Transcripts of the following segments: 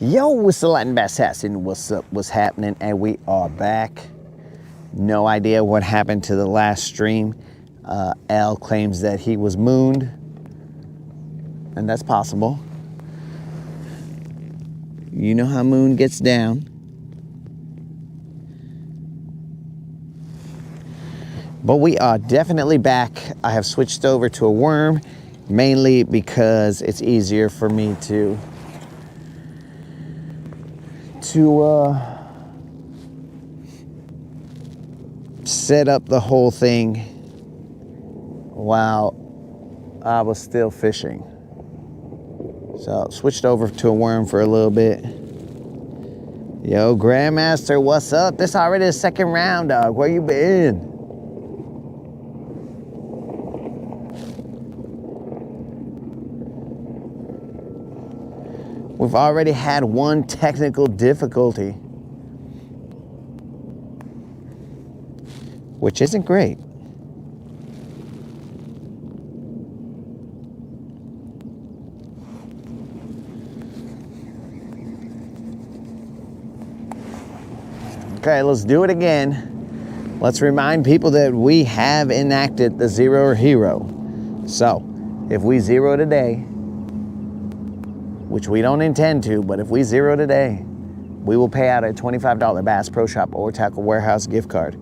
Yo, what's the Latin Assassin? What's up? What's happening? And we are back. No idea what happened to the last stream. Al claims that he was mooned, and that's possible. You know how Moon gets down. But we are definitely back. I have switched over to a worm, mainly because it's easier for me to set up the whole thing while I was still fishing. So switched over to a worm for a little bit. Yo, Grandmaster, what's up? This already the second round, dog. Where you been? We've already had one technical difficulty, which isn't great. Okay, let's do it again. Let's remind people that we have enacted the zero hero. So, if we zero today, which we don't intend to, but if we zero today, we will pay out a $25 Bass Pro Shop or Tackle Warehouse gift card.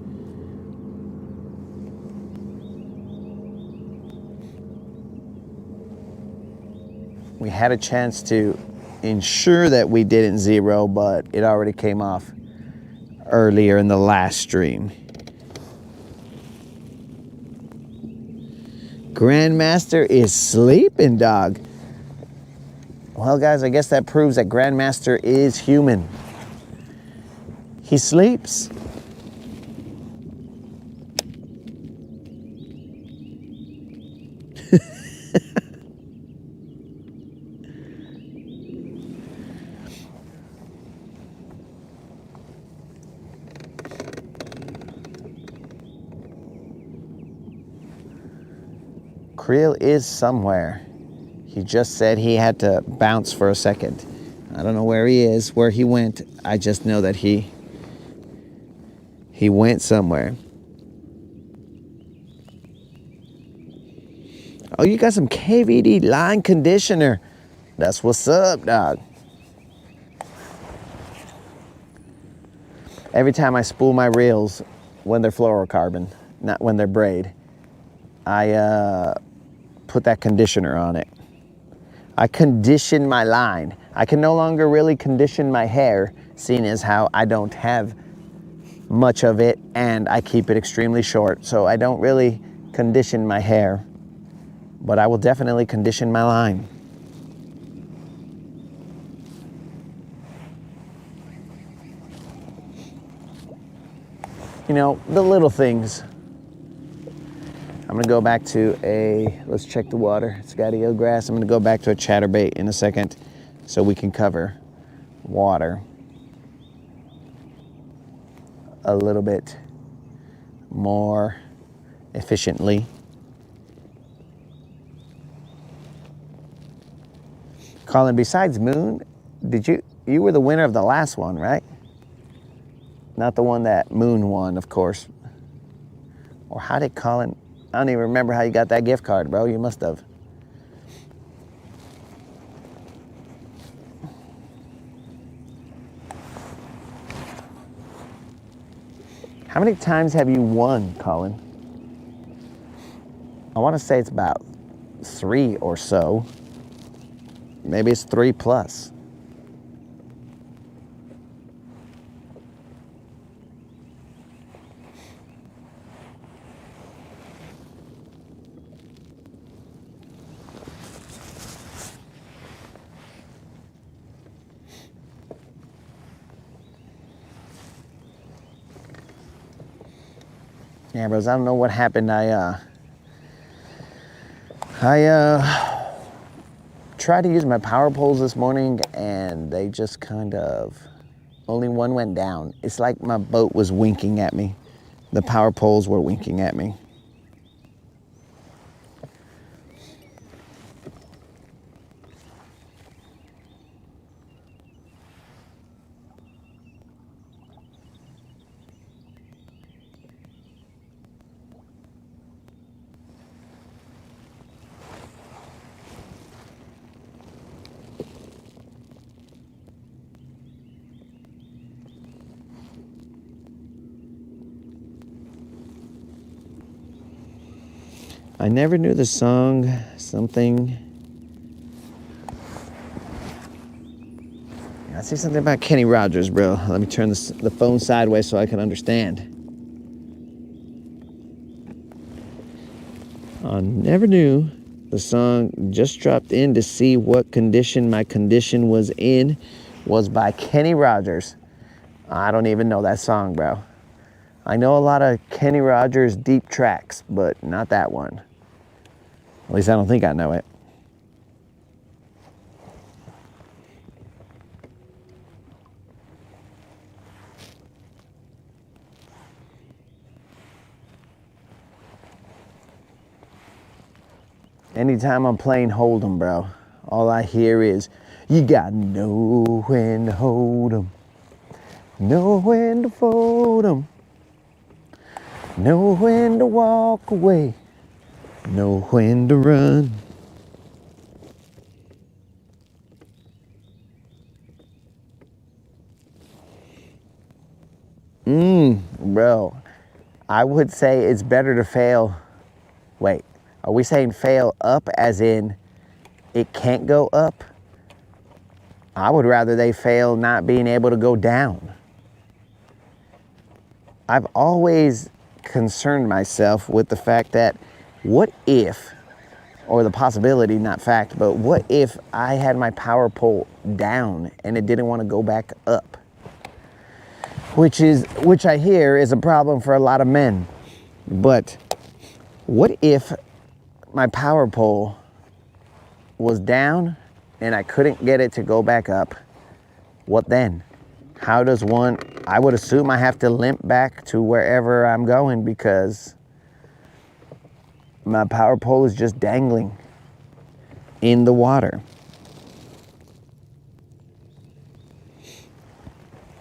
We had a chance to ensure that we didn't zero, but it already came off earlier in the last stream. Grandmaster is sleeping, dog. Well, guys, I guess that proves that Grandmaster is human. He sleeps. Creel is somewhere. He just said he had to bounce for a second. I don't know where he is, where he went. I just know that he went somewhere. Oh, you got some KVD line conditioner. That's what's up, dog. Every time I spool my reels when they're fluorocarbon, not when they're braid, I put that conditioner on it. I condition my line. I can no longer really condition my hair, seeing as how I don't have much of it and I keep it extremely short. So I don't really condition my hair, but I will definitely condition my line. You know, the little things. I'm gonna go back to let's check the water. It's got eelgrass. I'm gonna go back to a chatterbait in a second so we can cover water a little bit more efficiently. Colin, besides Moon, you were the winner of the last one, right? Not the one that Moon won, of course. Or how did Colin... I don't even remember how you got that gift card, bro. You must have. How many times have you won, Colin? I want to say it's about 3 or so. Maybe it's 3 plus. Yeah, bros, I don't know what happened. I tried to use my power poles this morning and they just kind of, only one went down. It's like my boat was winking at me. The power poles were winking at me. I never knew the song, something. I see something about Kenny Rogers, bro. Let me turn the phone sideways so I can understand. I never knew the song Just Dropped In to See What Condition My Condition Was In was by Kenny Rogers. I don't even know that song, bro. I know a lot of Kenny Rogers deep tracks, but not that one. At least I don't think I know it. Anytime I'm playing Hold'em, bro, all I hear is, you gotta know when to hold 'em, know when to fold 'em, know when to walk away, know when to run. Bro, I would say it's better to fail. Wait, are we saying fail up as in it can't go up? I would rather they fail not being able to go down. I've always concerned myself with the fact that what if, or the possibility, not fact, but what if I had my power pole down and it didn't want to go back up? Which I hear is a problem for a lot of men. But what if my power pole was down and I couldn't get it to go back up? What then? How does one, I would assume I have to limp back to wherever I'm going because my power pole is just dangling in the water.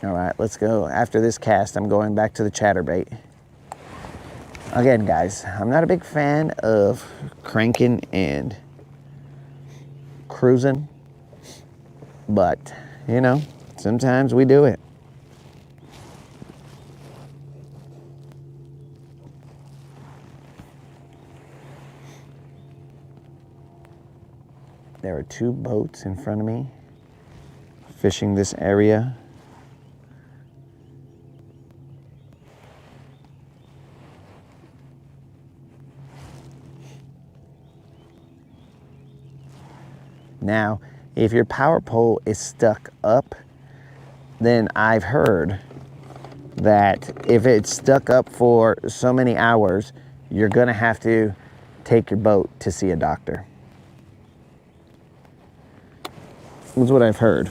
All right, let's go. After this cast, I'm going back to the chatterbait. Again, guys, I'm not a big fan of cranking and cruising, but, you know, sometimes we do it. There are 2 boats in front of me fishing this area. Now, if your power pole is stuck up, then I've heard that if it's stuck up for so many hours, you're gonna have to take your boat to see a doctor. That's what I've heard.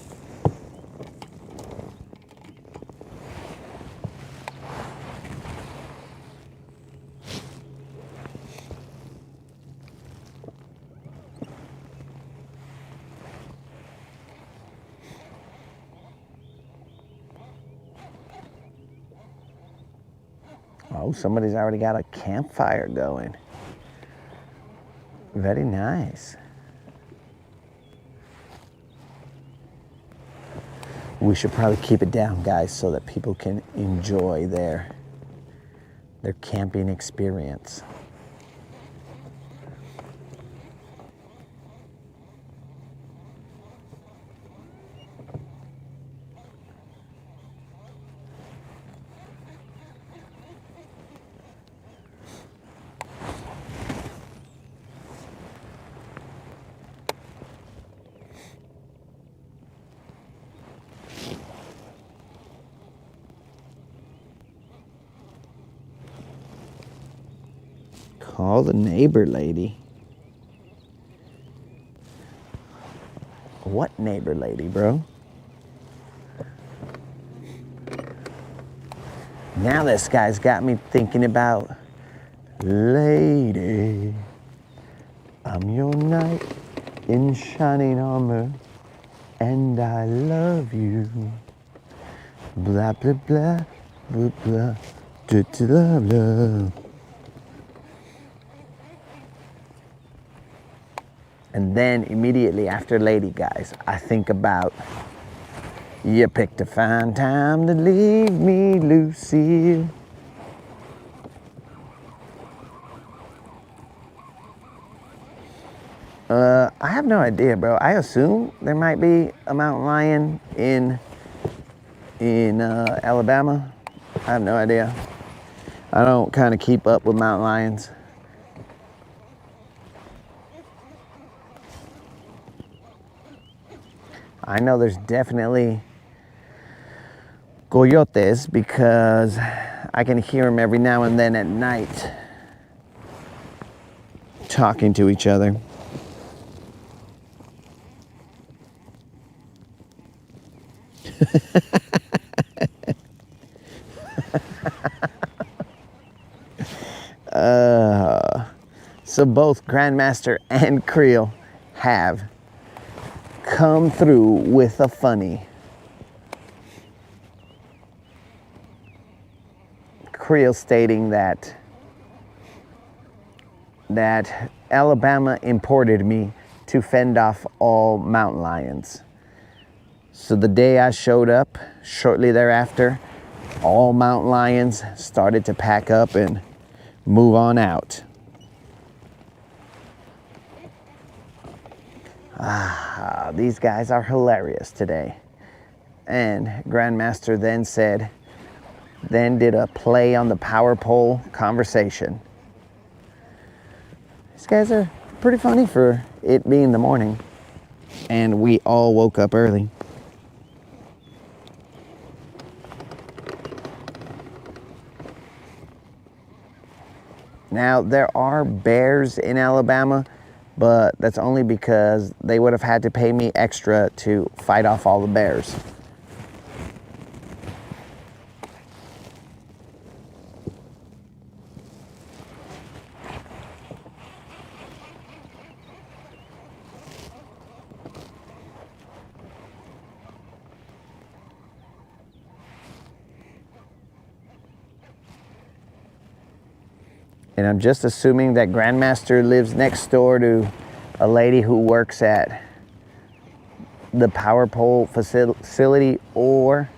Oh, somebody's already got a campfire going. Very nice. We should probably keep it down, guys, so that people can enjoy their camping experience. Call the neighbor lady. What neighbor lady, bro? Now this guy's got me thinking about, lady, I'm your knight in shining armor, and I love you. Blah, blah, blah, blah, blah, blah, blah, blah. And then immediately after lady, guys, I think about, you picked a fine time to leave me, Lucille. I have no idea, bro. I assume there might be a mountain lion in Alabama. I have no idea. I don't kind of keep up with mountain lions. I know there's definitely coyotes because I can hear them every now and then at night talking to each other. So both Grandmaster and Creel have come through with a funny. Creel stating that Alabama imported me to fend off all mountain lions. So the day I showed up, shortly thereafter, all mountain lions started to pack up and move on out. These guys are hilarious today. And Grandmaster then did a play on the power pole conversation. These guys are pretty funny for it being the morning. And we all woke up early. Now, there are bears in Alabama, but that's only because they would have had to pay me extra to fight off all the bears. And I'm just assuming that Grandmaster lives next door to a lady who works at the power pole facility, or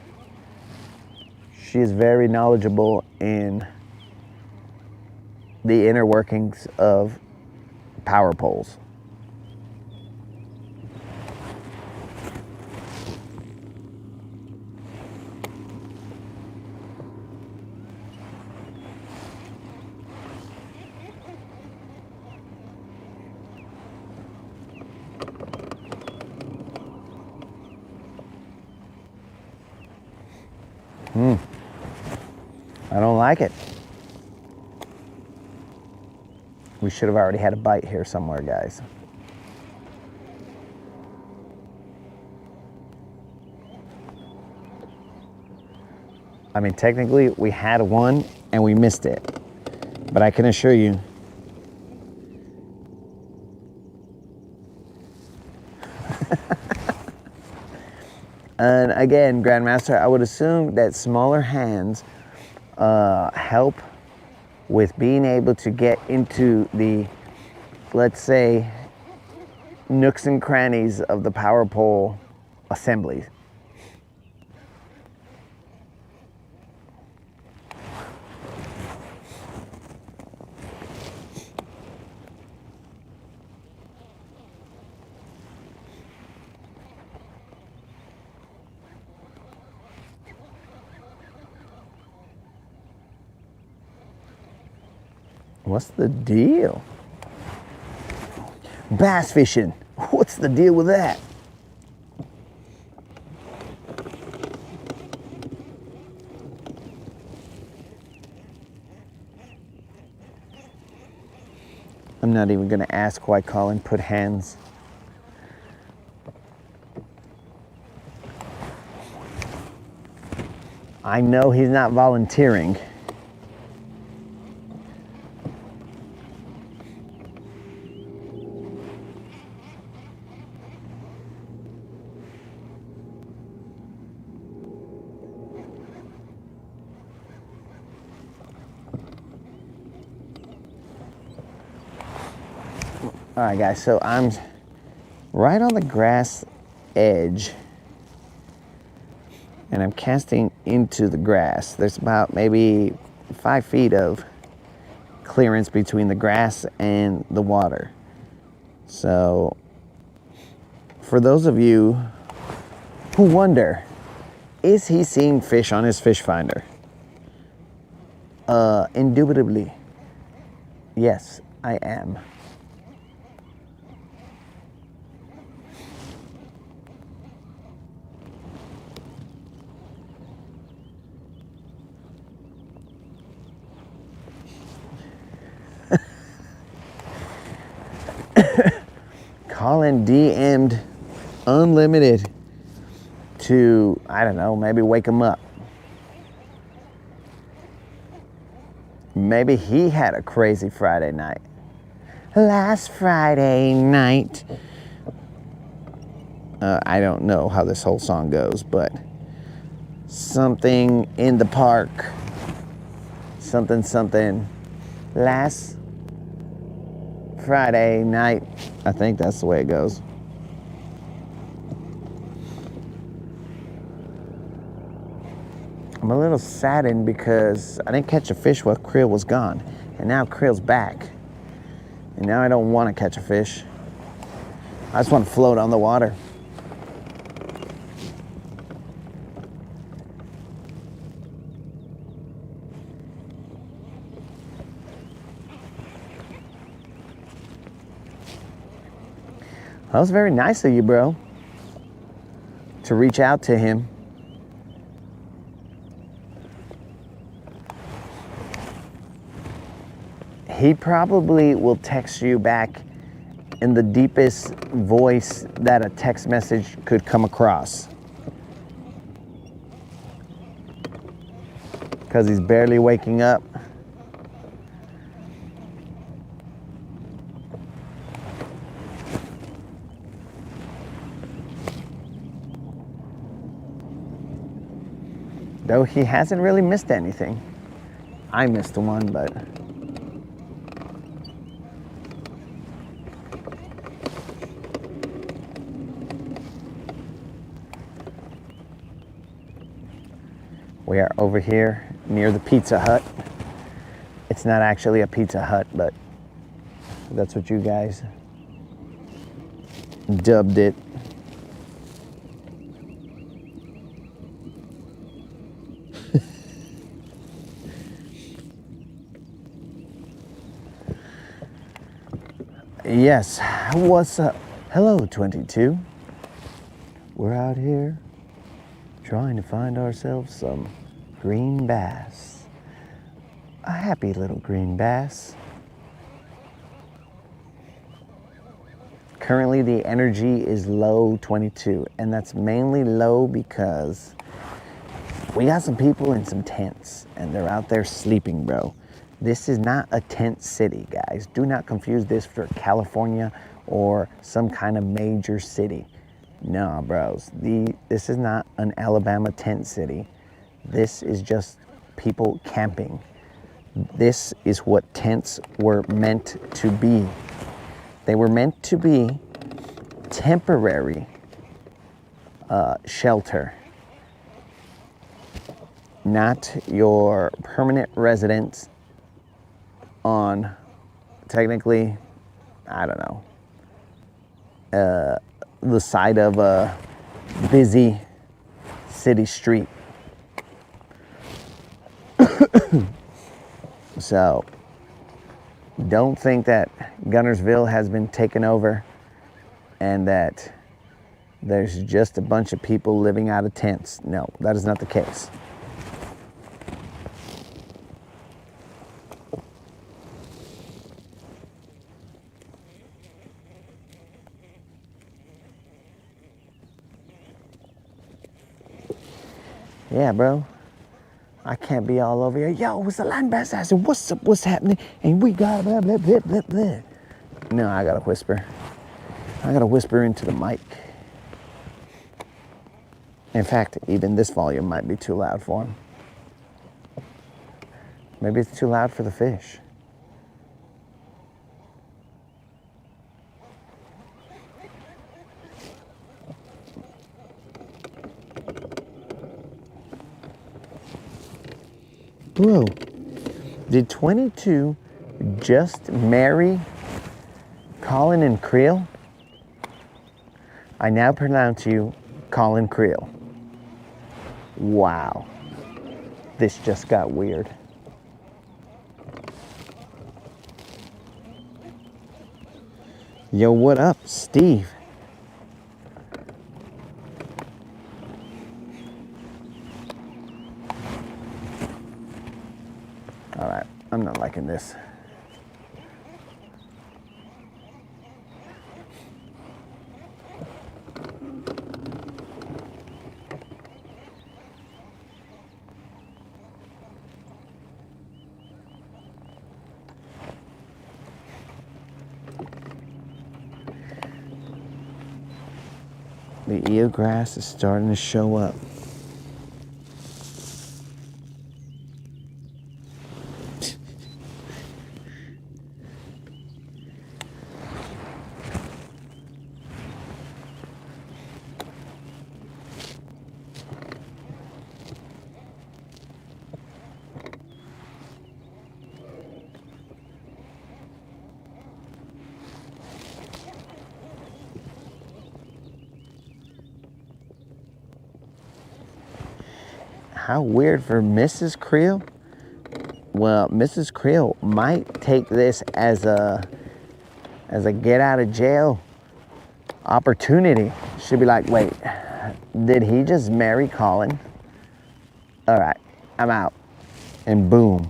she is very knowledgeable in the inner workings of power poles. I don't like it. We should have already had a bite here somewhere, guys. I mean, technically, we had one and we missed it. But I can assure you, and again, Grandmaster, I would assume that smaller hands help with being able to get into the, let's say, nooks and crannies of the power pole assemblies. What's the deal? Bass fishing. What's the deal with that? I'm not even going to ask why Colin put hands. I know he's not volunteering. All right, guys, so I'm right on the grass edge and I'm casting into the grass. There's about maybe 5 feet of clearance between the grass and the water. So, for those of you who wonder, is he seeing fish on his fish finder? Indubitably, yes, I am. Colin DM'd unlimited to, I don't know, maybe wake him up. Maybe he had a crazy Friday night. Last Friday night. I don't know how this whole song goes, but something in the park. Something, something. Last Friday night. I think that's the way it goes. I'm a little saddened because I didn't catch a fish while Krill was gone. And now Krill's back. And now I don't want to catch a fish. I just want to float on the water. That was very nice of you, bro, to reach out to him. He probably will text you back in the deepest voice that a text message could come across. Because he's barely waking up. Though he hasn't really missed anything. I missed one, but... We are over here near the Pizza Hut. It's not actually a Pizza Hut, but that's what you guys dubbed it. Yes, what's up? Hello, 22. We're out here trying to find ourselves some green bass. A happy little green bass. Currently the energy is low, 22, and that's mainly low because we got some people in some tents and they're out there sleeping, bro. This is not a tent city, guys. Do not confuse this for California or some kind of major city. No, bros. This is not an Alabama tent city. This is just people camping. This is what tents were meant to be. They were meant to be temporary shelter, not your permanent residence on, technically, I don't know, the side of a busy city street. So, don't think that Guntersville has been taken over and that there's just a bunch of people living out of tents. No, that is not the case. Yeah, bro. I can't be all over here. Yo, what's the land bass? I said, what's up? What's happening? And we got blah, blah, blah, blah, blah. No, I gotta whisper. I gotta whisper into the mic. In fact, even this volume might be too loud for him. Maybe it's too loud for the fish. Bro, did 22 just marry Colin and Creel, I now pronounce you Colin Creel. Wow. This just got weird. Yo, what up, Steve? All right, I'm not liking this. The eelgrass is starting to show up. How weird for Mrs. Creel. Well, Mrs. Creel might take this as a get out of jail opportunity. She'd be like, wait, did he just marry Colin? All right, I'm out. And boom.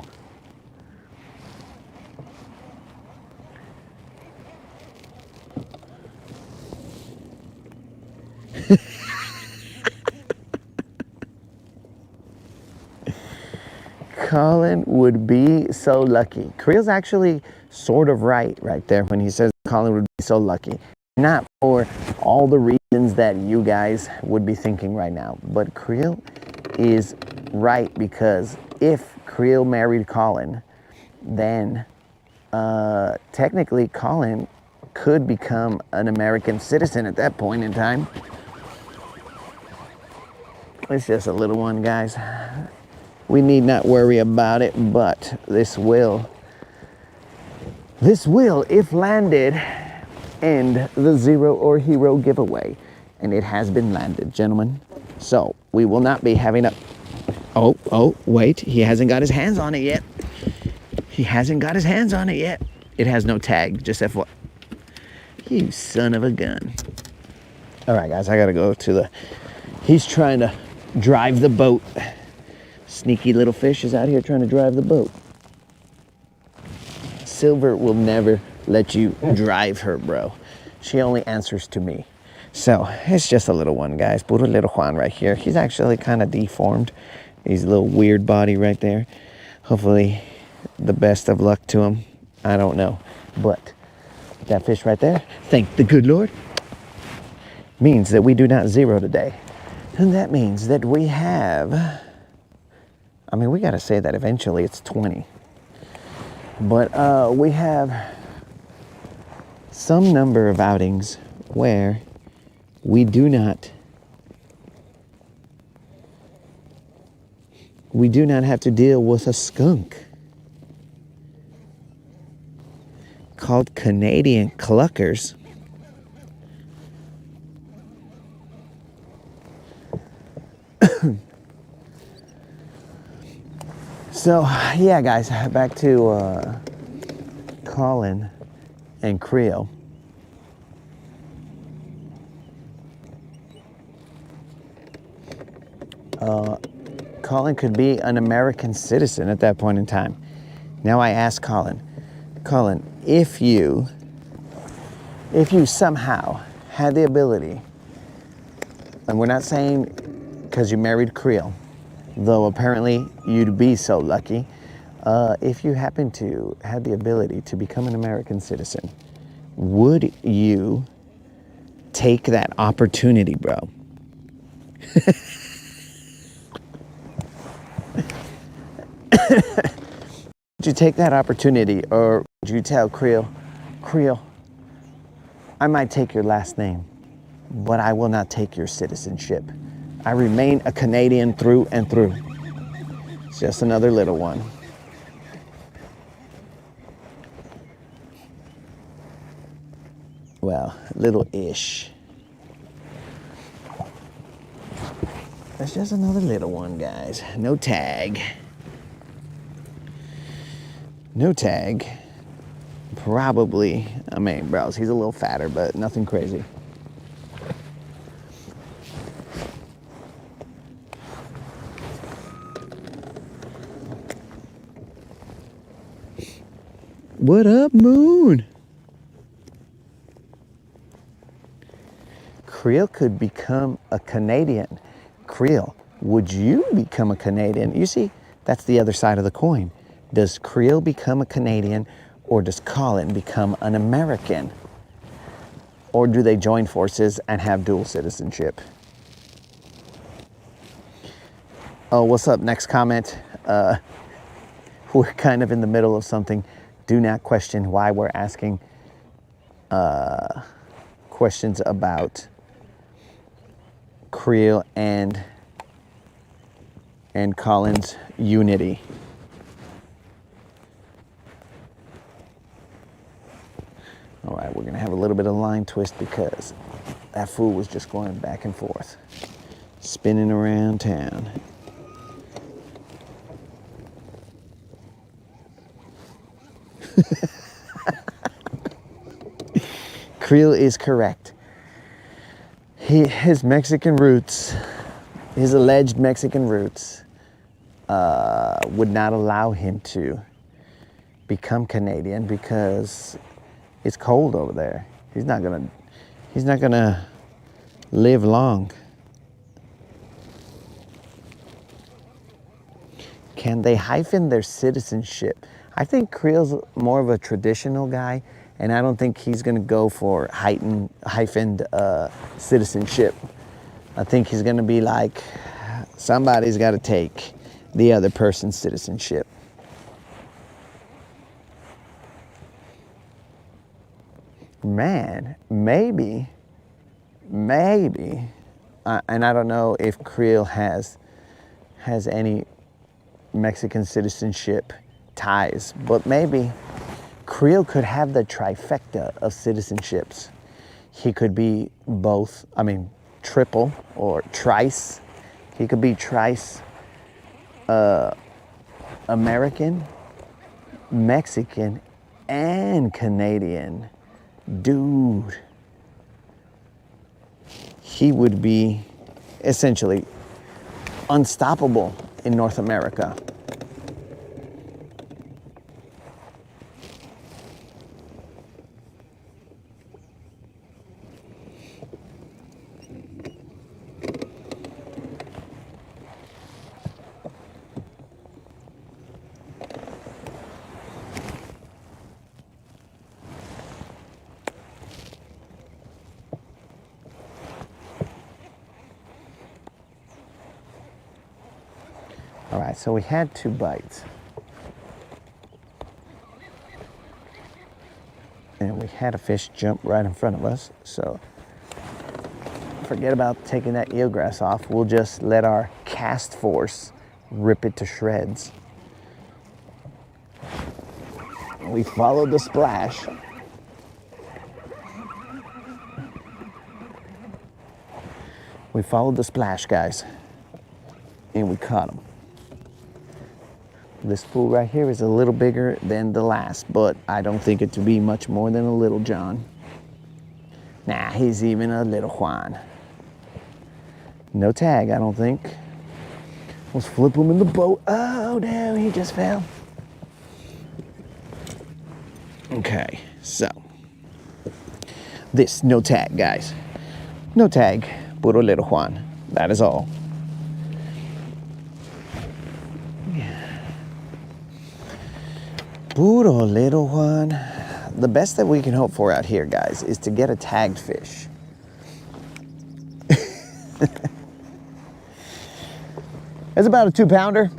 Colin would be so lucky. Creel's actually sort of right there when he says Colin would be so lucky. Not for all the reasons that you guys would be thinking right now, but Creel is right because if Creel married Colin, then technically Colin could become an American citizen at that point in time. It's just a little one, guys. We need not worry about it, but this will, if landed, end the Zero or Hero giveaway. And it has been landed, gentlemen. So we will not be having a, oh, wait, he hasn't got his hands on it yet. He hasn't got his hands on it yet. It has no tag, just FYI. You son of a gun. All right, guys, I gotta go to the, he's trying to drive the boat. Sneaky little fish is out here trying to drive the boat. Silver will never let you drive her, bro. She only answers to me. So it's just a little one, guys. Puro little Juan right here. He's actually kind of deformed. He's a little weird body right there. Hopefully the best of luck to him. I don't know. But that fish right there, thank the good Lord, means that we do not zero today. And that means that we have, I mean, we got to say that eventually it's 20. But we have some number of outings where we do not have to deal with a skunk called Canadian cluckers. So, yeah, guys, back to Colin and Creel. Colin could be an American citizen at that point in time. Now I ask Colin, if you somehow had the ability, and we're not saying because you married Creel, though apparently you'd be so lucky, if you happen to have the ability to become an American citizen, would you take that opportunity, bro? Would you take that opportunity, or would you tell Creel, I might take your last name, but I will not take your citizenship. I remain a Canadian through and through. It's just another little one. Well, little-ish. That's just another little one, guys. No tag. No tag. Probably, I mean, bros, he's a little fatter, but nothing crazy. What up, Moon? Creel could become a Canadian. Creel, would you become a Canadian? You see, that's the other side of the coin. Does Creel become a Canadian, or does Colin become an American? Or do they join forces and have dual citizenship? Oh, what's up? Next comment. We're kind of in the middle of something. Do not question why we're asking questions about Creel and Colin's unity. All right, we're gonna have a little bit of line twist because that fool was just going back and forth, spinning around town. Creel is correct. His Mexican roots, his alleged Mexican roots, would not allow him to become Canadian because it's cold over there. He's not gonna live long. Can they hyphen their citizenship? I think Creel's more of a traditional guy, and I don't think he's gonna go for hyphened citizenship. I think he's gonna be like, somebody's gotta take the other person's citizenship. Man, maybe, and I don't know if Creel has any Mexican citizenship ties, but maybe Creel could have the trifecta of citizenships. He could be both, I mean, triple or trice. He could be trice American, Mexican, and Canadian. Dude, he would be essentially unstoppable in North America. All right, so we had 2 bites. And we had a fish jump right in front of us, so forget about taking that eelgrass off. We'll just let our cast force rip it to shreds. We followed the splash. We followed the splash, guys, and we caught him. This fool right here is a little bigger than the last, but I don't think it to be much more than a little John. Nah, he's even a little Juan. No tag, I don't think. Let's flip him in the boat. Oh no, he just fell. Okay, so this no tag, guys. No tag, puro little Juan. That is all. Puro little Juan. The best that we can hope for out here, guys, is to get a tagged fish. It's about a 2-pounder.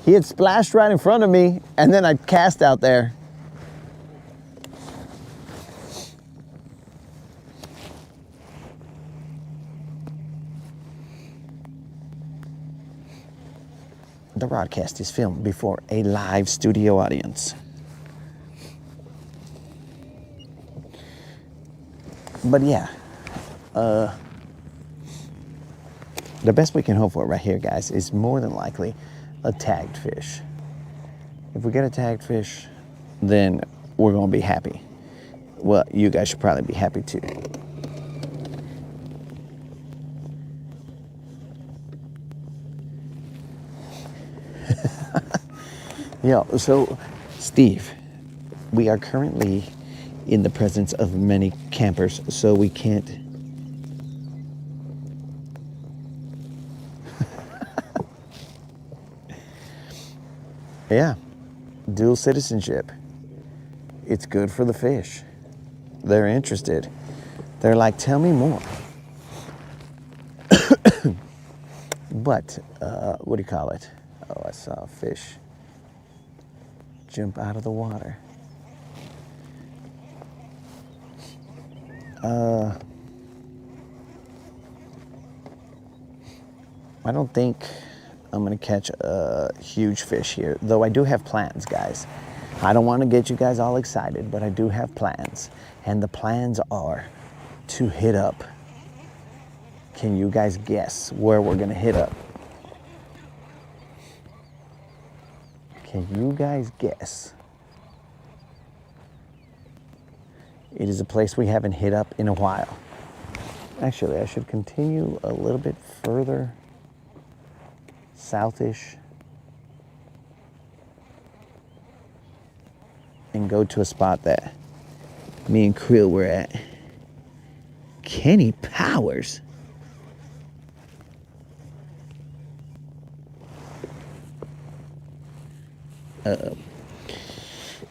He had splashed right in front of me, and then I cast out there. The broadcast is filmed before a live studio audience. But yeah, the best we can hope for right here, guys, is more than likely a tagged fish. If we get a tagged fish, then we're gonna be happy. Well, you guys should probably be happy too. Yeah, so Steve, we are currently in the presence of many campers, so we can't. Yeah, dual citizenship. It's good for the fish. They're interested. They're like, tell me more. But, what do you call it? Oh, I saw a fish jump out of the water. I don't think I'm gonna catch a huge fish here, though I do have plans, guys. I don't want to get you guys all excited, but I do have plans. And the plans are to hit up. Can you guys guess where we're gonna hit up? Can you guys guess? It is a place we haven't hit up in a while. Actually, I should continue a little bit further southish and go to a spot that me and Creel were at. Kenny Powers.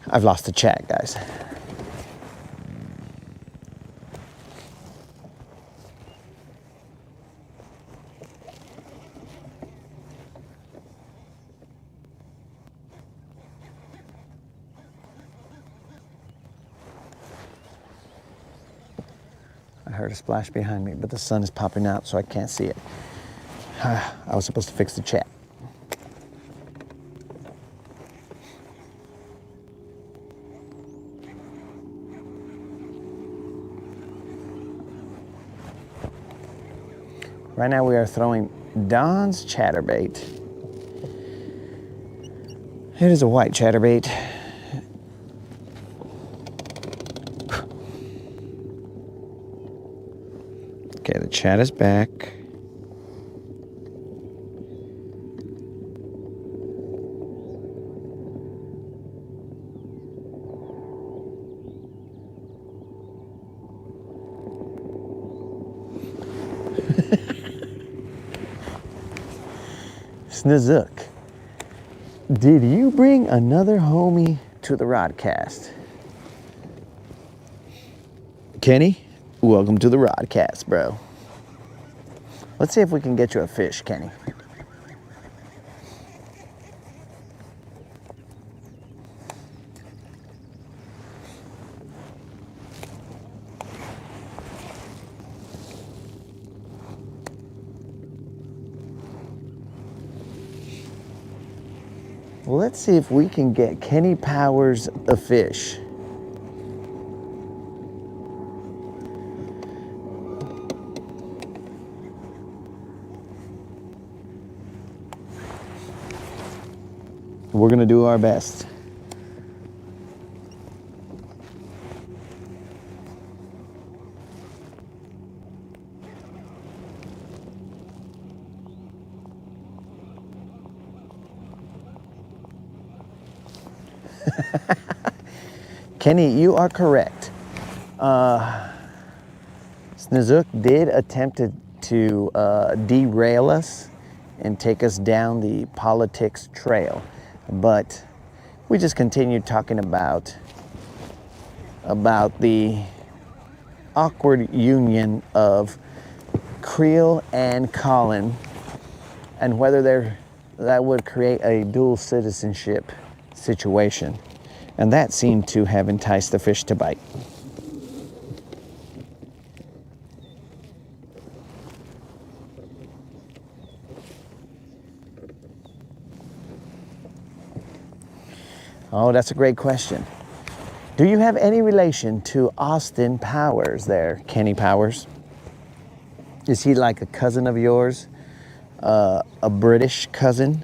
I've lost the chat, guys. I heard a splash behind me, but the sun is popping out, so I can't see it. I was supposed to fix the chat. Right now we are throwing Don's chatterbait. It is a white chatterbait. Okay, the chat is back. Snizook, did you bring another homie to the Rodcast? Kenny, welcome to the Rodcast, bro. Let's see if we can get you a fish, Kenny. Well, let's see if we can get Kenny Powers a fish. We're gonna do our best. Kenny, you are correct. Snizook did attempt to derail us and take us down the politics trail, but we just continued talking about the awkward union of Creel and Colin and whether that would create a dual citizenship situation. And that seemed to have enticed the fish to bite. Oh, that's a great question. Do you have any relation to Austin Powers there, Kenny Powers? Is he like a cousin of yours? A British cousin?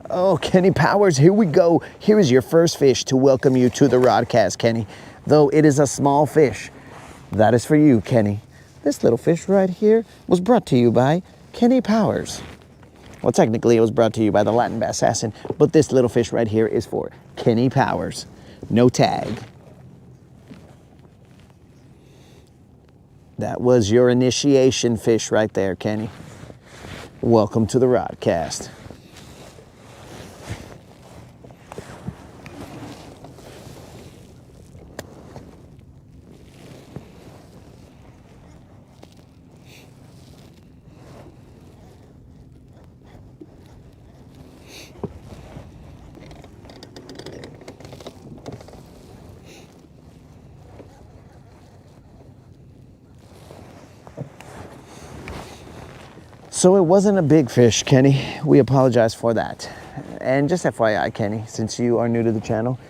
Oh, Kenny Powers, here we go. Here is your first fish to welcome you to the Rodcast, Kenny. Though it is a small fish, that is for you, Kenny. This little fish right here was brought to you by Kenny Powers. Well, technically it was brought to you by the Latin Bass Assassin, but this little fish right here is for Kenny Powers. No tag. That was your initiation fish right there, Kenny. Welcome to the Rodcast. So it wasn't a big fish, Kenny. We apologize for that. And just FYI, Kenny, since you are new to the channel,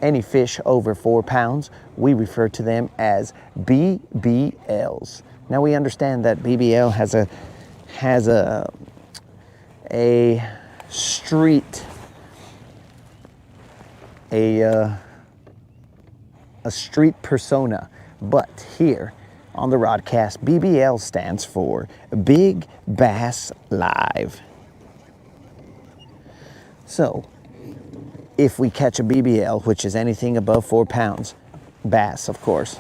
any fish over 4 pounds, we refer to them as BBLs. Now we understand that BBL has a street persona, but here on the Rodcast, BBL stands for Big Bass Live. So, if we catch a BBL, which is anything above 4 pounds, bass, of course,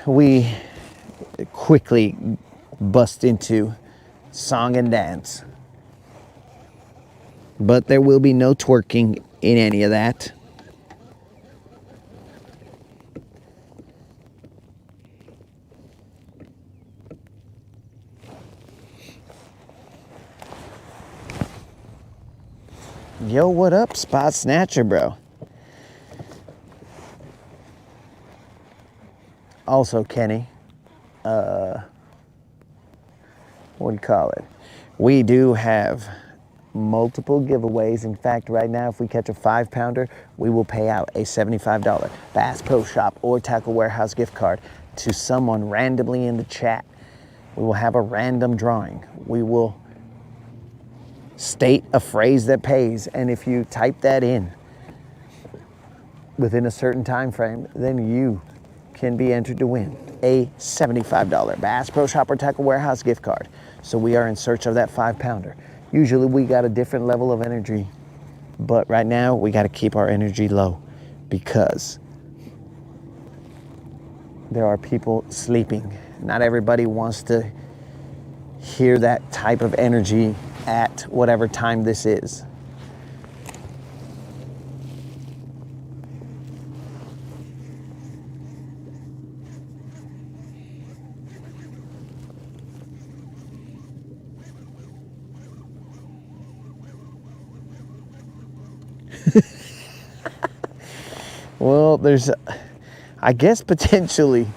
we quickly bust into song and dance. But there will be no twerking in any of that. Yo, what up, Spot Snatcher, bro? Also, Kenny, what do you call it? We do have multiple giveaways. In fact, right now, if we catch a 5-pounder, we will pay out a $75 Bass Pro Shop or Tackle Warehouse gift card to someone randomly in the chat. We will have a random drawing. We will state a phrase that pays, and if you type that in within a certain time frame, then you can be entered to win a $75 Bass Pro Shop or Tackle Warehouse gift card. So we are in search of that 5-pounder. Usually we got a different level of energy, but right now we got to keep our energy low because there are people sleeping. Not everybody wants to hear that type of energy at whatever time this is. Well, I guess potentially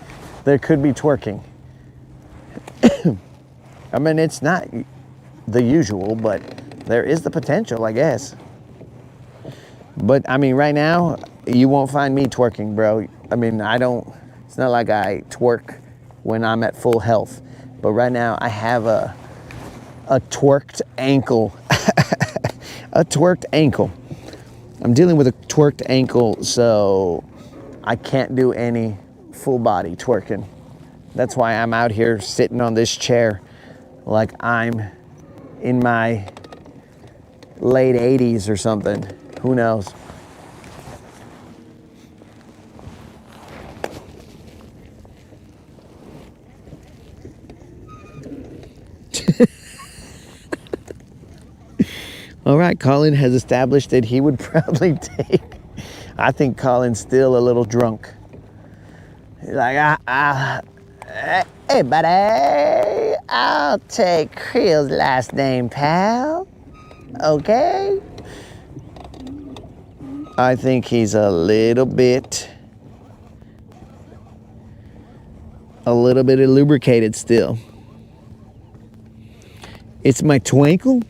there could be twerking. I mean, it's not the usual, but there is the potential, I guess. But I mean, right now, you won't find me twerking, bro. I mean, it's not like I twerk when I'm at full health. But right now, I have a twerked ankle. A twerked ankle. I'm dealing with a twerked ankle, so I can't do any full body twerking. That's why I'm out here sitting on this chair like I'm in my late 80s or something. Who knows? All right, Colin has established that he would probably take. I think Colin's still a little drunk. He's like, hey, buddy, I'll take Creel's last name, pal. Okay? I think he's a little bit A little bit of lubricated still. It's my twinkle.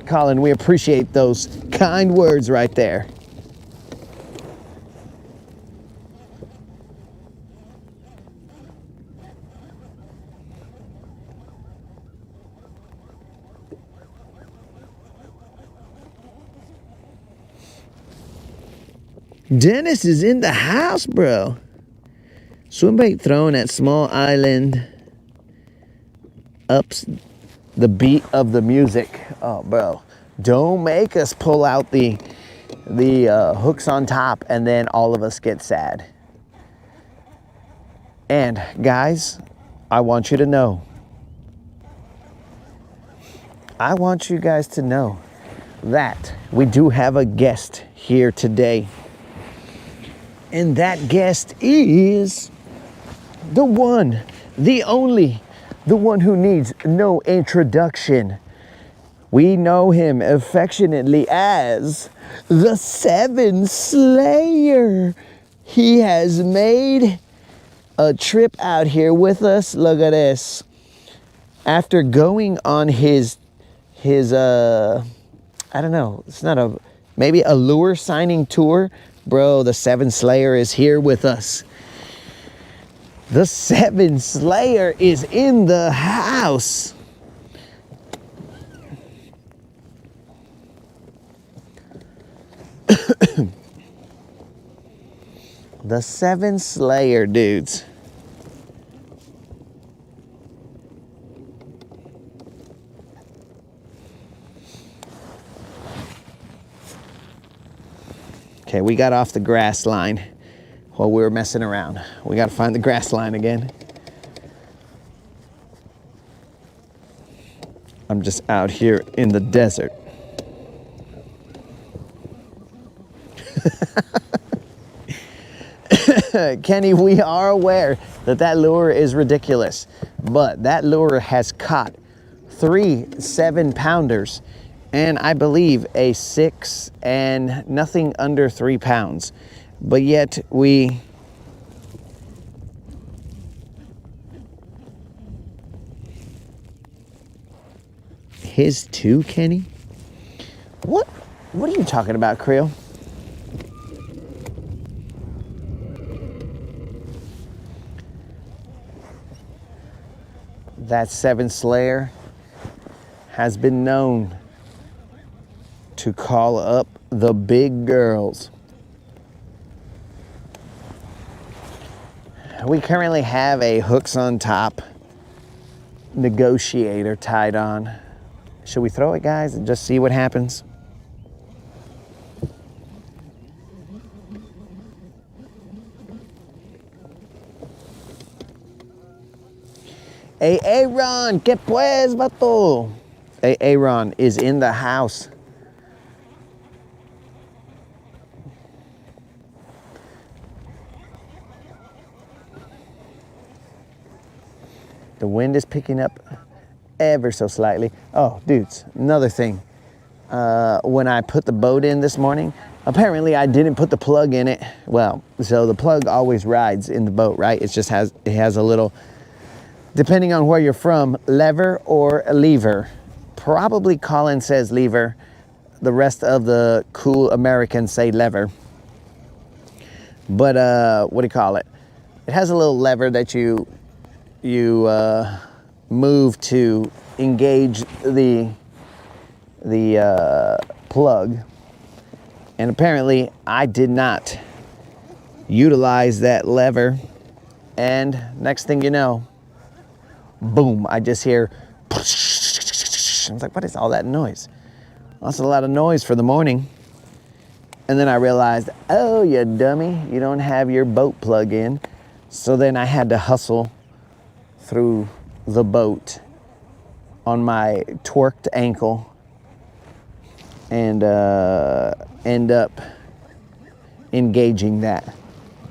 Colin, we appreciate those kind words right there. Dennis is in the house, bro. Swimbait throwing at small island. Ups the beat of the music. Oh, bro. Don't make us pull out the hooks on top and then all of us get sad. And guys, I want you to know. I want you guys to know that we do have a guest here today. And that guest is the one, the only, the one who needs no introduction. We know him affectionately as the Seven Slayer. He has made a trip out here with us. Look at this. After going on his I don't know, it's not a, maybe a lure signing tour. Bro, the Seven Slayer is here with us. The Seven Slayer is in the house. The Seven Slayer, dudes. Okay, we got off the grass line while we were messing around. We got to find the grass line again. I'm just out here in the desert. Kenny, we are aware that that lure is ridiculous, but that lure has caught 3 7-pounders and I believe a 6 and nothing under 3 pounds. But yet we his too, Kenny? What are you talking about, Creel? That Seven Slayer has been known to call up the big girls. We currently have a hooks on top negotiator tied on. Should we throw it, guys, and just see what happens? Hey, Aaron, ¿qué pues, vato? Hey, Aaron is in the house. The wind is picking up ever so slightly. Oh, dudes, another thing. When I put the boat in this morning, apparently I didn't put the plug in it. Well, so the plug always rides in the boat, right? It has a little, depending on where you're from, lever or a lever. Probably Colin says lever. The rest of the cool Americans say lever. But what do you call it? It has a little lever that you move to engage the plug. And apparently I did not utilize that lever. And next thing you know, boom, I just hear, I was like, what is all that noise? Well, that's a lot of noise for the morning. And then I realized, oh, you dummy, you don't have your boat plug in. So then I had to hustle through the boat on my torqued ankle and end up engaging that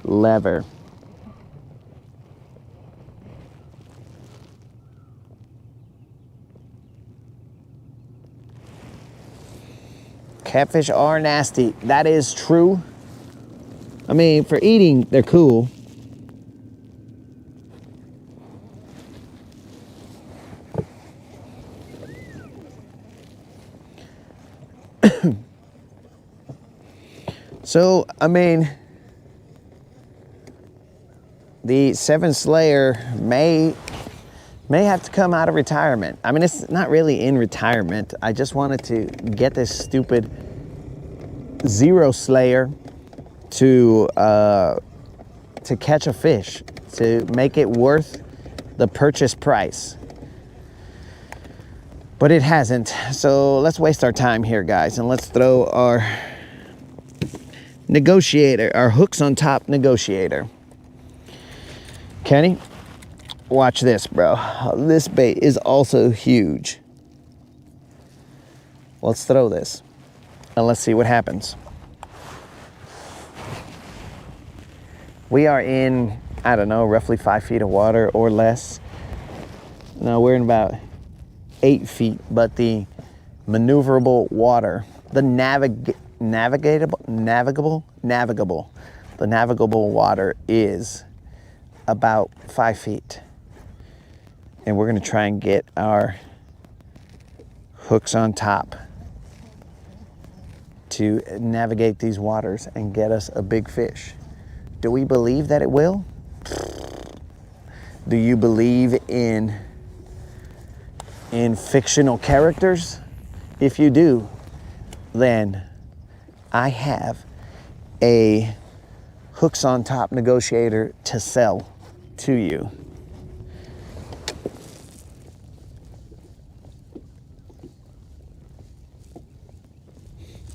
lever. Catfish are nasty. That is true. I mean, for eating, they're cool. So, I mean, the Seven Slayer may have to come out of retirement. I mean, it's not really in retirement. I just wanted to get this stupid Zero Slayer to catch a fish, to make it worth the purchase price. But it hasn't. So let's waste our time here, guys, and let's throw our negotiator, our hooks on top negotiator. Kenny, watch this, bro. This bait is also huge. Let's throw this and let's see what happens. We are in, I don't know, roughly 5 feet of water or less. No, we're in about 8 feet, but the maneuverable water, the navigable water is about 5 feet. And we're gonna try and get our hooks on top to navigate these waters and get us a big fish. Do we believe that it will? Do you believe in fictional characters? If you do, then I have a hooks on top negotiator to sell to you.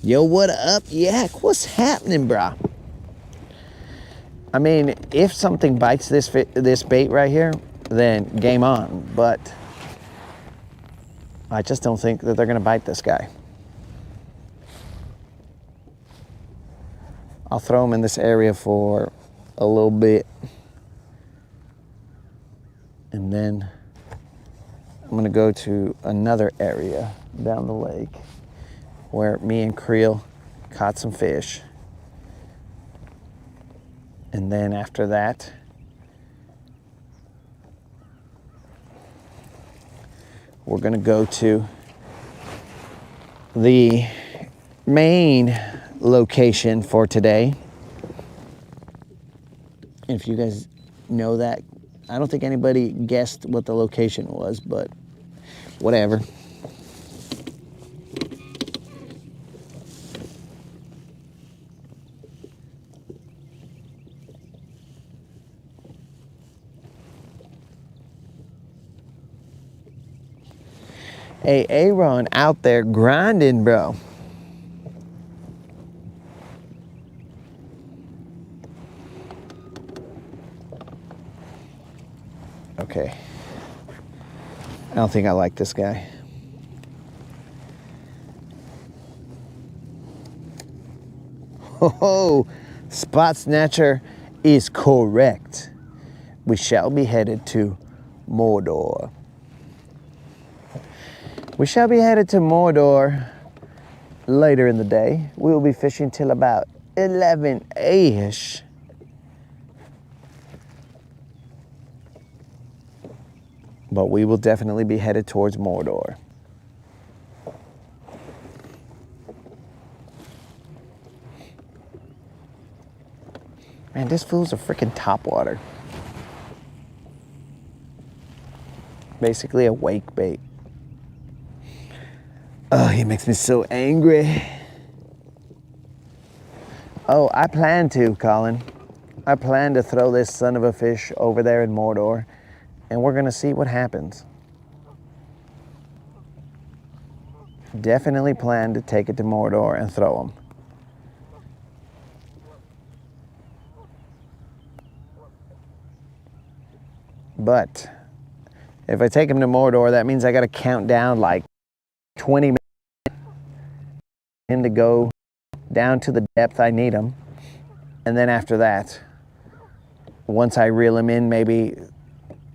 Yo, what up, Yak? What's happening, brah? I mean, if something bites this bait right here, then game on. But I just don't think that they're gonna bite this guy. I'll throw them in this area for a little bit. And then I'm gonna go to another area down the lake where me and Creel caught some fish. And then after that, we're gonna go to the main location for today. If you guys know that, I don't think anybody guessed what the location was, but whatever. Hey, Aaron out there grinding, bro. Okay. I don't think I like this guy. Oh, Spot Snatcher is correct. We shall be headed to Mordor. We shall be headed to Mordor later in the day. We will be fishing till about 11-ish. But we will definitely be headed towards Mordor. Man, this fool's a freaking topwater. Basically a wake bait. Oh, he makes me so angry. Oh, I plan to, Colin. I plan to throw this son of a fish over there in Mordor, and we're gonna see what happens. Definitely plan to take it to Mordor and throw him. But if I take him to Mordor, that means I gotta count down like 20 minutes for him to go down to the depth I need him. And then after that, once I reel him in, maybe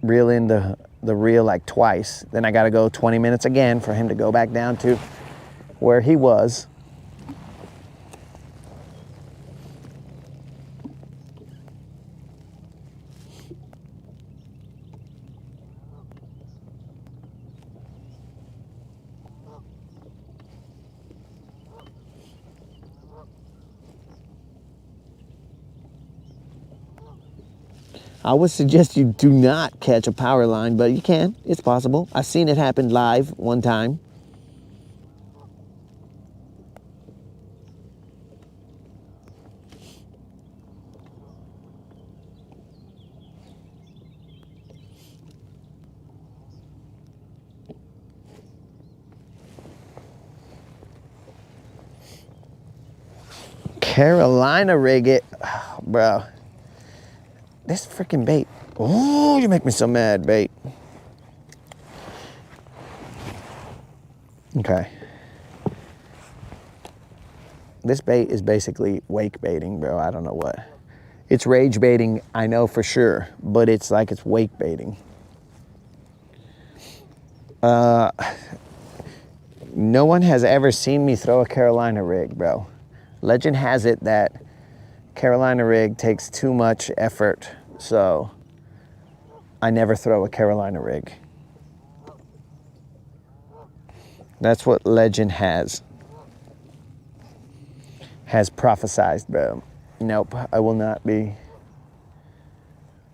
reel in the reel like twice, then I gotta go 20 minutes again for him to go back down to where he was. I would suggest you do not catch a power line, but you can. It's possible. I've seen it happen live one time. Carolina rig it. Oh, bro. This freaking bait. Oh, you make me so mad, bait. Okay. This bait is basically wake baiting, bro. I don't know what. It's rage baiting, I know for sure, but it's like it's wake baiting. No one has ever seen me throw a Carolina rig, bro. Legend has it that Carolina rig takes too much effort, so I never throw a Carolina rig. That's what legend has prophesized, bro. Nope, I will not be.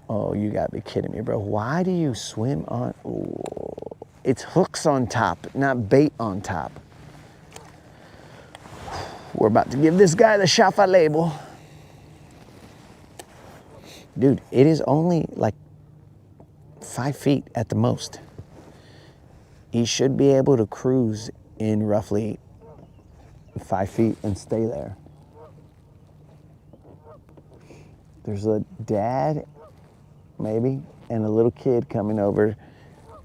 Oh, you gotta be kidding me, bro. Why do you swim on? Ooh. It's hooks on top, not bait on top. We're about to give this guy the Shafa label. Dude, it is only like 5 feet at the most. He should be able to cruise in roughly 5 feet and stay there. There's a dad, maybe, and a little kid coming over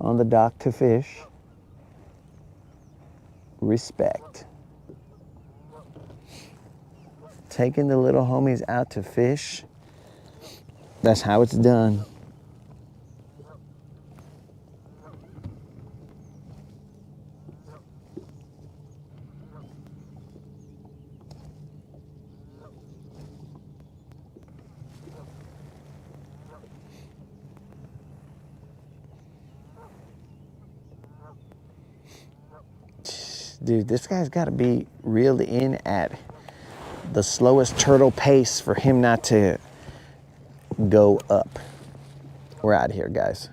on the dock to fish. Respect. Taking the little homies out to fish. That's how it's done. Dude, this guy's got to be reeled in at the slowest turtle pace for him not to go up. We're out of here, guys.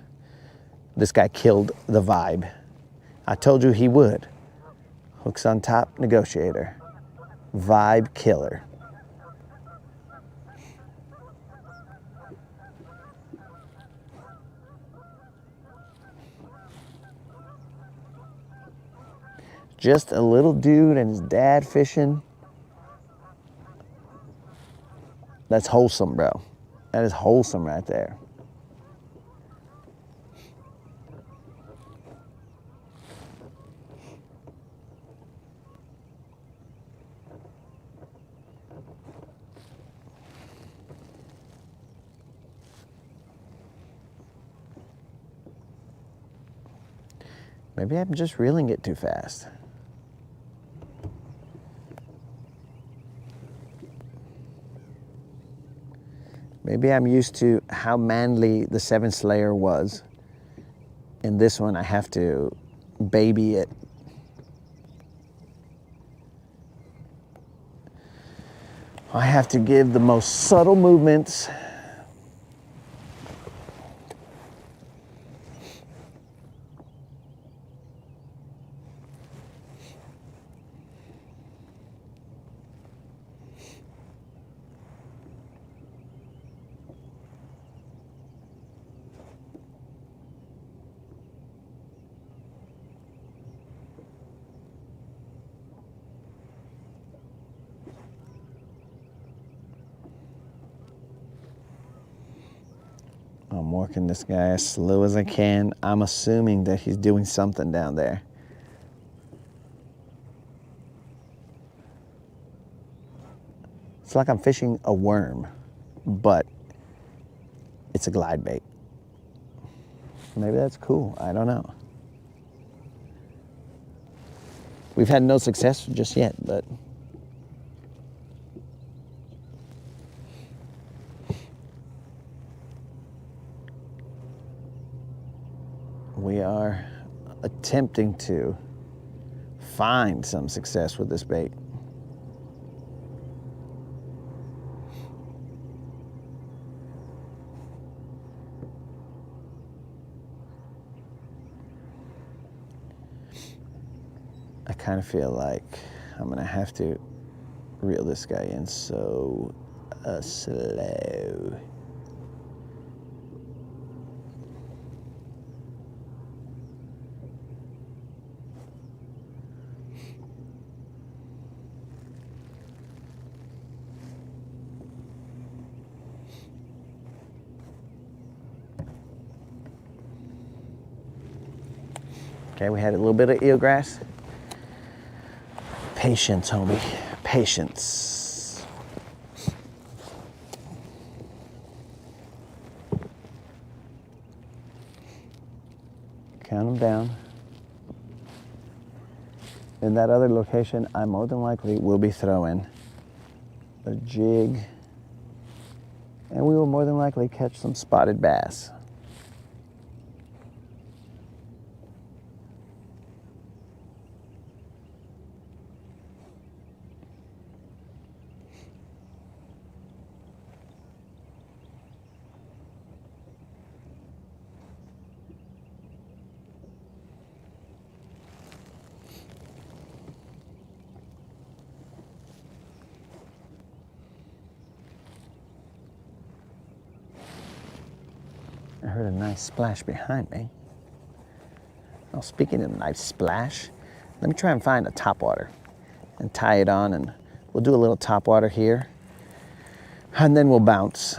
This guy killed the vibe. I told you he would. Hooks on top, negotiator. Vibe killer. Just a little dude and his dad fishing. That's wholesome, bro. That is wholesome right there. Maybe I'm just reeling it too fast. Maybe I'm used to how manly the 7 Slayer was. In this one, I have to baby it. I have to give the most subtle movements. I'm working this guy as slow as I can. I'm assuming that he's doing something down there. It's like I'm fishing a worm, but it's a glide bait. Maybe that's cool. I don't know. We've had no success just yet, but we are attempting to find some success with this bait. I kind of feel like I'm gonna have to reel this guy in so slow. Okay, we had a little bit of eelgrass. Patience, homie, patience. Count them down. In that other location, I more than likely will be throwing a jig, and we will more than likely catch some spotted bass. I heard a nice splash behind me. Oh, speaking of nice splash, let me try and find a topwater and tie it on, and we'll do a little topwater here, and then we'll bounce.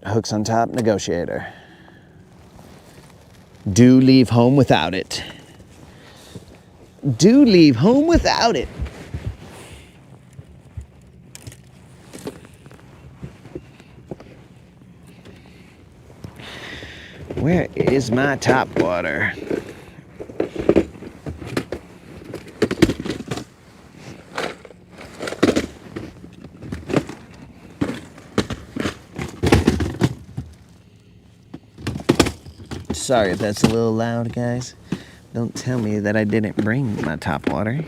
Hooks on top, negotiator. Do leave home without it. Do leave home without it. Where is my topwater? Sorry if that's a little loud, guys. Don't tell me that I didn't bring my topwater,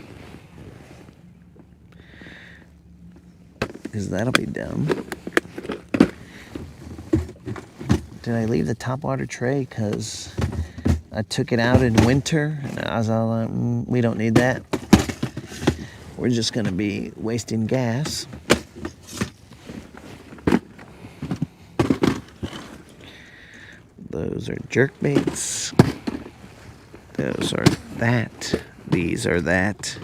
because that'll be dumb. Did I leave the topwater tray because I took it out in winter and I was all like, we don't need that. We're just gonna be wasting gas. Those are jerk baits. Those are that. These are that.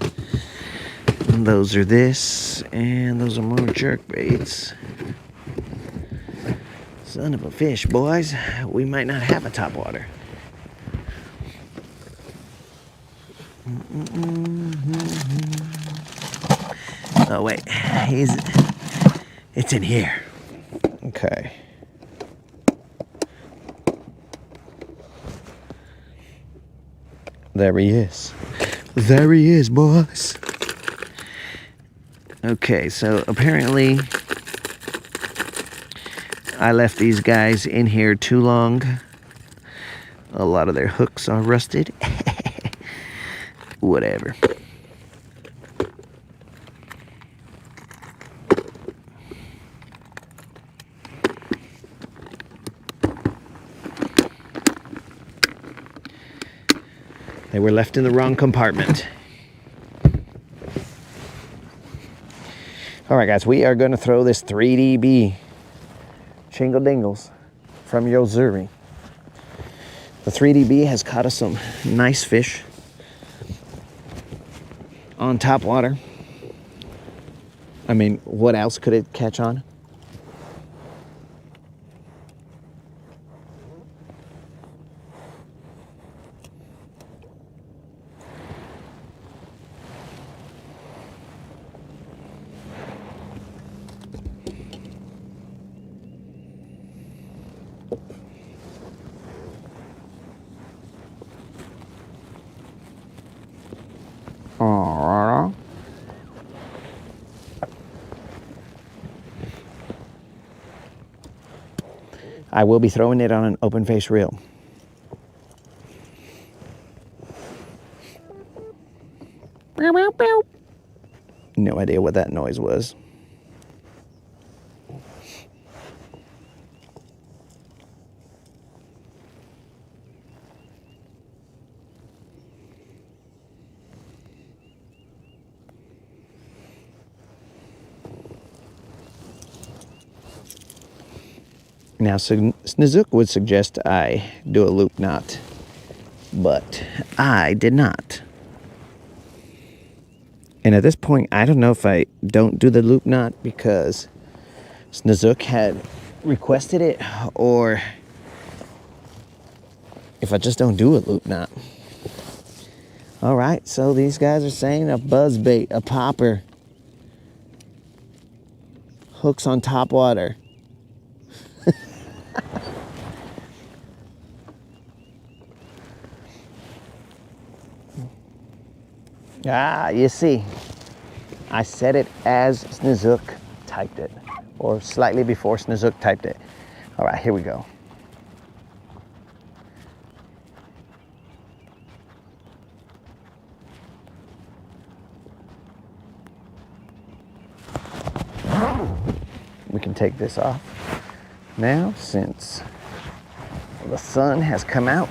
And those are this. And those are more jerk baits. Son of a fish, boys. We might not have a topwater. Oh, wait. It's in here. Okay. There he is. There he is, boys. Okay, so apparently I left these guys in here too long. A lot of their hooks are rusted. Whatever. They were left in the wrong compartment. All right, guys, we are going to throw this 3DB Shingle Dingles from Yozuri. The 3DB has caught us some nice fish on top water. I mean, what else could it catch on? I will be throwing it on an open face reel. No idea what that noise was. Now, Snizook would suggest I do a loop knot, but I did not. And at this point, I don't know if I don't do the loop knot because Snizook had requested it, or if I just don't do a loop knot. All right, so these guys are saying a buzz bait, a popper, hooks on top water. Ah, you see, I said it as Snizook typed it, or slightly before Snizook typed it. All right, here we go. We can take this off now since the sun has come out.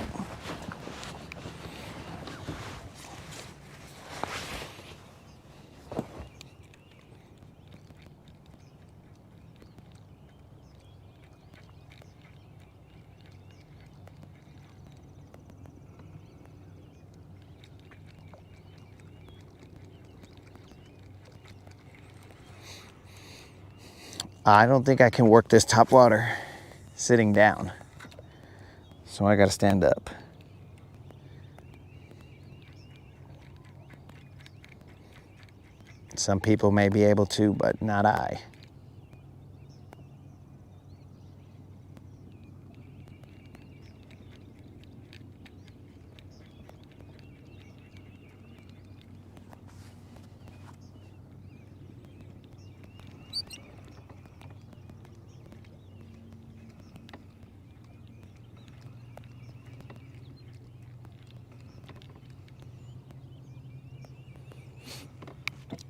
I don't think I can work this top water sitting down, so I gotta stand up. Some people may be able to, but not I.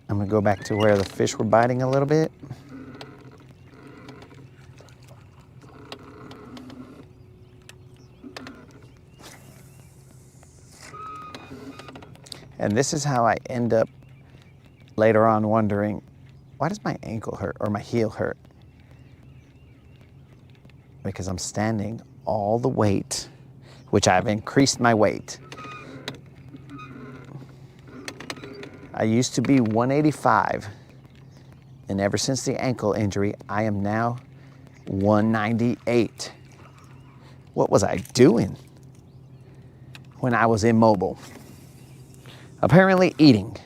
I'm gonna go back to where the fish were biting a little bit. And this is how I end up later on wondering, why does my ankle hurt or my heel hurt? Because I'm standing all the weight, which I've increased my weight. I used to be 185, and ever since the ankle injury, I am now 198. What was I doing when I was immobile? Apparently eating.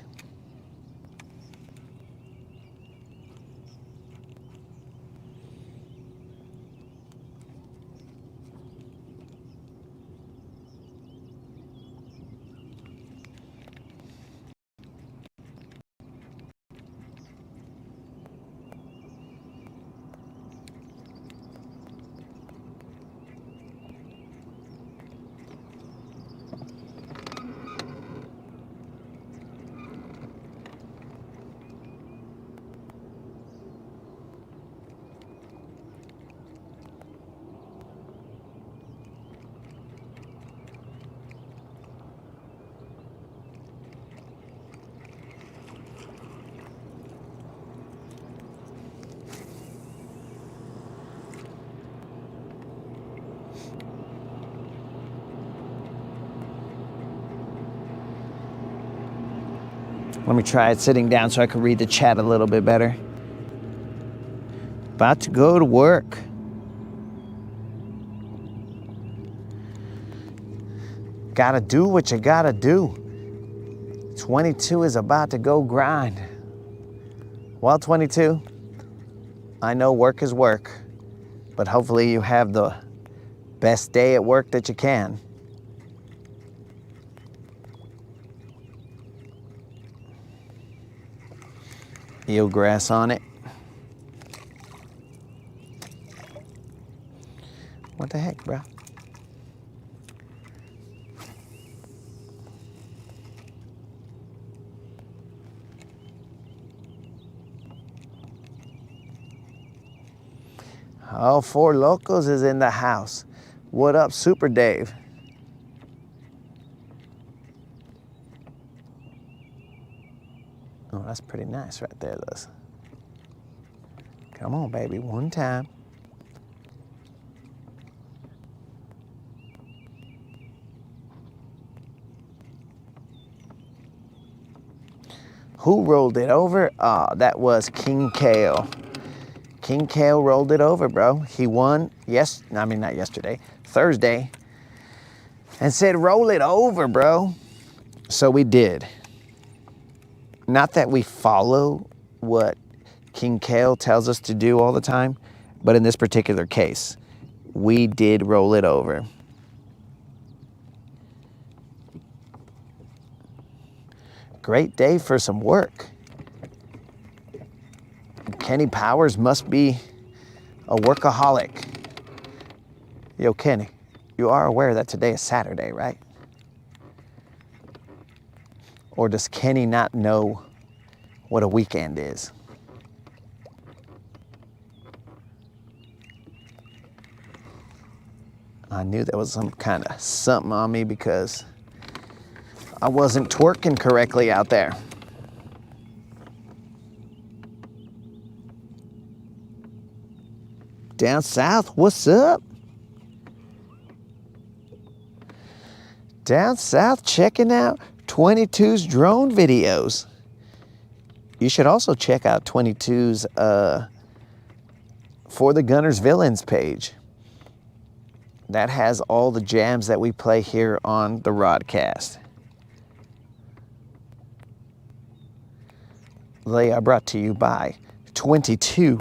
Let me try it sitting down so I can read the chat a little bit better. About to go to work. Gotta do what you gotta do. 22 is about to go grind. Well, 22, I know work is work, but hopefully you have the best day at work that you can. Eelgrass on it. What the heck, bro? Oh, Four Locos is in the house. What up, Super Dave? Oh, that's pretty nice right there, Liz. Come on, baby, one time. Who rolled it over? That was King Kale. King Kale rolled it over, bro. He won, not yesterday, Thursday, and said, roll it over, bro. So we did. Not that we follow what King Kale tells us to do all the time, but in this particular case, we did roll it over. Great day for some work. Kenny Powers must be a workaholic. Yo, Kenny, you are aware that today is Saturday, right? Or does Kenny not know what a weekend is? I knew there was some kind of something on me because I wasn't twerking correctly out there. Down south, what's up? Down south, checking out 22's drone videos. You should also check out 22's For the Guntersville page. That has all the jams that we play here on the Rodcast. They are brought to you by 22.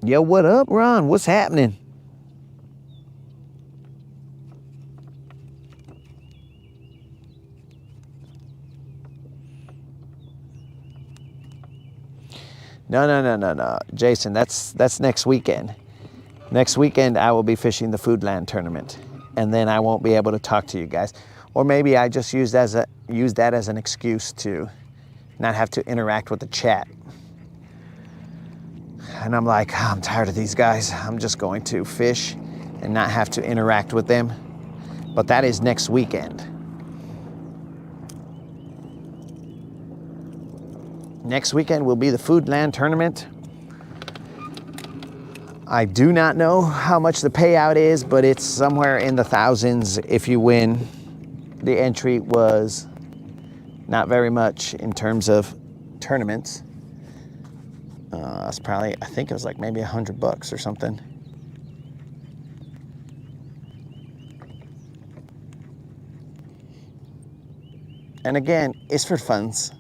Yo, what up, Ron? What's happening? No. Jason, that's next weekend. Next weekend, I will be fishing the Foodland tournament, and then I won't be able to talk to you guys. Or maybe I just use that as an excuse to not have to interact with the chat. And I'm like, I'm tired of these guys. I'm just going to fish and not have to interact with them. But that is next weekend. Next weekend will be the Foodland tournament. I do not know how much the payout is, but it's somewhere in the thousands if you win. The entry was not very much in terms of tournaments. It's probably, I think it was like maybe $100 or something. And again, it's for funs.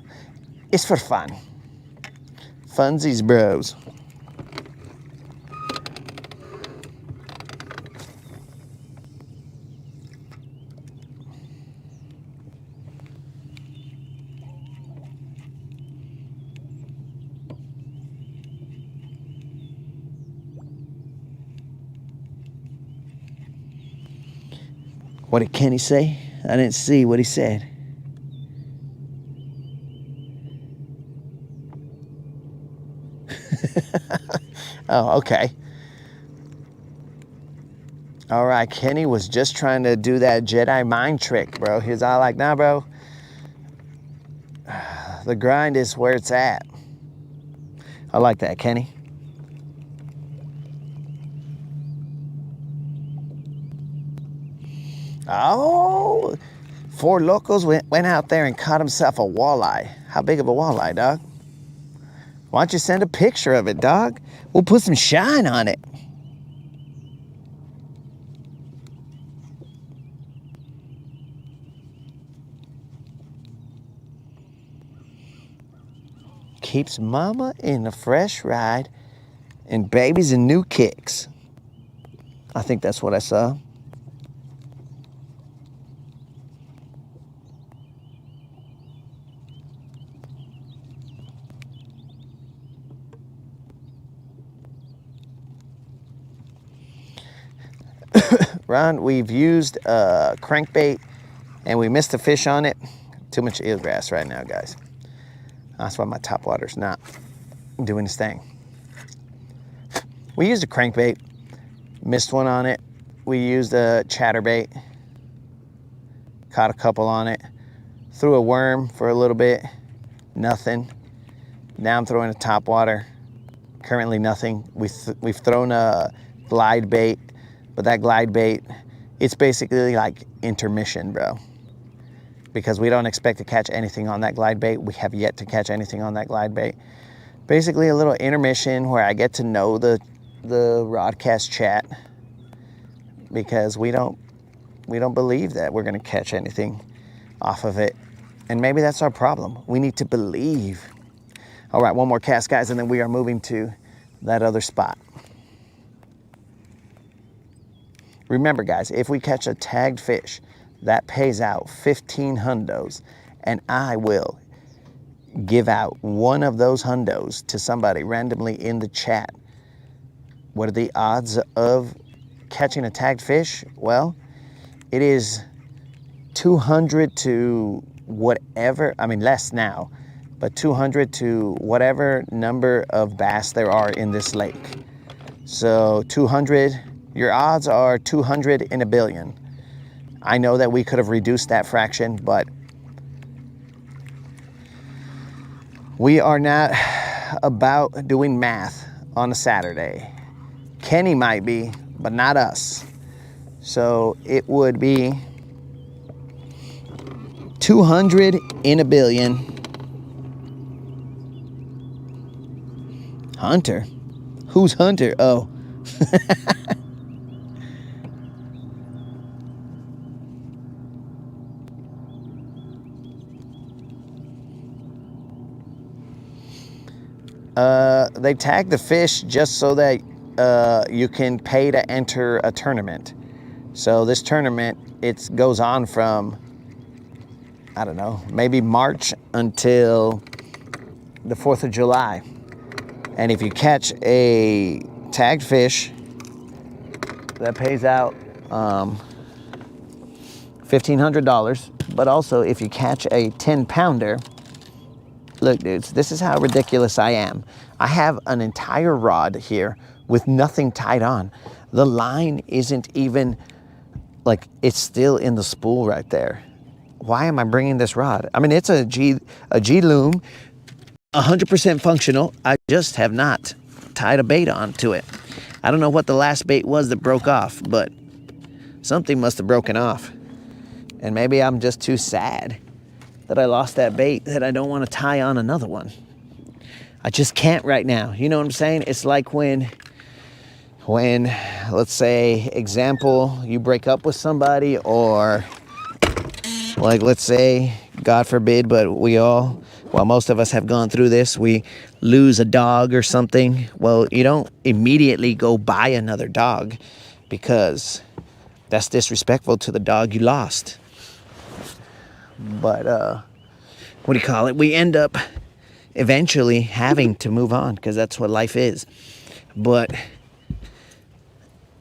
It's for fun. Funsies, bros. What did Kenny say? I didn't see what he said. Oh, okay. All right, Kenny was just trying to do that Jedi mind trick, bro. He was all like, nah, bro. The grind is where it's at. I like that, Kenny. Oh, Four Locos went out there and caught himself a walleye. How big of a walleye, dog? Why don't you send a picture of it, dog? We'll put some shine on it. Keeps mama in a fresh ride and babies in new kicks. I think that's what I saw. Ron, we've used crankbait and we missed a fish on it. Too much eelgrass right now, guys. That's why my topwater's not doing its thing. We used a crankbait, missed one on it. We used a chatterbait, caught a couple on it, threw a worm for a little bit, nothing. Now I'm throwing a top water. Currently nothing. We've thrown a glide bait, but that glide bait, it's basically like intermission, bro. Because we don't expect to catch anything on that glide bait. We have yet to catch anything on that glide bait. Basically a little intermission where I get to know the Rodcast chat, because we don't believe that we're gonna catch anything off of it. And maybe that's our problem. We need to believe. All right, one more cast, guys, and then we are moving to that other spot. Remember, guys, if we catch a tagged fish, that pays out 15 hundos, and I will give out one of those hundos to somebody randomly in the chat. What are the odds of catching a tagged fish? Well, it is 200 to whatever, I mean less now, but 200 to whatever number of bass there are in this lake. So 200, your odds are 200 in a billion. I know that we could have reduced that fraction, but we are not about doing math on a Saturday. Kenny might be, but not us. So it would be 200 in a billion. Hunter? Who's Hunter? Oh. They tag the fish just so that you can pay to enter a tournament. So this tournament, it goes on from, I don't know, maybe March until the 4th of July. And if you catch a tagged fish, that pays out $1,500. But also, if you catch a 10-pounder, look, dudes, this is how ridiculous I am. I have an entire rod here with nothing tied on. The line isn't even, like, it's still in the spool right there. Why am I bringing this rod? I mean, it's a G loom, 100% functional. I just have not tied a bait onto it. I don't know what the last bait was that broke off, but something must have broken off. And maybe I'm just too sad that I lost that bait that I don't want to tie on another one. I just can't right now. You know what I'm saying? It's like when let's say, example, you break up with somebody, or like, let's say, God forbid, but most of us have gone through this, we lose a dog or something. Well, you don't immediately go buy another dog, because that's disrespectful to the dog you lost. But, what do you call it? We end up eventually having to move on, because that's what life is. But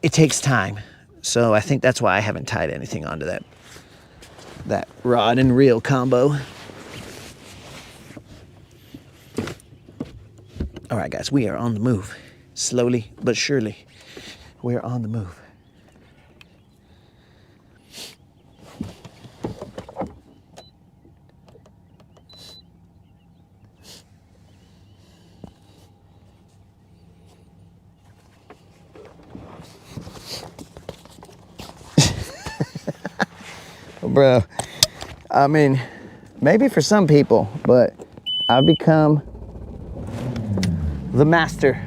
it takes time. So I think that's why I haven't tied anything onto that rod and reel combo. All right, guys, we are on the move. Slowly but surely, we are on the move. Bro, I mean, maybe for some people, but I've become the master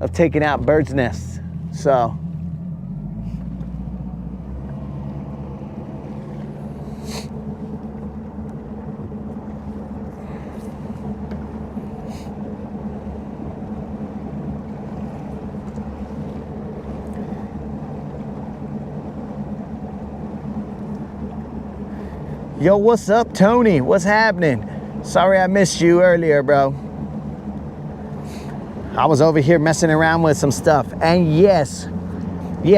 of taking out birds' nests. So yo, what's up, Tony? What's happening? Sorry I missed you earlier, bro. I was over here messing around with some stuff. And yes,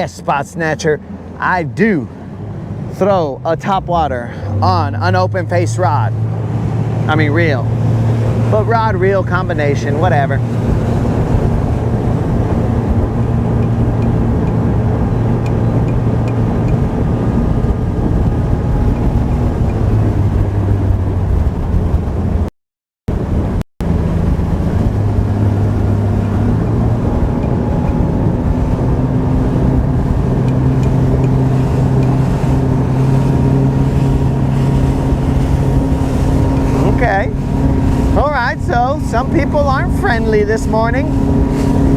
Spot Snatcher, I do throw a topwater on an open face rod. I mean, reel. But rod, reel combination, whatever. some people aren't friendly this morning.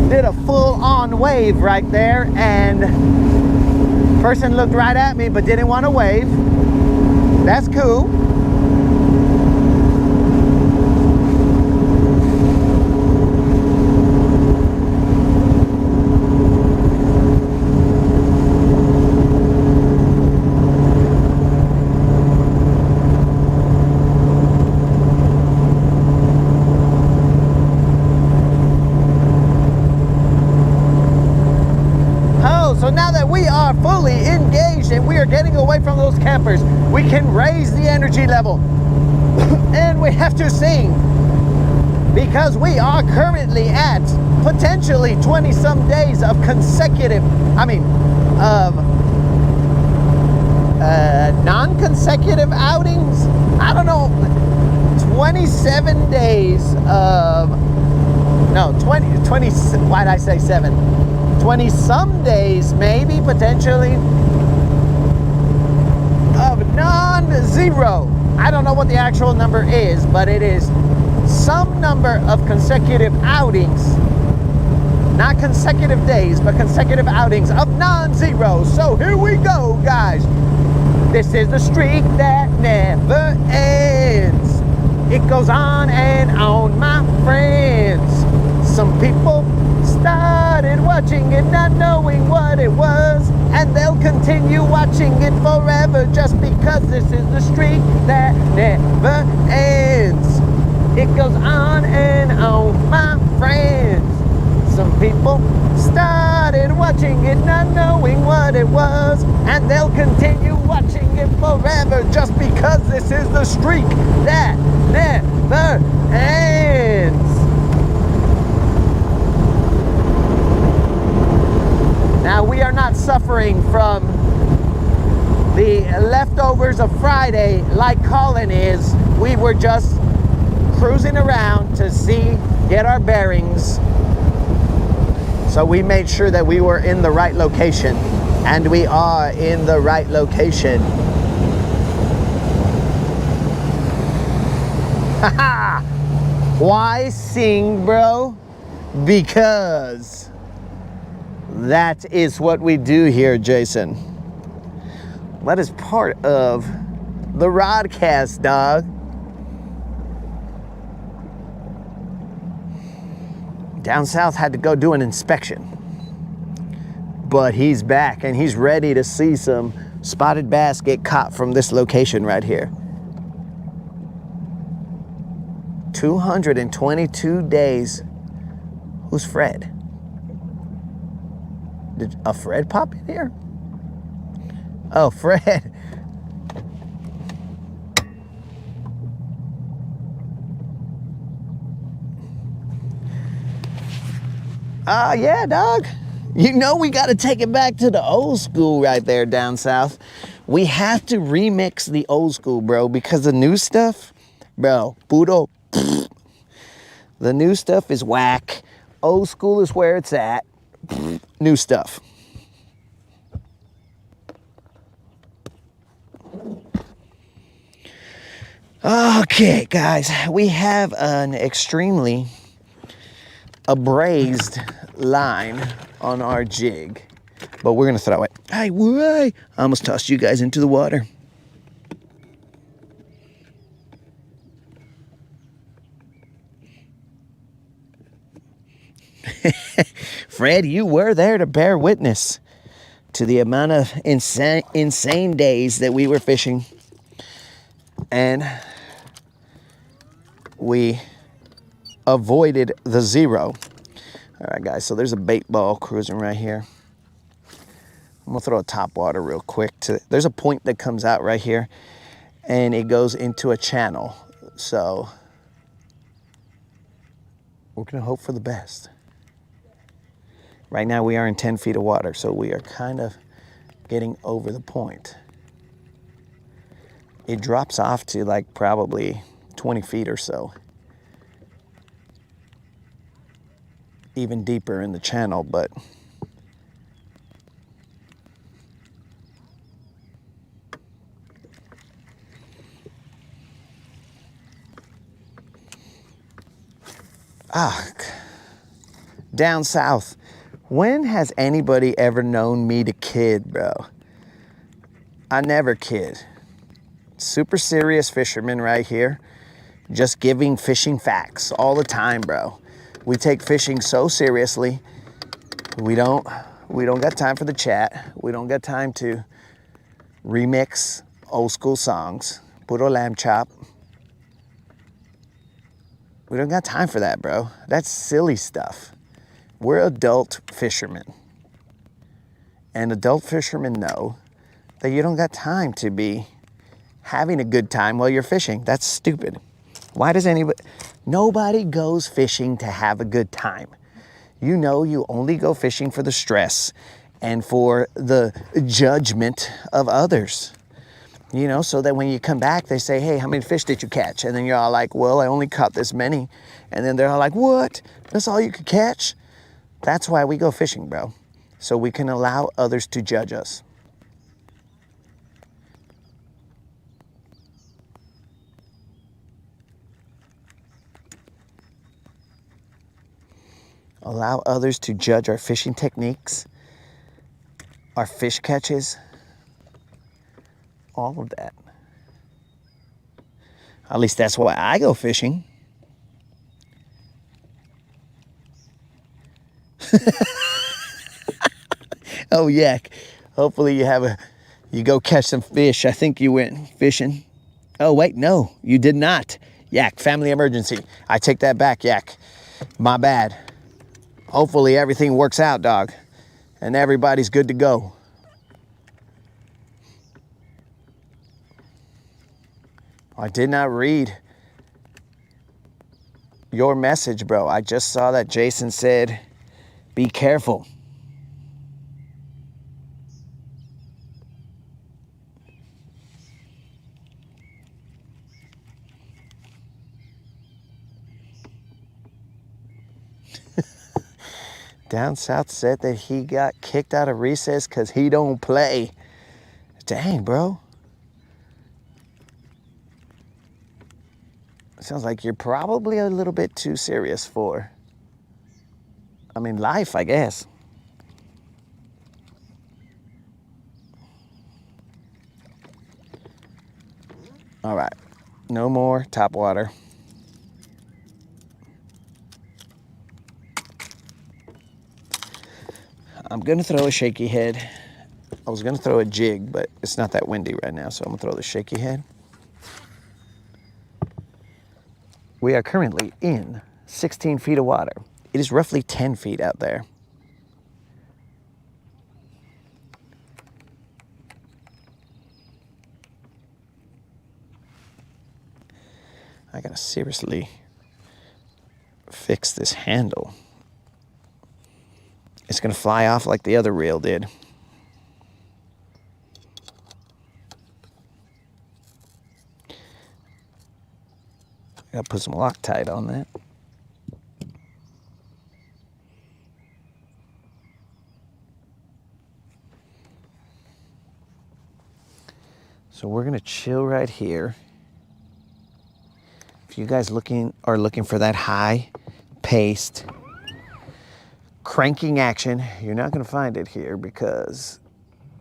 Did a full-on wave right there, and person looked right at me but didn't want to wave. That's cool. So now that we are fully engaged and we are getting away from those campers, we can raise the energy level. And we have to sing, because we are currently at potentially 20 some days of consecutive, non-consecutive outings. I don't know, 27 days of, no, 20, why'd I say 7? 20 some days, maybe, potentially, of non-zero. I don't know what the actual number is, but it is some number of consecutive outings, not consecutive days, but consecutive outings of non-zero. So here we go, guys. This is the streak that never ends. It goes on and on, my friends. Some people started watching it not knowing what it was, and they'll continue watching it forever just because this is the streak that never ends. It goes on and on, my friends. Some people started watching it not knowing what it was, and they'll continue watching it forever just because this is the streak that never ends. Now, we are not suffering from the leftovers of Friday like Colin is. We were just cruising around to get our bearings. So we made sure that we were in the right location, and we are in the right location. Haha! Why sing, bro? Because that is what we do here, Jason. That is part of the rodcast, dog. Down south had to go do an inspection, but he's back and he's ready to see some spotted bass get caught from this location right here. 222 days. Who's Fred? Did a Fred pop in here? Oh, Fred. Yeah, dog. You know we got to take it back to the old school right there down south. We have to remix the old school, bro, because the new stuff, bro, puro. The new stuff is whack. Old school is where it's at. New stuff. Okay, guys, we have an extremely abrased line on our jig, but we're gonna throw it. Hey, why? I almost tossed you guys into the water. Fred, you were there to bear witness to the amount of insane days that we were fishing, and we avoided the zero. All right, guys, so there's a bait ball cruising right here. I'm gonna throw a top water real quick. There's a point that comes out right here, and it goes into a channel. So we're gonna hope for the best. Right now we are in 10 feet of water, so we are kind of getting over the point. It drops off to like probably 20 feet or so. Even deeper in the channel, but Down south, when has anybody ever known me to kid, bro? I never kid. Super serious fisherman right here, just giving fishing facts all the time, bro. We take fishing so seriously. We don't got time for the chat. We don't got time to remix old school songs. Puro lamb chop. We don't got time for that, bro. That's silly stuff. We're adult fishermen. And adult fishermen know that you don't got time to be having a good time while you're fishing. That's stupid. Why does nobody goes fishing to have a good time. You know, you only go fishing for the stress and for the judgment of others. You know, so that when you come back, they say, hey, how many fish did you catch? And then you're all like, well, I only caught this many. And then they're all like, what? That's all you could catch? That's why we go fishing, bro. So we can allow others to judge us. Allow others to judge our fishing techniques, our fish catches, all of that. At least that's why I go fishing. Oh, yeah. Hopefully you go catch some fish. I think you went fishing. Oh, wait, no, you did not. Yak, family emergency. I take that back, Yak. My bad. Hopefully everything works out, dog, and everybody's good to go. I did not read your message, bro. I just saw that Jason said, be careful. Down south said that he got kicked out of recess because he don't play. Dang, bro. Sounds like you're probably a little bit too serious for, life, I guess. All right, no more top water. I'm gonna throw a shaky head. I was gonna throw a jig, but it's not that windy right now, so I'm gonna throw the shaky head. We are currently in 16 feet of water. It is roughly 10 feet out there. I gotta seriously fix this handle. It's gonna fly off like the other reel did. I gotta put some Loctite on that. So we're gonna chill right here. If you guys are looking for that high-paced, cranking action, you're not gonna find it here because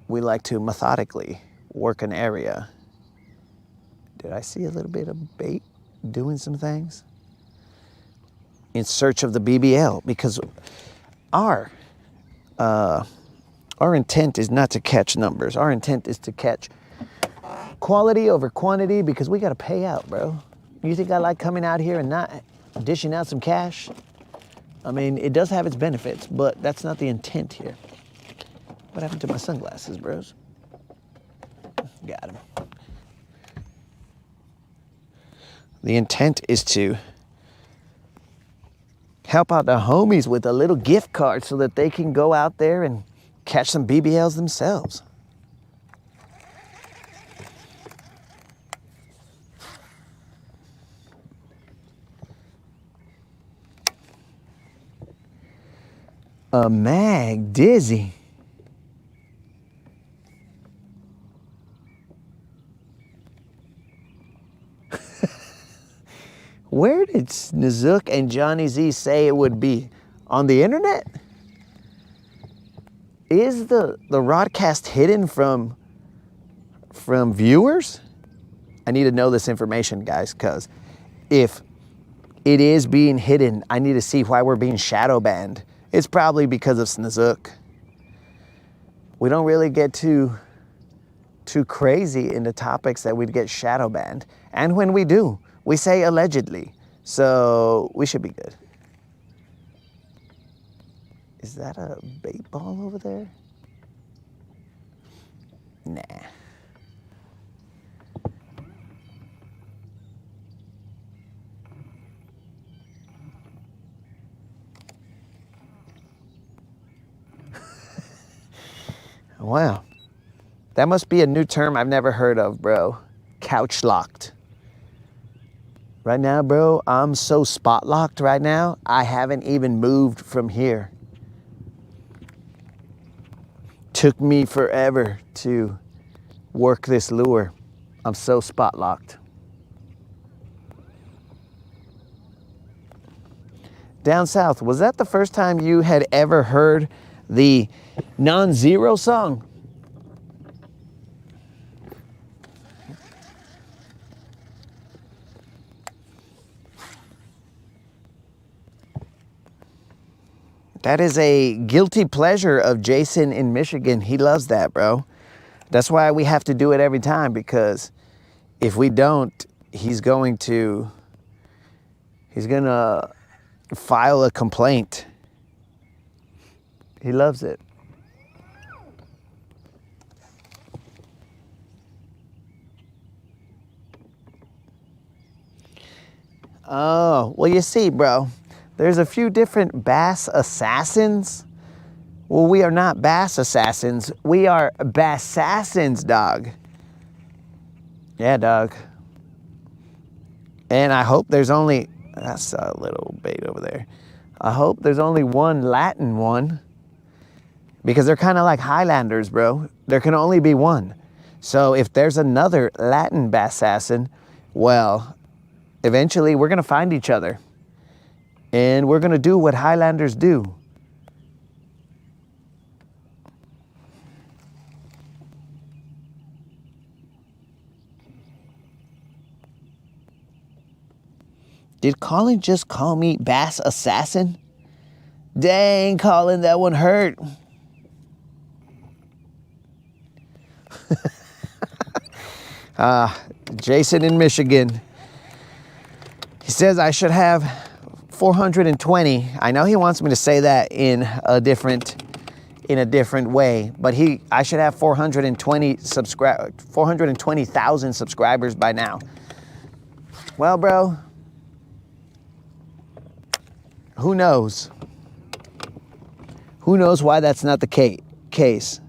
we like to methodically work an area. Did I see a little bit of bait doing some things? In search of the BBL, because our intent is not to catch numbers. Our intent is to catch quality over quantity because we gotta pay out, bro. You think I like coming out here and not dishing out some cash? It does have its benefits, but that's not the intent here. What happened to my sunglasses, bros? Got them. The intent is to help out the homies with a little gift card so that they can go out there and catch some BBLs themselves. A mag dizzy. Where did Snook and Johnny Z say it would be? On the internet? Is the broadcast hidden from viewers? I need to know this information, guys, because if it is being hidden, I need to see why we're being shadow banned. It's probably because of Snook. We don't really get too crazy into topics that we'd get shadow banned. And when we do, we say allegedly. So we should be good. Is that a bait ball over there? Nah. Wow. That must be a new term I've never heard of, bro. Couch locked. Right now, bro, I'm so spot locked right now, I haven't even moved from here. Took me forever to work this lure. I'm so spot locked. Down south, was that the first time you had ever heard the non-zero song? That is a guilty pleasure of Jason in Michigan. He loves that, bro. That's why we have to do it every time, because if we don't, he's gonna file a complaint. He loves it. Oh, well, you see, bro, there's a few different bass assassins. Well, we are not bass assassins. We are bassassins, dog. Yeah, dog. And I hope there's only, that's a little bait over there. I hope there's only one Latin one, because they're kind of like Highlanders, bro. There can only be one. So if there's another Latin bassassin, well, eventually we're gonna find each other. And we're gonna do what Highlanders do. Did Colin just call me Bass Assassin? Dang, Colin, that one hurt. Jason in Michigan. He says I should have 420. I know he wants me to say that in a different way, but I should have 420,000 subscribers by now. Well, bro, who knows? Who knows why that's not the case?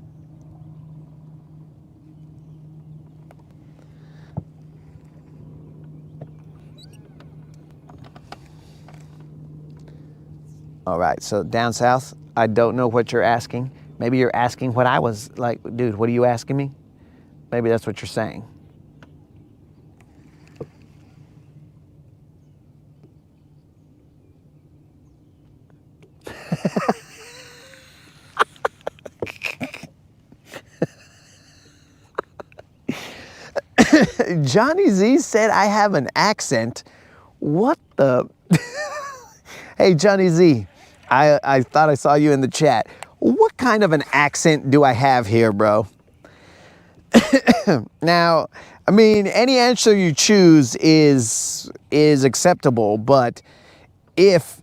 All right, so down south, I don't know what you're asking. Maybe you're asking what I was like, dude, what are you asking me? Maybe that's what you're saying. Johnny Z said I have an accent. What the? Hey, Johnny Z, I thought I saw you in the chat. What kind of an accent do I have here, bro? Now, I mean, any answer you choose is acceptable, but if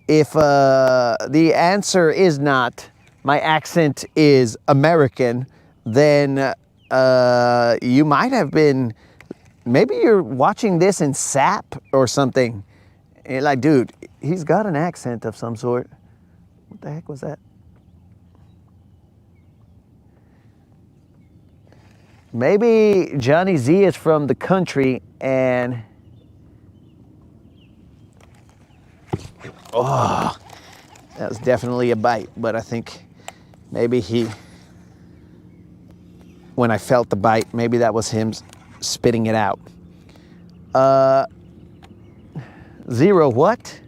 the answer is not, my accent is American, then you might have been, maybe you're watching this in SAP or something. And like, dude, he's got an accent of some sort. What the heck was that? Maybe Johnny Z is from the country and... Oh, that was definitely a bite, but I think maybe when I felt the bite, maybe that was him spitting it out. Zero what?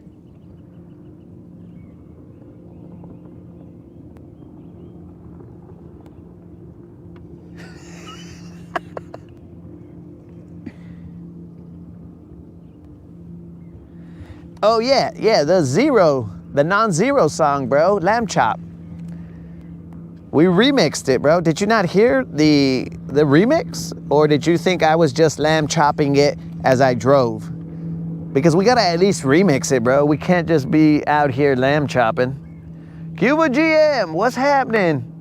Oh yeah, the Zero, the non-zero song, bro, Lamb Chop. We remixed it, bro. Did you not hear the remix? Or did you think I was just lamb chopping it as I drove? Because we gotta at least remix it, bro. We can't just be out here lamb chopping. Cuba GM, what's happening?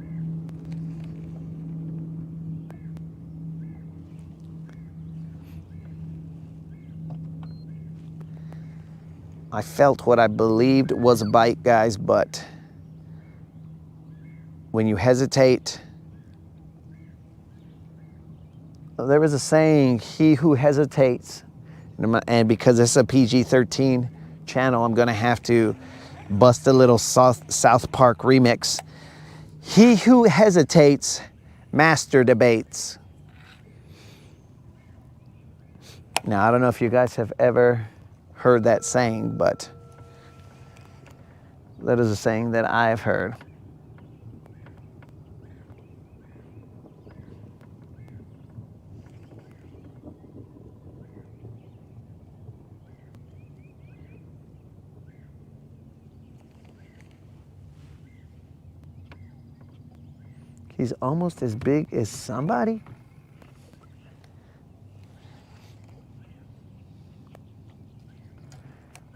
I felt what I believed was a bite, guys, but when you hesitate, there is a saying, he who hesitates, and because it's a PG-13 channel, I'm gonna have to bust a little South Park remix. He who hesitates, master debates. Now, I don't know if you guys have ever heard that saying, but that is a saying that I've heard. He's almost as big as somebody?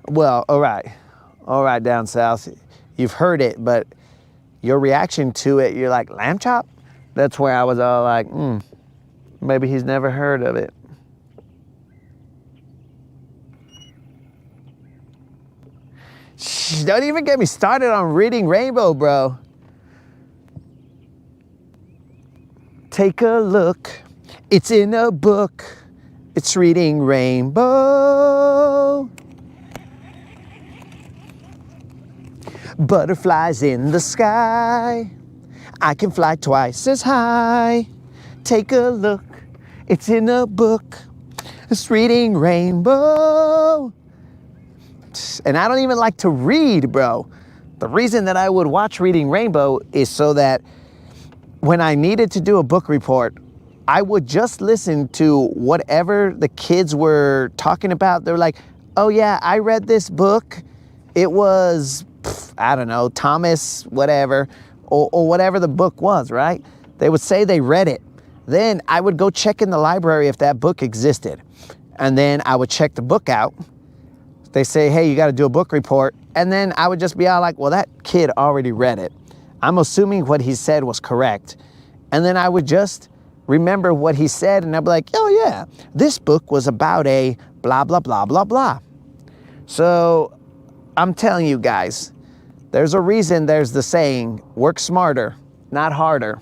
Well, all right, down south. You've heard it, but your reaction to it, you're like, lamb chop? That's where I was all like, maybe he's never heard of it. Shh, don't even get me started on reading Rainbow, bro. Take a look, it's in a book, it's reading Rainbow. Butterflies in the sky, I can fly twice as high. Take a look, it's in a book, it's reading Rainbow. And I don't even like to read, bro. The reason that I would watch Reading Rainbow is so that when I needed to do a book report, I would just listen to whatever the kids were talking about. They were like, oh yeah, I read this book. It was, I don't know, Thomas, whatever, or whatever the book was, right? They would say they read it. Then I would go check in the library if that book existed. And then I would check the book out. They say, hey, you got to do a book report. And then I would just be all like, well, that kid already read it. I'm assuming what he said was correct. And then I would just remember what he said, and I'd be like, oh yeah, this book was about a blah, blah, blah, blah, blah. So I'm telling you guys, there's a reason there's the saying, work smarter, not harder.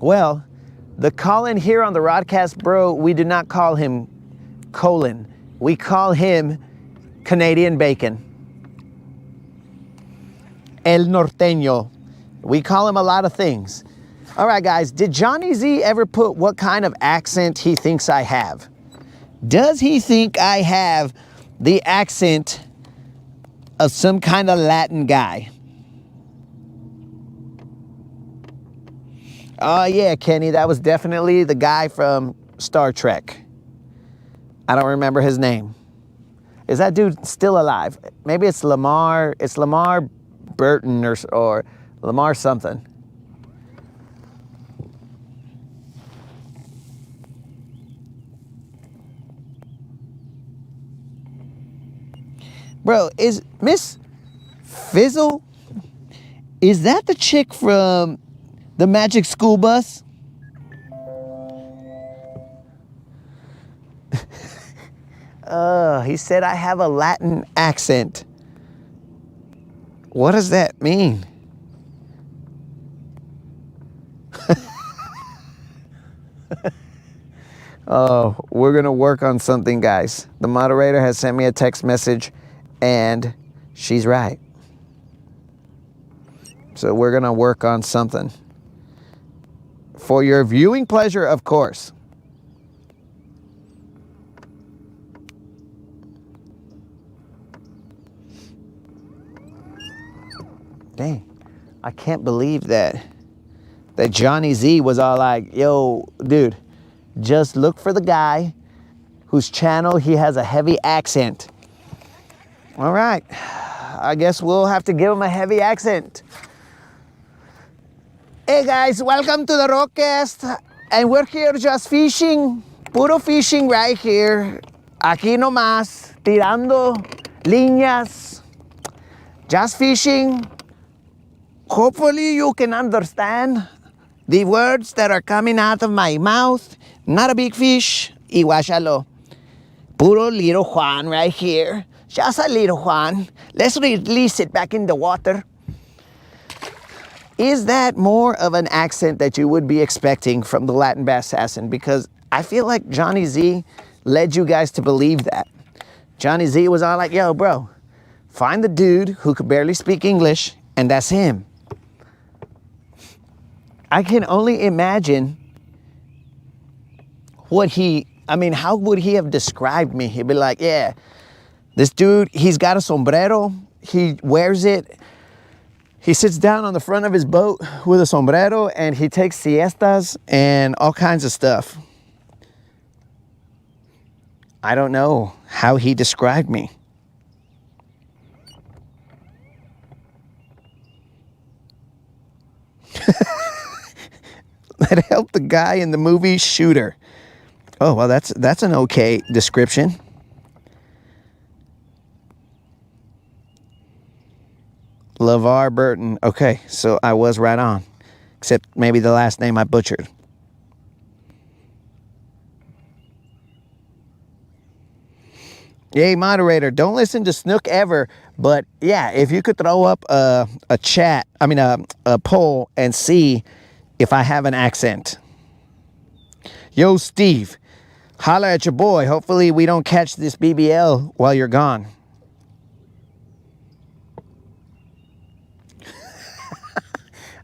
Well, the Colin here on the Rodcast, bro, we do not call him Colin. We call him Canadian Bacon. El Norteño. We call him a lot of things. All right, guys, did Johnny Z ever put what kind of accent he thinks I have? Does he think I have the accent of some kind of Latin guy? Oh yeah, Kenny, that was definitely the guy from Star Trek. I don't remember his name. Is that dude still alive? Maybe it's Lamar. It's Lamar Burton or Lamar something. Bro, is Miss Fizzle, is that the chick from the Magic School Bus? He said I have a Latin accent. What does that mean? Oh, we're gonna work on something, guys. The moderator has sent me a text message and she's right. So we're gonna work on something. For your viewing pleasure, of course. Dang, I can't believe that Johnny Z was all like, yo, dude, just look for the guy whose channel he has a heavy accent. All right, I guess we'll have to give him a heavy accent. Hey guys, welcome to the Rockcast, and we're here just fishing, puro fishing right here. Aquí nomás, tirando líneas, just fishing. Hopefully you can understand the words that are coming out of my mouth. Not a big fish, iguachalo. Puro little Juan right here. Just a little Juan. Let's release it back in the water. Is that more of an accent that you would be expecting from the Latin Bass Assassin? Because I feel like Johnny Z led you guys to believe that. Johnny Z was all like, yo, bro, find the dude who could barely speak English, and that's him. I can only imagine how would he have described me? He'd be like, yeah, this dude, he's got a sombrero, he wears it, he sits down on the front of his boat with a sombrero and he takes siestas and all kinds of stuff. I don't know how he described me. That helped the guy in the movie Shooter. Oh, well, that's an okay description. LeVar Burton. Okay, so I was right on. Except maybe the last name I butchered. Yay, moderator, don't listen to Snook ever. But yeah, if you could throw up a poll and see if I have an accent. Yo, Steve, holla at your boy. Hopefully we don't catch this BBL while you're gone.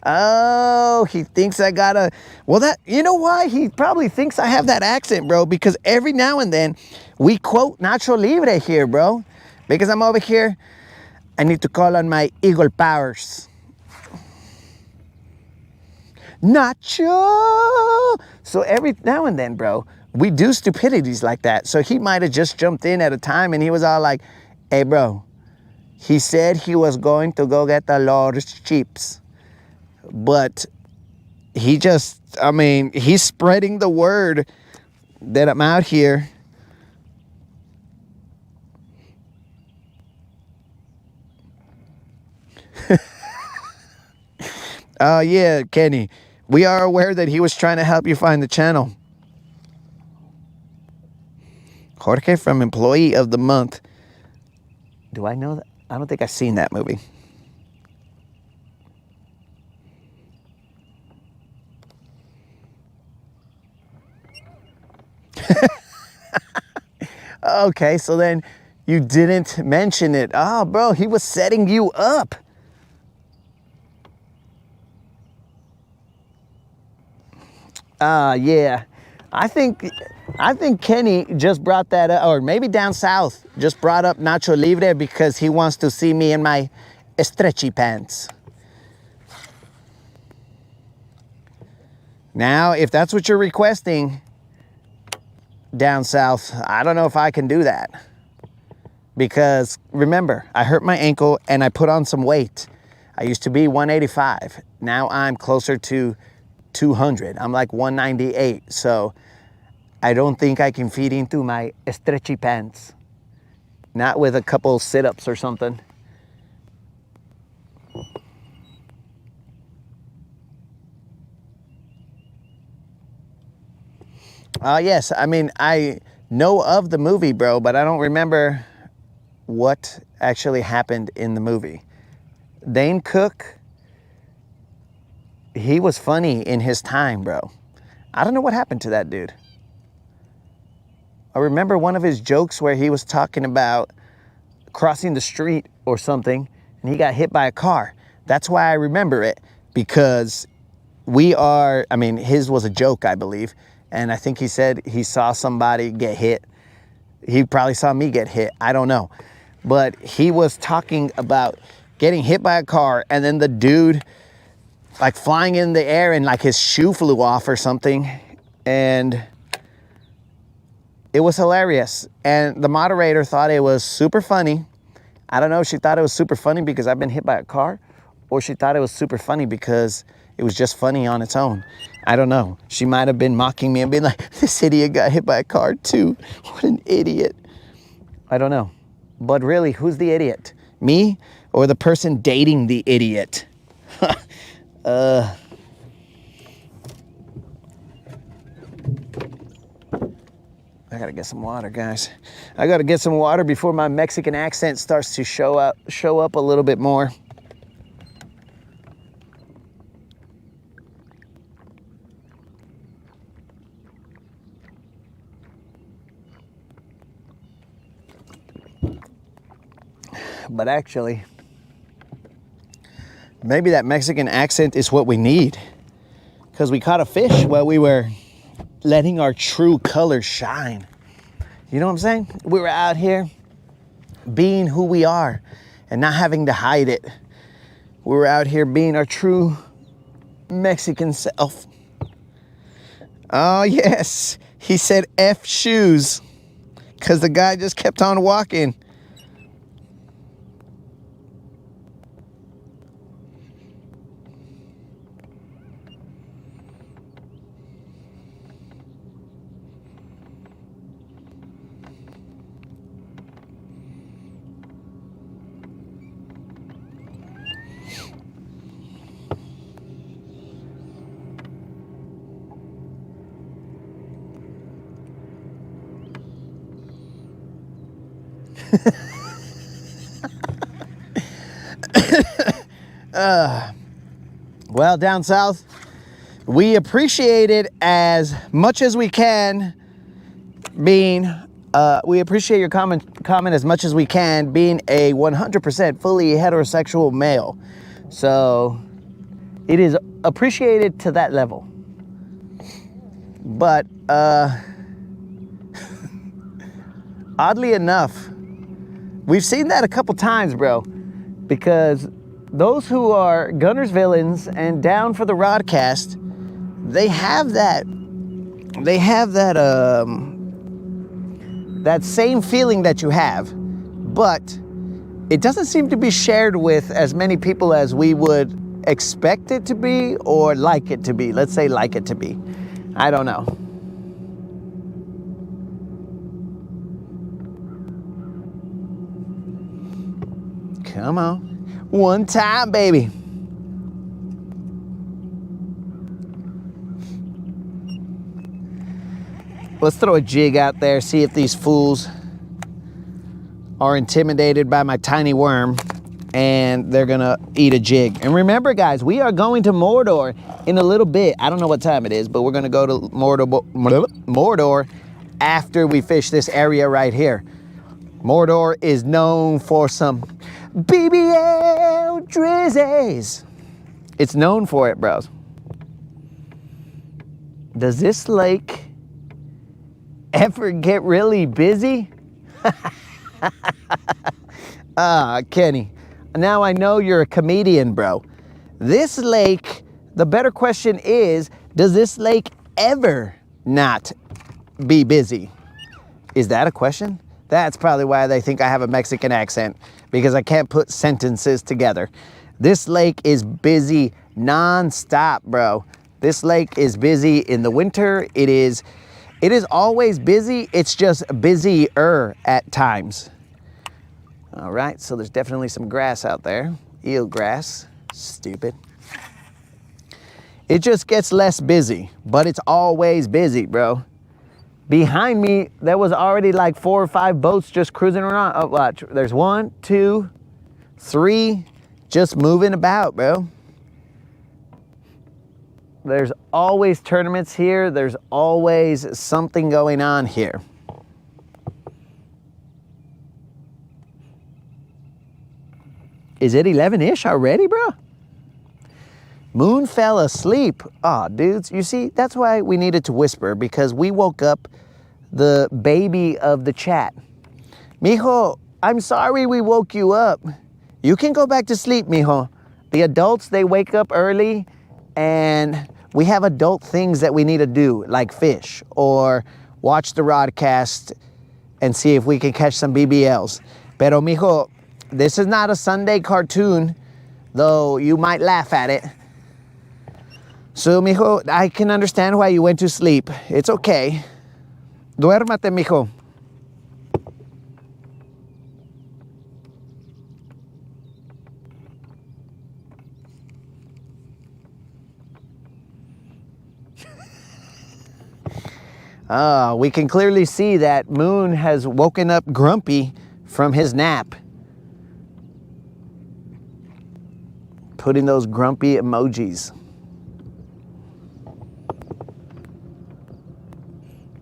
Oh, he thinks I gotta... Well, you know why? He probably thinks I have that accent, bro, because every now and then we quote Nacho Libre here, bro. Because I'm over here, I need to call on my Eagle powers. Nacho! So every now and then, bro, we do stupidities like that. So he might have just jumped in at a time and he was all like, hey, bro, he said he was going to go get the Lord's chips. But he just, he's spreading the word that I'm out here. Oh, yeah, Kenny. We are aware that he was trying to help you find the channel. Jorge from Employee of the Month. Do I know that? I don't think I've seen that movie. Okay, so then you didn't mention it. Oh, bro, he was setting you up. Yeah. I think Kenny just brought that up, or maybe down south just brought up Nacho Libre because he wants to see me in my stretchy pants. Now, if that's what you're requesting down south, I don't know if I can do that. Because remember, I hurt my ankle and I put on some weight. I used to be 185. Now I'm closer to 200. I'm like 198. So I don't think I can feed into my stretchy pants. Not with a couple sit-ups or something. Yes, I know of the movie, bro, but I don't remember what actually happened in the movie. Dane Cook, he was funny in his time, bro. I don't know what happened to that dude. I remember one of his jokes where he was talking about crossing the street or something, and he got hit by a car. That's why I remember it, because his was a joke, I believe. And I think he said he saw somebody get hit. He probably saw me get hit. I don't know. But he was talking about getting hit by a car, and then the dude like flying in the air and like his shoe flew off or something. And it was hilarious. And the moderator thought it was super funny. I don't know if she thought it was super funny because I've been hit by a car, or she thought it was super funny because it was just funny on its own. I don't know. She might have been mocking me and being like, this idiot got hit by a car too. What an idiot. I don't know. But really, who's the idiot? Me or the person dating the idiot? I gotta get some water, guys. I gotta get some water before my Mexican accent starts to show up a little bit more. But actually, maybe that Mexican accent is what we need, because we caught a fish while we were letting our true colors shine. You know what I'm saying? We were out here being who we are and not having to hide it. We were out here being our true Mexican self. Oh yes, he said F shoes, because the guy just kept on walking. Well, down south, we appreciate it as much as we can being, we appreciate your comment as much as we can being a 100% fully heterosexual male. So it is appreciated to that level. But oddly enough, we've seen that a couple times, bro, because those who are Guntersvilleans and down for the Rodcast, they have that that same feeling that you have, but it doesn't seem to be shared with as many people as we would expect it to be, or like it to be. Let's say like it to be. I don't know. Come on. One time, baby. Let's throw a jig out there, see if these fools are intimidated by my tiny worm and they're gonna eat a jig. And remember, guys, we are going to Mordor in a little bit. I don't know what time it is, but we're gonna go to Mordor after we fish this area right here. Mordor is known for some BBL drizzies. It's known for it, bros. Does this lake ever get really busy? Kenny, now I know you're a comedian, bro. This lake, the better question is, does this lake ever not be busy? Is that a question? That's probably why they think I have a Mexican accent, because I can't put sentences together. This lake is busy non-stop, bro. This lake is busy in the winter. It is always busy. It's just busier at times. All right, so there's definitely some grass out there. Eel grass, stupid. It just gets less busy, but it's always busy, bro. Behind me, there was already like 4 or 5 boats just cruising around. Oh, watch, there's 1, 2, 3, just moving about, bro. There's always tournaments here. There's always something going on here. Is it 11-ish already, bro? Moon fell asleep. Aw, dudes, you see, that's why we needed to whisper, because we woke up the baby of the chat. Mijo, I'm sorry we woke you up. You can go back to sleep, mijo. The adults, they wake up early, and we have adult things that we need to do, like fish, or watch the broadcast and see if we can catch some BBLs. Pero, mijo, this is not a Sunday cartoon, though you might laugh at it. So, mijo, I can understand why you went to sleep. It's okay. Duérmate, mijo. We can clearly see that Moon has woken up grumpy from his nap. Putting those grumpy emojis.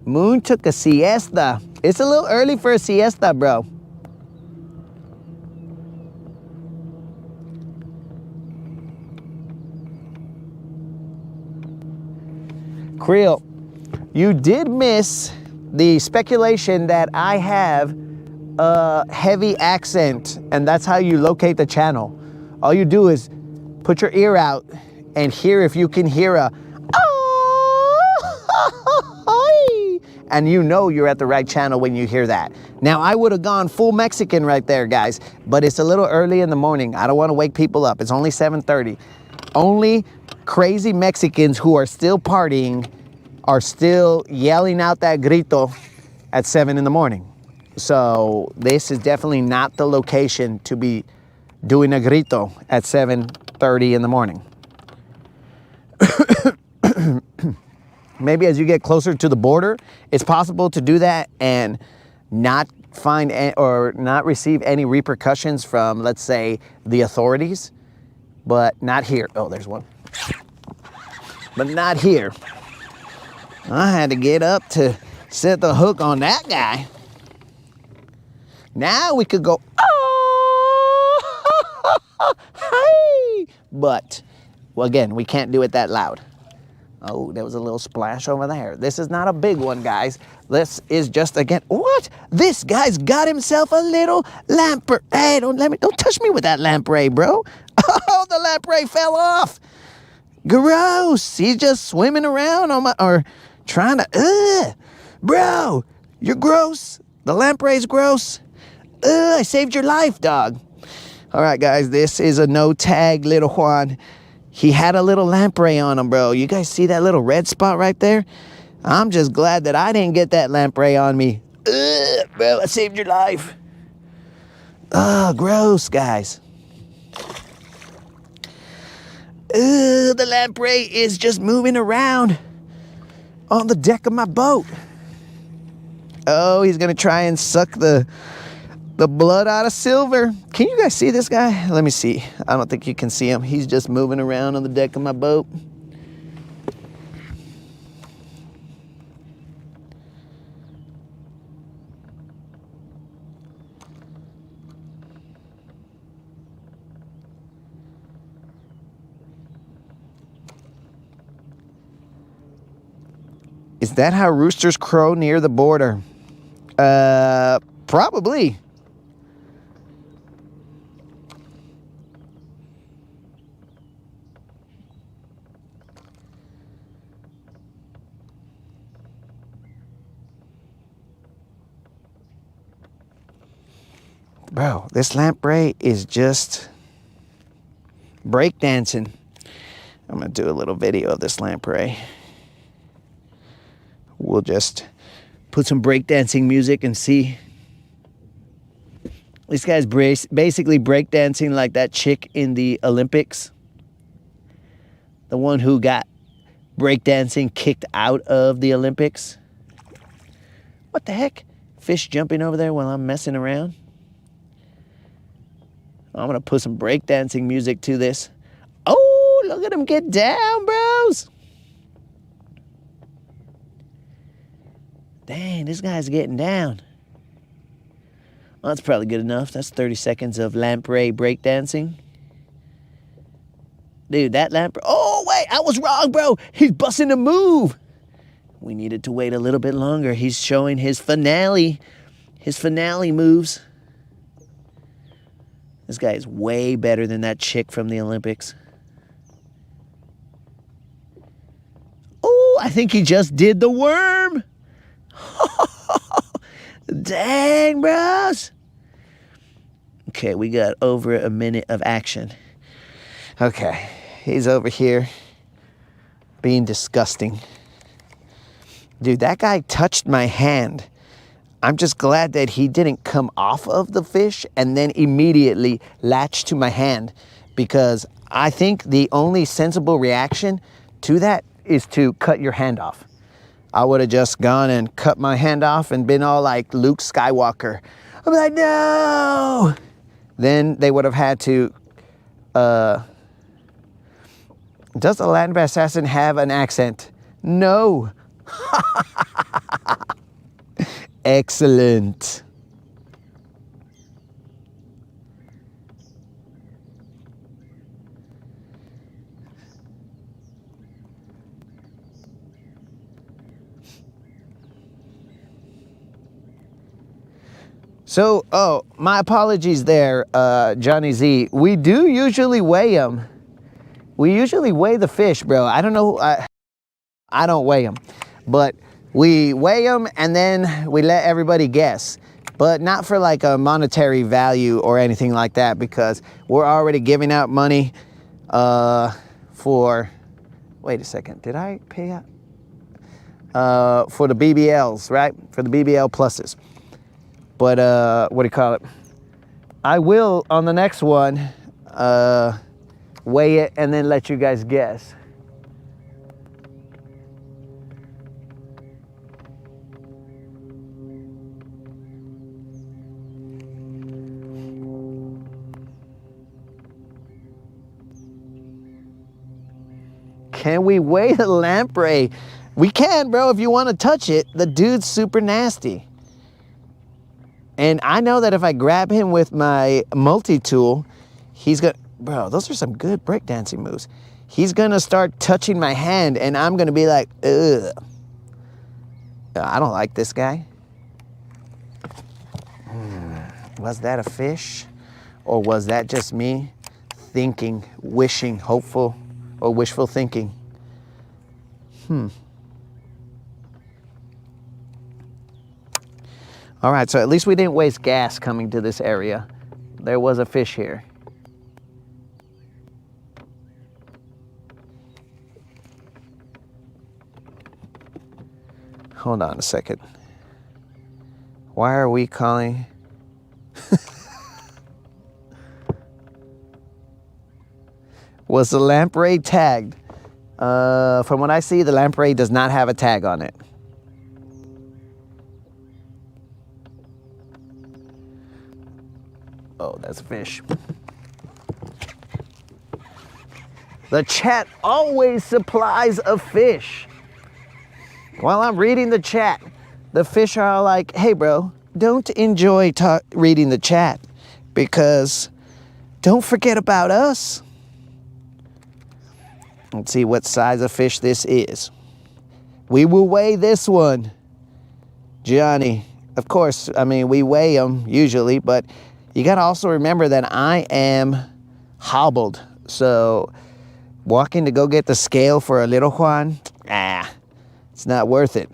Moon took a siesta. It's a little early for a siesta, bro. Creel, you did miss the speculation that I have a heavy accent, and that's how you locate the channel. All you do is put your ear out and hear if you can hear a and you know you're at the right channel when you hear that. Now, I would have gone full Mexican right there, guys, but it's a little early in the morning. I don't want to wake people up. It's only 7:30. Only crazy Mexicans who are still partying are still yelling out that grito at 7 in the morning. So this is definitely not the location to be doing a grito at 7:30 in the morning. Maybe as you get closer to the border, it's possible to do that and not find or not receive any repercussions from, let's say, the authorities, but not here. Oh, there's one. But not here. I had to get up to set the hook on that guy. Now we could go, oh, hey. But, well, again, we can't do it that loud. Oh, there was a little splash over there. This is not a big one, guys. This is just, again, what? This guy's got himself a little lamprey. Hey, don't touch me with that lamprey, bro. Oh, the lamprey fell off. Gross. He's just swimming around on my, or trying to, bro, you're gross. The lamprey's gross. I saved your life, dog. All right, guys, this is a no tag little Juan. He had a little lamprey on him, bro. You guys see that little red spot right there? I'm just glad that I didn't get that lamprey on me. Bro, I saved your life. Oh, gross, guys. The lamprey is just moving around on the deck of my boat. Oh, he's gonna try and suck the blood out of Silver. Can you guys see this guy? Let me see. I don't think you can see him. He's just moving around on the deck of my boat. Is that how roosters crow near the border? Probably. Bro, this lamprey is just breakdancing. I'm gonna do a little video of this lamprey. We'll just put some breakdancing music and see. This guy's basically breakdancing like that chick in the Olympics. The one who got breakdancing kicked out of the Olympics. What the heck? Fish jumping over there while I'm messing around. I'm gonna put some breakdancing music to this. Oh, look at him get down, bros. Dang, this guy's getting down. Well, that's probably good enough. That's 30 seconds of lamprey breakdancing. Dude, that lamprey... Oh, wait, I was wrong, bro. He's busting a move. We needed to wait a little bit longer. He's showing his finale moves. This guy is way better than that chick from the Olympics. Oh, I think he just did the worm. Dang, bros. Okay, we got over a minute of action. Okay, he's over here being disgusting. Dude, that guy touched my hand. I'm just glad that he didn't come off of the fish and then immediately latch to my hand, because I think the only sensible reaction to that is to cut your hand off. I would have just gone and cut my hand off and been all like Luke Skywalker. I'm like, no! Then they would have had to, does the land assassin have an accent? No. Excellent. So, oh, my apologies there, Johnny Z. We do usually weigh them. We usually weigh the fish, bro. I don't know. I don't weigh them, but we weigh them and then we let everybody guess, but not for like a monetary value or anything like that, because we're already giving out money for, wait a second, did I pay out? For the BBLs, right? For the BBL pluses. But what do you call it? I will, on the next one, weigh it and then let you guys guess. Can we weigh the lamprey? We can, bro, if you want to touch it. The dude's super nasty. And I know that if I grab him with my multi-tool, he's gonna, bro, those are some good breakdancing moves. He's gonna start touching my hand and I'm gonna be like, ugh. I don't like this guy. Was that a fish? Or was that just me thinking, wishing, hopeful, or wishful thinking? All right, so at least we didn't waste gas coming to this area. There was a fish here. Hold on a second. Why are we calling? Was the lamprey tagged? From what I see, the lamprey does not have a tag on it. Oh, that's a fish. The chat always supplies a fish. While I'm reading the chat, the fish are all like, hey bro, don't enjoy reading the chat, because don't forget about us. Let's see what size of fish this is. We will weigh this one. Johnny, of course, I mean, we weigh them usually, but you got to also remember that I am hobbled. So walking to go get the scale for a little Juan, it's not worth it.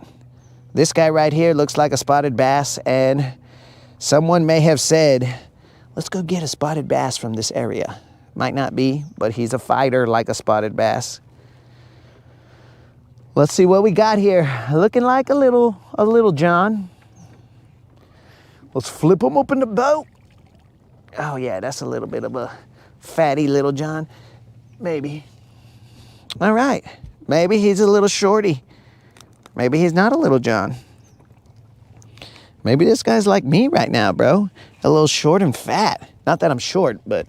This guy right here looks like a spotted bass, and someone may have said, let's go get a spotted bass from this area. Might not be, but he's a fighter like a spotted bass. Let's see what we got here. Looking like a little John. Let's flip him up in the boat. Oh yeah, that's a little bit of a fatty little John. Maybe. All right. Maybe he's a little shorty. Maybe he's not a little John. Maybe this guy's like me right now, bro. A little short and fat. Not that I'm short, but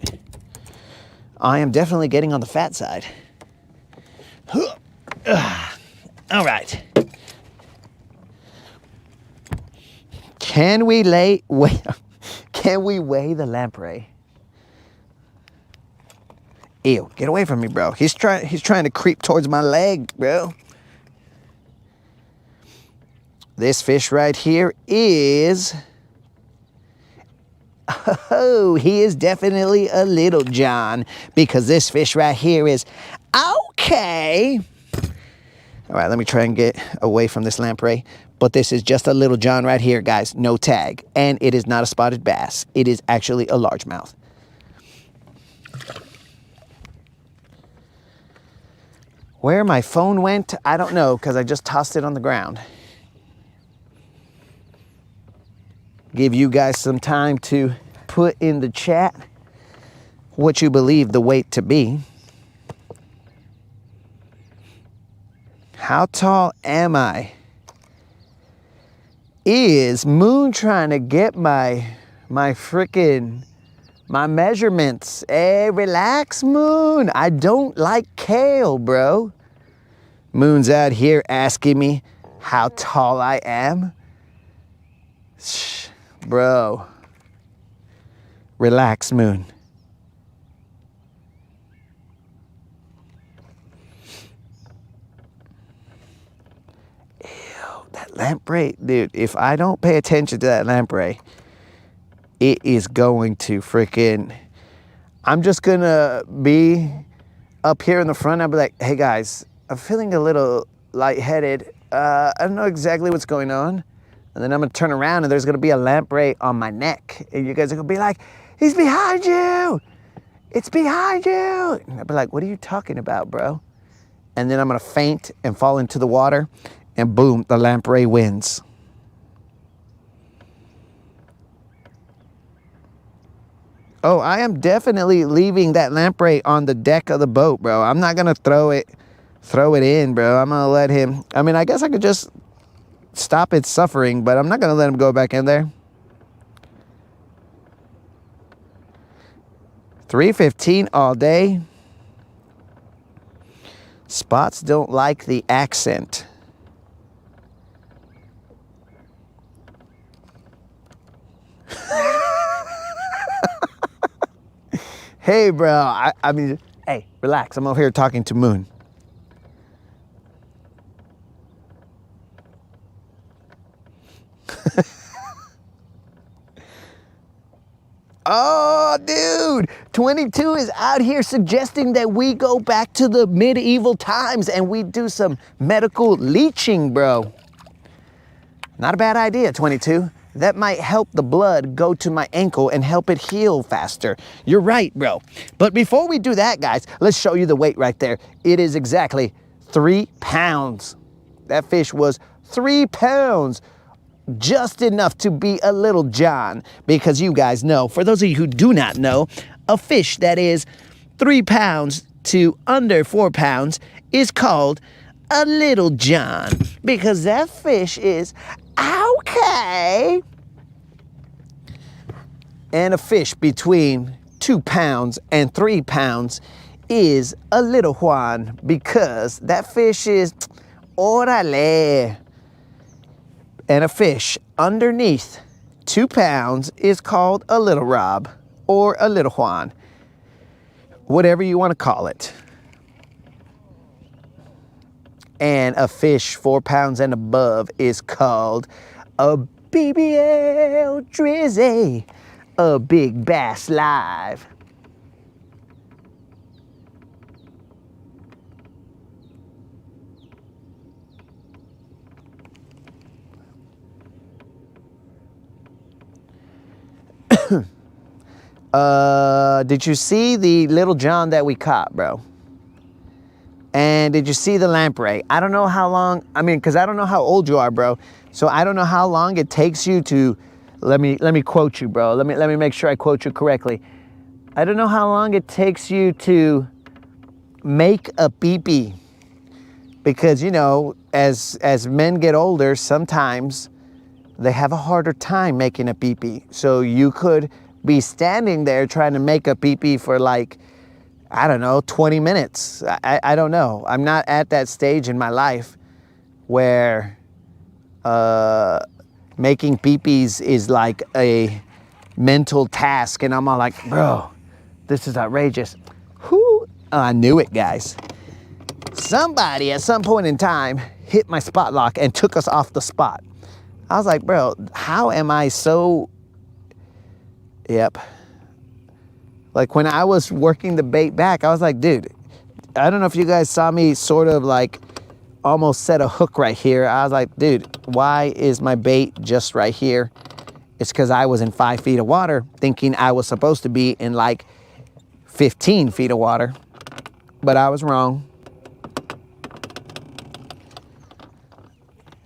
I am definitely getting on the fat side. All right. Can we Can we weigh the lamprey? Ew, get away from me, bro. He's trying to creep towards my leg, bro. This fish right here is, oh, he is definitely a little John, because this fish right here is okay. All right, let me try and get away from this lamprey. But this is just a little John right here, guys. No tag. And it is not a spotted bass. It is actually a largemouth. Where my phone went, I don't know, because I just tossed it on the ground. Give you guys some time to put in the chat what you believe the weight to be. How tall am I? Is Moon trying to get my measurements? Hey, relax, Moon. I don't like kale, bro. Moon's out here asking me how tall I am. Shh, bro. Relax, Moon. That lamprey, dude, if I don't pay attention to that lamprey, it is going to freaking, I'm just gonna be up here in the front. I'll be like, hey guys, I'm feeling a little lightheaded. I don't know exactly what's going on. And then I'm gonna turn around and there's gonna be a lamprey on my neck. And you guys are gonna be like, he's behind you. It's behind you. And I'll be like, what are you talking about, bro? And then I'm gonna faint and fall into the water. And boom, the lamprey wins. Oh, I am definitely leaving that lamprey on the deck of the boat, bro. I'm not gonna throw it in, bro. I'm gonna let him, I mean, I guess I could just stop its suffering, but I'm not gonna let him go back in there. 315 all day. Spots don't like the accent. Hey, bro, I mean, hey, relax. I'm over here talking to Moon. Oh, dude, 22 is out here suggesting that we go back to the medieval times and we do some medical leeching, bro. Not a bad idea, 22. That might help the blood go to my ankle and help it heal faster. You're right, bro. But before we do that, guys, let's show you the weight right there. It is exactly 3 pounds. That fish was 3 pounds. Just enough to be a little John. Because you guys know, for those of you who do not know, a fish that is 3 pounds to under 4 pounds is called a little John. Because that fish is okay. And a fish between 2 pounds and 3 pounds is a little Juan, because that fish is orale. And a fish underneath 2 pounds is called a little Rob or a little Juan, whatever you want to call it. And a fish 4 pounds and above is called a BBL Drizzy, a big bass live. Did you see the little John that we caught, bro? And did you see the lamprey? I don't know how long, I mean, because I don't know how old you are, bro. So I don't know how long it takes you to, let me quote you, bro. Let me make sure I quote you correctly. I don't know how long it takes you to make a pee-pee. Because, you know, as men get older, sometimes they have a harder time making a pee-pee. So you could be standing there trying to make a pee-pee for like, I don't know, 20 minutes. I don't know. I'm not at that stage in my life where making pee-pees is like a mental task, and I'm all like, bro, this is outrageous. Whoo, I knew it, guys. Somebody at some point in time hit my spot lock and took us off the spot. I was like, bro, how am I so... Yep. Like when I was working the bait back, I was like, dude, I don't know if you guys saw me sort of like almost set a hook right here. I was like, dude, why is my bait just right here? It's because I was in 5 feet of water thinking I was supposed to be in like 15 feet of water, but I was wrong.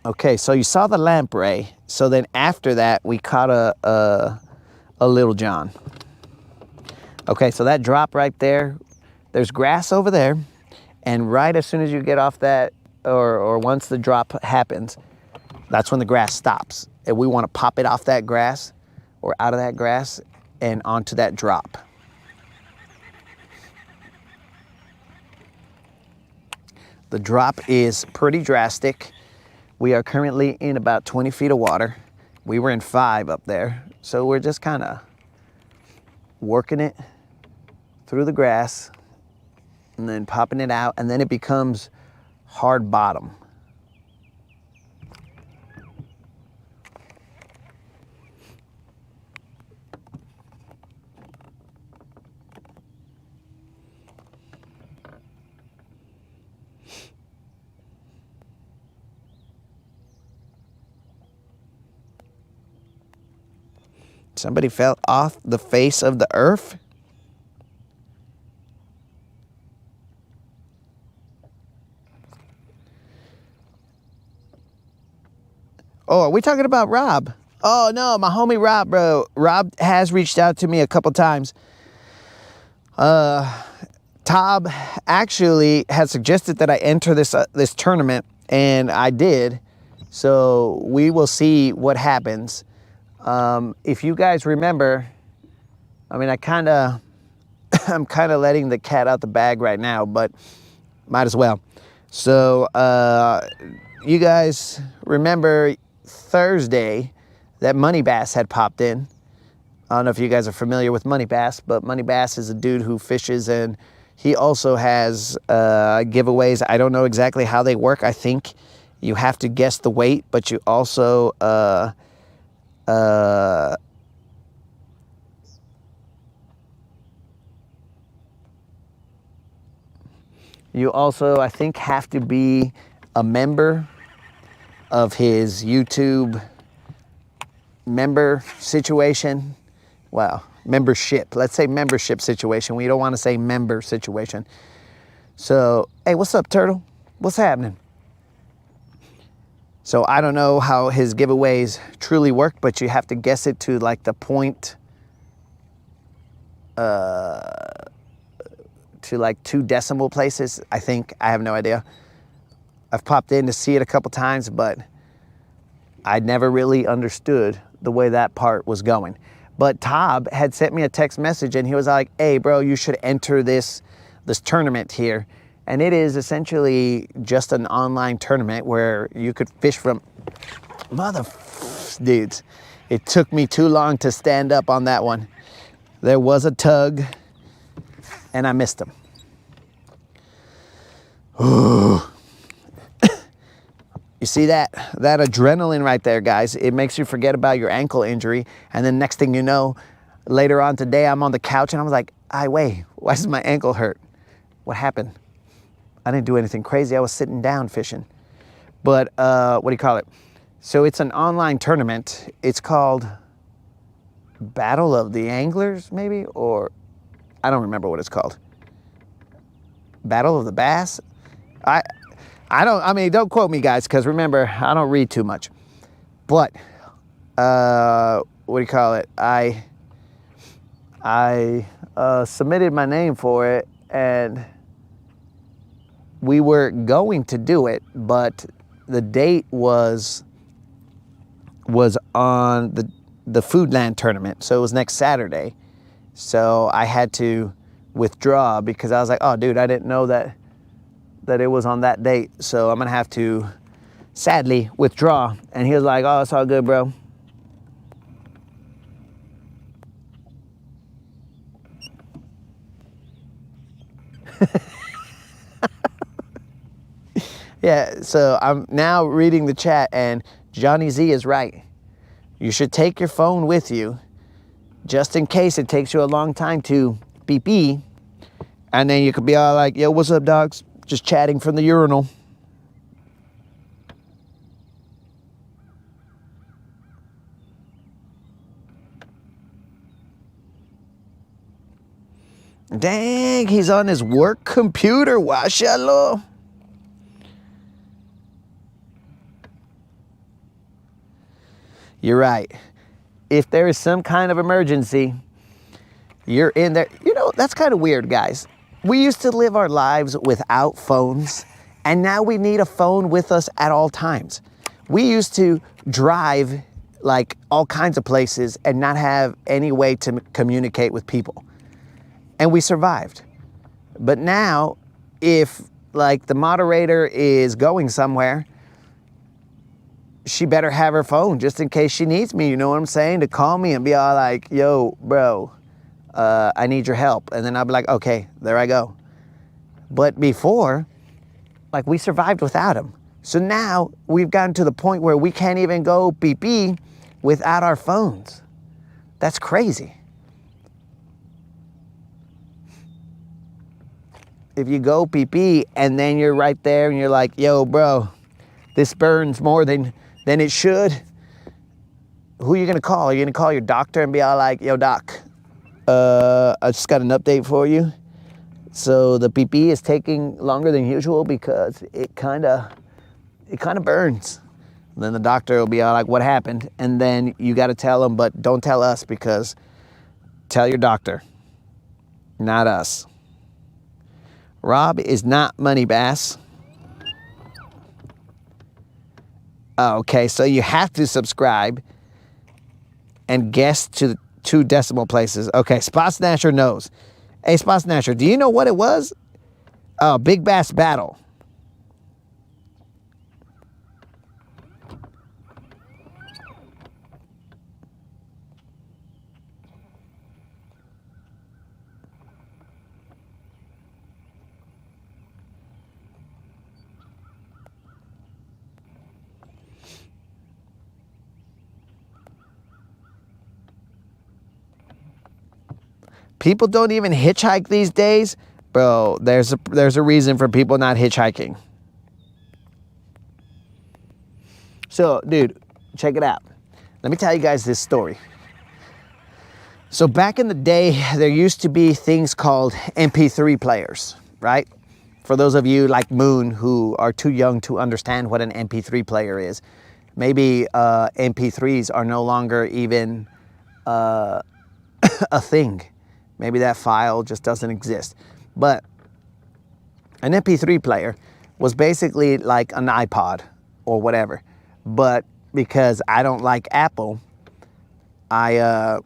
Okay, so you saw the lamprey. So then after that, we caught a little john. Okay, so that drop right there, there's grass over there, and right as soon as you get off that, or once the drop happens, that's when the grass stops. And we want to pop it off that grass, or out of that grass, and onto that drop. The drop is pretty drastic. We are currently in about 20 feet of water. We were in 5 up there, so we're just kind of working it through the grass and then popping it out, and then it becomes hard bottom. Somebody fell off the face of the earth. Oh, are we talking about Rob? Oh no, my homie Rob, bro. Rob has reached out to me a couple times. Tob actually had suggested that I enter this tournament, and I did. So we will see what happens. If you guys remember, I mean, I'm kind of letting the cat out the bag right now, but might as well. So you guys remember Thursday that Money Bass had popped in. I don't know if you guys are familiar with Money Bass, but Money Bass is a dude who fishes, and he also has giveaways. I don't know exactly how they work. I think you have to guess the weight, but you also I think, have to be a member of his YouTube member situation. Wow, membership. Let's say membership situation. We don't want to say member situation. So, hey, what's up, Turtle? What's happening? So I don't know how his giveaways truly work, but you have to guess it to like the point, to like 2 decimal places, I think. I have no idea. I've popped in to see it a couple times, but I never really understood the way that part was going. But Tob had sent me a text message, and he was like, hey bro, you should enter this tournament here. And it is essentially just an online tournament where you could fish from... Dudes, it took me too long to stand up on that one. There was a tug, and I missed him. Ooh. You see that adrenaline right there, guys? It makes you forget about your ankle injury. And then next thing you know, later on today, I'm on the couch, and I was like, wait, why does my ankle hurt? What happened? I didn't do anything crazy. I was sitting down fishing. But what do you call it? So it's an online tournament. It's called Battle of the Anglers, maybe? Or I don't remember what it's called. Battle of the Bass? Don't quote me, guys, because remember, I don't read too much. But what do you call it? I submitted my name for it, and we were going to do it, but the date was on the Foodland tournament, so it was next Saturday. So I had to withdraw because I was like, oh, dude, I didn't know that it was on that date, so I'm gonna have to sadly withdraw. And he was like, oh, it's all good, bro. Yeah, so I'm now reading the chat, and Johnny Z is right. You should take your phone with you just in case it takes you a long time to beep beep, and then you could be all like, yo, what's up, dogs? Just chatting from the urinal. Dang, he's on his work computer. Washallah. You're right. If there is some kind of emergency, you're in there. You know, that's kind of weird, guys. We used to live our lives without phones, and now we need a phone with us at all times. We used to drive like all kinds of places and not have any way to communicate with people. And we survived. But now, if like the moderator is going somewhere, she better have her phone just in case she needs me, you know what I'm saying? To call me and be all like, yo, bro, I need your help. And then I'll be like, okay, there I go. But before, like we survived without him. So now we've gotten to the point where we can't even go beep beep without our phones. That's crazy. If you go beep beep and then you're right there and you're like, yo, bro, this burns more than it should, who are you gonna call? Are you gonna call your doctor and be all like, yo, doc, I just got an update for you. So the beep beep is taking longer than usual because it kind of burns. And then the doctor will be all like, what happened? And then you got to tell them, but don't tell us, because tell your doctor, not us. Rob is not Money Bass. Okay, so you have to subscribe and guess to the 2 decimal places. Okay, Spot Snatcher knows. Hey, Spot Snatcher, do you know what it was? Oh, Big Bass Battle. People don't even hitchhike these days. Bro, there's a reason for people not hitchhiking. So, dude, check it out. Let me tell you guys this story. So back in the day, there used to be things called MP3 players, right? For those of you like Moon who are too young to understand what an MP3 player is, maybe MP3s are no longer even a thing. Maybe that file just doesn't exist. But an MP3 player was basically like an iPod or whatever. But because I don't like Apple, I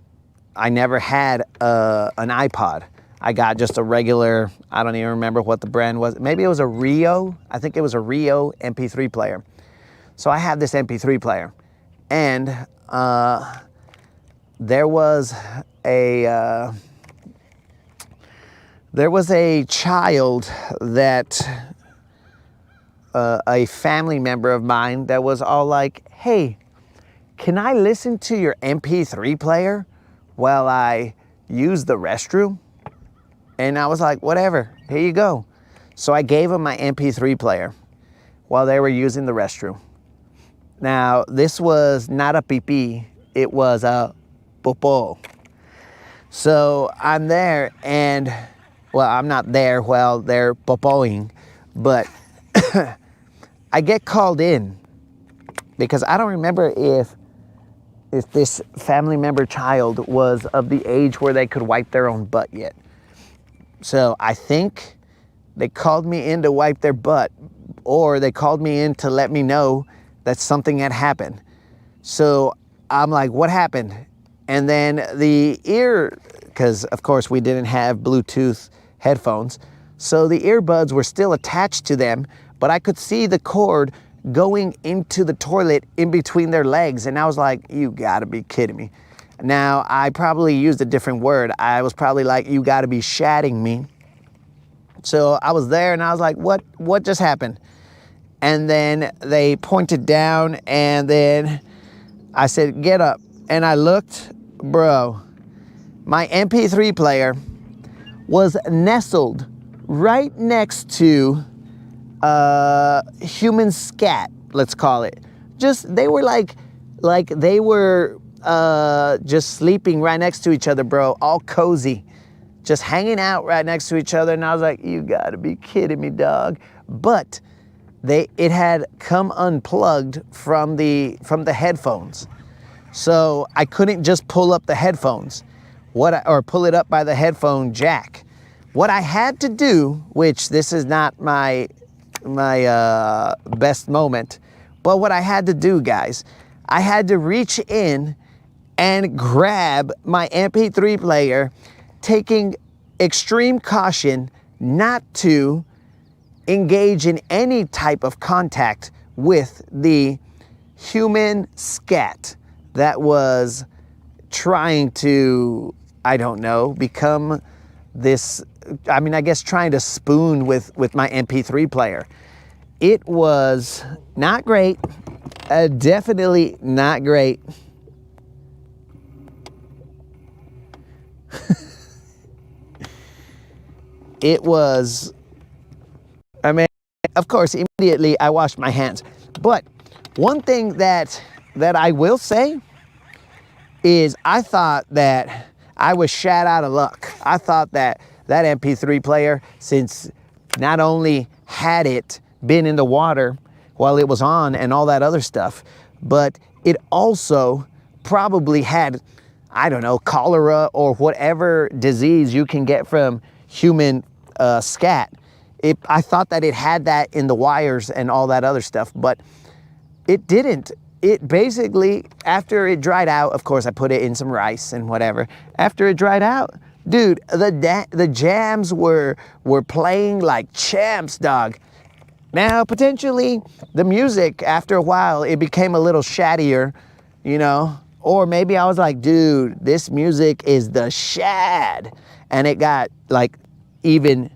never had an iPod. I got just a regular, I don't even remember what the brand was. Maybe it was a Rio. I think it was a Rio MP3 player. So I had this MP3 player. And there was a child that, a family member of mine that was all like, hey, can I listen to your MP3 player while I use the restroom? And I was like, whatever, here you go. So I gave him my MP3 player while they were using the restroom. Now, this was not a pee-pee, it was a popo. So I'm there and, well, I'm not there while they're popoing, but I get called in because I don't remember if this family member child was of the age where they could wipe their own butt yet. So I think they called me in to wipe their butt, or they called me in to let me know that something had happened. So I'm like, what happened? And then the ear, because of course we didn't have Bluetooth headphones, so the earbuds were still attached to them, but I could see the cord going into the toilet in between their legs. And I was like, you gotta be kidding me. Now, I probably used a different word. I was probably like, you gotta be shatting me. So I was there and I was like, what just happened? And then they pointed down and then I said, get up. And I looked, bro, my MP3 player was nestled right next to human scat, let's call it. Just, they were like they were just sleeping right next to each other, bro, all cozy, just hanging out right next to each other. And I was like, you gotta be kidding me, dog. But it had come unplugged from the headphones. So I couldn't just pull up the headphones or pull it up by the headphone jack. What I had to do, which this is not my best moment, but what I had to do, guys, I had to reach in and grab my MP3 player, taking extreme caution not to engage in any type of contact with the human scat that was trying to, I don't know, become this, I mean, I guess trying to spoon with my MP3 player. It was not great, definitely not great. It was, I mean, of course, immediately I washed my hands. But one thing that I will say is I thought that I was shat out of luck. I thought that MP3 player, since not only had it been in the water while it was on and all that other stuff, but it also probably had, I don't know, cholera or whatever disease you can get from human scat. I thought that it had that in the wires and all that other stuff, but it didn't. It basically, after it dried out, of course I put it in some rice and whatever. After it dried out, dude, the jams were playing like champs, dog. Now, potentially, the music, after a while, it became a little shattier, you know? Or maybe I was like, dude, this music is the shad. And it got, like, even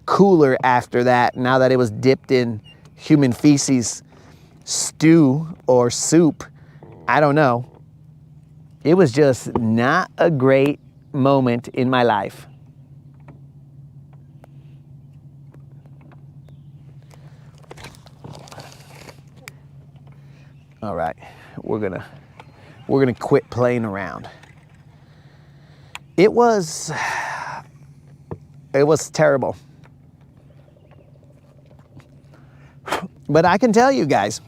cooler after that, now that it was dipped in human feces stew or soup. I don't know. It was just not a great moment in my life. All right, we're gonna quit playing around. It was terrible. But I can tell you guys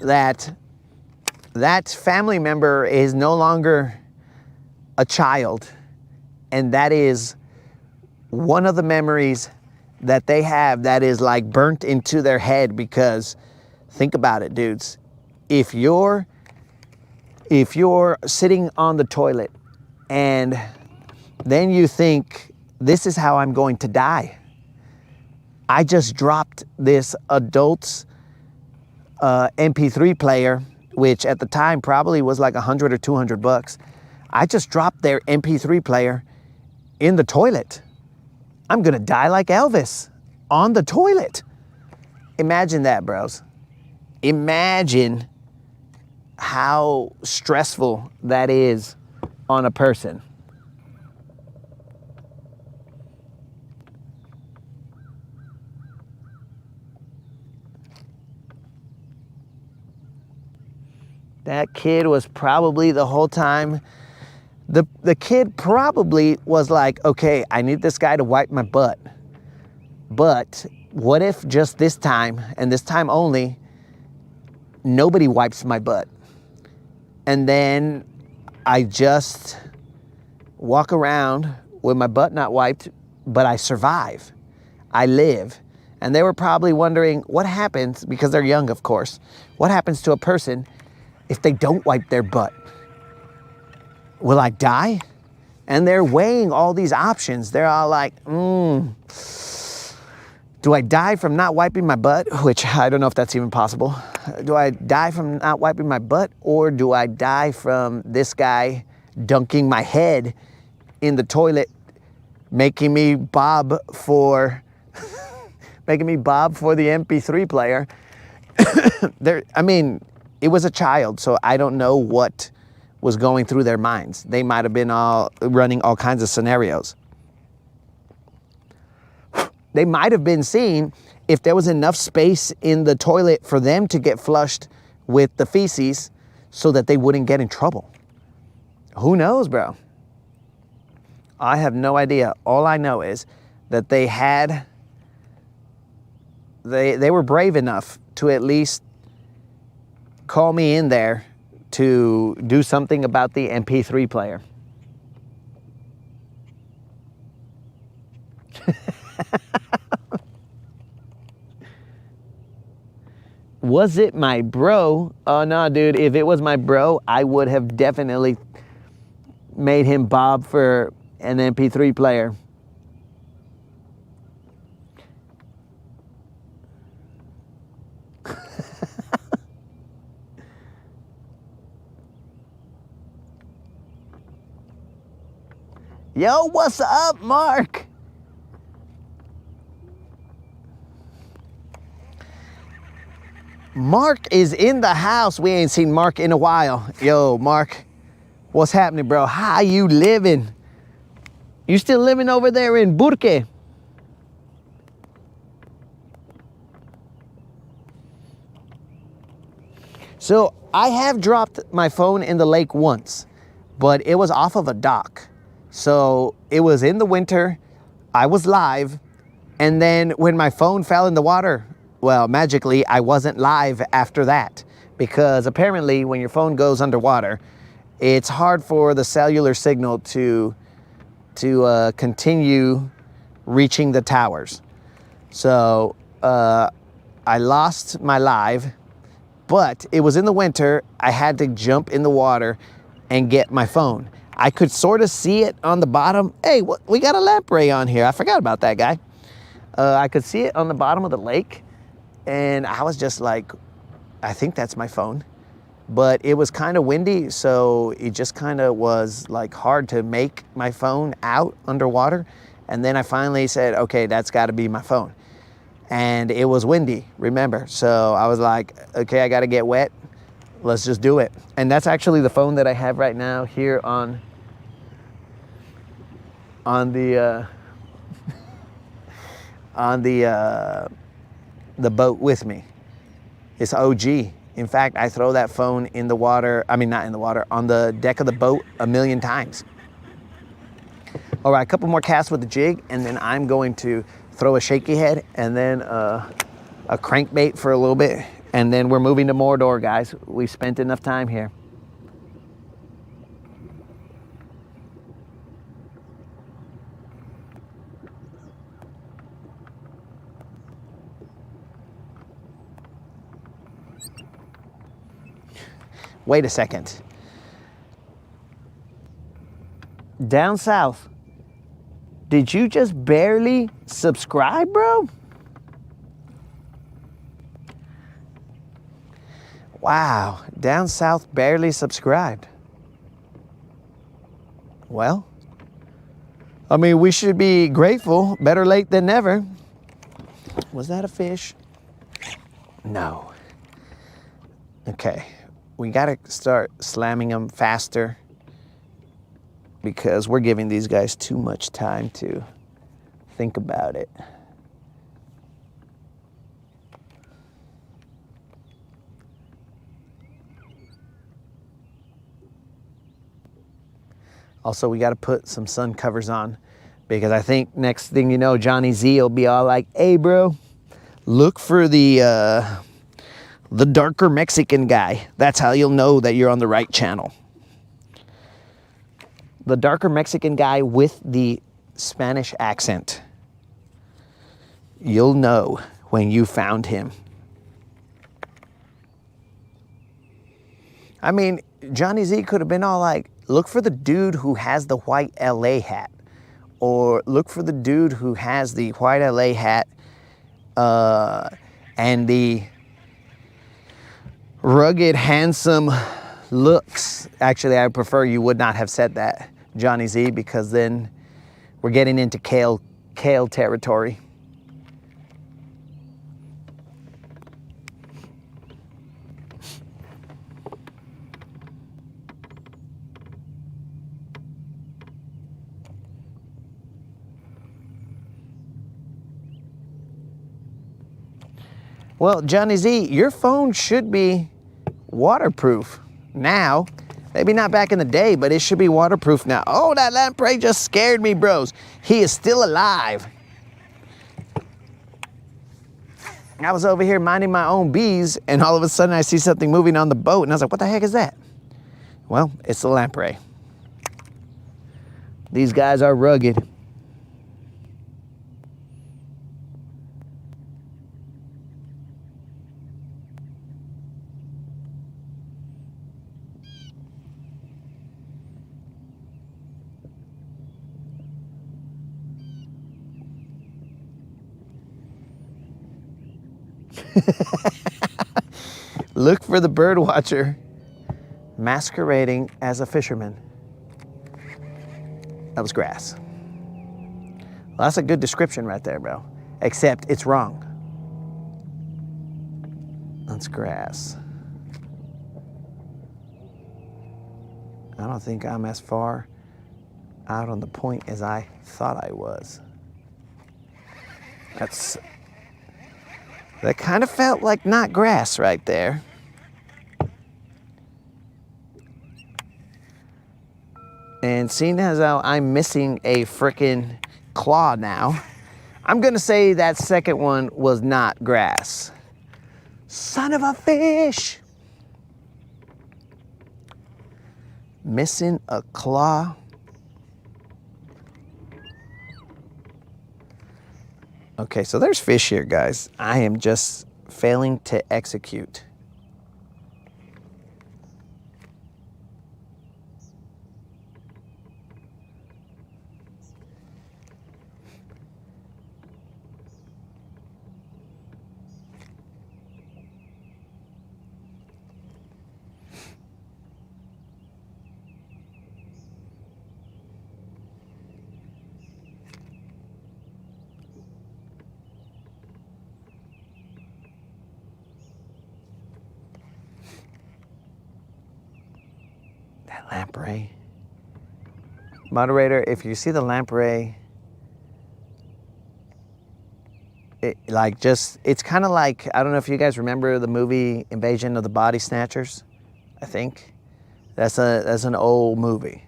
that family member is no longer a child, and that is one of the memories that they have that is like burnt into their head. Because think about it, dudes. If you're sitting on the toilet and then you think, this is how I'm going to die. I just dropped this adult's MP3 player, which at the time probably was like $100 or $200. I just dropped their MP3 player in the toilet. I'm gonna die like Elvis on the toilet. Imagine that, bros. Imagine how stressful that is on a person. That kid was probably the whole time, the kid probably was like, okay, I need this guy to wipe my butt. But what if just this time, and this time only, nobody wipes my butt? And then I just walk around with my butt not wiped, but I survive. I live. And they were probably wondering what happens, because they're young, of course, what happens to a person if they don't wipe their butt? Will I die? And they're weighing all these options. They're all like, do I die from not wiping my butt? Which I don't know if that's even possible. Do I die from not wiping my butt? Or do I die from this guy dunking my head in the toilet, making me bob for making me bob for the MP3 player. I mean, it was a child, so I don't know what was going through their minds. They might have been all running all kinds of scenarios. They might have been seeing if there was enough space in the toilet for them to get flushed with the feces so that they wouldn't get in trouble. Who knows, bro? I have no idea. All I know is that they were brave enough to at least call me in there to do something about the MP3 player. Was it my bro? Oh no, dude, if it was my bro, I would have definitely made him bob for an MP3 player. Yo, what's up, Mark? Mark is in the house. We ain't seen Mark in a while. Yo, Mark, what's happening, bro? How you living? You still living over there in Burke? So I have dropped my phone in the lake once, but it was off of a dock. So it was in the winter, I was live, and then when my phone fell in the water, well, magically, I wasn't live after that, because apparently when your phone goes underwater, it's hard for the cellular signal to continue reaching the towers. So I lost my live, but it was in the winter. I had to jump in the water and get my phone. I could sort of see it on the bottom. Hey, we got a lamprey on here. I forgot about that guy. I could see it on the bottom of the lake, and I was just like, I think that's my phone. But it was kind of windy, so it just kind of was like hard to make my phone out underwater. And then I finally said, okay, that's got to be my phone. And it was windy, remember? So I was like, okay, I got to get wet. Let's just do it. And that's actually the phone that I have right now here on the the boat with me. It's OG. In fact, I throw that phone in the water, I mean, not in the water, on the deck of the boat 1,000,000 times. All right, a couple more casts with the jig, and then I'm going to throw a shaky head and then a crankbait for a little bit, and then we're moving to Mordor, guys. We spent enough time here. Wait a second. Down south, did you just barely subscribe, bro? Wow, down south barely subscribed. Well, I mean, we should be grateful. Better late than never. Was that a fish? No. Okay. We got to start slamming them faster because we're giving these guys too much time to think about it. Also, we got to put some sun covers on because I think next thing you know, Johnny Z will be all like, hey, bro, look for the darker Mexican guy. That's how you'll know that you're on the right channel. The darker Mexican guy with the Spanish accent. You'll know when you found him. I mean, Johnny Z could have been all like, look for the dude who has the white LA hat. Or look for the dude who has the white LA hat and the rugged, handsome looks. Actually, I prefer you would not have said that, Johnny Z, because then we're getting into kale territory. Well, Johnny Z, your phone should be waterproof now. Maybe not back in the day, but it should be waterproof now. Oh, that lamprey just scared me, bros. He is still alive. I was over here minding my own bees, and all of a sudden I see something moving on the boat, and I was like, what the heck is that? Well, it's the lamprey. These guys are rugged. Look for the bird watcher masquerading as a fisherman. That was grass. Well, that's a good description right there, bro. Except it's wrong. That's grass. I don't think I'm as far out on the point as I thought I was. That kind of felt like not grass right there. And seeing as how I'm missing a frickin' claw now, I'm gonna say that second one was not grass. Son of a fish! Missing a claw. Okay, so there's fish here, guys. I am just failing to execute. That lamprey. Moderator, if you see the lamprey, it's kind of like, I don't know if you guys remember the movie Invasion of the Body Snatchers, I think. That's an old movie.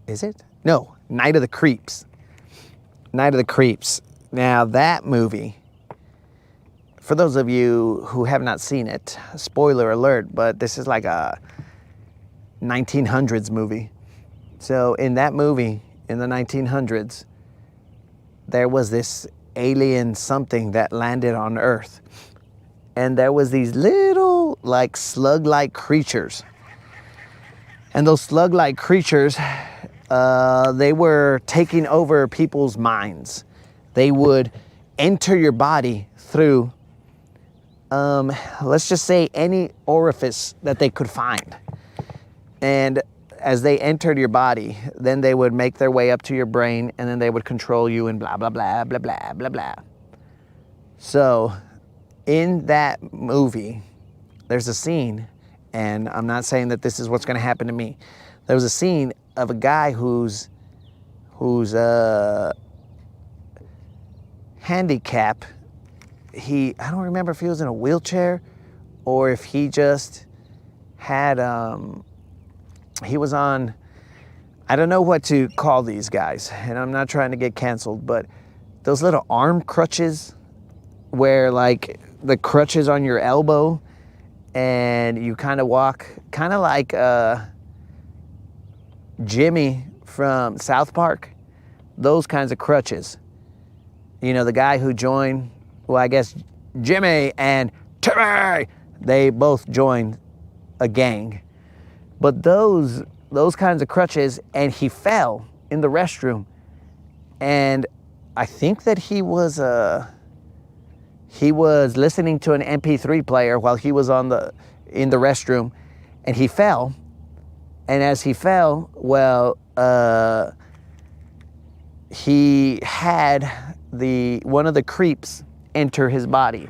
Is it? No, Night of the Creeps. Night of the Creeps. Now that movie, for those of you who have not seen it, spoiler alert, but this is like a 1900s movie. So in that movie, in the 1900s, there was this alien something that landed on Earth. And there was these little like slug-like creatures. And those slug-like creatures, they were taking over people's minds. They would enter your body through, let's just say, any orifice that they could find. And as they entered your body, then they would make their way up to your brain, and then they would control you and blah, blah, blah, blah, blah, blah, blah. So in that movie, there's a scene, and I'm not saying that this is what's going to happen to me. There was a scene of a guy who's handicapped. I don't remember if he was in a wheelchair or if he just had, he was on, I don't know what to call these guys, and I'm not trying to get canceled, but those little arm crutches where like the crutches on your elbow and you kind of walk, kind of like Jimmy from South Park, those kinds of crutches. You know, the guy who joined, well, I guess Jimmy and Timmy, they both joined a gang. But those kinds of crutches, and he fell in the restroom. And I think that he was listening to an MP3 player while he was in the restroom, and he fell. And as he fell, well, he had one of the creeps enter his body.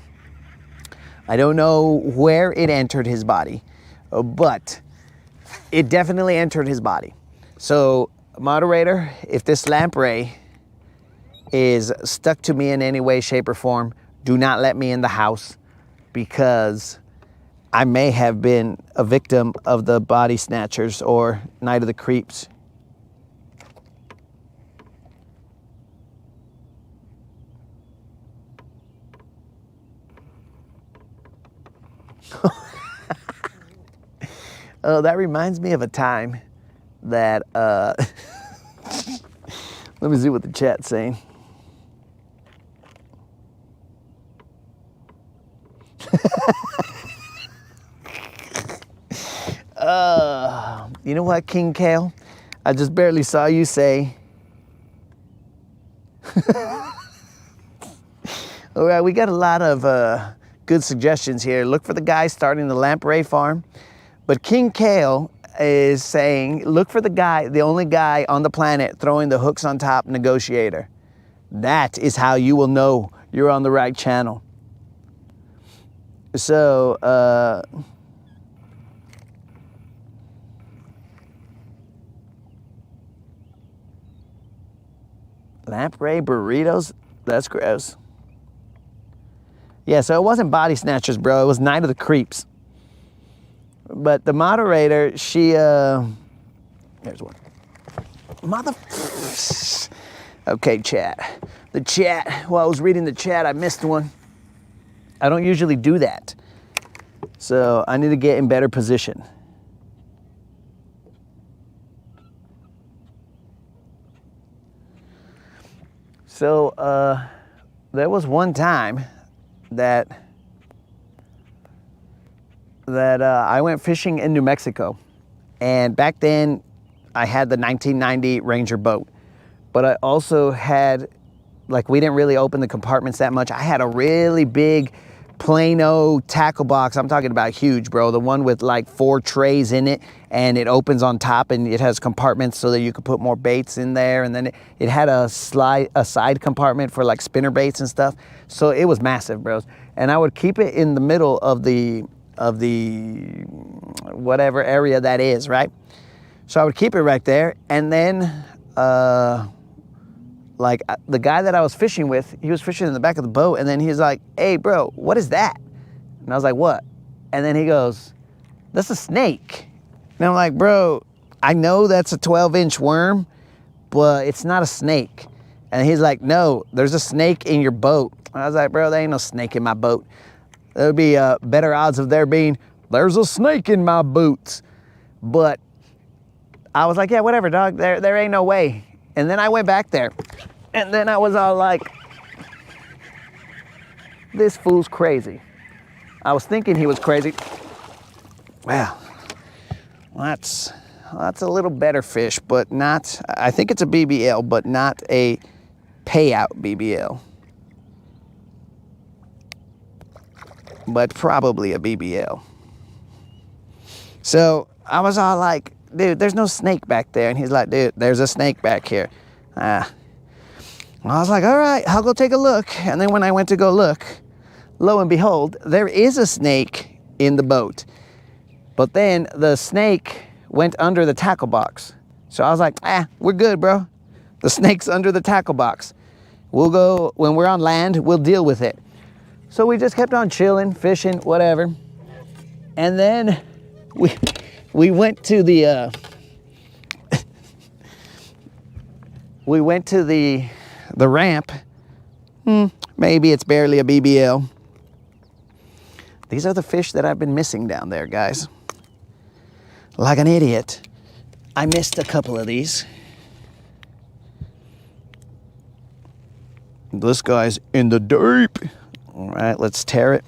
I don't know where it entered his body, but it definitely entered his body. So, moderator, if this lamprey is stuck to me in any way, shape, or form, do not let me in the house because I may have been a victim of the body snatchers or Night of the Creeps. Oh, that reminds me of a time that, let me see what the chat's saying. You know what, King Kale? I just barely saw you say. All right, we got a lot of good suggestions here. Look for the guy starting the lamprey farm. But King Kale is saying, look for the guy, the only guy on the planet throwing the hooks on top negotiator. That is how you will know you're on the right channel. So, lamprey burritos? That's gross. Yeah, so it wasn't body snatchers, bro. It was Night of the Creeps. But the moderator, she, there's one. Mother... Okay, chat. The chat, while I was reading the chat, I missed one. I don't usually do that. So I need to get in better position. So there was one time that I went fishing in New Mexico. And back then I had the 1990 Ranger boat, but I also had, like, we didn't really open the compartments that much. I had a really big Plano tackle box. I'm talking about huge, bro. The one with like 4 trays in it, and it opens on top and it has compartments so that you could put more baits in there. And then it had a side compartment for like spinner baits and stuff. So it was massive, bros. And I would keep it in the middle of the whatever area that is, right? So I would keep it right there. And then like the guy that I was fishing with, he was fishing in the back of the boat, and then he's like, hey bro, what is that? And I was like, what? And then he goes, that's a snake. And I'm like, bro, I know that's a 12-inch worm, but it's not a snake. And he's like, no, there's a snake in your boat. And I was like, bro, there ain't no snake in my boat. There would be better odds of there being, there's a snake in my boots. But I was like, yeah, whatever, dog, there ain't no way. And then I went back there, and then I was all like, this fool's crazy. I was thinking he was crazy. Well, that's a little better fish, but not, I think it's a BBL, but not a payout BBL. But probably a BBL. So I was all like, dude, there's no snake back there. And he's like, dude, there's a snake back here. I was like, all right, I'll go take a look. And then when I went to go look, lo and behold, there is a snake in the boat. But then the snake went under the tackle box. So I was like, we're good, bro. The snake's under the tackle box. We'll go, when we're on land, we'll deal with it. So we just kept on chilling, fishing, whatever. And then we went to the the ramp. Maybe it's barely a BBL. These are the fish that I've been missing down there, guys. Like an idiot, I missed a couple of these. This guy's in the deep. All right, let's tear it.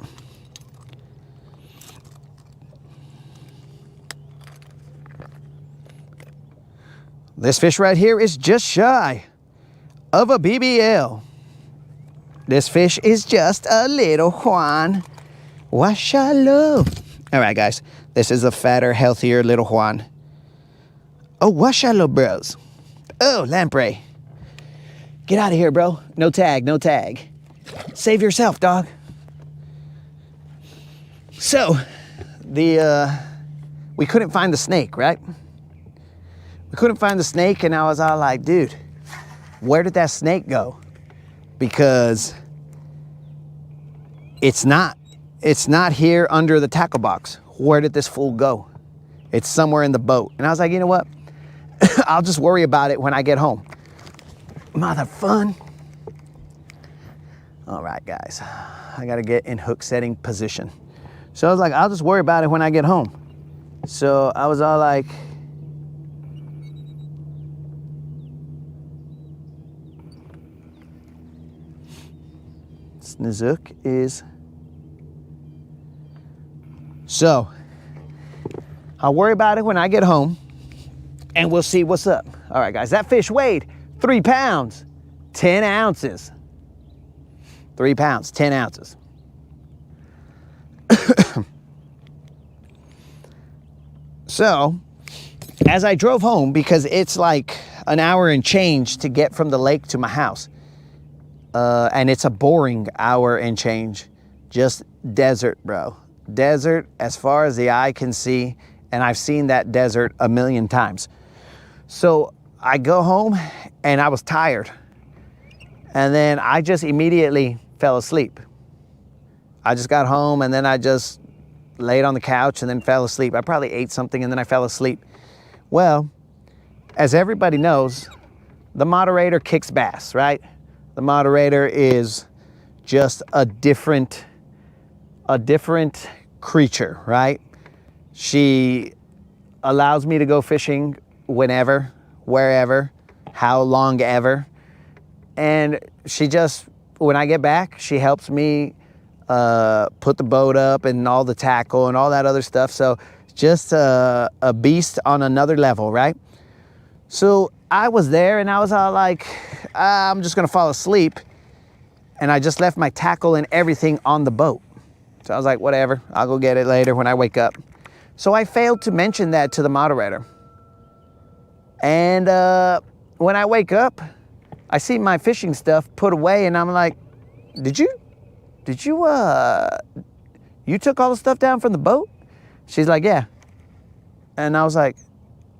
This fish right here is just shy of a BBL. This fish is just a little Juan. Washallow. All right, guys. This is a fatter, healthier little Juan. Oh, washallow, bros. Oh, lamprey. Get out of here, bro. No tag, no tag. Save yourself, dog. So, we couldn't find the snake, right? We couldn't find the snake, and I was all like, dude, where did that snake go? Because It's not here under the tackle box. Where did this fool go? It's somewhere in the boat. And I was like, you know what? I'll just worry about it when I get home. Mother fun. All right, guys. I got to get in hook setting position. So I was like, I'll just worry about it when I get home. So I was all like, Snizook is. So I'll worry about it when I get home and we'll see what's up. All right, guys, that fish weighed 3 pounds, 10 ounces. 3 pounds, 10 ounces. So, as I drove home, because it's like an hour and change to get from the lake to my house, and it's a boring hour and change, just desert, bro. Desert as far as the eye can see, and I've seen that desert a million times. So I go home and I was tired, and then I just immediately fell asleep. I just got home and then I just laid on the couch and then fell asleep. I probably ate something and then I fell asleep. Well, as everybody knows, the moderator kicks bass, right? The moderator is just a different creature, right? She allows me to go fishing whenever, wherever, how long ever. And she just, when I get back, she helps me put the boat up and all the tackle and all that other stuff. So just a beast on another level, right? So I was there and I was all like, I'm just gonna fall asleep. And I just left my tackle and everything on the boat. So I was like, whatever, I'll go get it later when I wake up. So I failed to mention that to the moderator. And when I wake up, I see my fishing stuff put away and I'm like, you took all the stuff down from the boat? She's like, yeah. And I was like,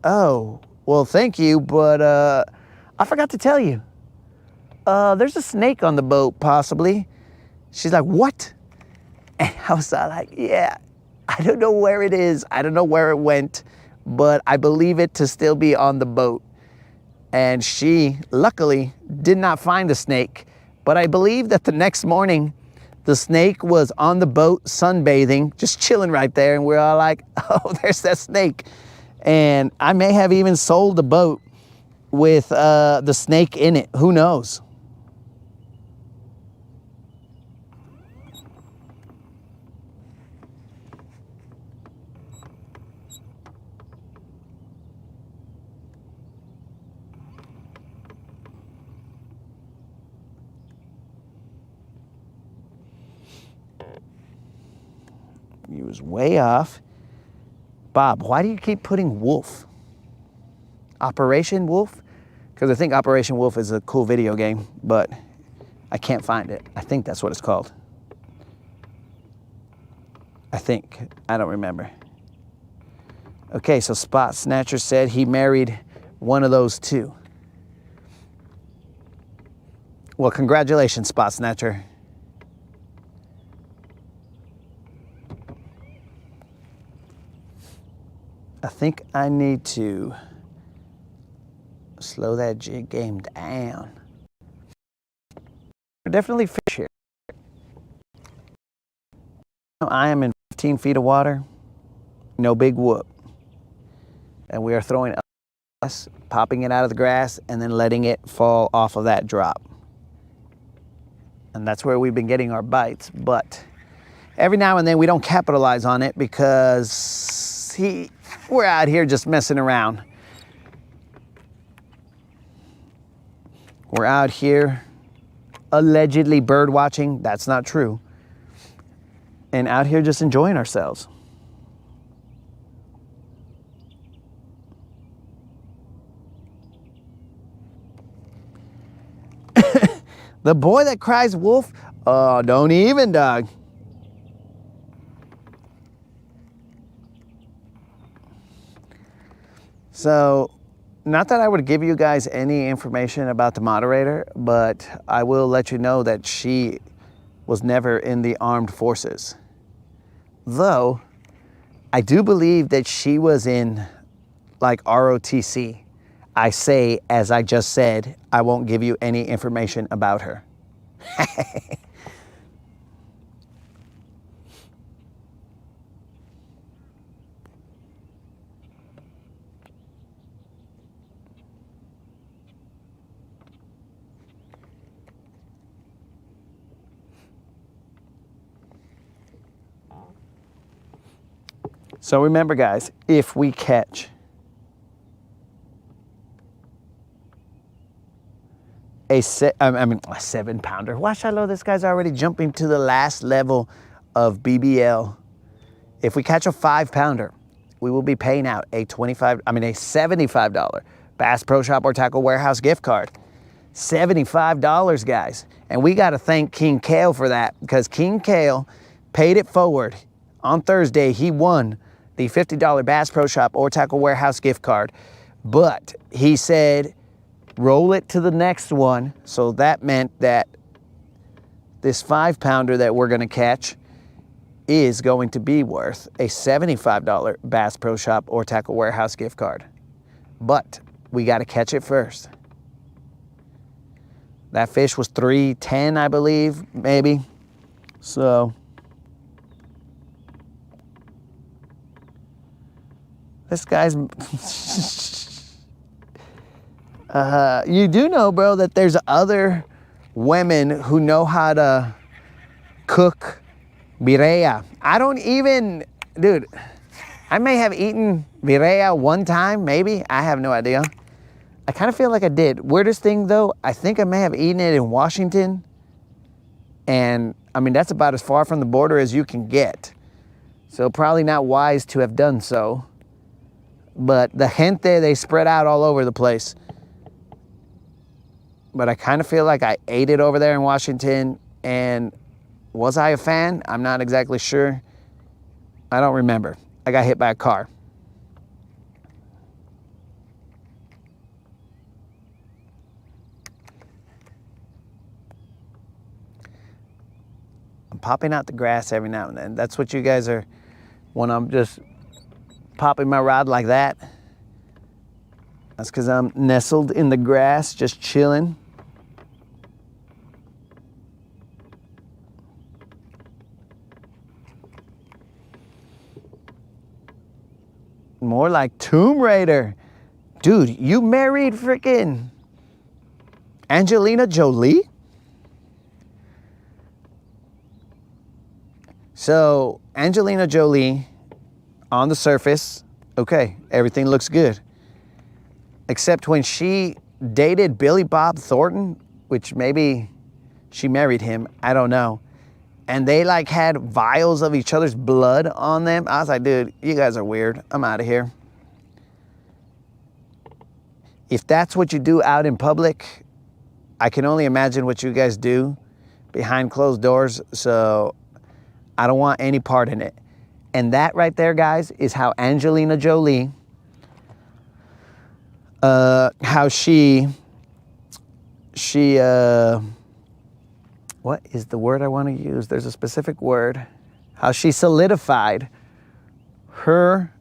oh, well, thank you, but I forgot to tell you. There's a snake on the boat, possibly. She's like, what? And I was like, yeah, I don't know where it is. I don't know where it went, but I believe it to still be on the boat. And she, luckily, did not find the snake, but I believe that the next morning, the snake was on the boat sunbathing, just chilling right there, and we're all like, oh, there's that snake. And I may have even sold the boat with the snake in it. Who knows? He was way off. Bob, why do you keep putting wolf? Operation Wolf? Because I think Operation Wolf is a cool video game, but I can't find it. I think that's what it's called. I think. I don't remember. Okay, so Spot Snatcher said he married one of those too. Well, congratulations, Spot Snatcher. I think I need to slow that jig game down. Definitely fish here. I am in 15 feet of water, no big whoop. And we are throwing us, popping it out of the grass, and then letting it fall off of that drop. And that's where we've been getting our bites, but every now and then we don't capitalize on it because we're out here just messing around. We're out here allegedly bird watching. That's not true. And out here just enjoying ourselves. The boy that cries wolf, oh, don't even, dog. So, not that I would give you guys any information about the moderator, but I will let you know that she was never in the armed forces. Though, I do believe that she was in like ROTC. I say, as I just said, I won't give you any information about her. So remember, guys, if we catch a 7-pounder. Watch how low this guy's already jumping to the last level of BBL. If we catch a 5-pounder, we will be paying out a $75 Bass Pro Shop or Tackle Warehouse gift card. $75, guys. And we got to thank King Kale for that, because King Kale paid it forward. On Thursday, he won the $50 Bass Pro Shop or Tackle Warehouse gift card. But he said, roll it to the next one. So that meant that this 5-pounder that we're going to catch is going to be worth a $75 Bass Pro Shop or Tackle Warehouse gift card. But we got to catch it first. That fish was 310, I believe, maybe. So this guy's you do know, bro, that there's other women who know how to cook birria. I don't even, dude, I may have eaten birria one time, maybe. I have no idea. I kind of feel like I did. Weirdest thing, though, I think I may have eaten it in Washington. And, I mean, that's about as far from the border as you can get. So probably not wise to have done so. But the gente, they spread out all over the place. But I kind of feel like I ate it over there in Washington. And was I a fan? I'm not exactly sure. I don't remember. I got hit by a car. I'm popping out the grass every now and then. That's what you guys are, when I'm just popping my rod like that. That's because I'm nestled in the grass, just chilling. More like Tomb Raider. Dude, you married freaking Angelina Jolie? So, Angelina Jolie, on the surface, okay, everything looks good. Except when she dated Billy Bob Thornton, which maybe she married him, I don't know. And they like had vials of each other's blood on them. I was like, dude, you guys are weird. I'm out of here. If that's what you do out in public, I can only imagine what you guys do behind closed doors. So I don't want any part in it. And that right there, guys, is how Angelina Jolie, how she what is the word I want to use? There's a specific word. How she solidified her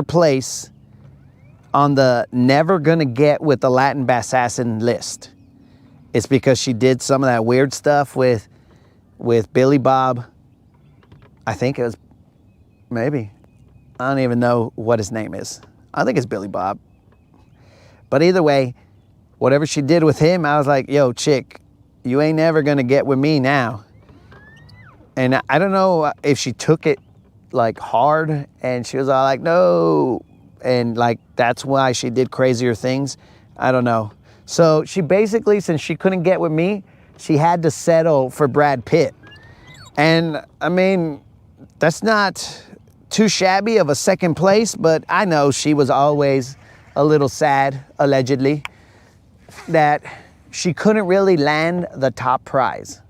place on the never gonna get with the Latin Bassassin list. It's because she did some of that weird stuff with Billy Bob. I think it was, maybe. I don't even know what his name is. I think it's Billy Bob. But either way, whatever she did with him, I was like, yo, chick, you ain't never gonna get with me now. And I don't know if she took it like hard and she was all like, no. And like, that's why she did crazier things. I don't know. So she basically, since she couldn't get with me, she had to settle for Brad Pitt. And I mean, that's not too shabby of a second place, but I know she was always a little sad, allegedly, that she couldn't really land the top prize.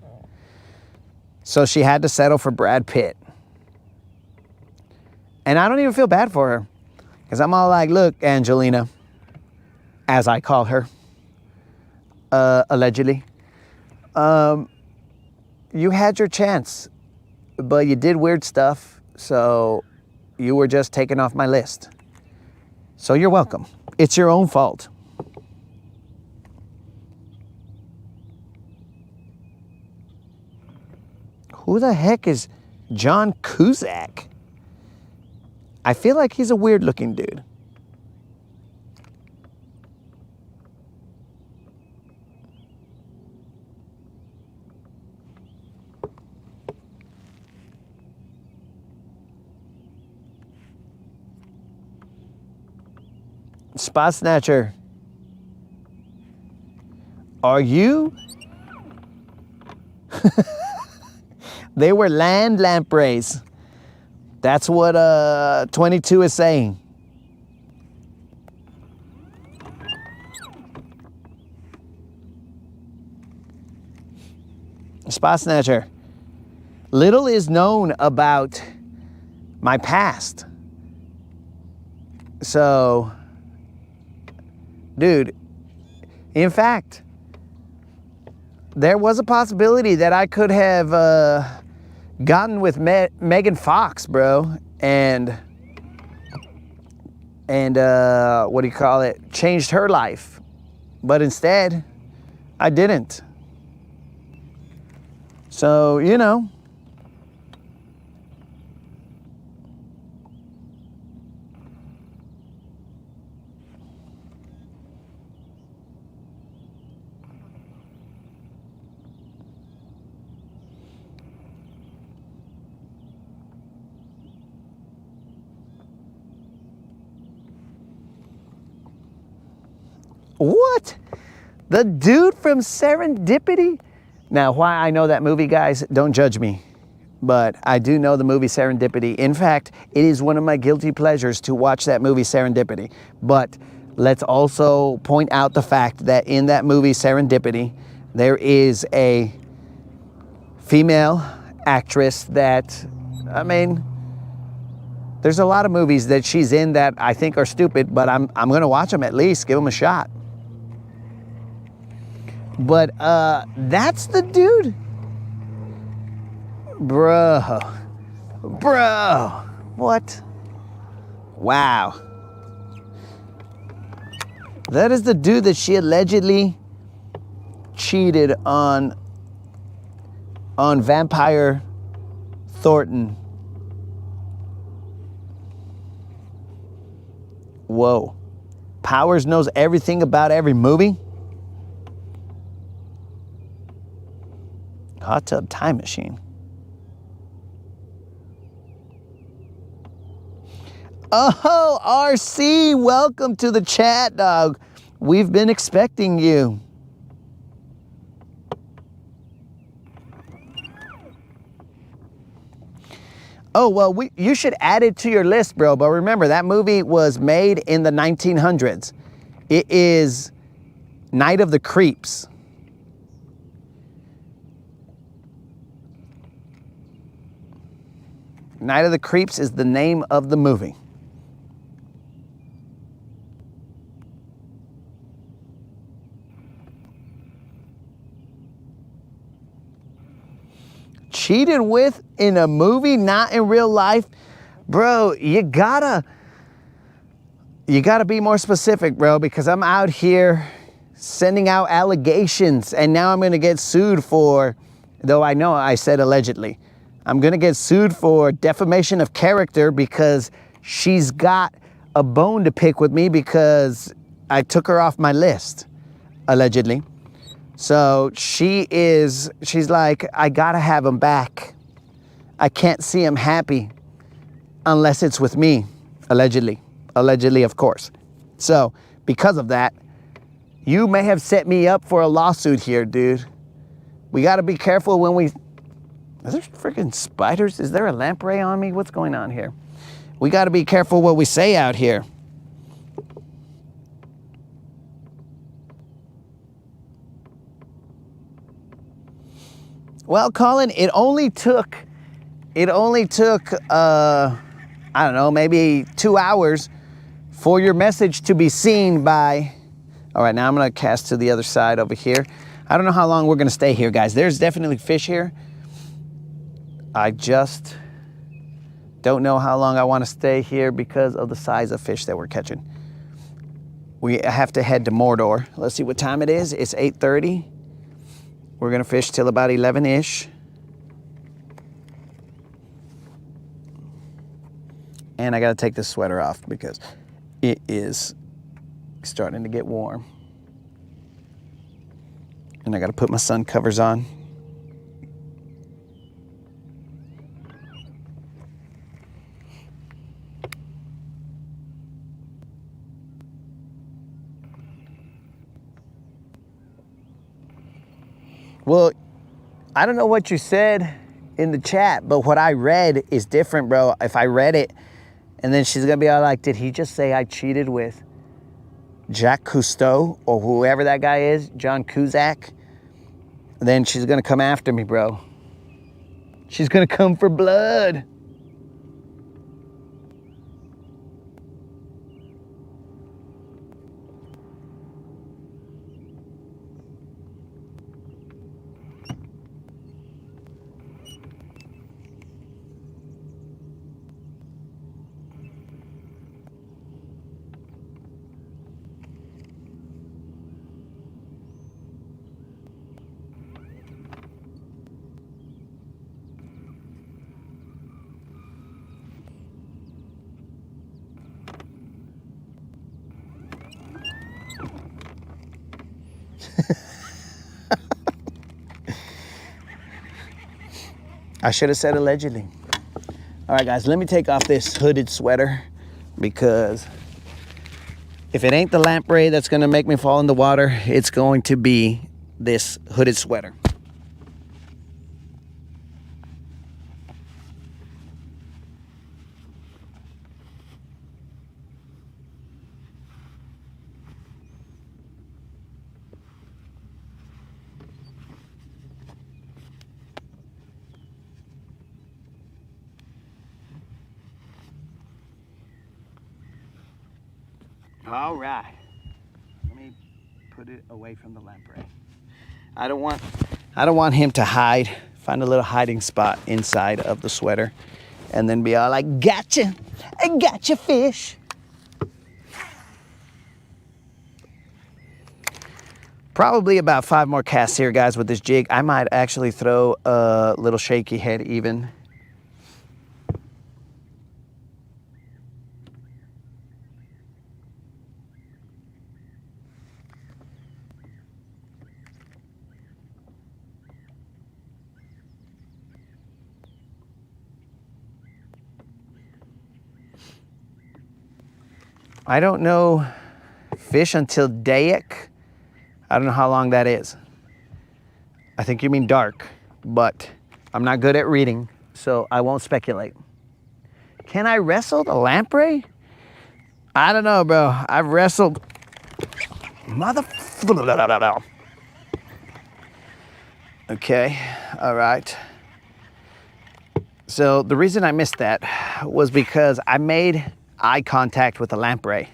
So she had to settle for Brad Pitt. And I don't even feel bad for her, because I'm all like, look, Angelina, as I call her, allegedly. You had your chance, but you did weird stuff, so you were just taken off my list. So you're welcome. It's your own fault. Who the heck is John Cusack? I feel like he's a weird looking dude. Spot Snatcher, are you? They were land lampreys. That's what 22 is saying. Spot Snatcher, little is known about my past. So, dude, in fact, there was a possibility that I could have gotten with Megan Fox, bro, and what do you call it? Changed her life. But instead, I didn't. So, you know. What? The dude from Serendipity? Now, why I know that movie, guys, don't judge me. But I do know the movie Serendipity. In fact, it is one of my guilty pleasures to watch that movie Serendipity. But let's also point out the fact that in that movie Serendipity, there is a female actress that, I mean, there's a lot of movies that she's in that I think are stupid, but I'm going to watch them at least, give them a shot. But that's the dude? Bro, what? Wow. That is the dude that she allegedly cheated on Vampire Thornton. Whoa. Powers knows everything about every movie? Hot Tub Time Machine. Oh, RC, welcome to the chat, dog. We've been expecting you. Oh, well, you should add it to your list, bro. But remember, that movie was made in the 1900s. It is Night of the Creeps. Night of the Creeps is the name of the movie. Cheated with in a movie, not in real life? Bro, you gotta be more specific, bro, because I'm out here sending out allegations and now I'm gonna get sued for, though I know I said allegedly, I'm gonna get sued for defamation of character because she's got a bone to pick with me because I took her off my list, allegedly. So she's like, I gotta have him back. I can't see him happy unless it's with me, allegedly. Allegedly, of course. So because of that, you may have set me up for a lawsuit here, dude. We gotta be careful when we... Are there freaking spiders? Is there a lamprey on me? What's going on here? We got to be careful what we say out here. Well, Colin, it only took, I don't know, maybe 2 hours for your message to be seen by All right, now I'm gonna cast to the other side over here. I don't know how long we're gonna stay here, guys. There's definitely fish here. I just don't know how long I wanna stay here because of the size of fish that we're catching. We have to head to Mordor. Let's see what time it is. It's 8:30. We're gonna fish till about 11-ish. And I gotta take this sweater off because it is starting to get warm. And I gotta put my sun covers on. Well, I don't know what you said in the chat, but what I read is different, bro. If I read it, and then she's gonna be all like, did he just say I cheated with Jacques Cousteau or whoever that guy is, John Cusack? Then she's gonna come after me, bro. She's gonna come for blood. I should have said allegedly. All right, guys, let me take off this hooded sweater because if it ain't the lamprey that's gonna make me fall in the water, it's going to be this hooded sweater. All right, let me put it away from the lamprey. I don't want him to hide. Find a little hiding spot inside of the sweater, and then be all like, "Gotcha, I gotcha, fish." Probably about 5 more casts here, guys, with this jig. I might actually throw a little shaky head even. I don't know fish until Dayak. I don't know how long that is. I think you mean dark, but I'm not good at reading, so I won't speculate. Can I wrestle the lamprey? I don't know, bro. I've wrestled Okay, all right. So the reason I missed that was because I made eye contact with a lamprey,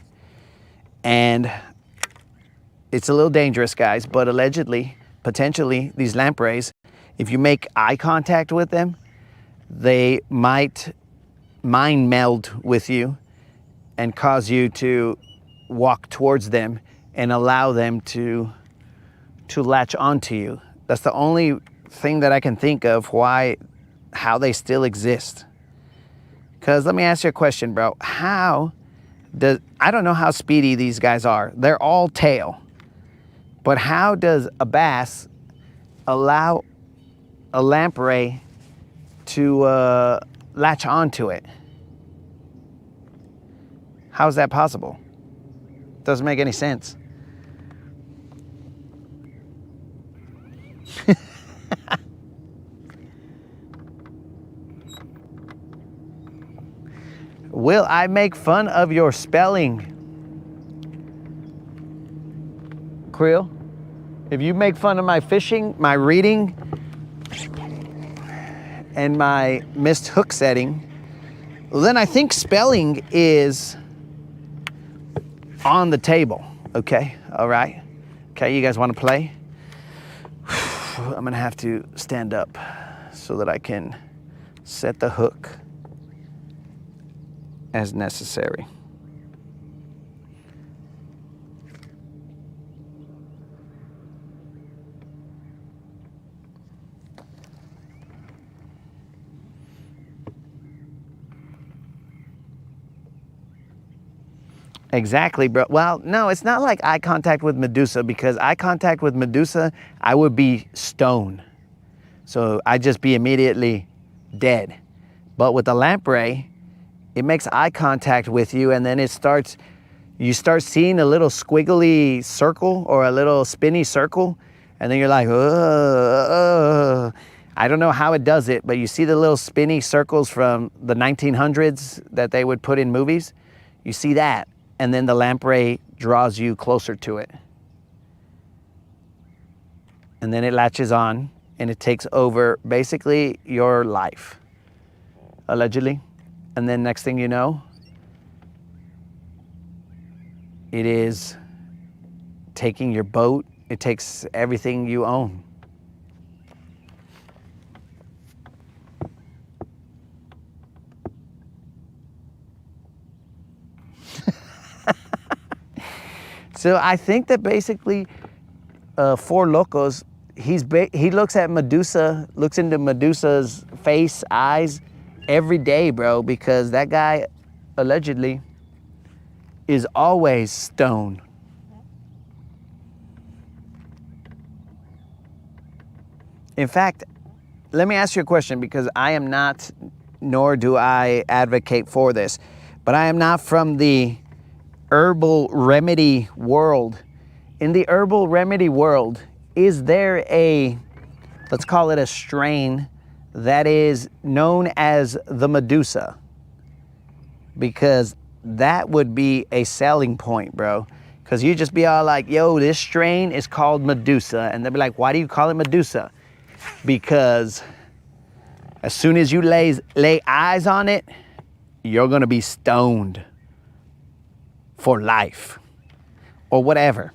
and it's a little dangerous, guys, but allegedly, potentially, these lampreys, if you make eye contact with them, they might mind meld with you and cause you to walk towards them and allow them to latch onto you. That's the only thing that I can think of how they still exist. Because let me ask you a question, bro. I don't know how speedy these guys are. They're all tail. But how does a bass allow a lamprey to latch onto it? How is that possible? Doesn't make any sense. Will I make fun of your spelling? Creel, if you make fun of my fishing, my reading, and my missed hook setting, well, then I think spelling is on the table. Okay, all right. Okay, you guys want to play? I'm gonna have to stand up so that I can set the hook as necessary. Exactly, bro. Well, no, it's not like eye contact with Medusa, because eye contact with Medusa, I would be stone. So I'd just be immediately dead. But with the lamprey, it makes eye contact with you, and then you start seeing a little squiggly circle or a little spinny circle, and then you're like, I don't know how it does it, but you see the little spinny circles from the 1900s that they would put in movies. You see that. And then the lamprey draws you closer to it. And then it latches on and it takes over basically your life, allegedly. And then next thing you know, it is taking your boat. It takes everything you own. So I think that basically Four Locos, he looks at Medusa, looks into Medusa's face, eyes every day, bro, because that guy allegedly is always stoned. In fact, let me ask you a question, because I am not, nor do I advocate for this, but I am not from the herbal remedy world. In the herbal remedy world, is there a, let's call it a strain, that is known as the Medusa? Because that would be a selling point, bro. Because you just be all like, yo, this strain is called Medusa. And they'll be like, why do you call it Medusa? Because as soon as you lay eyes on it, you're gonna be stoned for life or whatever.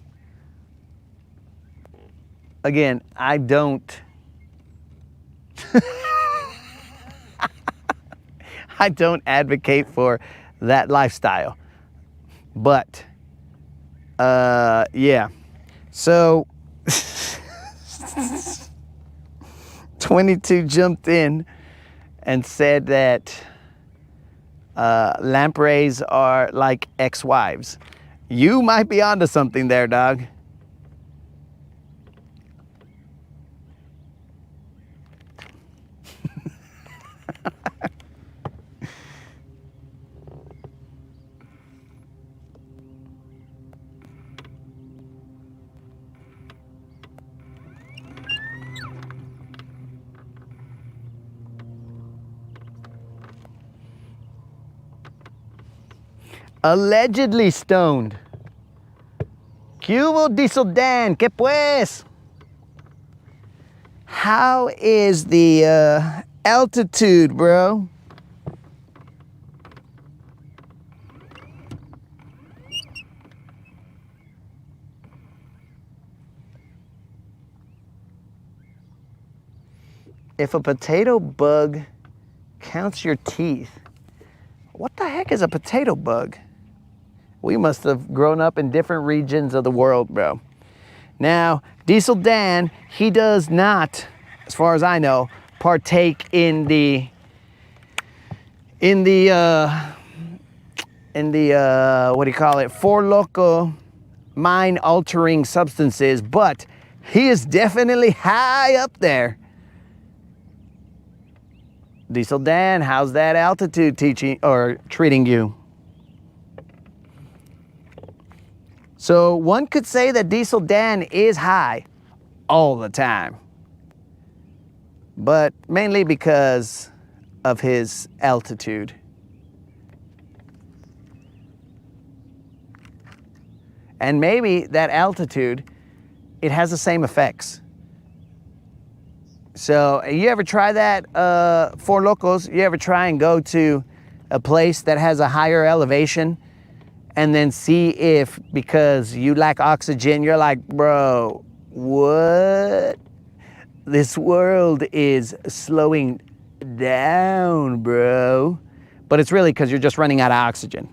Again, I don't I don't advocate for that lifestyle. But yeah. So 22 jumped in and said that lampreys are like ex-wives. You might be onto something there, dog. Allegedly stoned. Cubo Diesel Dan, ¿qué pues? How is the altitude, bro? If a potato bug counts your teeth, what the heck is a potato bug? We must have grown up in different regions of the world, bro. Now, Diesel Dan, he does not, as far as I know, partake in the what do you call it? Four Loko mind-altering substances, but he is definitely high up there. Diesel Dan, how's that altitude teaching or treating you? So one could say that Diesel Dan is high all the time, but mainly because of his altitude. And maybe that altitude, it has the same effects. So you ever try that, Four Locos? You ever try and go to a place that has a higher elevation and then see if, because you lack oxygen, you're like, bro, what? This world is slowing down, bro. But it's really because you're just running out of oxygen.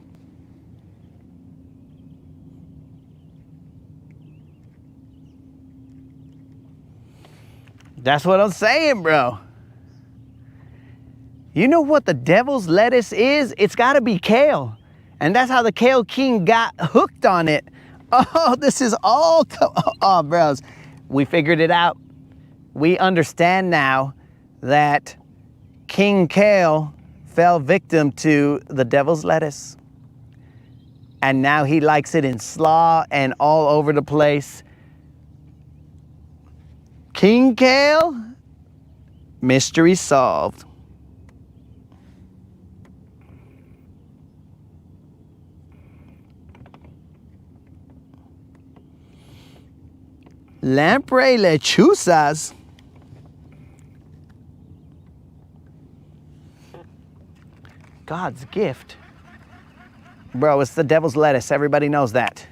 That's what I'm saying, bro. You know what the devil's lettuce is? It's gotta be kale. And that's how the Kale King got hooked on it. Oh, this is all, oh, bros. We figured it out. We understand now that King Kale fell victim to the devil's lettuce. And now he likes it in slaw and all over the place. King Kale, mystery solved. Lamprey lechuzas. God's gift. Bro, it's the devil's lettuce. Everybody knows that.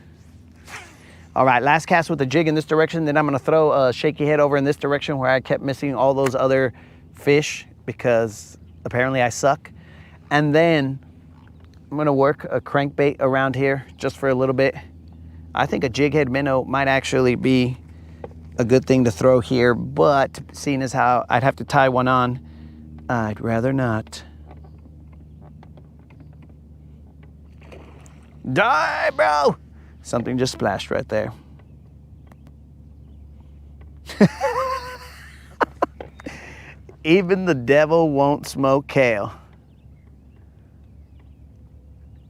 All right, last cast with the jig in this direction. Then I'm going to throw a shaky head over in this direction where I kept missing all those other fish because apparently I suck. And then I'm going to work a crankbait around here just for a little bit. I think a jig head minnow might actually be a good thing to throw here, but seeing as how I'd have to tie one on, I'd rather not. Die, bro! Something just splashed right there. Even the devil won't smoke kale.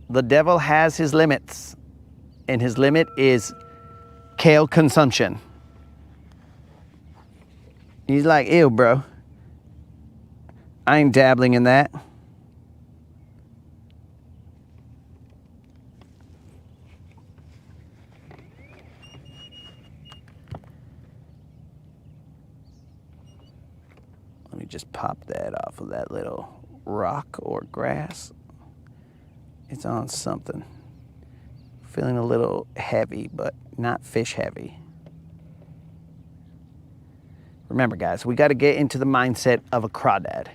The devil has his limits, and his limit is kale consumption. He's like, ew, bro. I ain't dabbling in that. Let me just pop that off of that little rock or grass. It's on something. Feeling a little heavy, but not fish heavy. Remember, guys, we got to get into the mindset of a crawdad,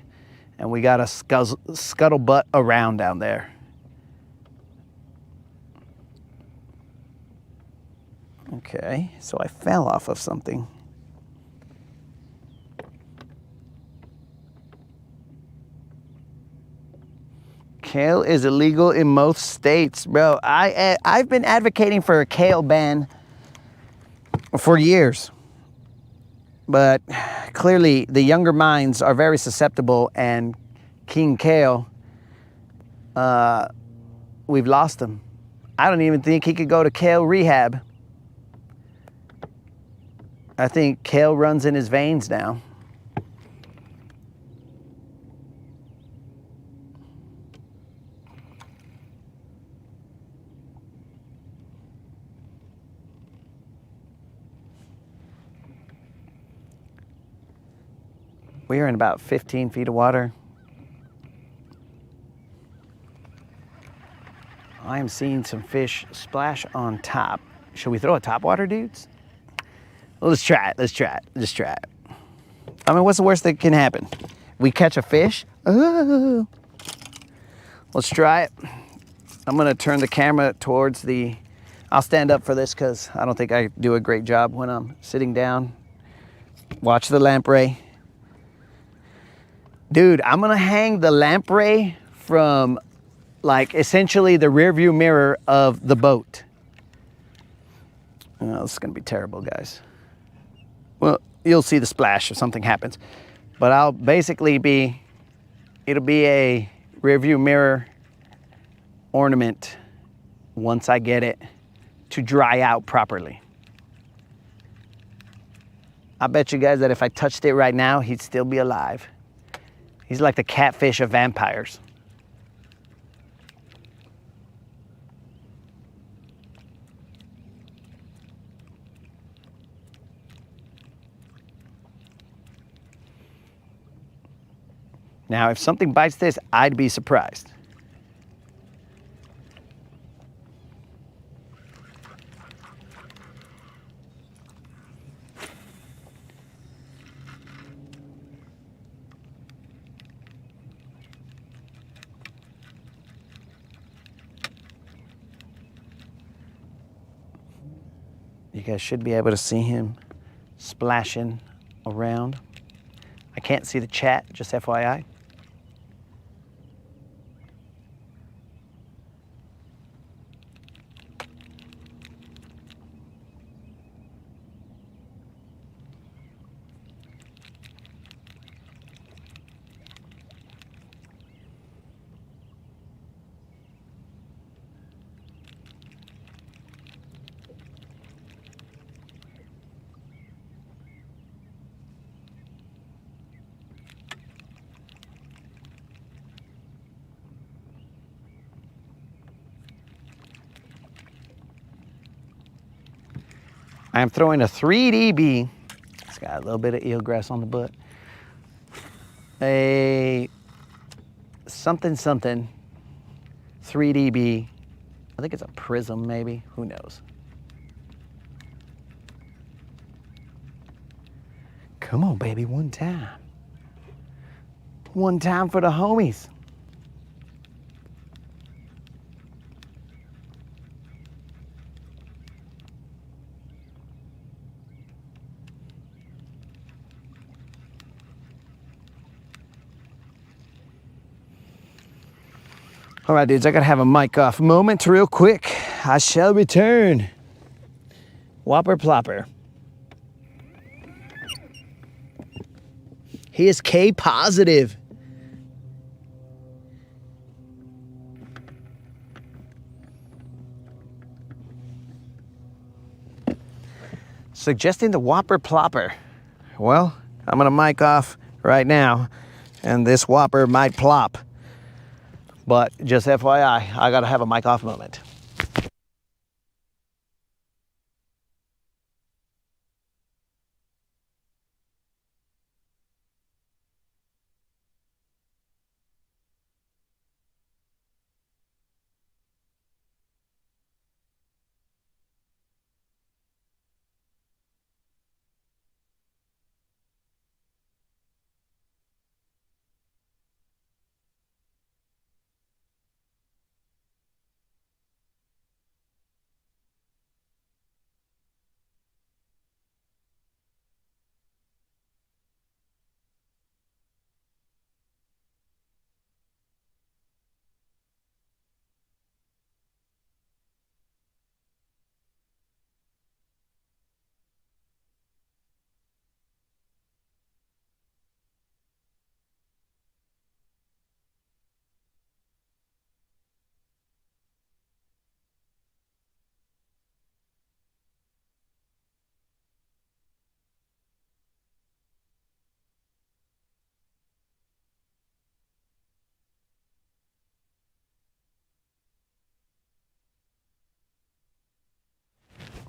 and we got to scuttlebutt around down there. Okay, so I fell off of something. Kale is illegal in most states, bro. I've been advocating for a kale ban for years. But clearly the younger minds are very susceptible, and King Kale, we've lost him. I don't even think he could go to kale rehab. I think kale runs in his veins now. We are in about 15 feet of water. I am seeing some fish splash on top. Should we throw a topwater, dudes? Well, let's try it. Let's try it. Just try it. I mean, what's the worst that can happen? We catch a fish? Ooh. Let's try it. I'm gonna turn the camera towards the, I'll stand up for this because I don't think I do a great job when I'm sitting down. Watch the lamprey. Dude, I'm gonna hang the lamprey from like essentially the rear view mirror of the boat. Oh, this is gonna be terrible, guys. Well, you'll see the splash if something happens. But I'll basically be, it'll be a rear view mirror ornament once I get it to dry out properly. I bet you guys that if I touched it right now, he'd still be alive. He's like the catfish of vampires. Now, if something bites this, I'd be surprised. You guys should be able to see him splashing around. I can't see the chat, just FYI. I am throwing a 3DB. It's got a little bit of eelgrass on the butt. A something 3DB. I think it's a prism maybe, who knows. Come on baby, one time. One time for the homies. All right, dudes, I gotta have a mic off moment real quick. I shall return. Whopper plopper. He is K positive. Suggesting the Whopper plopper. Well, I'm gonna mic off right now, and this Whopper might plop. But just FYI, I gotta have a mic off moment.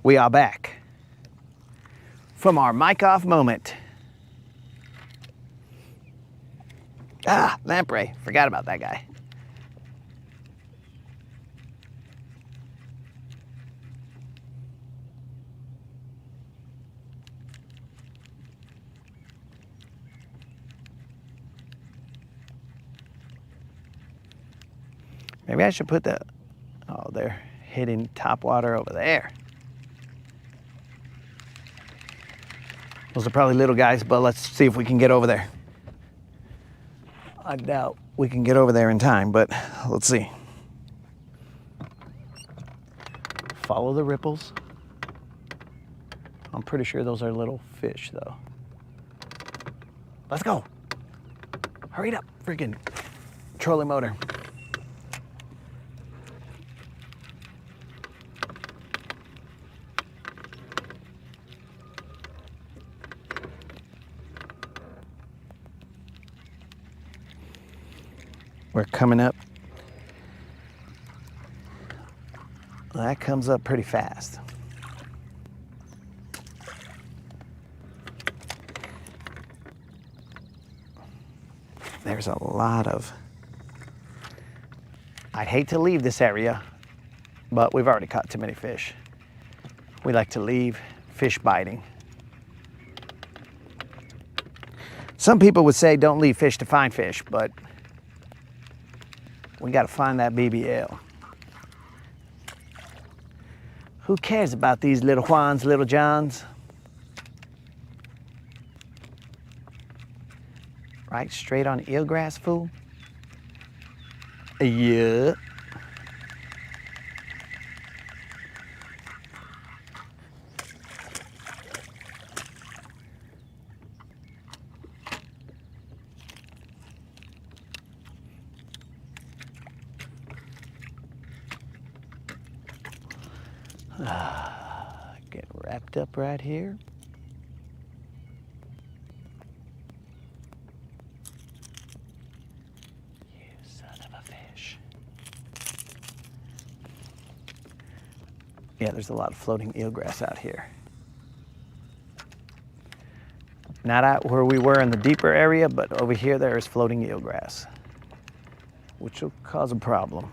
We are back from our mic off moment. Lamprey, forgot about that guy. Maybe I should put the, oh, they're hitting top water over there. Those are probably little guys, but let's see if we can get over there. I doubt we can get over there in time, but let's see. Follow the ripples. I'm pretty sure those are little fish, though. Let's go. Hurry it up, freaking trolling motor. We're coming up. That comes up pretty fast. There's a lot of, I'd hate to leave this area, but we've already caught too many fish. We like to leave fish biting. Some people would say don't leave fish to find fish, but we got to find that BBL. Who cares about these little Juans, little Johns? Right, straight on eelgrass, fool? Yeah. Get wrapped up right here. You son of a fish. Yeah, there's a lot of floating eelgrass out here. Not out where we were in the deeper area, but over here there is floating eelgrass, which will cause a problem.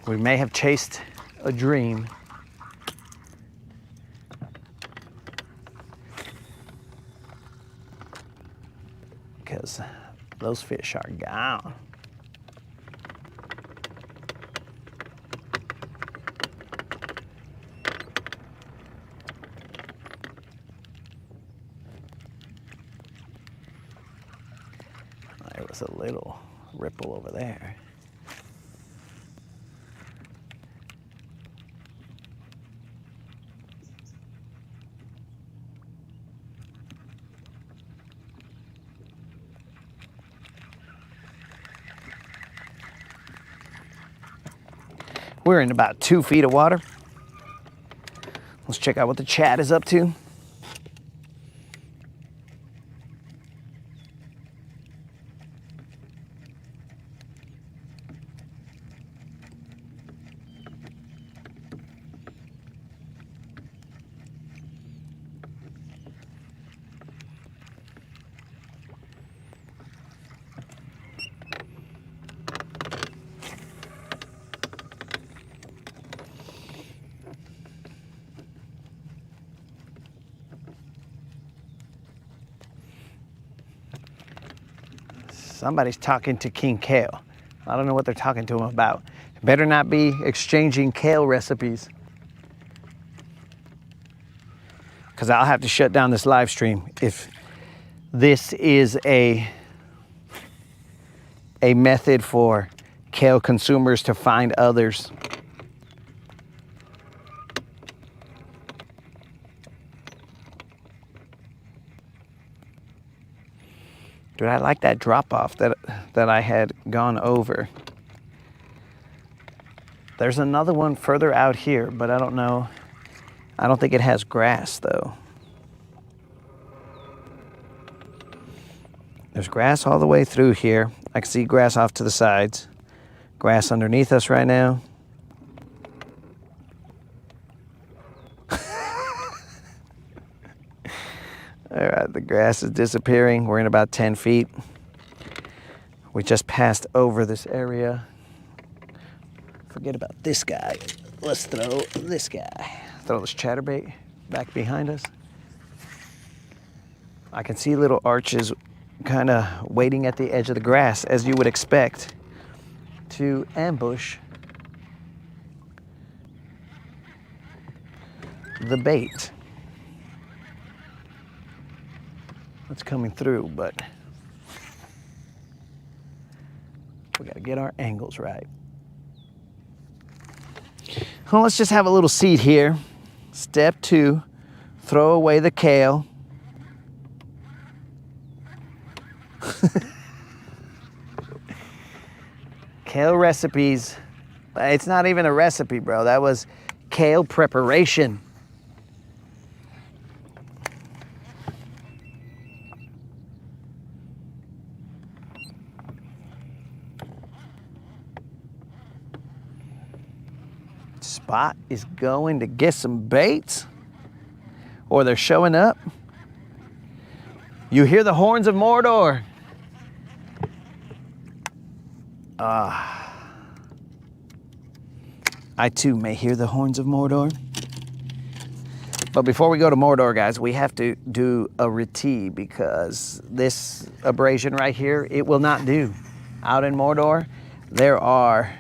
We may have chased a dream. Because those fish are gone. There was a little ripple over there. We're in about 2 feet of water. Let's check out what the chat is up to. Somebody's talking to King Kale. I don't know what they're talking to him about. Better not be exchanging kale recipes, because I'll have to shut down this live stream if this is a method for kale consumers to find others. Dude, I like that drop-off that I had gone over. There's another one further out here, but I don't know. I don't think it has grass, though. There's grass all the way through here. I can see grass off to the sides. Grass underneath us right now. All right, the grass is disappearing. We're in about 10 feet. We just passed over this area. Forget about this guy. Let's throw this guy. Throw this chatterbait back behind us. I can see little arches kind of waiting at the edge of the grass, as you would expect, to ambush the bait that's coming through, but we got to get our angles right. Well, let's just have a little seat here. Step 2, throw away the kale. Kale recipes. It's not even a recipe, bro. That was kale preparation. spot is going to get some baits, or they're showing up. You hear the horns of Mordor. I too may hear the horns of Mordor. But before we go to Mordor, guys, we have to do a retee, because this abrasion right here, it will not do. Out in Mordor, there are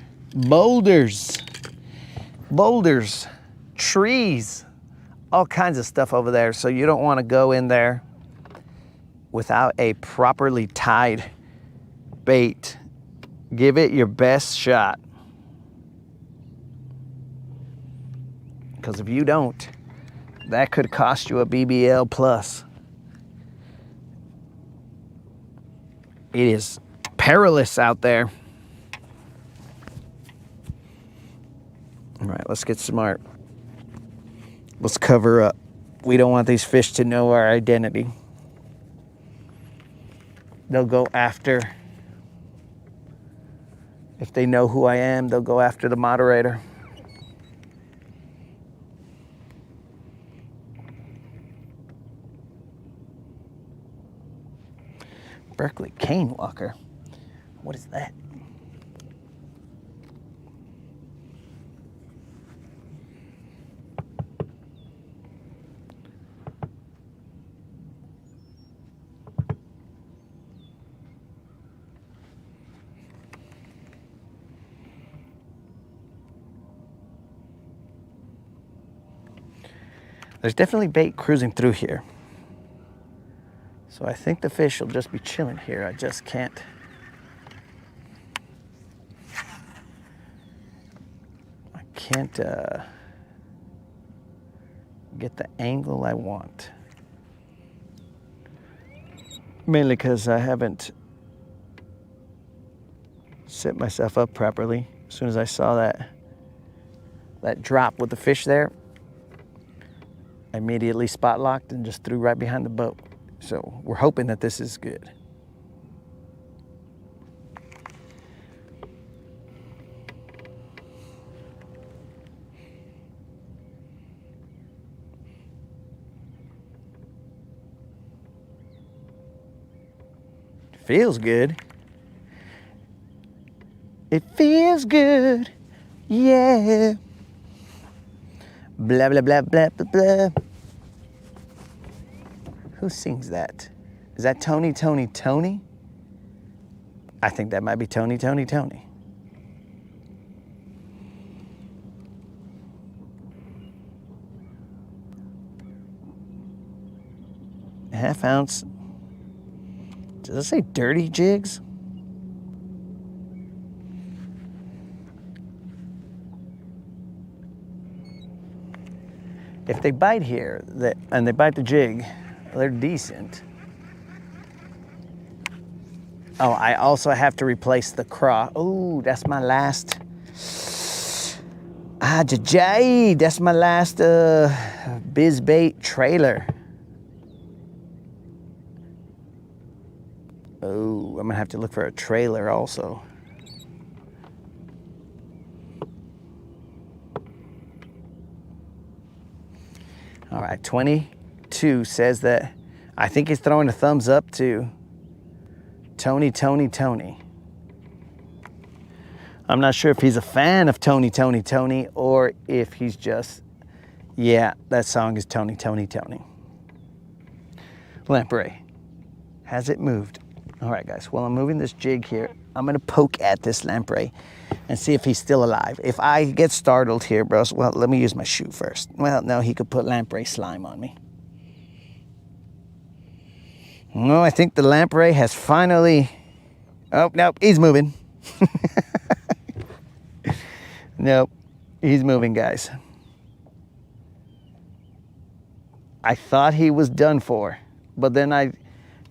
boulders, trees, all kinds of stuff over there. So you don't want to go in there without a properly tied bait. Give it your best shot. Because if you don't, that could cost you a BBL plus. It is perilous out there. All right, let's get smart. Let's cover up. We don't want these fish to know our identity. They'll go after, if they know who I am, they'll go after the moderator. Berkeley cane walker. What is that? There's definitely bait cruising through here. So I think the fish will just be chilling here. I just can't. Get the angle I want. Mainly because I haven't set myself up properly. As soon as I saw that drop with the fish there, I immediately spot locked and just threw right behind the boat. So we're hoping that this is good. Feels good. It feels good. Yeah. Blah, blah, blah, blah, blah, blah. Who sings that? Is that Tony, Tony, Tony? I think that might be Tony, Tony, Tony. Half ounce. Does it say dirty jigs? If they bite here and they bite the jig, they're decent. Oh, I also have to replace the craw. Oh, that's my last. That's my last BizBait trailer. Oh, I'm gonna have to look for a trailer also. All right, 22 says that I think he's throwing a thumbs up to Tony, Tony, Tony. I'm not sure if he's a fan of Tony, Tony, Tony, or if he's just, yeah, that song is Tony, Tony, Tony. Lamprey, has it moved? All right, guys, while I'm moving this jig here, I'm gonna poke at this lamprey and see if he's still alive. If I get startled here, bros, well, let me use my shoe first. Well, no, he could put lamprey slime on me. No, I think the lamprey has finally, oh, nope, he's moving. Nope, he's moving, guys. I thought he was done for, but then I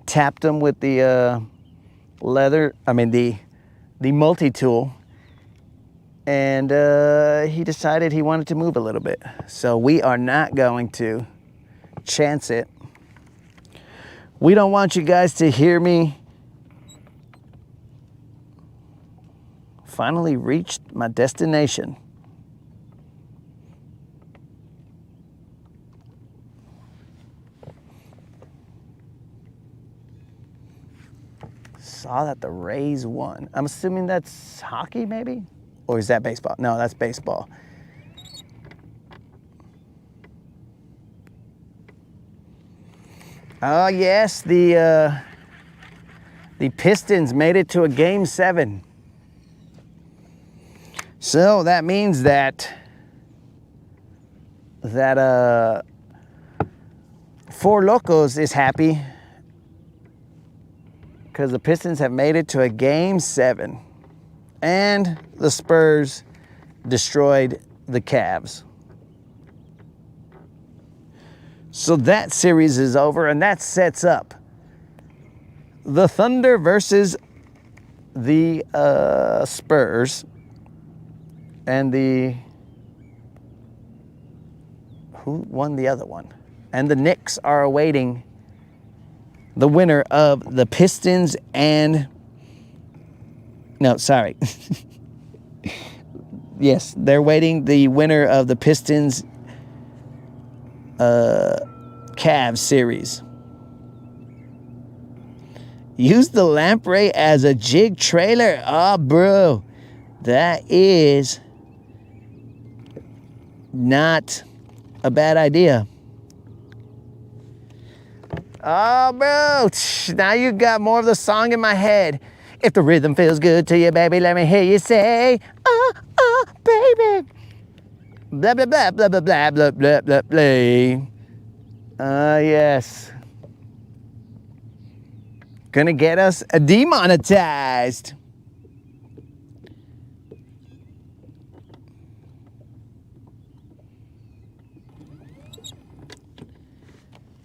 tapped him with the the multi-tool, and he decided he wanted to move a little bit. So we are not going to chance it. We don't want you guys to hear me. Finally reached my destination. saw that the Rays won. I'm assuming that's hockey, maybe? Or is that baseball? No, that's baseball. Oh, yes, the Pistons made it to a Game 7. So that means that Four Locos is happy because the Pistons have made it to a Game 7. And the Spurs destroyed the Cavs. So that series is over, and that sets up the Thunder versus the Spurs. And who won the other one? And the Knicks are awaiting the winner of the Pistons and... No, sorry. Yes, they're waiting the winner of the Pistons Cavs series. Use the lamprey as a jig trailer. Oh, bro. That is not a bad idea. Oh, bro. Now you got more of the song in my head. If the rhythm feels good to you, baby, let me hear you say, oh, oh, baby. Blah, blah, blah, blah, blah, blah, blah, blah, blah, blah. Yes. Gonna get us demonetized.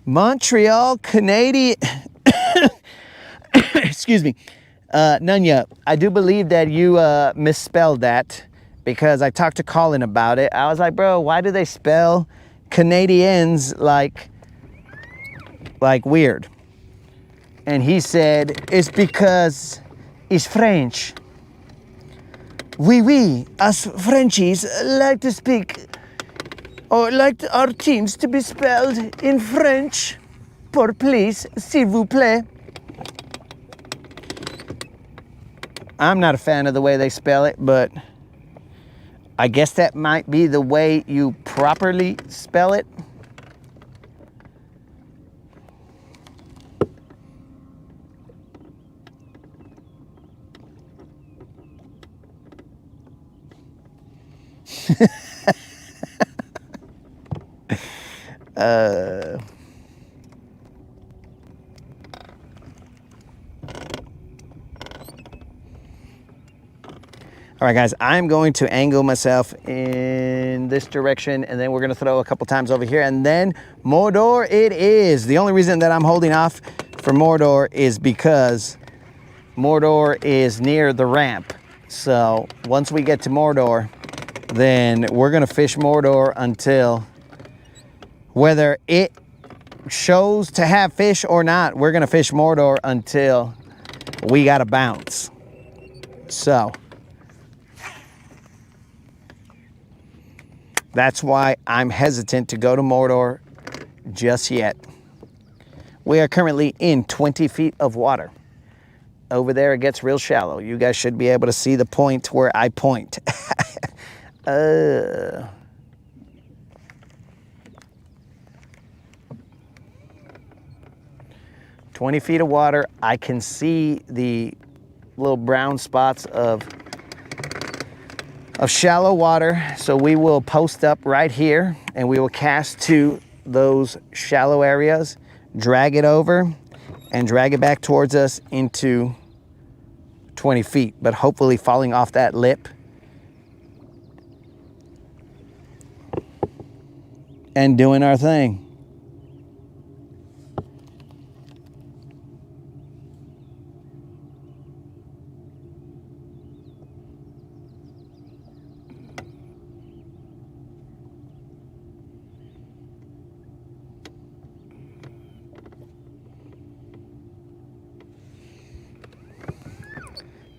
Montreal Canadian. Excuse me. Nunya, I do believe that you misspelled that because I talked to Colin about it. I was like, bro, why do they spell Canadians like weird? And he said, it's because it's French. Oui, us Frenchies like to speak, or like our teams to be spelled in French. Pour please, s'il vous plaît. I'm not a fan of the way they spell it, but I guess that might be the way you properly spell it. All right, guys, I'm going to angle myself in this direction, and then we're going to throw a couple times over here, and then Mordor it is. The only reason that I'm holding off for Mordor is because Mordor is near the ramp. So once we get to Mordor, then we're going to fish Mordor until whether it shows to have fish or not, we're going to fish Mordor until we got to bounce. So that's why I'm hesitant to go to Mordor just yet. We are currently in 20 feet of water. Over there, it gets real shallow. You guys should be able to see the point where I point. 20 feet of water. I can see the little brown spots of shallow water. So we will post up right here and we will cast to those shallow areas, drag it over and drag it back towards us into 20 feet, but hopefully falling off that lip and doing our thing.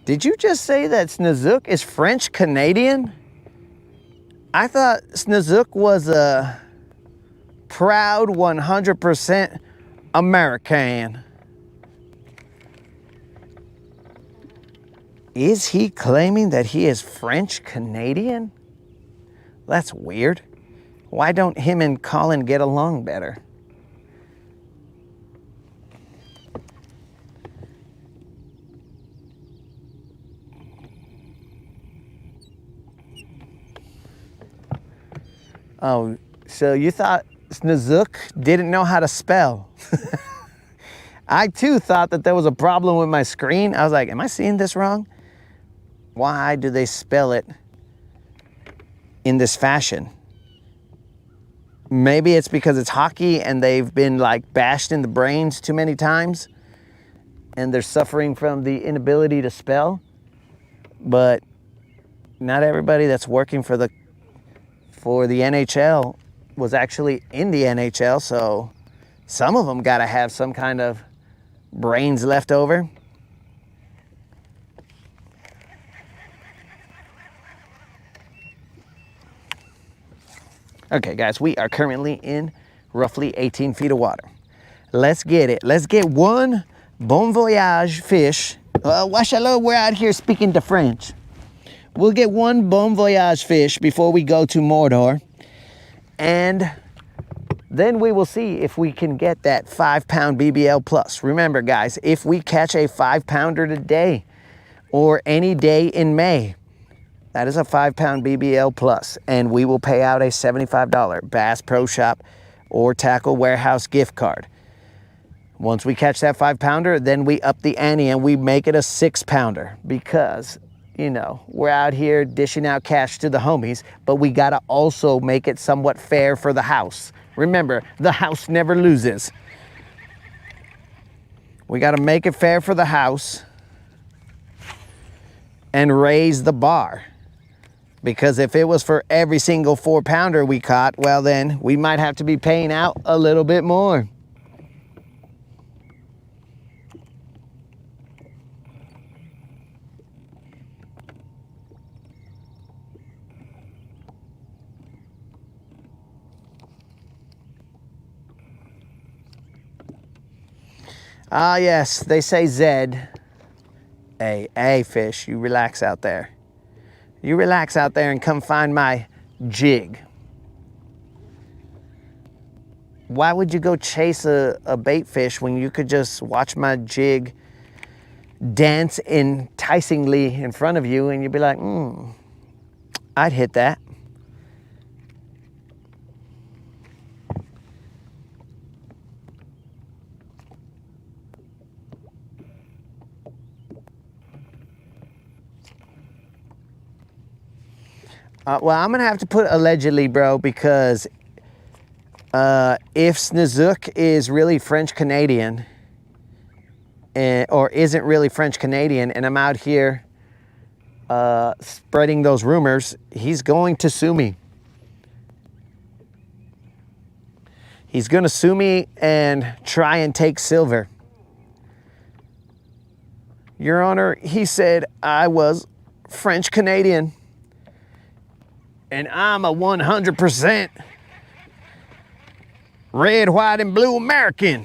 Did you just say that Snozook is French Canadian? I thought Snozook was a proud 100% American. Is he claiming that he is French Canadian? That's weird. Why don't him and Colin get along better? Oh, so you thought Snizook didn't know how to spell? I too thought that there was a problem with my screen. I was like, am I seeing this wrong? Why do they spell it in this fashion? Maybe it's because it's hockey and they've been like bashed in the brains too many times and they're suffering from the inability to spell. But not everybody that's working for the NHL was actually in the NHL, so some of them got to have some kind of brains left over. Okay, guys, we are currently in roughly 18 feet of water. Let's get it. Let's get one bon voyage fish. Washalot, we're out here speaking to French. We'll get one bon voyage fish before we go to Mordor. And then we will see if we can get that 5-pound BBL plus. Remember, guys, if we catch a 5-pounder today or any day in May, that is a 5-pound BBL plus, and we will pay out a $75 Bass Pro Shop or Tackle Warehouse gift card. Once we catch that 5-pounder, then we up the ante and we make it a 6-pounder because, you know, we're out here dishing out cash to the homies, but we gotta also make it somewhat fair for the house. Remember, the house never loses. We gotta make it fair for the house and raise the bar. Because if it was for every single 4-pounder we caught, well then, we might have to be paying out a little bit more. Ah, yes, they say Zed. Hey, fish, you relax out there. You relax out there and come find my jig. Why would you go chase a bait fish when you could just watch my jig dance enticingly in front of you and you'd be like, I'd hit that. Well, I'm going to have to put allegedly, bro, because if Snizook is really French-Canadian, or isn't really French-Canadian, and I'm out here spreading those rumors, he's going to sue me. He's going to sue me and try and take silver. Your Honor, he said I was French-Canadian. And I'm a 100% red, white, and blue American.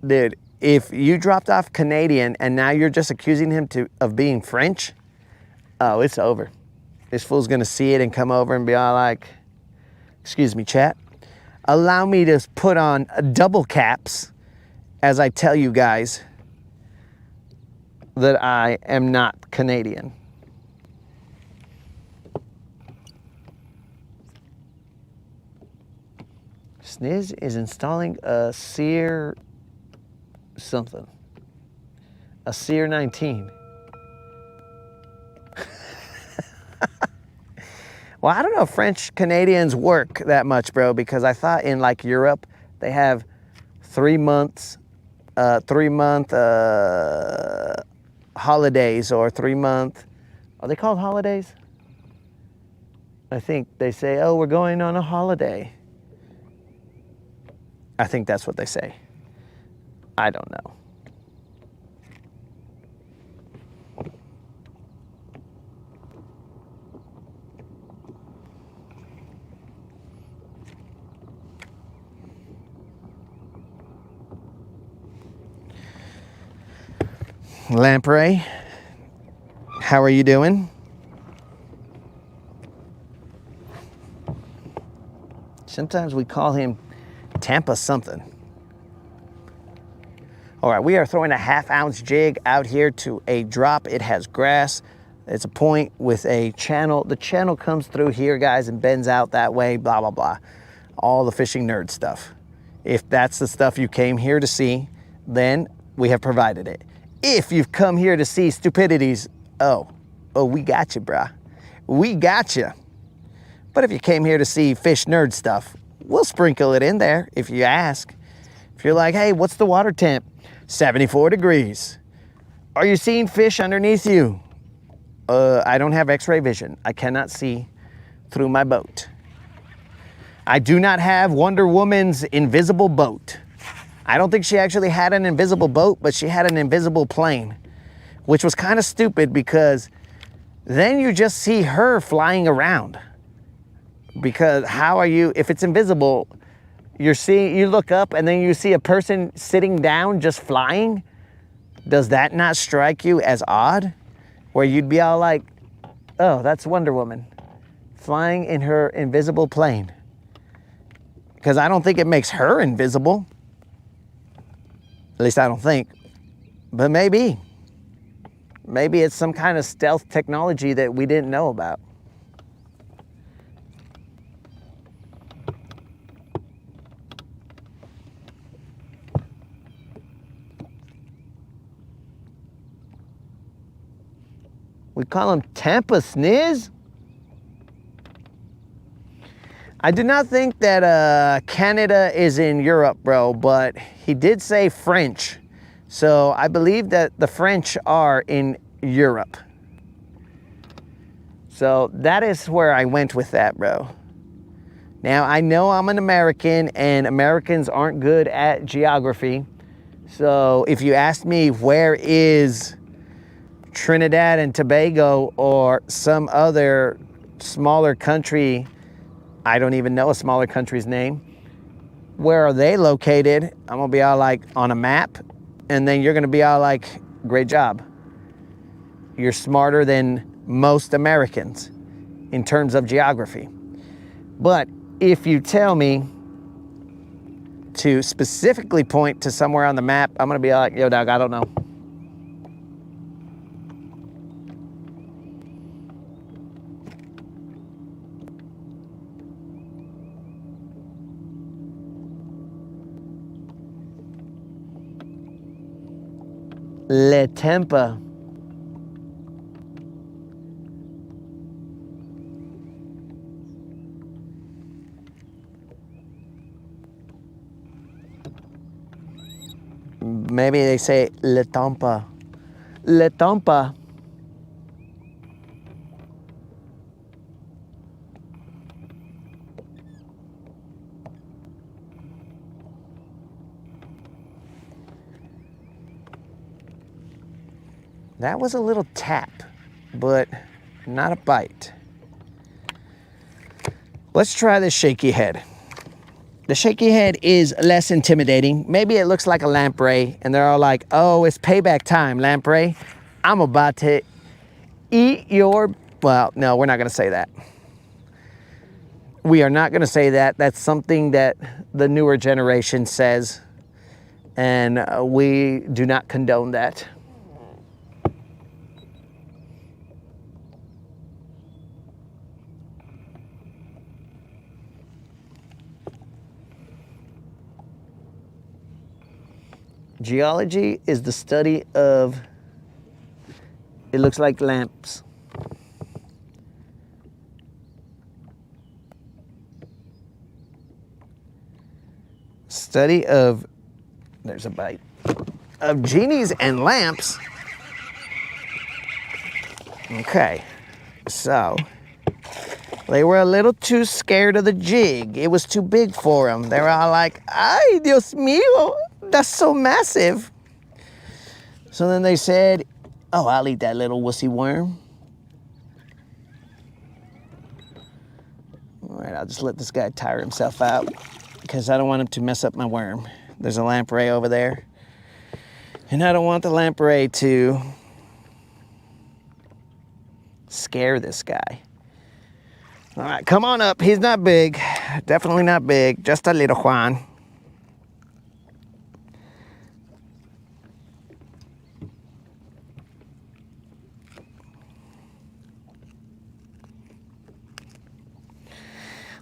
Dude, if you dropped off Canadian and now you're just accusing him of being French, oh, it's over. This fool's gonna see it and come over and be all like, excuse me, chat. Allow me to put on double caps as I tell you guys that I am not Canadian. Sniz is installing a Sear something. A Sear 19. Well, I don't know if French Canadians work that much, bro, because I thought in like Europe, they have 3 month holidays or 3 month, are they called holidays? I think they say, oh, we're going on a holiday. I think that's what they say. I don't know. Lamprey, how are you doing? Sometimes we call him Tampa something. All right, we are throwing a 1/2 ounce jig out here to a drop. It has grass. It's a point with a channel. The channel comes through here, guys, and bends out that way, blah, blah, blah. All the fishing nerd stuff. If that's the stuff you came here to see, then we have provided it. If you've come here to see stupidities, oh, we got you, brah. We got you. But if you came here to see fish nerd stuff, we'll sprinkle it in there if you ask. If you're like, hey, what's the water temp? 74 degrees. Are you seeing fish underneath you? I don't have x-ray vision. I cannot see through my boat. I do not have Wonder Woman's invisible boat. I don't think she actually had an invisible boat, but she had an invisible plane, which was kind of stupid because then you just see her flying around. Because how are you, if it's invisible, you look up and then you see a person sitting down just flying. Does that not strike you as odd? Where you'd be all like, oh, that's Wonder Woman flying in her invisible plane. Because I don't think it makes her invisible. At least I don't think. But maybe. Maybe it's some kind of stealth technology that we didn't know about. We call him Tampa Sniz. I do not think that Canada is in Europe, bro, but he did say French. So I believe that the French are in Europe. So that is where I went with that, bro. Now, I know I'm an American, and Americans aren't good at geography. So if you ask me where is Trinidad and Tobago or some other smaller country, I don't even know a smaller country's name, where are they located? I'm gonna be all like, on a map, and then you're gonna be all like, great job. You're smarter than most Americans in terms of geography. But if you tell me to specifically point to somewhere on the map, I'm gonna be like, yo, dog, I don't know. Le Tempa. Maybe they say Le Tampa. Le Tampa. That was a little tap, but not a bite. Let's try this shaky head. The shaky head is less intimidating. Maybe it looks like a lamprey, and they're all like, oh, it's payback time, lamprey. I'm about to eat your... Well, no, we're not going to say that. We are not going to say that. That's something that the newer generation says, and we do not condone that. Geology is the study of, it looks like lamps. Study of, there's a bite, of genies and lamps. Okay, so they were a little too scared of the jig. It was too big for them. They were all like, ay, Dios mío. That's so massive. So then they said, oh, I'll eat that little wussy worm. All right, I'll just let this guy tire himself out because I don't want him to mess up my worm. There's a lamprey over there. And I don't want the lamprey to scare this guy. All right, come on up. He's not big. Definitely not big. Just a little Juan.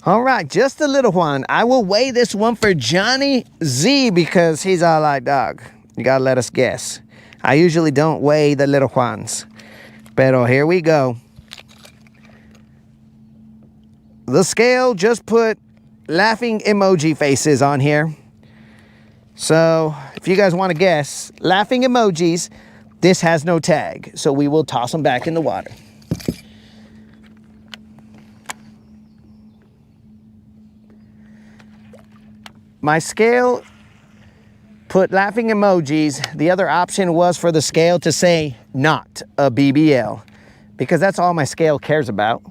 All right, just a little one. I will weigh this one for Johnny Z because he's all like, dog, you gotta let us guess. I usually don't weigh the little ones. Pero here we go. The scale just put laughing emoji faces on here. So if you guys want to guess, laughing emojis, this has no tag. So we will toss them back in the water. My scale put laughing emojis. The other option was for the scale to say not a BBL, because that's all my scale cares about.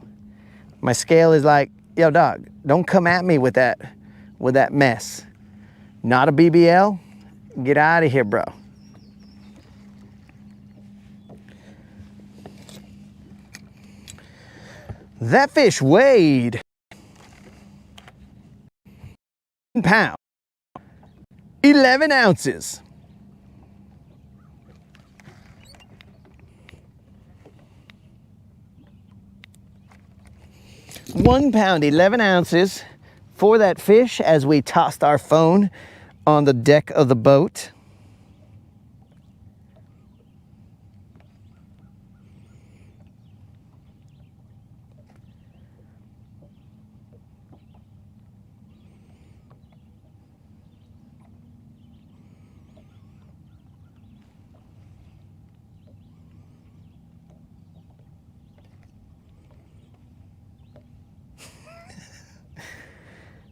My scale is like, yo dog, don't come at me with that mess. Not a BBL? Get out of here, bro. That fish weighed 1 pound, 11 ounces. £1 pound, 11 ounces for that fish as we tossed our phone on the deck of the boat.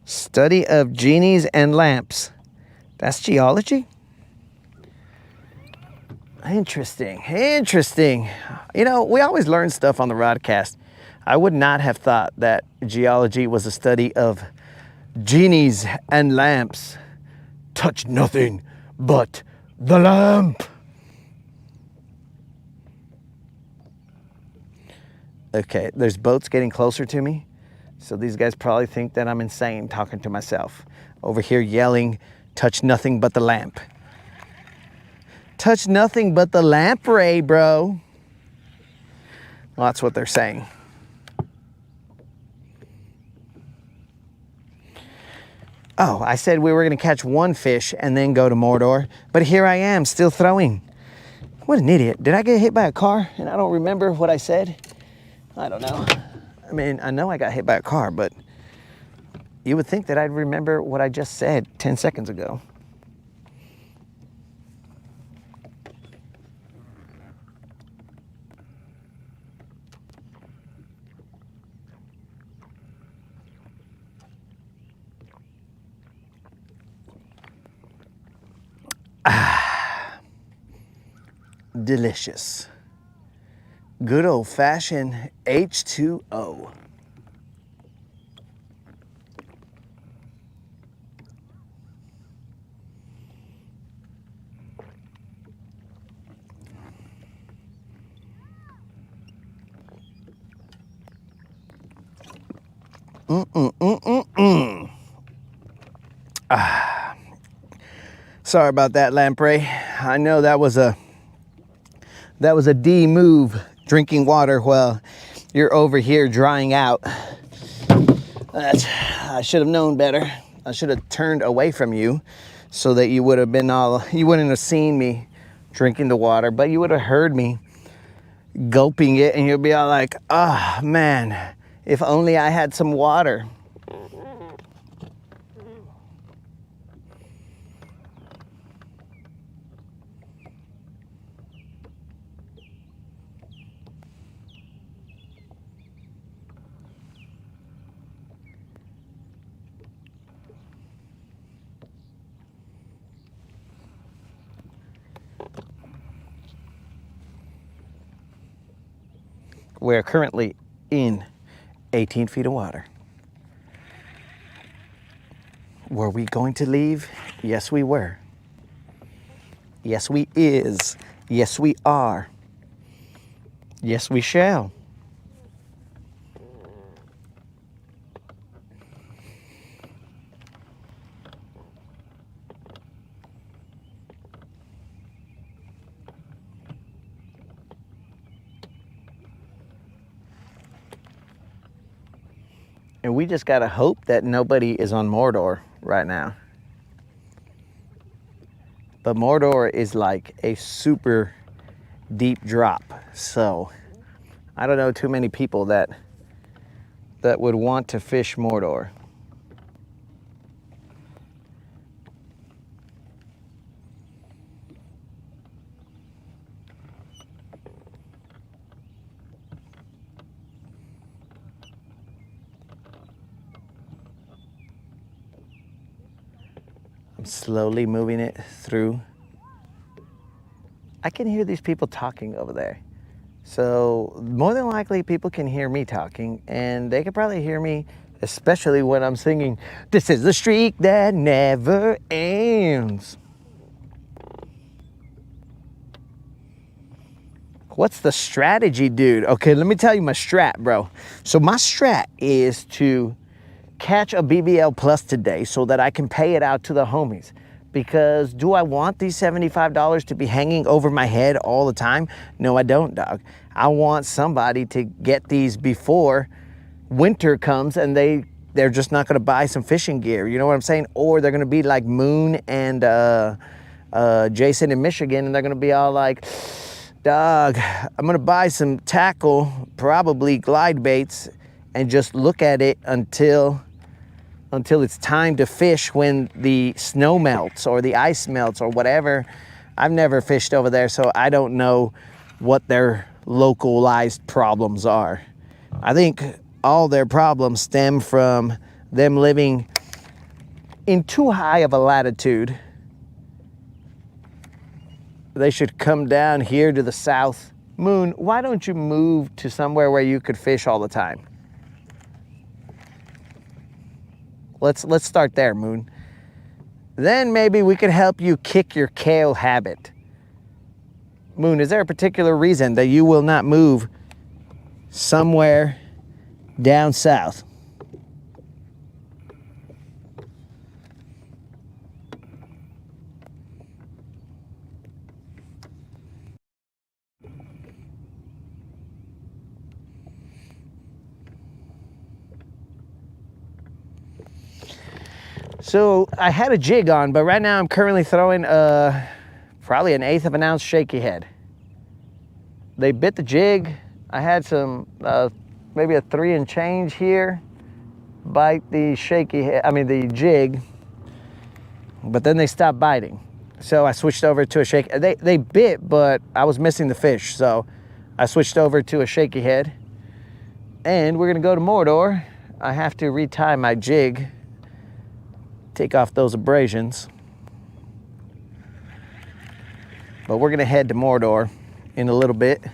Study of genies and lamps. That's geology? Interesting, interesting. You know, we always learn stuff on the Rodcast. I would not have thought that geology was a study of genies and lamps. Touch nothing but the lamp. Okay, there's boats getting closer to me. So these guys probably think that I'm insane talking to myself. Over here yelling, touch nothing but the lamp. Touch nothing but the lamprey, bro. Well, that's what they're saying. Oh, I said we were gonna catch one fish and then go to Mordor, but here I am still throwing. What an idiot. Did I get hit by a car and I don't remember what I said? I don't know. I mean, I know I got hit by a car, but you would think that I'd remember what I just said 10 seconds ago. Ah, delicious. Good old-fashioned H2O. Ah. Sorry about that, lamprey. I know that was a D move, drinking water while you're over here drying out. I should have known better. I should have turned away from you so that you would have been you wouldn't have seen me drinking the water, but you would have heard me gulping it and you'll be all like, oh man, if only I had some water. We're currently in 18 feet of water. Were we going to leave? Yes, we were. Yes, we is. Yes, we are. Yes, we shall. And we just gotta hope that nobody is on Mordor right now. But Mordor is like a super deep drop. So I don't know too many people that would want to fish Mordor. I'm slowly moving it through. I can hear these people talking over there. So more than likely people can hear me talking, and they could probably hear me, especially when I'm singing, "This is the streak that never ends." What's the strategy, dude? Okay, let me tell you my strat, bro. So my strat is to catch a BBL Plus today so that I can pay it out to the homies. Because do I want these $75 to be hanging over my head all the time? No, I don't, dog. I want somebody to get these before winter comes and they're just not gonna buy some fishing gear. You know what I'm saying? Or they're gonna be like Moon and Jason in Michigan, and they're gonna be all like, "Dog, I'm gonna buy some tackle, probably glide baits, and just look at it until it's time to fish when the snow melts or the ice melts or whatever." I've never fished over there, so I don't know what their localized problems are. I think all their problems stem from them living in too high of a latitude. They should come down here to the south. Moon, why don't you move to somewhere where you could fish all the time? Let's start there, Moon. Then maybe we could help you kick your kale habit. Moon, is there a particular reason that you will not move somewhere down south? So I had a jig on, but right now I'm currently throwing probably an 1/8 of an ounce shaky head. They bit the jig. I had some, maybe a 3 and change here, bite the the jig, but then they stopped biting. So I switched over to a shake. They bit, but I was missing the fish. So I switched over to a shaky head, and we're gonna go to Mordor. I have to retie my jig, take off those abrasions. But we're gonna head to Mordor in a little bit.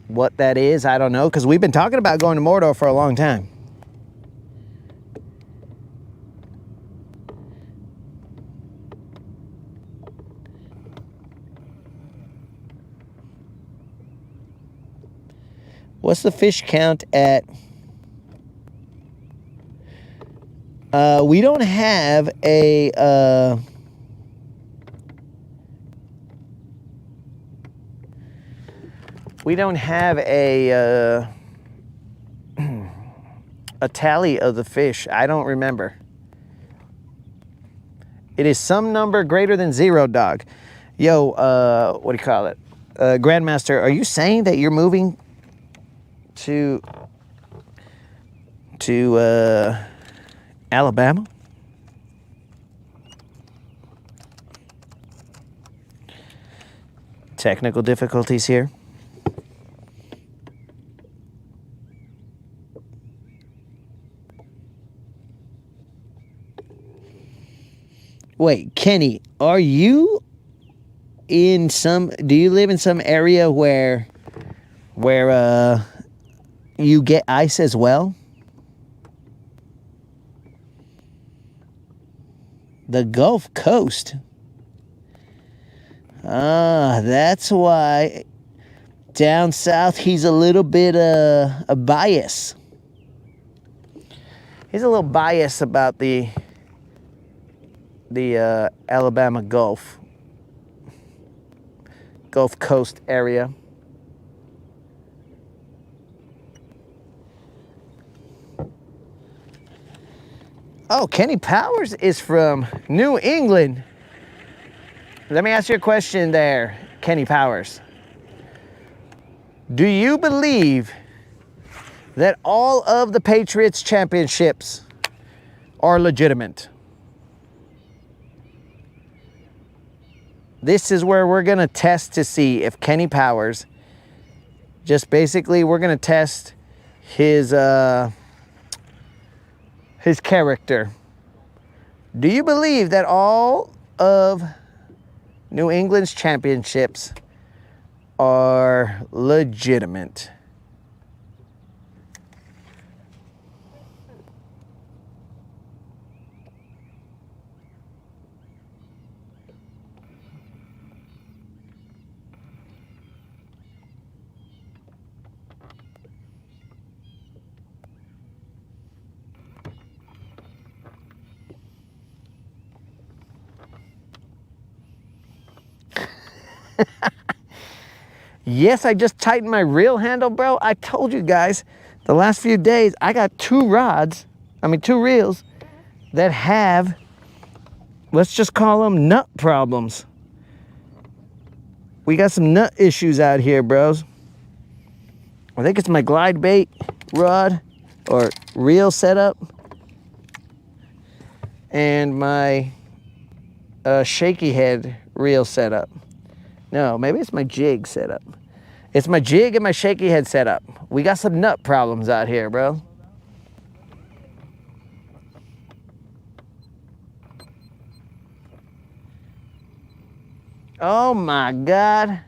What that is, I don't know, because we've been talking about going to Mordor for a long time. What's the fish count at? We don't have a a tally of the fish. I don't remember. It is some number greater than 0, dog. Yo, what do you call it? Grandmaster, are you saying that you're moving to Alabama? Technical difficulties here. Wait, Kenny, are you in do you live in some area where you get ice as well? The Gulf Coast. That's why down south he's a little bit a bias. He's a little biased about the Alabama Gulf Coast area. Oh, Kenny Powers is from New England. Let me ask you a question there, Kenny Powers. Do you believe that all of the Patriots championships are legitimate? This is where we're going to test to see if Kenny Powers, just basically we're going to test his character. Do you believe that all of New England's championships are legitimate? Yes, I just tightened my reel handle, bro. I told you guys the last few days I got two reels that have, let's just call them nut problems. We got some nut issues out here, bros. I think it's my glide bait rod or reel setup and my shaky head reel setup. No, maybe it's my jig setup. It's my jig and my shaky head setup. We got some nut problems out here, bro. Oh my God.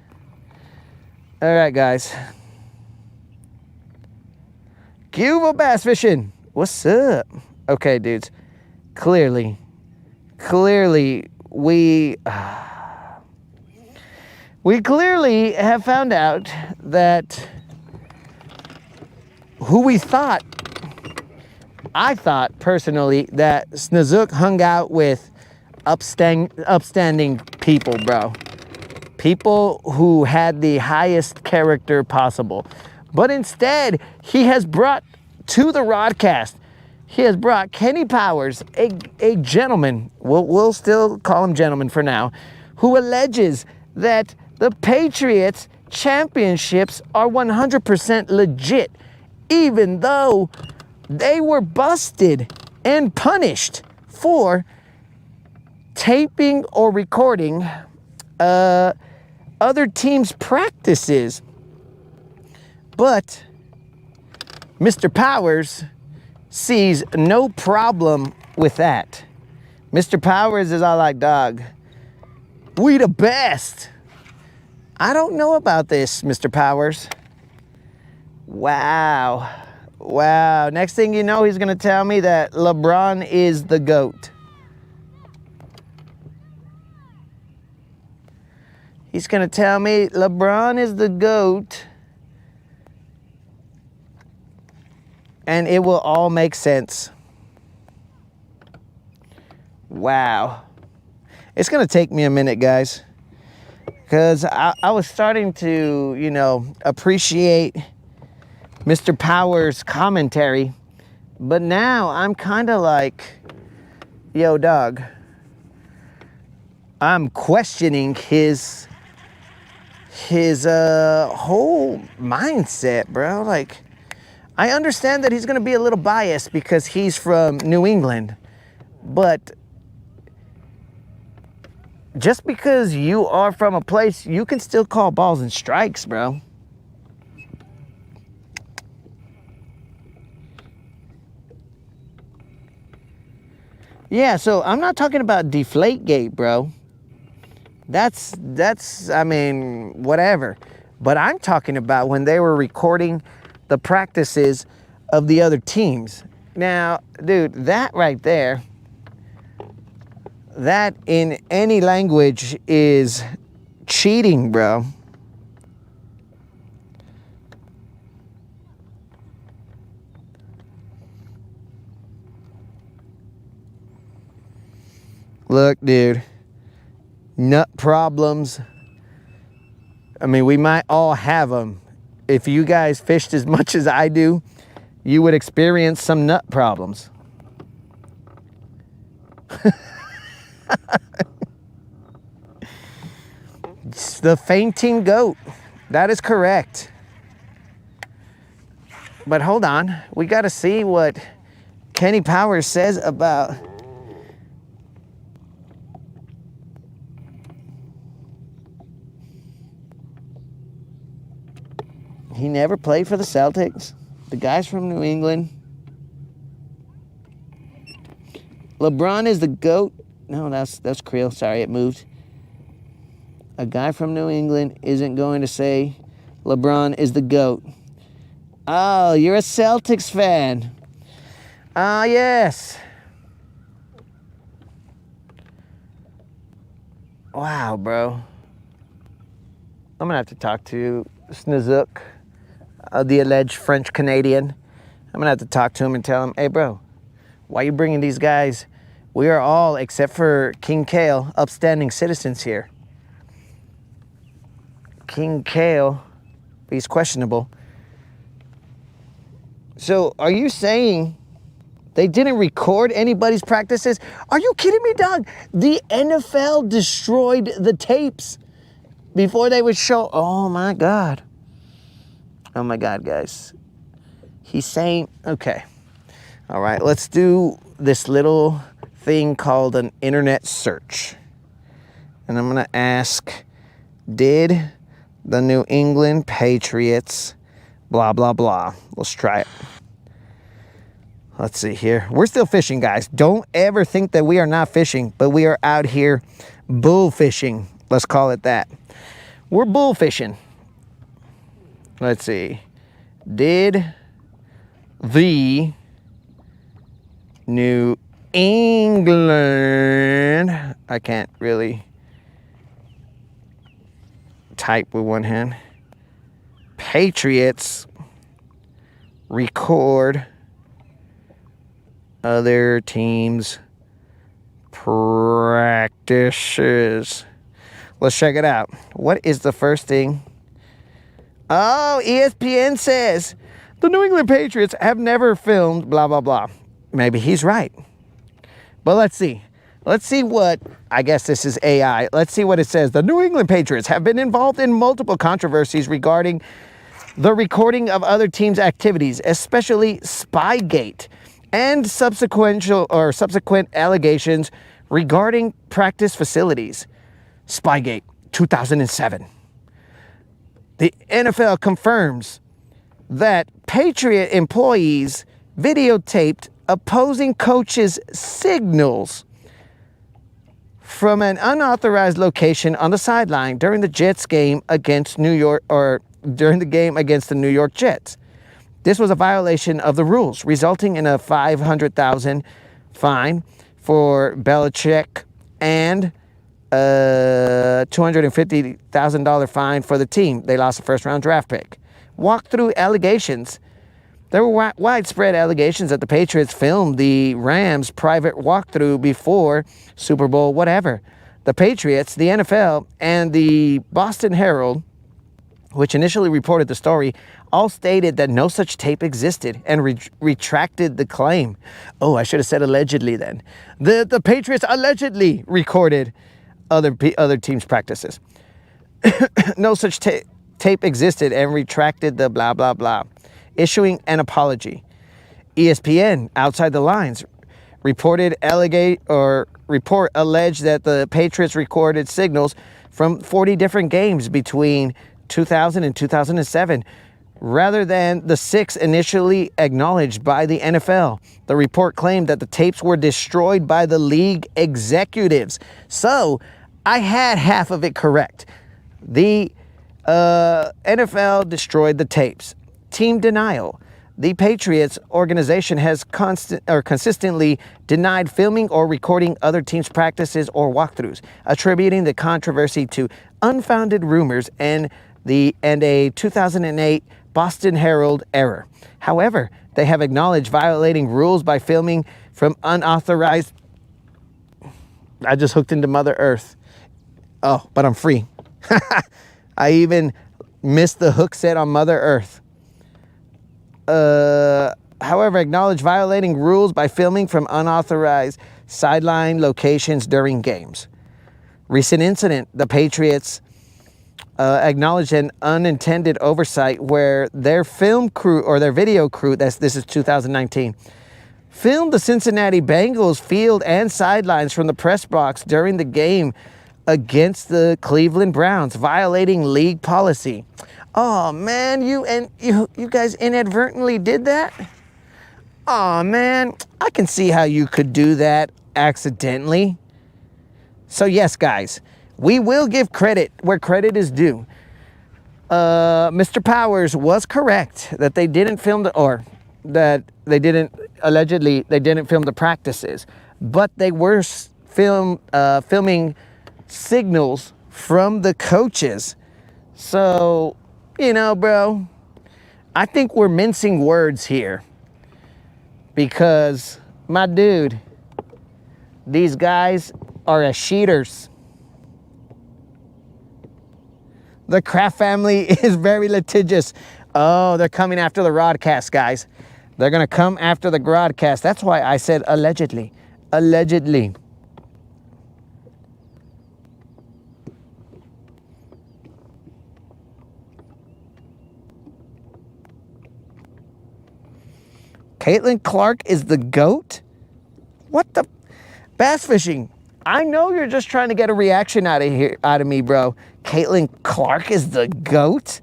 All right, guys. Cuba bass fishing. What's up? Okay, dudes. Clearly, we clearly have found out that I thought personally that Snazook hung out with upstanding people, bro. People who had the highest character possible. But instead, he has brought to the Rodcast, he has brought Kenny Powers, a gentleman, we'll still call him gentleman for now, who alleges that the Patriots championships are 100% legit, even though they were busted and punished for taping or recording other teams' practices. But Mr. Powers sees no problem with that. Mr. Powers is all like, dog, we the best. I don't know about this, Mr. Powers. Wow. Next thing you know, he's going to tell me that LeBron is the GOAT. He's going to tell me LeBron is the GOAT. And it will all make sense. Wow. It's going to take me a minute, guys. Because I was starting to, appreciate Mr. Powers' commentary. But now I'm kind of like, yo, dog. I'm questioning his whole mindset, bro. Like, I understand that he's going to be a little biased because he's from New England. But just because you are from a place, you can still call balls and strikes, bro. Yeah, so I'm not talking about Deflategate, bro. That's whatever. But I'm talking about when they were recording the practices of the other teams. Now, dude, that right there, that in any language is cheating, bro. Look, dude. Nut problems. I mean, we might all have them. If you guys fished as much as I do, you would experience some nut problems. It's the fainting goat. That is correct. But hold on. We got to see what Kenny Powers says about... He never played for the Celtics. The guy's from New England. LeBron is the GOAT. No, that's Creel. Sorry, it moved. A guy from New England isn't going to say LeBron is the GOAT. Oh, you're a Celtics fan. Ah, yes. Wow, bro. I'm going to have to talk to Snizook, the alleged French Canadian. I'm going to have to talk to him and tell him, hey, bro, why are you bringing these guys? We are all, except for King Kale, upstanding citizens here. King Kale, he's questionable. So are you saying they didn't record anybody's practices? Are you kidding me, dog? The NFL destroyed the tapes before they would show. Oh, my God. Oh, my God, guys. He's saying, okay. All right, let's do this little thing called an internet search. And I'm going to ask, did the New England Patriots, blah, blah, blah. Let's try it. Let's see here. We're still fishing, guys. Don't ever think that we are not fishing, but we are out here bull fishing. Let's call it that. We're bull fishing. Let's see. Did the New England, I can't really type with one hand, Patriots record other teams' practices? Let's check it out. What is the first thing? Oh, ESPN says the New England Patriots have never filmed blah, blah, blah. Maybe he's right. But let's see. Let's see what, I guess this is AI. Let's see what it says. The New England Patriots have been involved in multiple controversies regarding the recording of other teams' activities, especially Spygate, and subsequent allegations regarding practice facilities. Spygate, 2007. The NFL confirms that Patriot employees videotaped opposing coaches' signals from an unauthorized location on the sideline during the Jets game against during the game against the New York Jets. This was a violation of the rules, resulting in a $500,000 fine for Belichick and a $250,000 fine for the team. They lost a first-round draft pick. Walkthrough allegations. There were widespread allegations that the Patriots filmed the Rams' private walkthrough before Super Bowl whatever. The Patriots, the NFL, and the Boston Herald, which initially reported the story, all stated that no such tape existed and retracted the claim. Oh, I should have said allegedly then. The Patriots allegedly recorded other teams' practices. No such tape existed and retracted the blah, blah, blah, issuing an apology. ESPN, Outside the Lines, report alleged that the Patriots recorded signals from 40 different games between 2000 and 2007, rather than the 6 initially acknowledged by the NFL. The report claimed that the tapes were destroyed by the league executives. So I had half of it correct. The NFL destroyed the tapes. Team denial. the Patriots organization has consistently denied filming or recording other teams' practices or walkthroughs, attributing the controversy to unfounded rumors and a 2008 Boston Herald error. However, they have acknowledged violating rules by filming from unauthorized. I just hooked into Mother Earth. Oh, but I'm free. I even missed the hook set on Mother Earth. However, acknowledge violating rules by filming from unauthorized sideline locations during games. Recent incident, the Patriots acknowledged an unintended oversight where their film crew, or their video crew, this is 2019, filmed the Cincinnati Bengals field and sidelines from the press box during the game against the Cleveland Browns, violating league policy. Oh man, you guys inadvertently did that? Oh man, I can see how you could do that accidentally. So yes, guys, we will give credit where credit is due. Mr. Powers was correct that they didn't film allegedly they didn't film the practices, but they were filming signals from the coaches. So, you know, bro, I think we're mincing words here because, my dude, these guys are as cheaters. The Kraft family is very litigious. Oh, they're coming after the broadcast, guys. They're going to come after the broadcast. That's why I said allegedly. Allegedly. Caitlin Clark is the GOAT? What the? Bass fishing. I know you're just trying to get a reaction out of me, bro. Caitlin Clark is the GOAT?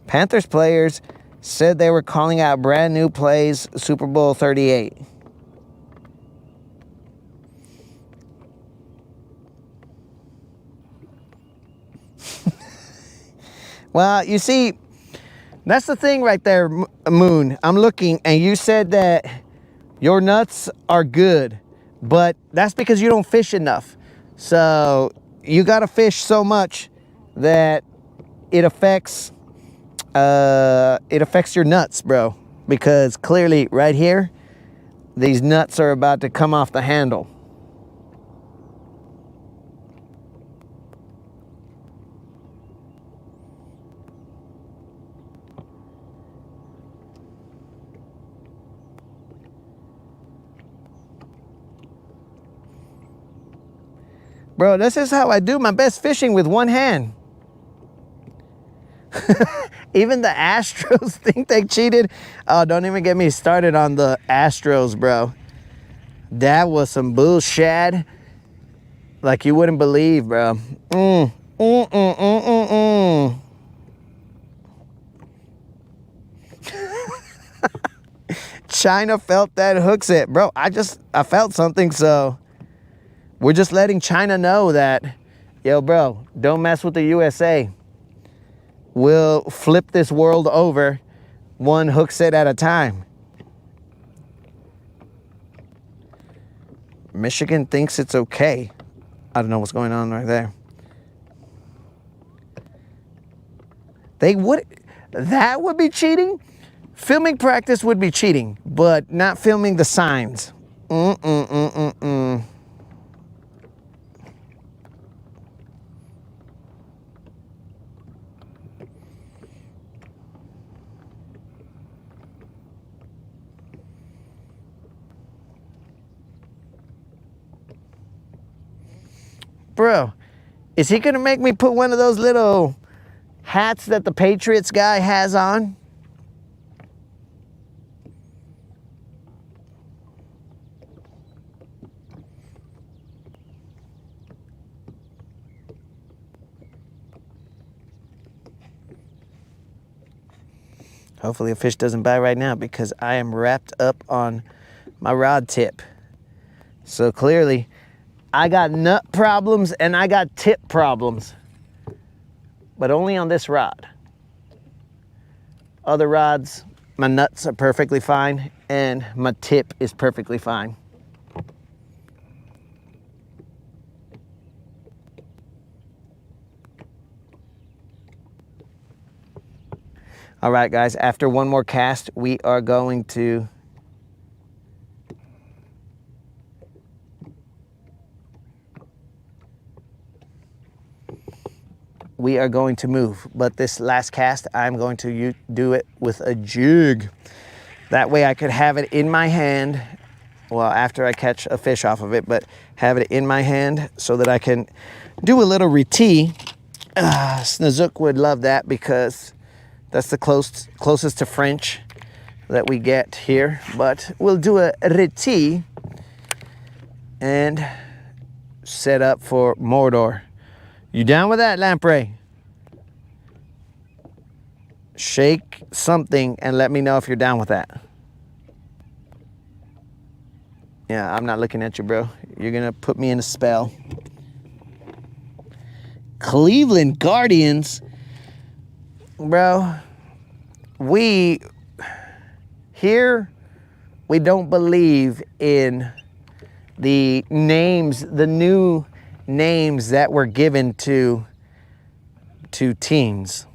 Panthers players said they were calling out brand new plays Super Bowl 38. Well, you see, that's the thing right there, Moon. I'm looking, and you said that your nuts are good, but that's because you don't fish enough. So you got to fish so much that it affects your nuts, bro. Because clearly, right here, these nuts are about to come off the handle. Bro, this is how I do my best fishing, with one hand. Even the Astros think they cheated. Oh, don't even get me started on the Astros, bro. That was some bullshit like you wouldn't believe, bro. China felt that hook set. Bro, I felt something, so we're just letting China know that, yo, bro, don't mess with the USA. We'll flip this world over one hook set at a time. Michigan thinks it's okay. I don't know what's going on right there. That would be cheating? Filming practice would be cheating, but not filming the signs. Bro, is he going to make me put one of those little hats that the Patriots guy has on? Hopefully a fish doesn't bite right now because I am wrapped up on my rod tip. So clearly, I got nut problems and I got tip problems, but only on this rod. Other rods, my nuts are perfectly fine and my tip is perfectly fine. All right, guys, after one more cast, we are going to move. But this last cast, I'm going to do it with a jig. That way I could have it in my hand, well, after I catch a fish off of it, but have it in my hand so that I can do a little retee. Snazook would love that because that's the closest to French that we get here. But we'll do a retee and set up for Mordor. You down with that, Lamprey? Shake something and let me know if you're down with that. Yeah, I'm not looking at you, bro. You're gonna put me in a spell. Cleveland Guardians. Bro, we don't believe in the names, the new names that were given to teams.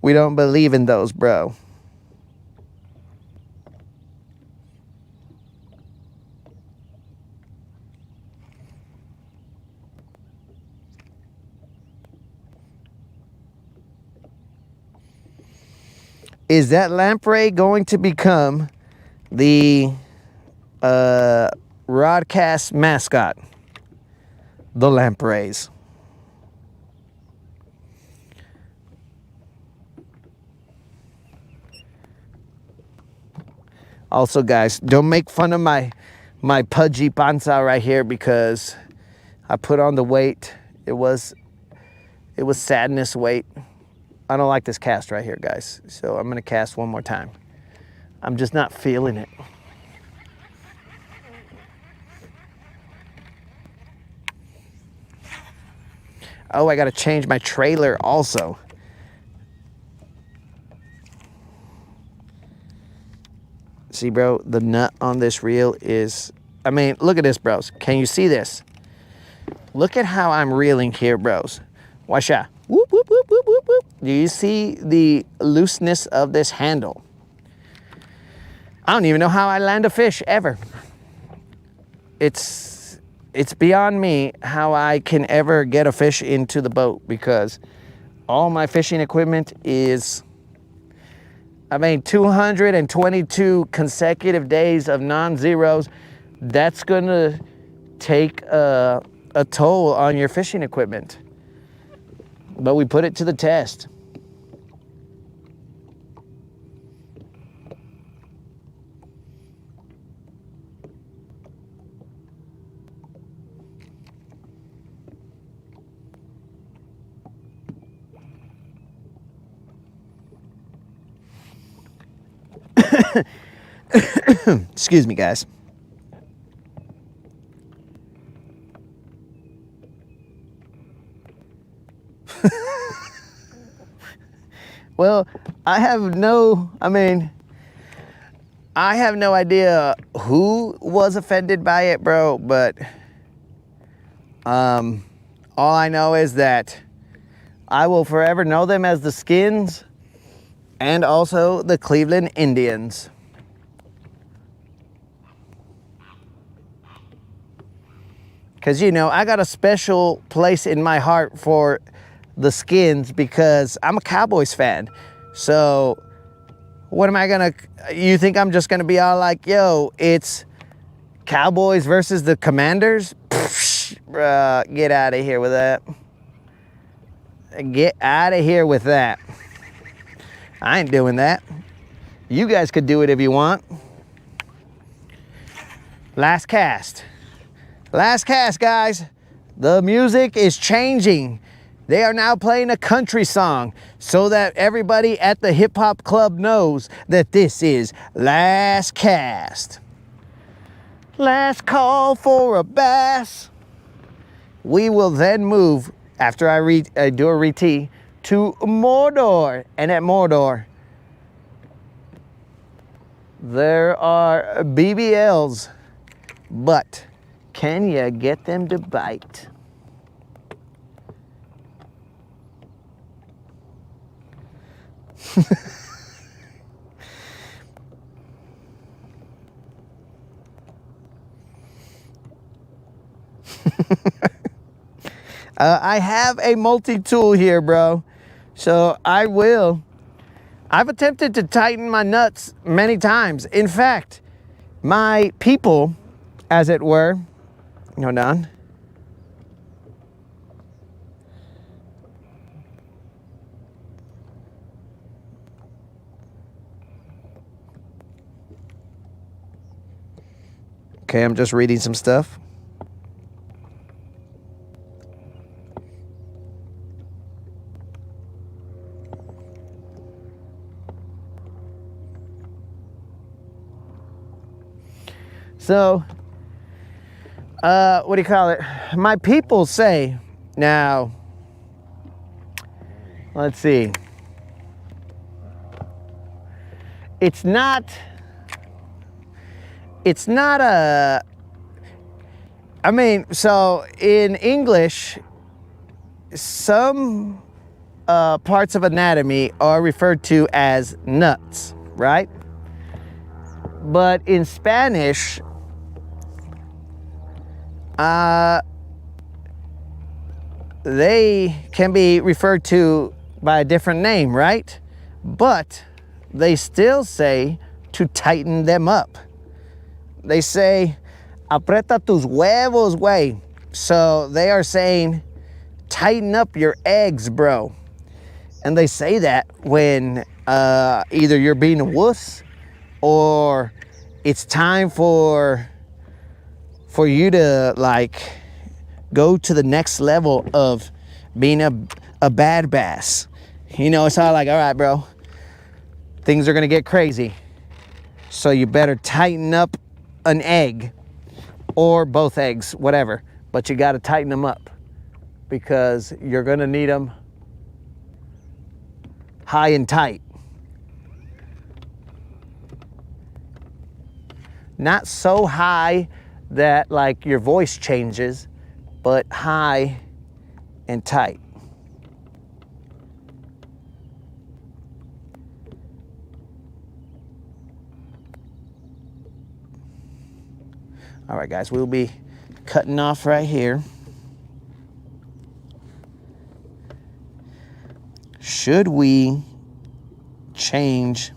We don't believe in those, bro. Is that lamprey going to become the Rodcast mascot? The lampreys. Also, guys, don't make fun of my pudgy panza right here because I put on the weight. It was sadness weight. I don't like this cast right here, guys. So I'm gonna cast one more time. I'm just not feeling it. Oh, I gotta change my trailer also. See, bro, the nut on this reel is, I mean, look at this, bros. Can you see this? Look at how I'm reeling here, bros. Watch out. Whoop, whoop, whoop, whoop, whoop, whoop. Do you see the looseness of this handle? I don't even know how I land a fish ever. It's beyond me how I can ever get a fish into the boat because all my fishing equipment is, I mean, 222 consecutive days of non-zeros. That's gonna take a toll on your fishing equipment. But we put it to the test. Excuse me, guys. Well, I have no idea who was offended by it, bro, but all I know is that I will forever know them as the Skins and also the Cleveland Indians. Because, you know, I got a special place in my heart for the Skins because I'm a Cowboys fan. So what am I gonna, you think I'm just gonna be all like, yo, it's Cowboys versus the Commanders? Psh, bruh, get out of here with that. Get out of here with that. I ain't doing that. You guys could do it if you want. Last cast. Last cast, guys. The music is changing. They are now playing a country song so that everybody at the hip hop club knows that this is last cast. Last call for a bass. We will then move, after I do a re-tee, to Mordor. And at Mordor, there are BBLs, but can you get them to bite? I have a multi-tool here, bro. So I've attempted to tighten my nuts many times. In fact, my people, as it were, hold on. Okay, I'm just reading some stuff. So, what do you call it? My people say, now, let's see. It's not a, I mean, so in English, some parts of anatomy are referred to as nuts, right? But in Spanish, they can be referred to by a different name, right? But they still say to tighten them up. They say, aprieta tus huevos, güey. So they are saying, tighten up your eggs, bro. And they say that when either you're being a wuss or it's time for you to like go to the next level of being a bad bass. You know, it's all like, all right, bro, things are gonna get crazy. So you better tighten up an egg or both eggs, whatever. But you gotta tighten them up because you're gonna need them high and tight. Not so high that like your voice changes, but high and tight. All right, guys, we'll be cutting off right here. Should we change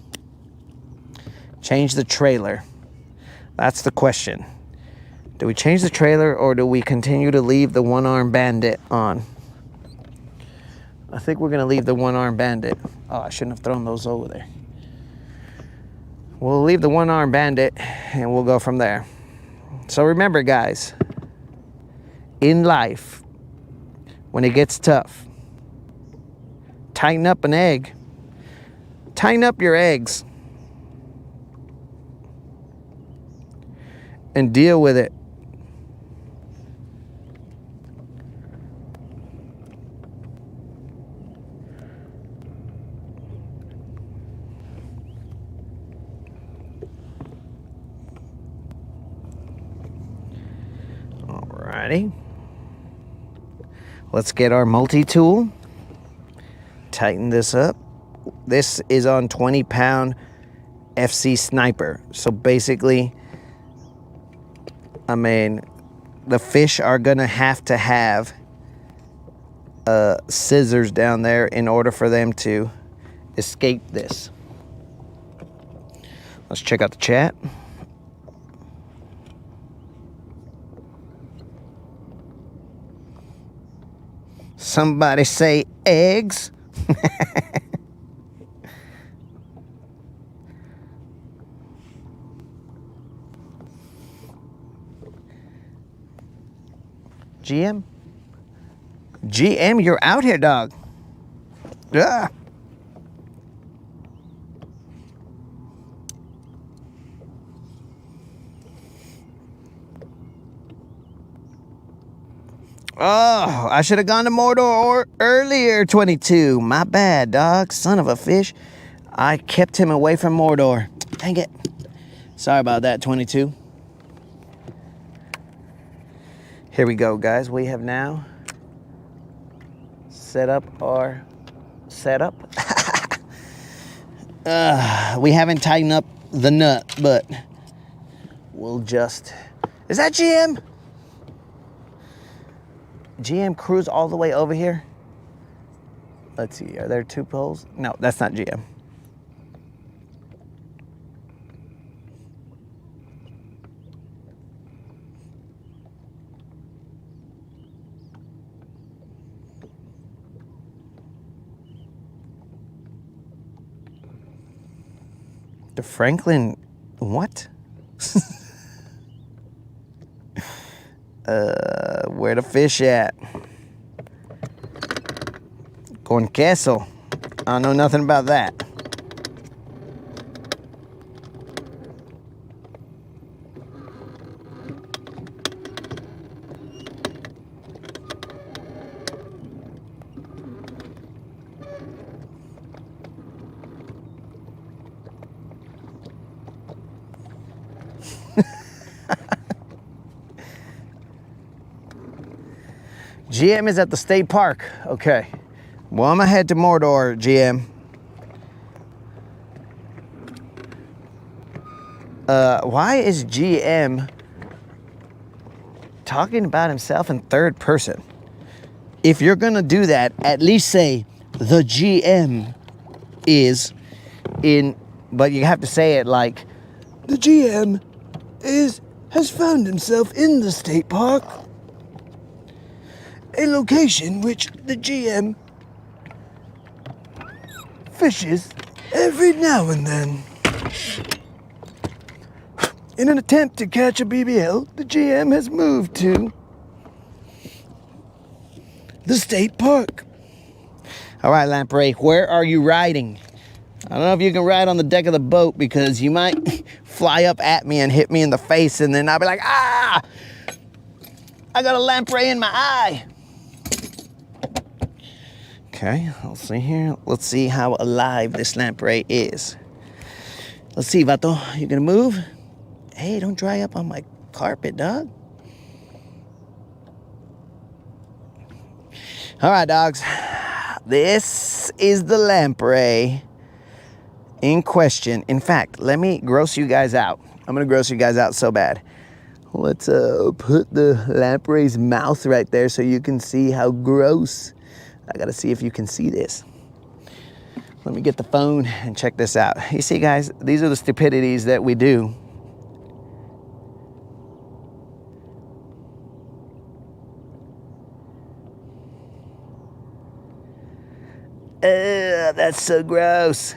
the trailer? That's the question. Do we change the trailer or do we continue to leave the one-arm bandit on? I think we're gonna leave the one-arm bandit. Oh, I shouldn't have thrown those over there. We'll leave the one-arm bandit and we'll go from there. So remember, guys, in life, when it gets tough, tighten up an egg. Tighten up your eggs and deal with it. Alrighty. Let's get our multi-tool. Tighten this up. This is on 20-pound FC Sniper. So basically, I mean, the fish are gonna have to have scissors down there in order for them to escape this. Let's check out the chat. Somebody say eggs. GM? GM, you're out here, dog. Ah. Oh, I should have gone to Mordor earlier, 22. My bad, dog. Son of a fish. I kept him away from Mordor. Dang it. Sorry about that, 22. Here we go, guys. We have now set up our setup. We haven't tightened up the nut, but we'll just... Is that GM? GM cruise all the way over here? Let's see, are there two poles? No, that's not GM. The Franklin, what? Where the fish at? Con queso. I don't know nothing about that. GM is at the state park. Okay. Well, I'm gonna head to Mordor, GM. Why is GM talking about himself in third person? If you're gonna do that, at least say the GM is in, but you have to say it like the GM has found himself in the state park, a location which the GM fishes every now and then. In an attempt to catch a BBL, the GM has moved to the state park. All right, Lamprey, where are you riding? I don't know if you can ride on the deck of the boat because you might fly up at me and hit me in the face, and then I'll be like, ah! I got a lamprey in my eye. Okay, let's see here. Let's see how alive this lamprey is. Let's see, Vato. You gonna move? Hey, don't dry up on my carpet, dog. All right, dogs. This is the lamprey in question. In fact, let me gross you guys out. I'm gonna gross you guys out so bad. Let's put the lamprey's mouth right there so you can see how gross. I gotta see if you can see this. Let me get the phone and check this out. You see, guys, these are the stupidities that we do. That's so gross.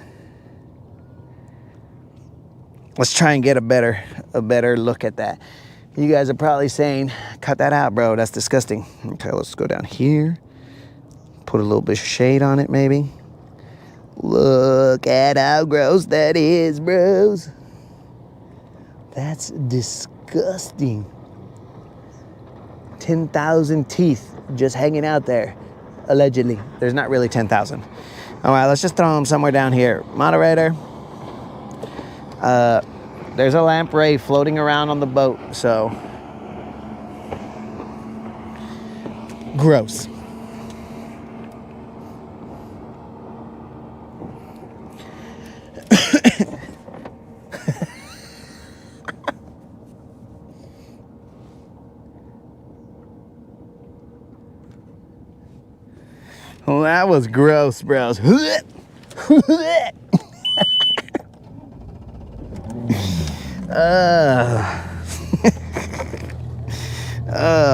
Let's try and get a better look at that. You guys are probably saying, cut that out, bro. That's disgusting. Okay, let's go down here. Put a little bit of shade on it, maybe. Look at how gross that is, bros. That's disgusting. 10,000 teeth just hanging out there, allegedly. There's not really 10,000. All right, let's just throw them somewhere down here. Moderator, there's a lamprey floating around on the boat, so gross. Well, that was gross, bros.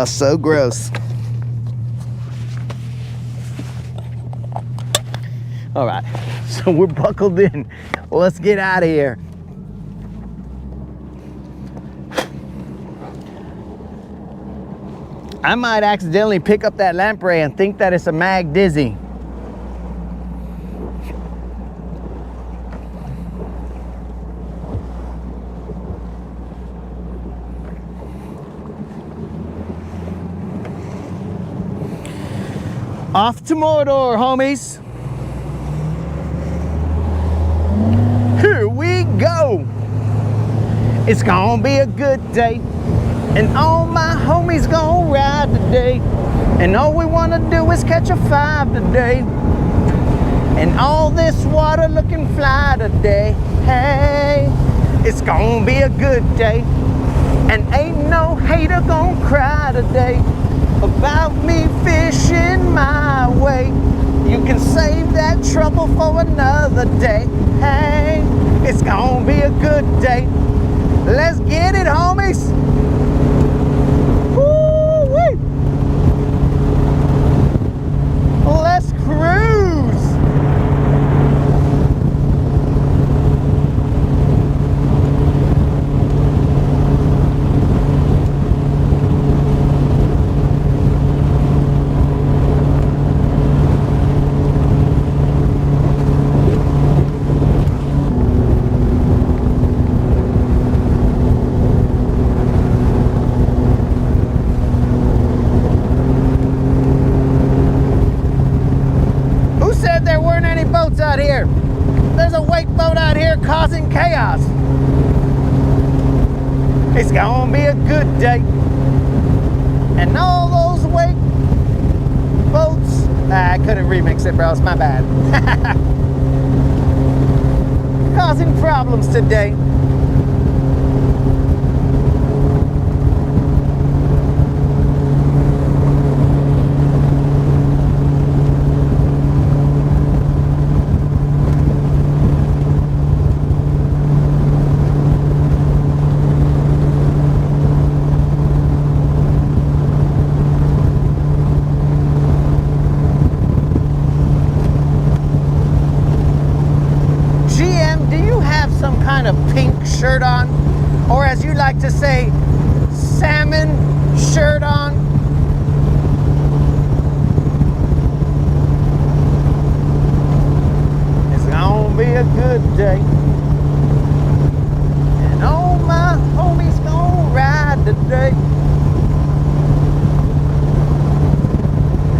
So gross. All right, so we're buckled in. Let's get out of here. I might accidentally pick up that lamprey and think that it's a mag dizzy. Off to Mordor, homies. Here we go. It's gonna be a good day, and all my homies gonna ride today. And all we wanna do is catch a 5 today. And all this water looking fly today. Hey, it's gonna be a good day. And ain't no hater gonna cry today about me fishing my way. You can save that trouble for another day. Hey, it's gonna be a good day. Let's get it, homies. Woo-wee. Let's cruise. Out here. There's a wake boat out here causing chaos. It's gonna be a good day. And all those wake boats, I couldn't remix it, bro, it's my bad. Causing problems today. Shirt on, or as you like to say, salmon shirt on. It's gonna be a good day, and all my homies gonna ride today.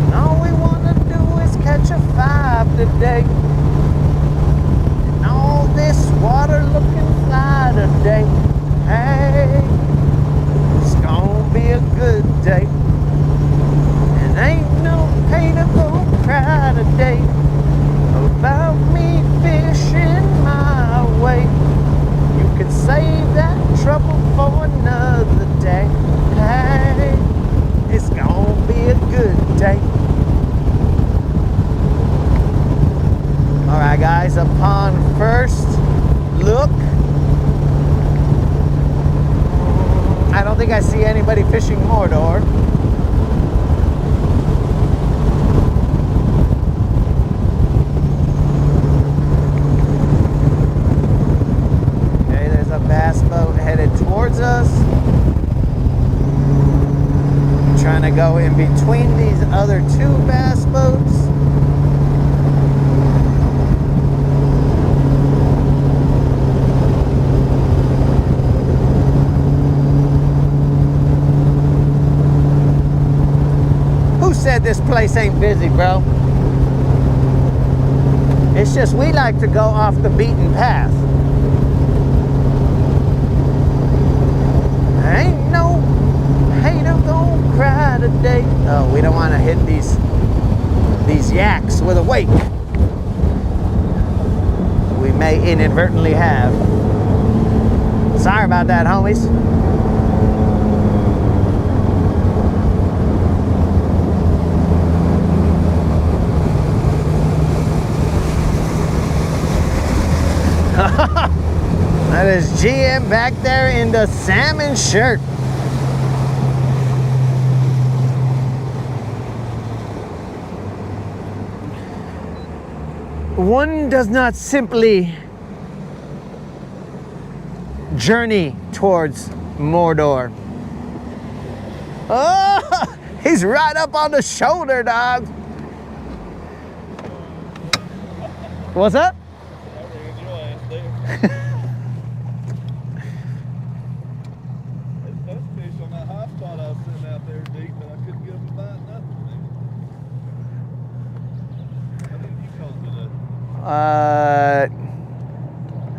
And all we wanna do is catch a 5 today. And all this water looking fly today. Hey, it's gonna be a good day. And ain't no hater gonna cry today about me fishing my way. You can save that trouble for another day. Hey, it's gonna be a good day. Alright guys, upon first look, I don't think I see anybody fishing Mordor. Okay, there's a bass boat headed towards us. I'm trying to go in between these other 2 bass boats. Said this place ain't busy, bro. It's just we like to go off the beaten path. Ain't no hater gonna cry today. Oh, we don't want to hit these yaks with a wake. We may inadvertently have. Sorry about that, homies. That is GM back there in the salmon shirt. One does not simply journey towards Mordor. Oh, he's right up on the shoulder, dog. What's up? I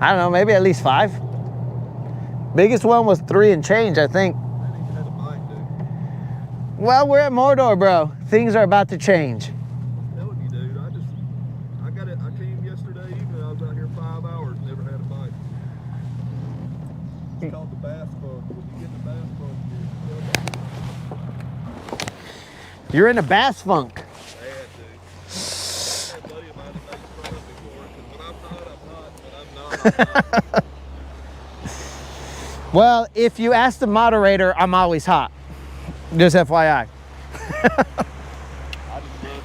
don't know, maybe at least 5. Biggest one was 3 and change, I think. I didn't even have a bite, dude. Well, we're at Mordor, bro. Things are about to change. I'm telling you, dude. I came yesterday evening. I was out here 5 hours, never had a bite. It's called the bass bug. When you get the bass bug, You're in a bass funk. bad, dude. I had a buddy of mine that makes fun of me for it. 'Cause when I'm not. Well, if you ask the moderator, I'm always hot. Just FYI. I just love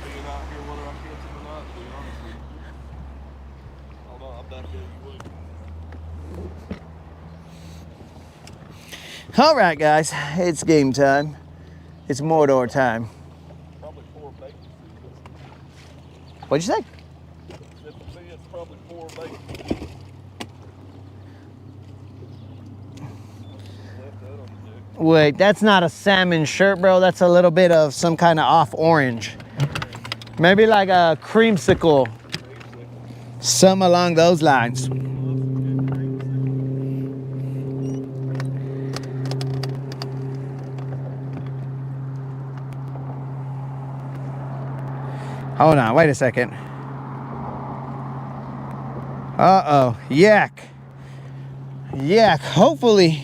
being out here whether I'm catching or not, to be honest with you. Hold on, I'm back there. You would. All right, guys, it's game time. It's Mordor time. Probably 4 bait seasons. What'd you say? It's probably 4 bait. Wait, that's not a salmon shirt, bro. That's a little bit of some kind of off orange. Maybe like a creamsicle. Some along those lines. Hold on, wait a second. Uh-oh, yak. Yak, hopefully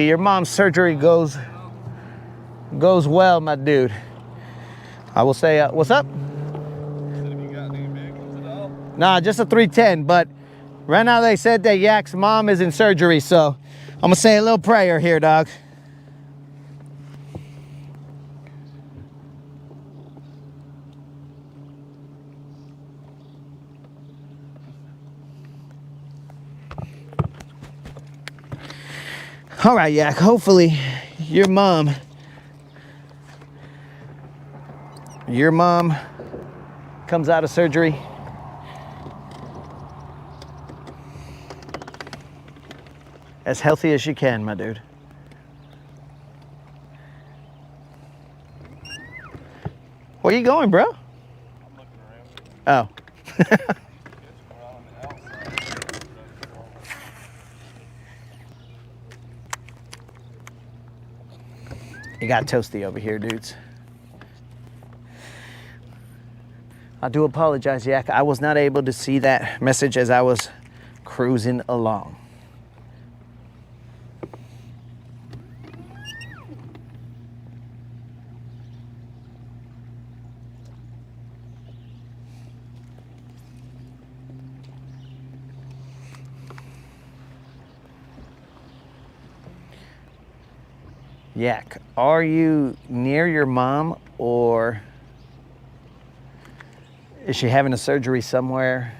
your mom's surgery goes well, my dude. I will say, what's up? Have you got any big ones at all? Nah, just a 310, but right now they said that Yak's mom is in surgery, so I'm gonna say a little prayer here, dog. All right, Yak, hopefully your mom comes out of surgery as healthy as she can, my dude. Where you going, bro? I'm looking around. Oh. It got toasty over here, dudes. I do apologize, Yak. I was not able to see that message as I was cruising along. Yak, are you near your mom, or is she having a surgery somewhere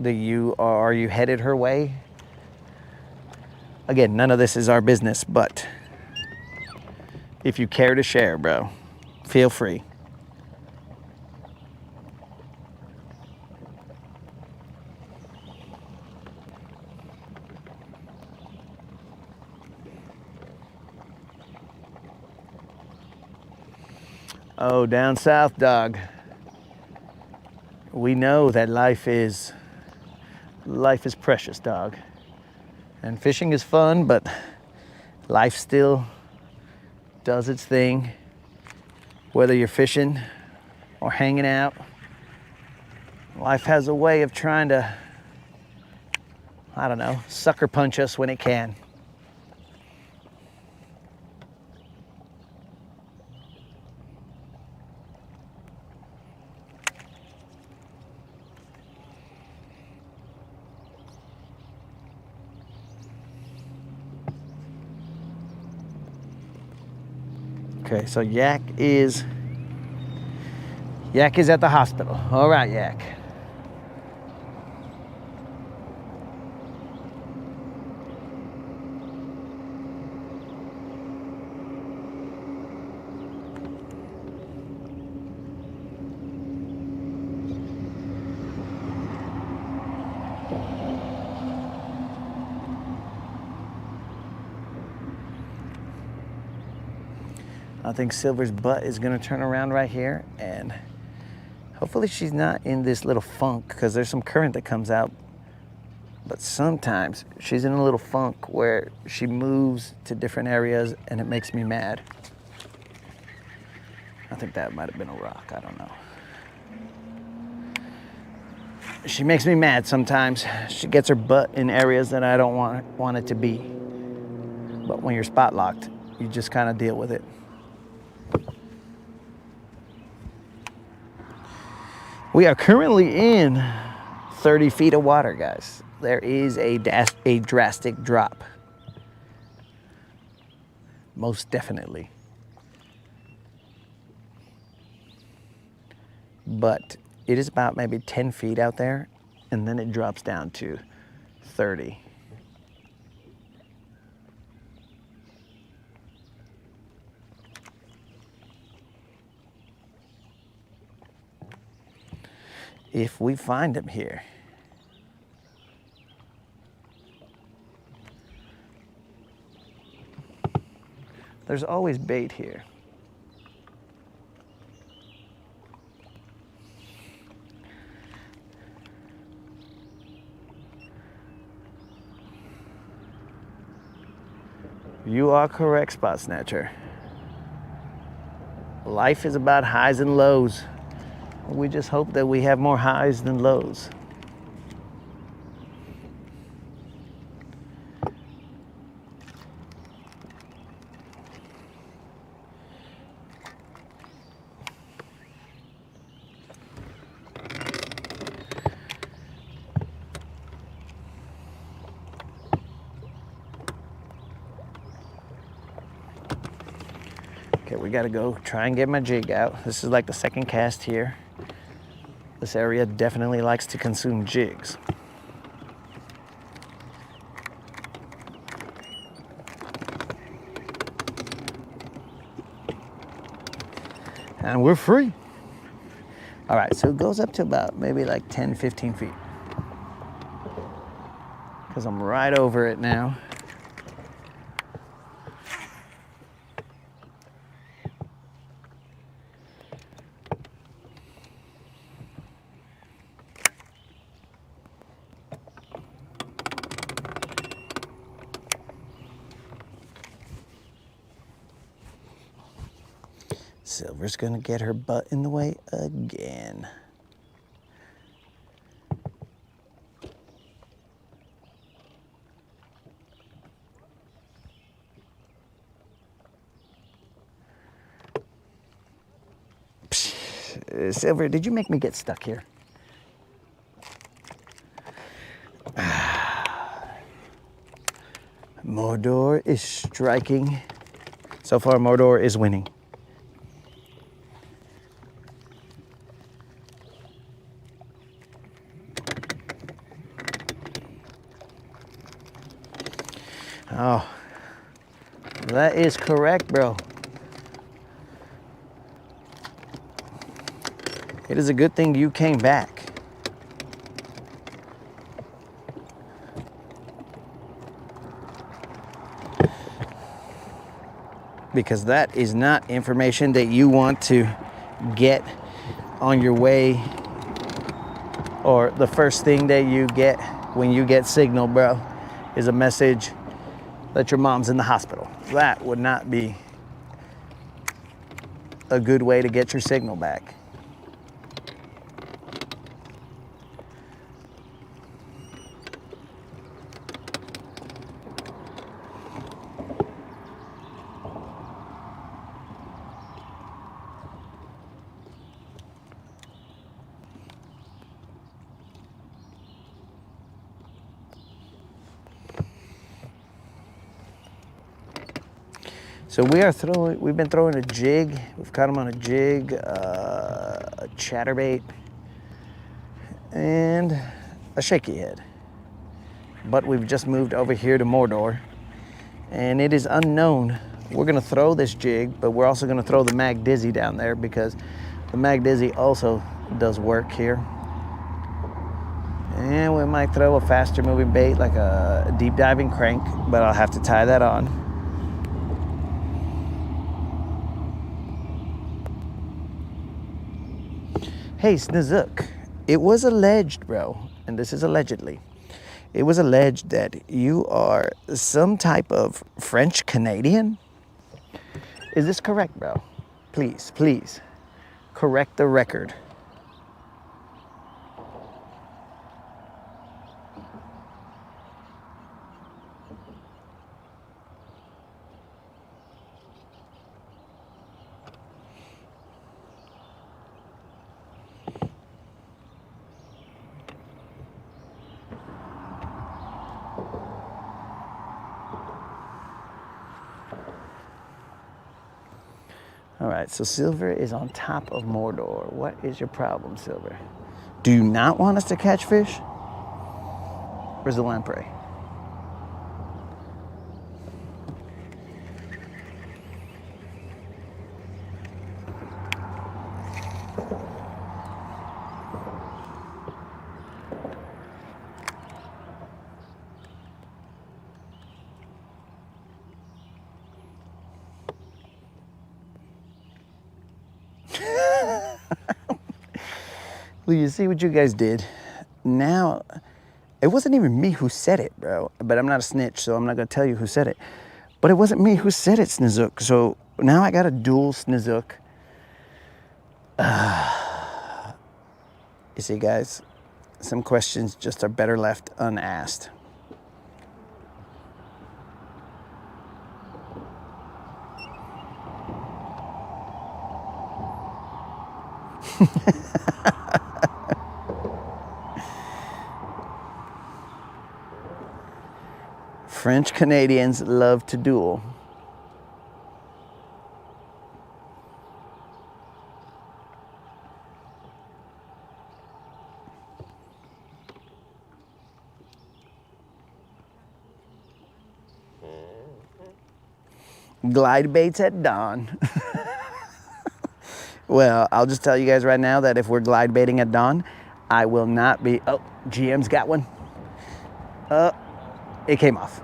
that are you headed her way? Again, none of this is our business, but if you care to share, bro, feel free. Oh, down south, dog. We know that life is precious, dog. And fishing is fun, but life still does its thing. Whether you're fishing or hanging out, life has a way of trying to, I don't know, sucker punch us when it can. Okay, so Yak is at the hospital. All right, Yak. I think Silver's butt is gonna turn around right here, and hopefully she's not in this little funk, because there's some current that comes out. But sometimes she's in a little funk where she moves to different areas and it makes me mad. I think that might have been a rock, I don't know. She makes me mad sometimes. She gets her butt in areas that I don't want it to be. But when you're spot locked, you just kind of deal with it. We are currently in 30 feet of water, guys. There is a drastic drop. Most definitely. But it is about maybe 10 feet out there, and then it drops down to 30. If we find him here. There's always bait here. You are correct, Spot Snatcher. Life is about highs and lows. We just hope that we have more highs than lows. Okay, we gotta go try and get my jig out. This is like the second cast here. This area definitely likes to consume jigs. And we're free. All right, so it goes up to about maybe like 10, 15 feet. Because I'm right over it now. Silver's gonna get her butt in the way again. Psh, Silver, did you make me get stuck here? Mordor is striking. So far, Mordor is winning. Oh, that is correct, bro. It is a good thing you came back. Because that is not information that you want to get on your way, or the first thing that you get when you get signal, bro, is a message that your mom's in the hospital. That would not be a good way to get your signal back. So we've been throwing a jig. We've caught them on a jig, a chatterbait, and a shaky head. But we've just moved over here to Mordor, and it is unknown. We're gonna throw this jig, but we're also gonna throw the Mag Dizzy down there because the Mag Dizzy also does work here. And we might throw a faster moving bait like a deep diving crank, but I'll have to tie that on. Hey, Snizook, it was alleged, bro, and this is allegedly, it was alleged that you are some type of French Canadian. Is this correct, bro? Please, please, correct the record. All right, so Silver is on top of Mordor. What is your problem, Silver? Do you not want us to catch fish? Where's the lamprey? Well, you see what you guys did? Now, it wasn't even me who said it, bro. But I'm not a snitch, so I'm not gonna tell you who said it. But it wasn't me who said it, Snizook. So now I got a dual Snizook. You see, guys, some questions just are better left unasked. French Canadians love to duel. Glide baits at dawn. Well, I'll just tell you guys right now that if we're glide baiting at dawn, I will not be. Oh, GM's got one. It came off.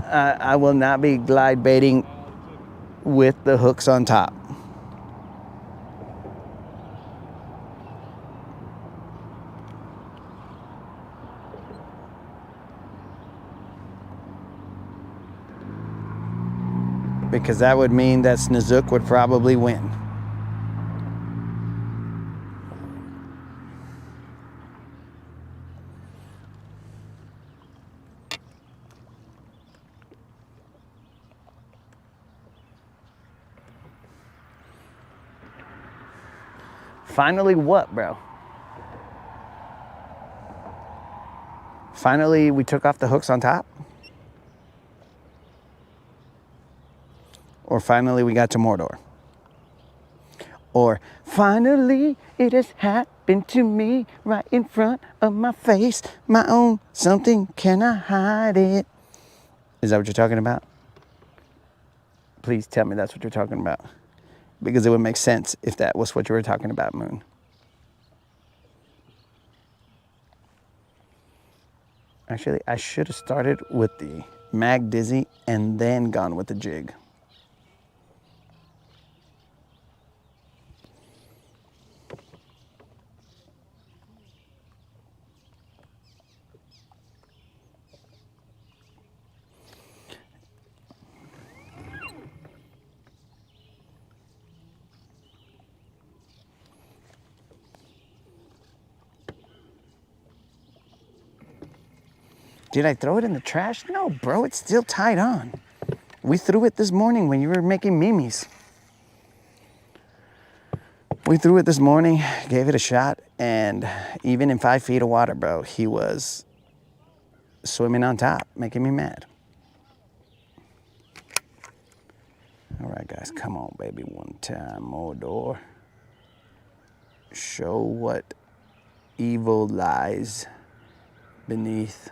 I will not be glide baiting with the hooks on top. Because that would mean that Snizook would probably win. Finally what, bro? Finally we took off the hooks on top? Or finally we got to Mordor? Or finally it has happened to me right in front of my face. My own something, can I hide it? Is that what you're talking about? Please tell me that's what you're talking about. Because it would make sense if that was what you were talking about, Moon. Actually, I should have started with the Mag Dizzy and then gone with the jig. Did I throw it in the trash? No, bro, it's still tied on. We threw it this morning when you were making memes. We threw it this morning, gave it a shot, and even in 5 feet of water, bro, he was swimming on top, making me mad. All right, guys, come on, baby, one time, Mordor. Show what evil lies beneath.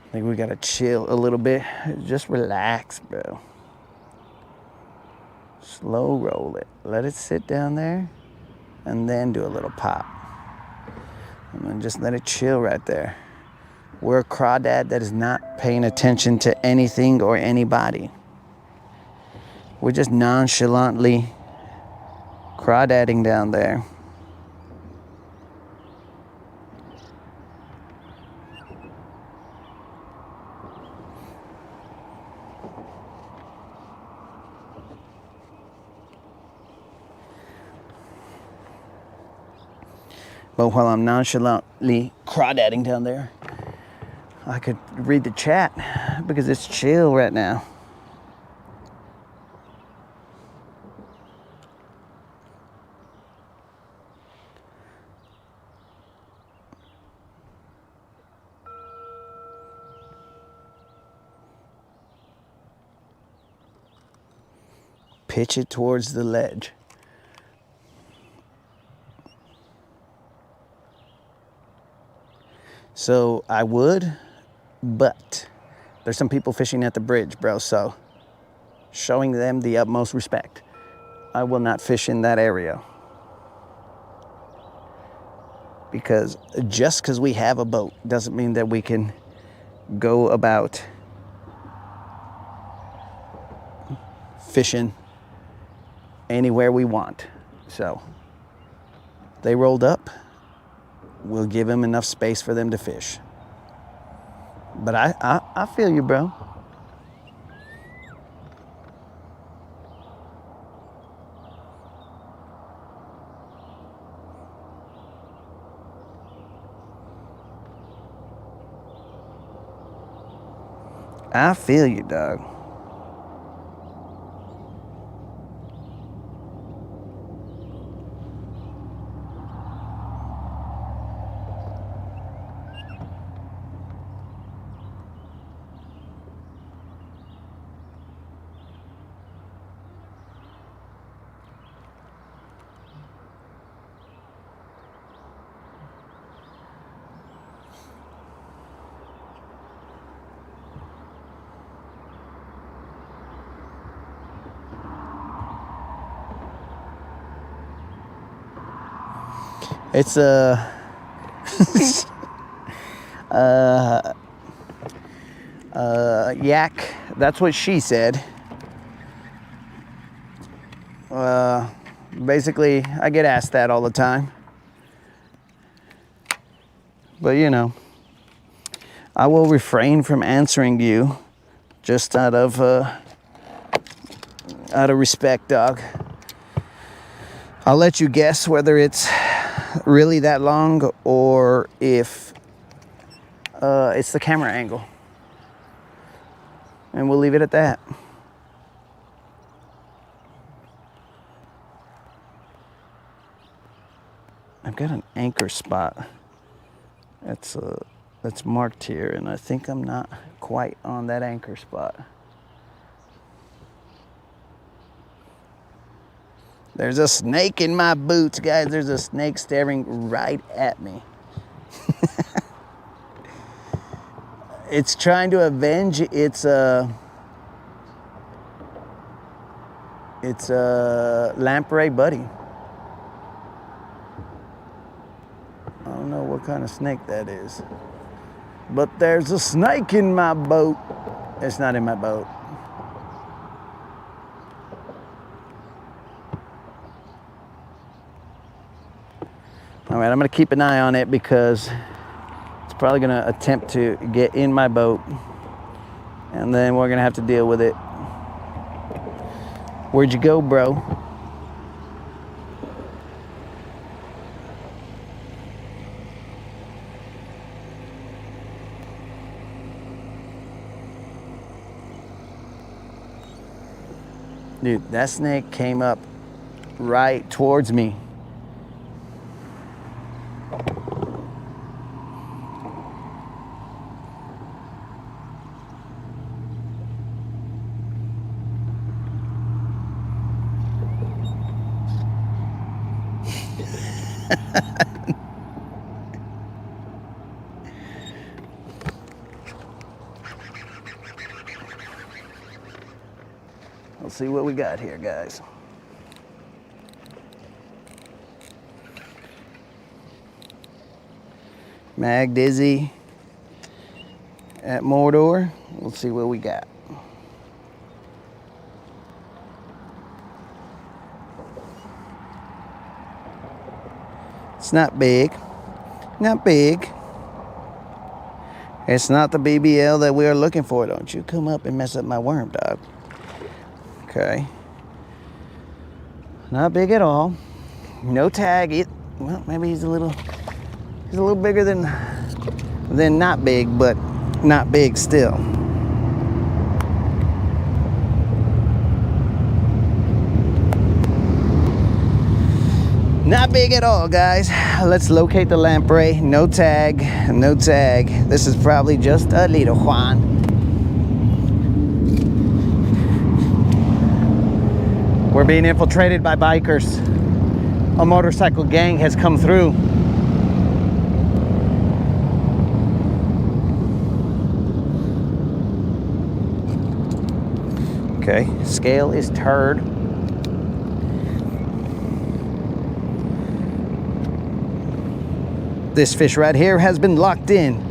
I think we gotta chill a little bit. Just relax, bro. Slow roll it. Let it sit down there and then do a little pop. And then just let it chill right there. We're a crawdad that is not paying attention to anything or anybody. We're just nonchalantly crawdadding down there. But while I'm nonchalantly crawdadding down there, I could read the chat because it's chill right now. Pitch it towards the ledge. So I would, but there's some people fishing at the bridge, bro, so showing them the utmost respect. I will not fish in that area. Because just because we have a boat doesn't mean that we can go about fishing anywhere we want. So they rolled up. We'll give them enough space for them to fish. But I feel you, bro. I feel you, dog. It's a yak. That's what she said. Basically, I get asked that all the time. But you know, I will refrain from answering you just out of respect, dog. I'll let you guess whether it's really that long or if it's the camera angle. And we'll leave it at that. I've got an anchor spot that's marked here, and I think I'm not quite on that anchor spot. There's a snake in my boots, guys. There's a snake staring right at me. It's trying to avenge its lamprey buddy. I don't know what kind of snake that is. But there's a snake in my boat. It's not in my boat. All right, I'm gonna keep an eye on it because it's probably gonna attempt to get in my boat, and then we're gonna have to deal with it. Where'd you go, bro? Dude, that snake came up right towards me. Let's see what we got here, guys. Mag Dizzy, at Mordor. We'll see what we got. It's not big. Not big. It's not the BBL that we are looking for. Don't you come up and mess up my worm, dog. Okay. Not big at all. No tag. Well, maybe he's a little bigger than not big, but not big still. Not big at all, guys. Let's locate the lamprey. No tag, no tag. This is probably just a little Juan. We're being infiltrated by bikers. A motorcycle gang has come through. Okay, scale is turd. This fish right here has been locked in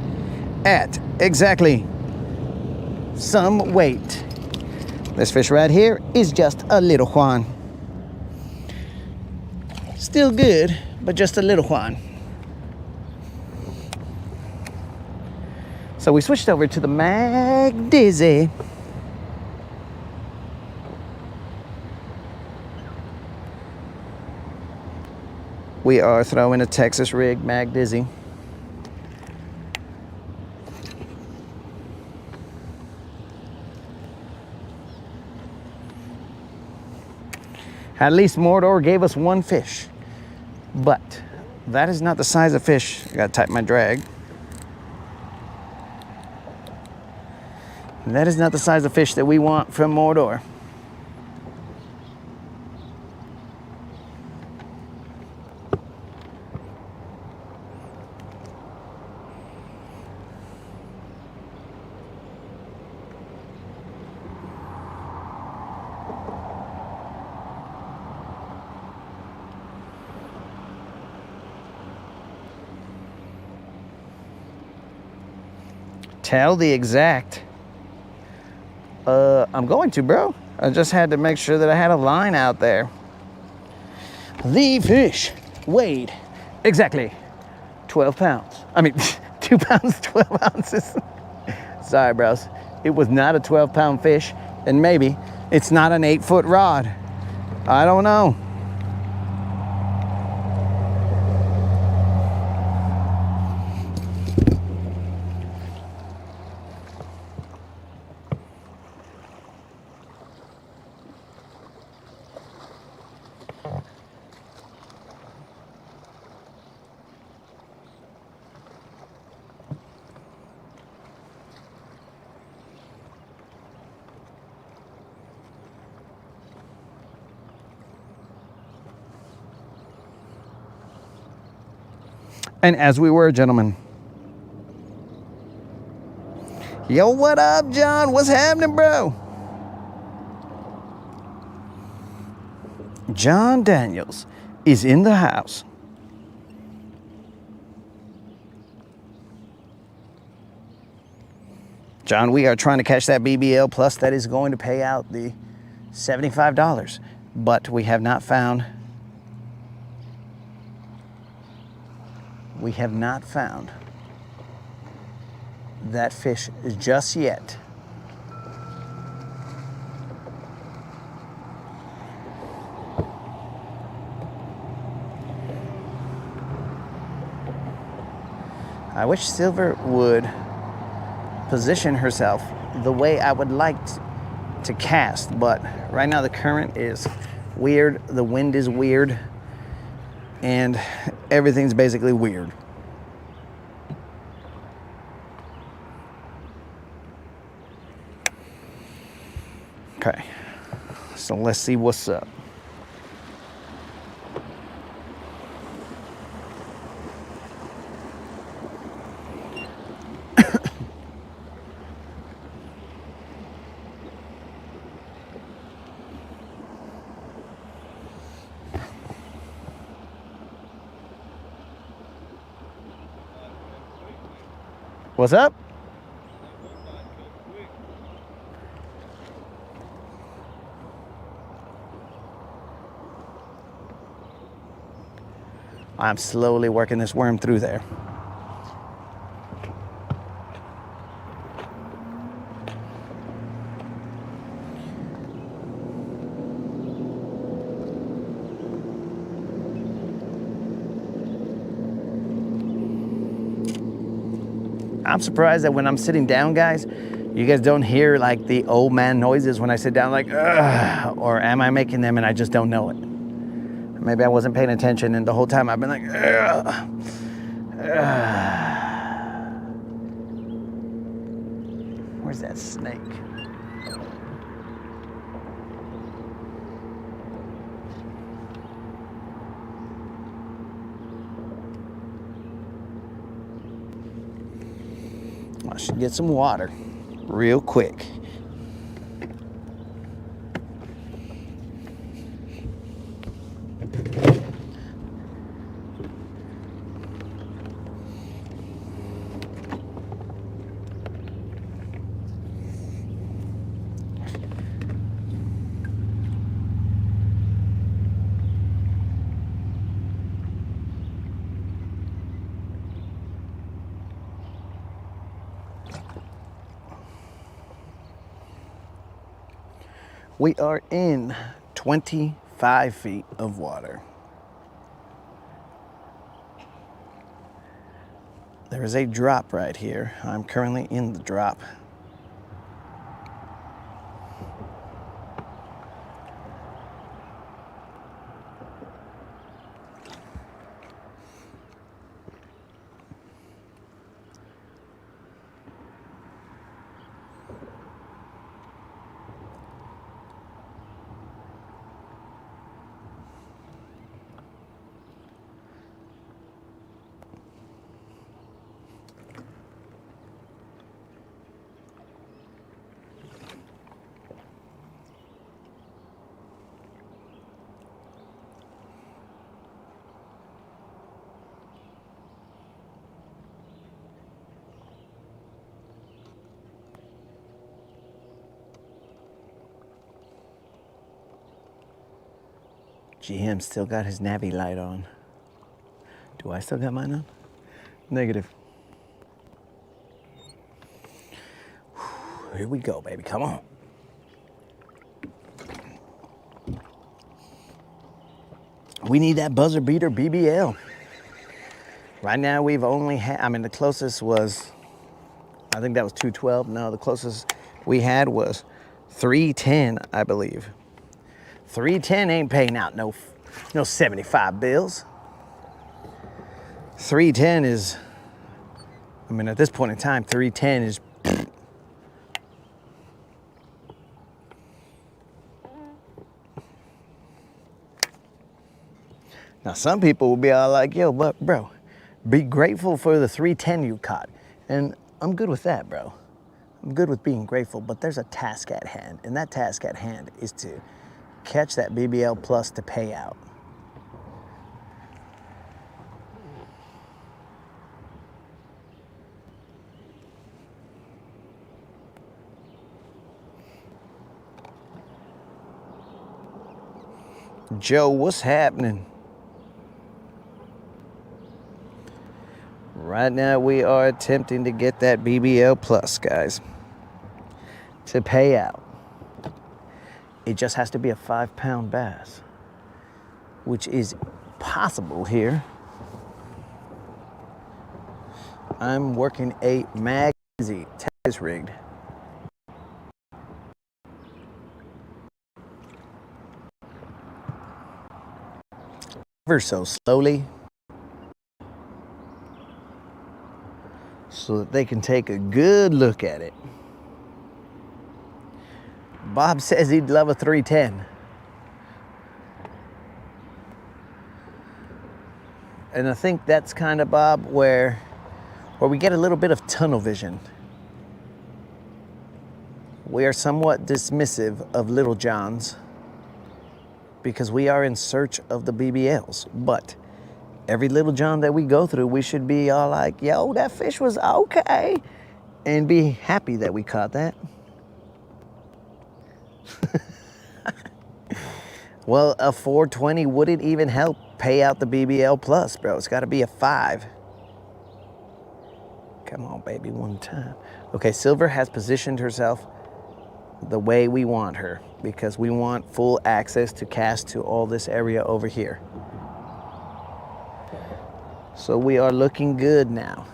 at exactly some weight. This fish right here is just a little Juan. Still good, but just a little Juan. So we switched over to the Mag Dizzy. We are throwing a Texas rig Mag Dizzy. At least Mordor gave us one fish, but that is not the size of fish. I gotta tighten my drag. That is not the size of fish that we want from Mordor. Tell the exact. I'm going to, bro. I just had to make sure that I had a line out there. The fish weighed exactly 12 pounds. I mean, 2 pounds, 12 ounces. Sorry, bros. It was not a 12-pound fish, and maybe it's not an 8-foot rod. I don't know. And as we were, gentlemen. Yo, what up, John? What's happening, bro? John Daniels is in the house. John, we are trying to catch that BBL plus that is going to pay out the $75, but we have not found that fish just yet. I wish Silver would position herself the way I would like to cast, but right now the current is weird, the wind is weird, and everything's basically weird. Okay, so let's see what's up. What's up? I'm slowly working this worm through there. I'm surprised that when I'm sitting down, guys, you guys don't hear like the old man noises when I sit down, like, ugh, or am I making them and I just don't know it? Maybe I wasn't paying attention and the whole time I've been like, ugh, ugh. Where's that snake? I should get some water real quick. We are in 25 feet of water. There is a drop right here. I'm currently in the drop. GM still got his navy light on. Do I still got mine on? Negative. Here we go, baby. Come on. We need that buzzer beater BBL. Right now we've only had, I mean, the closest was, I think that was 212. No, the closest we had was 310, I believe. 310 ain't paying out no 75 bills. 310 is, I mean, at this point in time, 310 is. Now, some people will be all like, yo, but bro, be grateful for the 310 you caught. And I'm good with that, bro. I'm good with being grateful, but there's a task at hand. And that task at hand is to catch that BBL plus to pay out. Joe, what's happening? Right now we are attempting to get that BBL plus, guys, to pay out. It just has to be a 5-pound bass, which is possible here. I'm working a Magzy Texas rigged. Ever so slowly, so that they can take a good look at it. Bob says he'd love a 310. And I think that's kind of, Bob, where we get a little bit of tunnel vision. We are somewhat dismissive of Little Johns because we are in search of the BBLs. But every Little John that we go through, we should be all like, yo, that fish was okay, and be happy that we caught that. Well, a 420 wouldn't even help pay out the BBL plus, bro. It's got to be a 5. Come on, baby, one time. Okay, Silver has positioned herself the way we want her because we want full access to cast to all this area over here. So we are looking good now.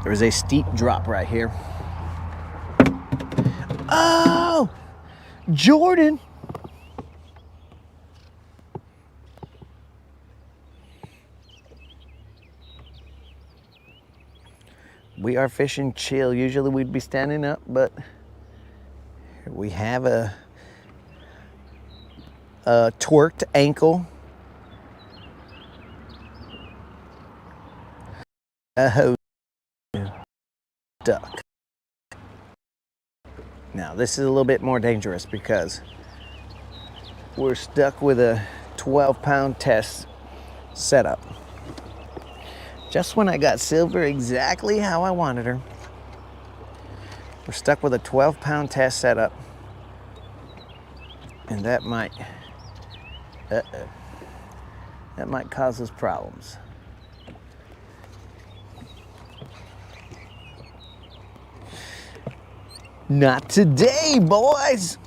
There is a steep drop right here. Oh, Jordan. We are fishing chill. Usually we'd be standing up, but we have a twerked ankle. A hose duck. Now this is a little bit more dangerous because we're stuck with a 12-pound test setup. Just when I got Silver exactly how I wanted her, we're stuck with a 12-pound test setup, and that might cause us problems. Not today, boys.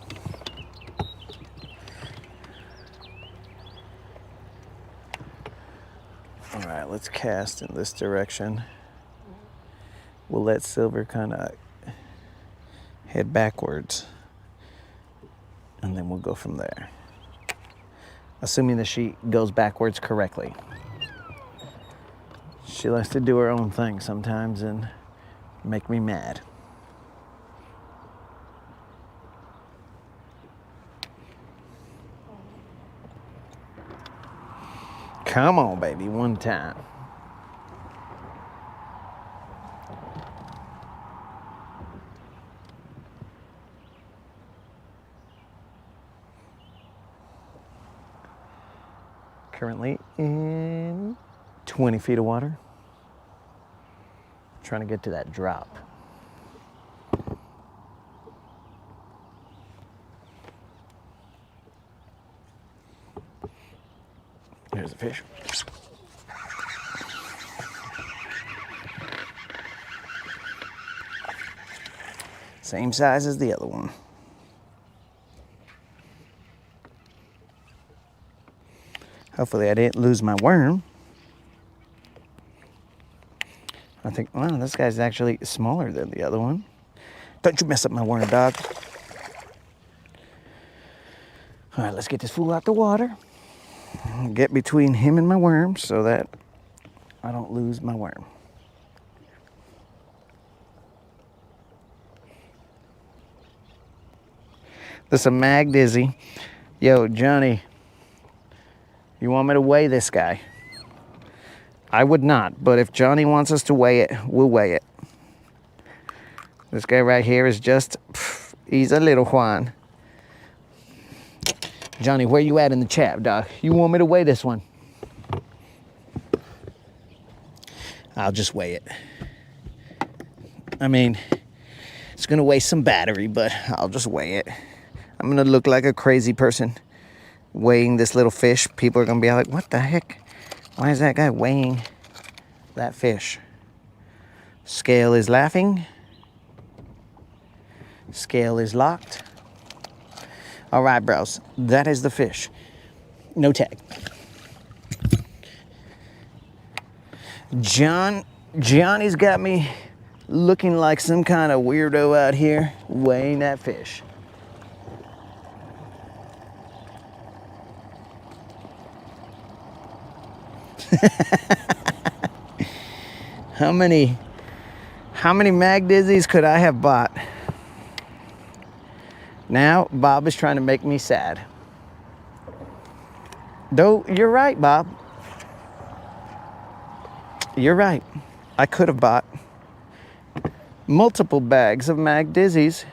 All right, let's cast in this direction. We'll let Silver kind of head backwards, and then we'll go from there. Assuming that she goes backwards correctly. She likes to do her own thing sometimes and make me mad. Come on, baby, one time. Currently in 20 feet of water. Trying to get to that drop. Here's a fish. Same size as the other one. Hopefully I didn't lose my worm. I think, wow, this guy's actually smaller than the other one. Don't you mess up my worm, dog. All right, let's get this fool out the water. Get between him and my worm so that I don't lose my worm. This is a Mag Dizzy. Yo, Johnny, you want me to weigh this guy? I would not, but if Johnny wants us to weigh it, we'll weigh it. This guy right here is just, he's a little Juan. Johnny, where you at in the chat, dog? You want me to weigh this one? I'll just weigh it. I mean, it's gonna waste some battery, but I'll just weigh it. I'm gonna look like a crazy person weighing this little fish. People are gonna be like, what the heck? Why is that guy weighing that fish? Scale is laughing. Scale is locked. All right, bros, that is the fish. No tag. Johnny's got me looking like some kind of weirdo out here weighing that fish. How many Mag Dizzies could I have bought? Now Bob is trying to make me sad. Though you're right, Bob. You're right. I could have bought multiple bags of Mag Dizzies.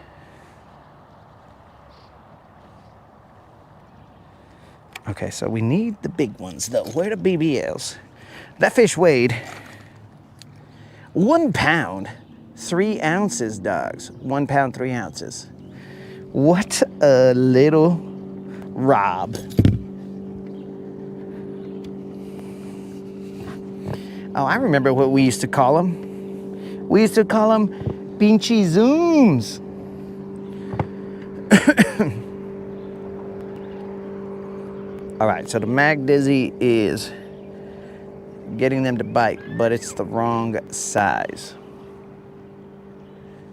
Okay, so we need the big ones though. Where are the BBLs? That fish weighed 1 pound, 3 ounces, dogs. 1 pound, 3 ounces. What a little Rob. Oh, I remember what we used to call them. We used to call them pinchy zooms. All right, so the Mag Dizzy is getting them to bite, but it's the wrong size.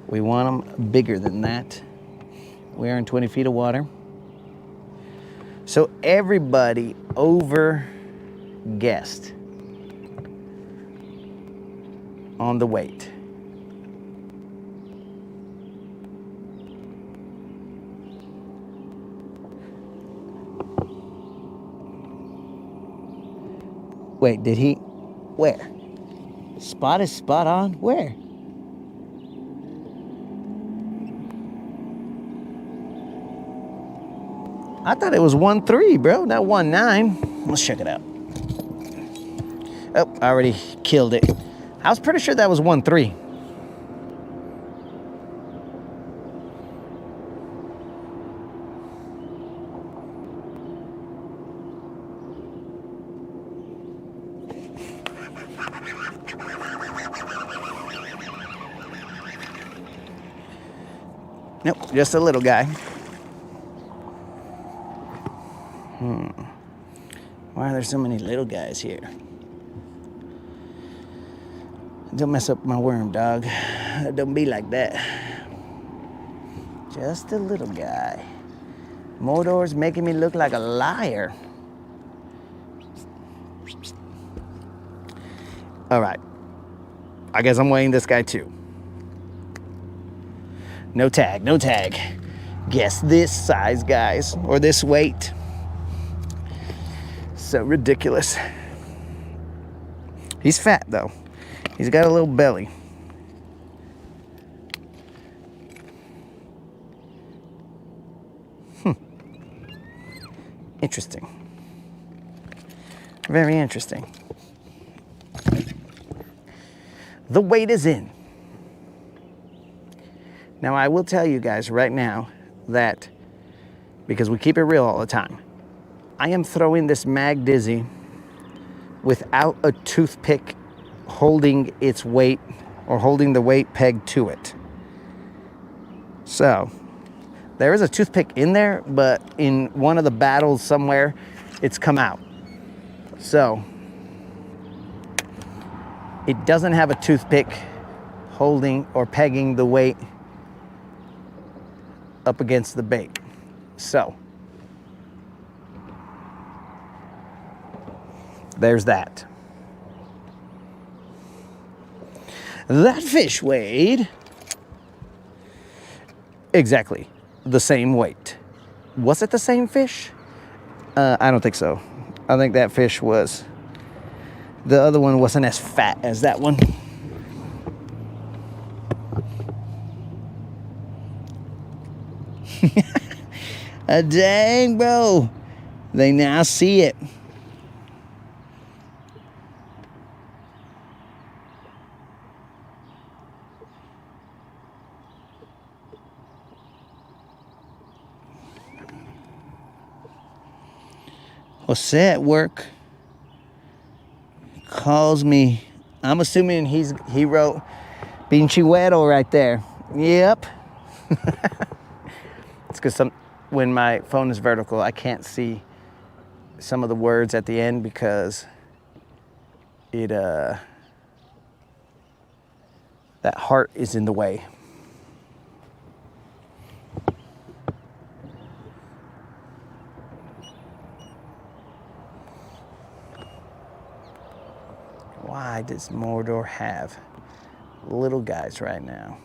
We want them bigger than that. We're in 20 feet of water. So everybody over guessed on the weight. Wait, did he? Where? Spot is spot on? Where? I thought it was 1.3, bro, not 1.9. Let's check it out. Oh, I already killed it. I was pretty sure that was 1.3. Nope, just a little guy. Why are there so many little guys here? Don't mess up my worm, dog. Don't be like that. Just a little guy. Mordor's making me look like a liar. All right. I guess I'm weighing this guy too. No tag, no tag. Guess this size, guys, or this weight. So ridiculous. He's fat though. He's got a little belly. Interesting. Very interesting. The weight is in. Now, I will tell you guys right now that, because we keep it real all the time, I am throwing this Mag Dizzy without a toothpick holding its weight or holding the weight peg to it. So, there is a toothpick in there, but in one of the battles somewhere, it's come out. So, it doesn't have a toothpick holding or pegging the weight up against the bait. So, there's that. That fish weighed exactly the same weight. Was it the same fish? I don't think so. I think that fish was, the other one wasn't as fat as that one. Dang, bro. They now see it. Jose at work calls me. I'm assuming he wrote Pinchihuero right there. Yep. It's because when my phone is vertical, I can't see some of the words at the end because it that heart is in the way. Why does Mordor have little guys right now?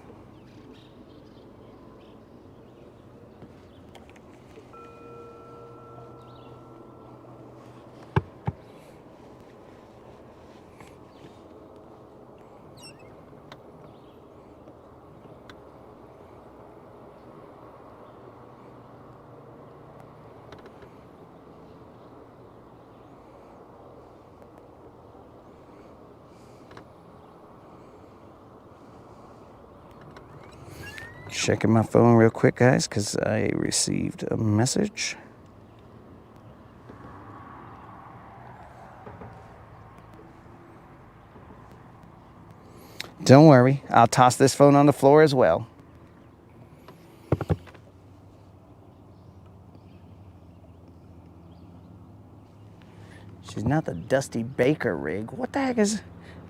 Checking my phone real quick, guys, because I received a message. Don't worry, I'll toss this phone on the floor as well. She's not the Dusty Baker rig. What the heck is...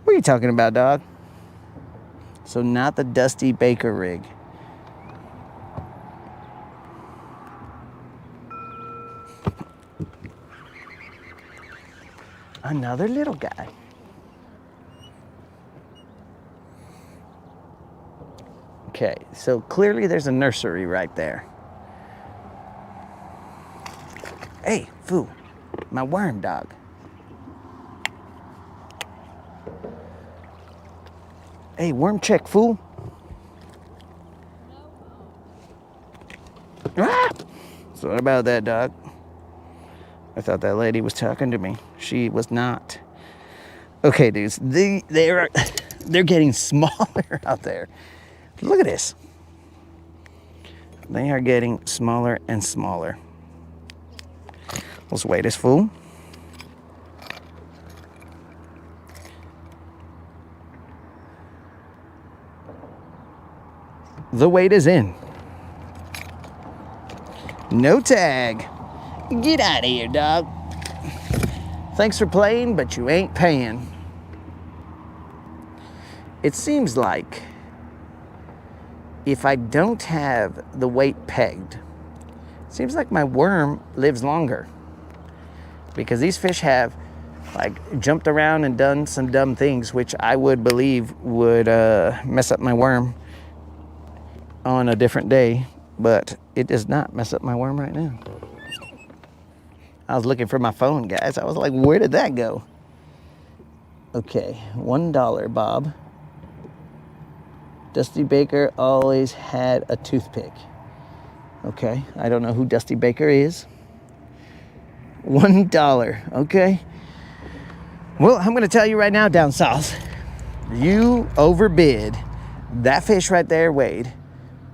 What are you talking about, dog? So not the Dusty Baker rig. Another little guy. Okay, so clearly there's a nursery right there. Hey, Foo, my worm dog. Hey, worm check, fool. Ah! Sorry about that, dog. I thought that lady was talking to me. She was not. Okay, dudes, they're getting smaller out there. Look at this. They are getting smaller and smaller. Let's weigh this fool. The weight is in. No tag. Get out of here, dog. Thanks for playing, but you ain't paying. It seems like if I don't have the weight pegged, it seems like my worm lives longer. Because these fish have like jumped around and done some dumb things, which I would believe would mess up my worm on a different day, but it does not mess up my worm right now. I was looking for my phone, guys. I was like, where did that go? Okay, $1, Bob. Dusty Baker always had a toothpick. Okay, I don't know who Dusty Baker is. $1, okay. Well, I'm gonna tell you right now, down south, you overbid. That fish right there weighed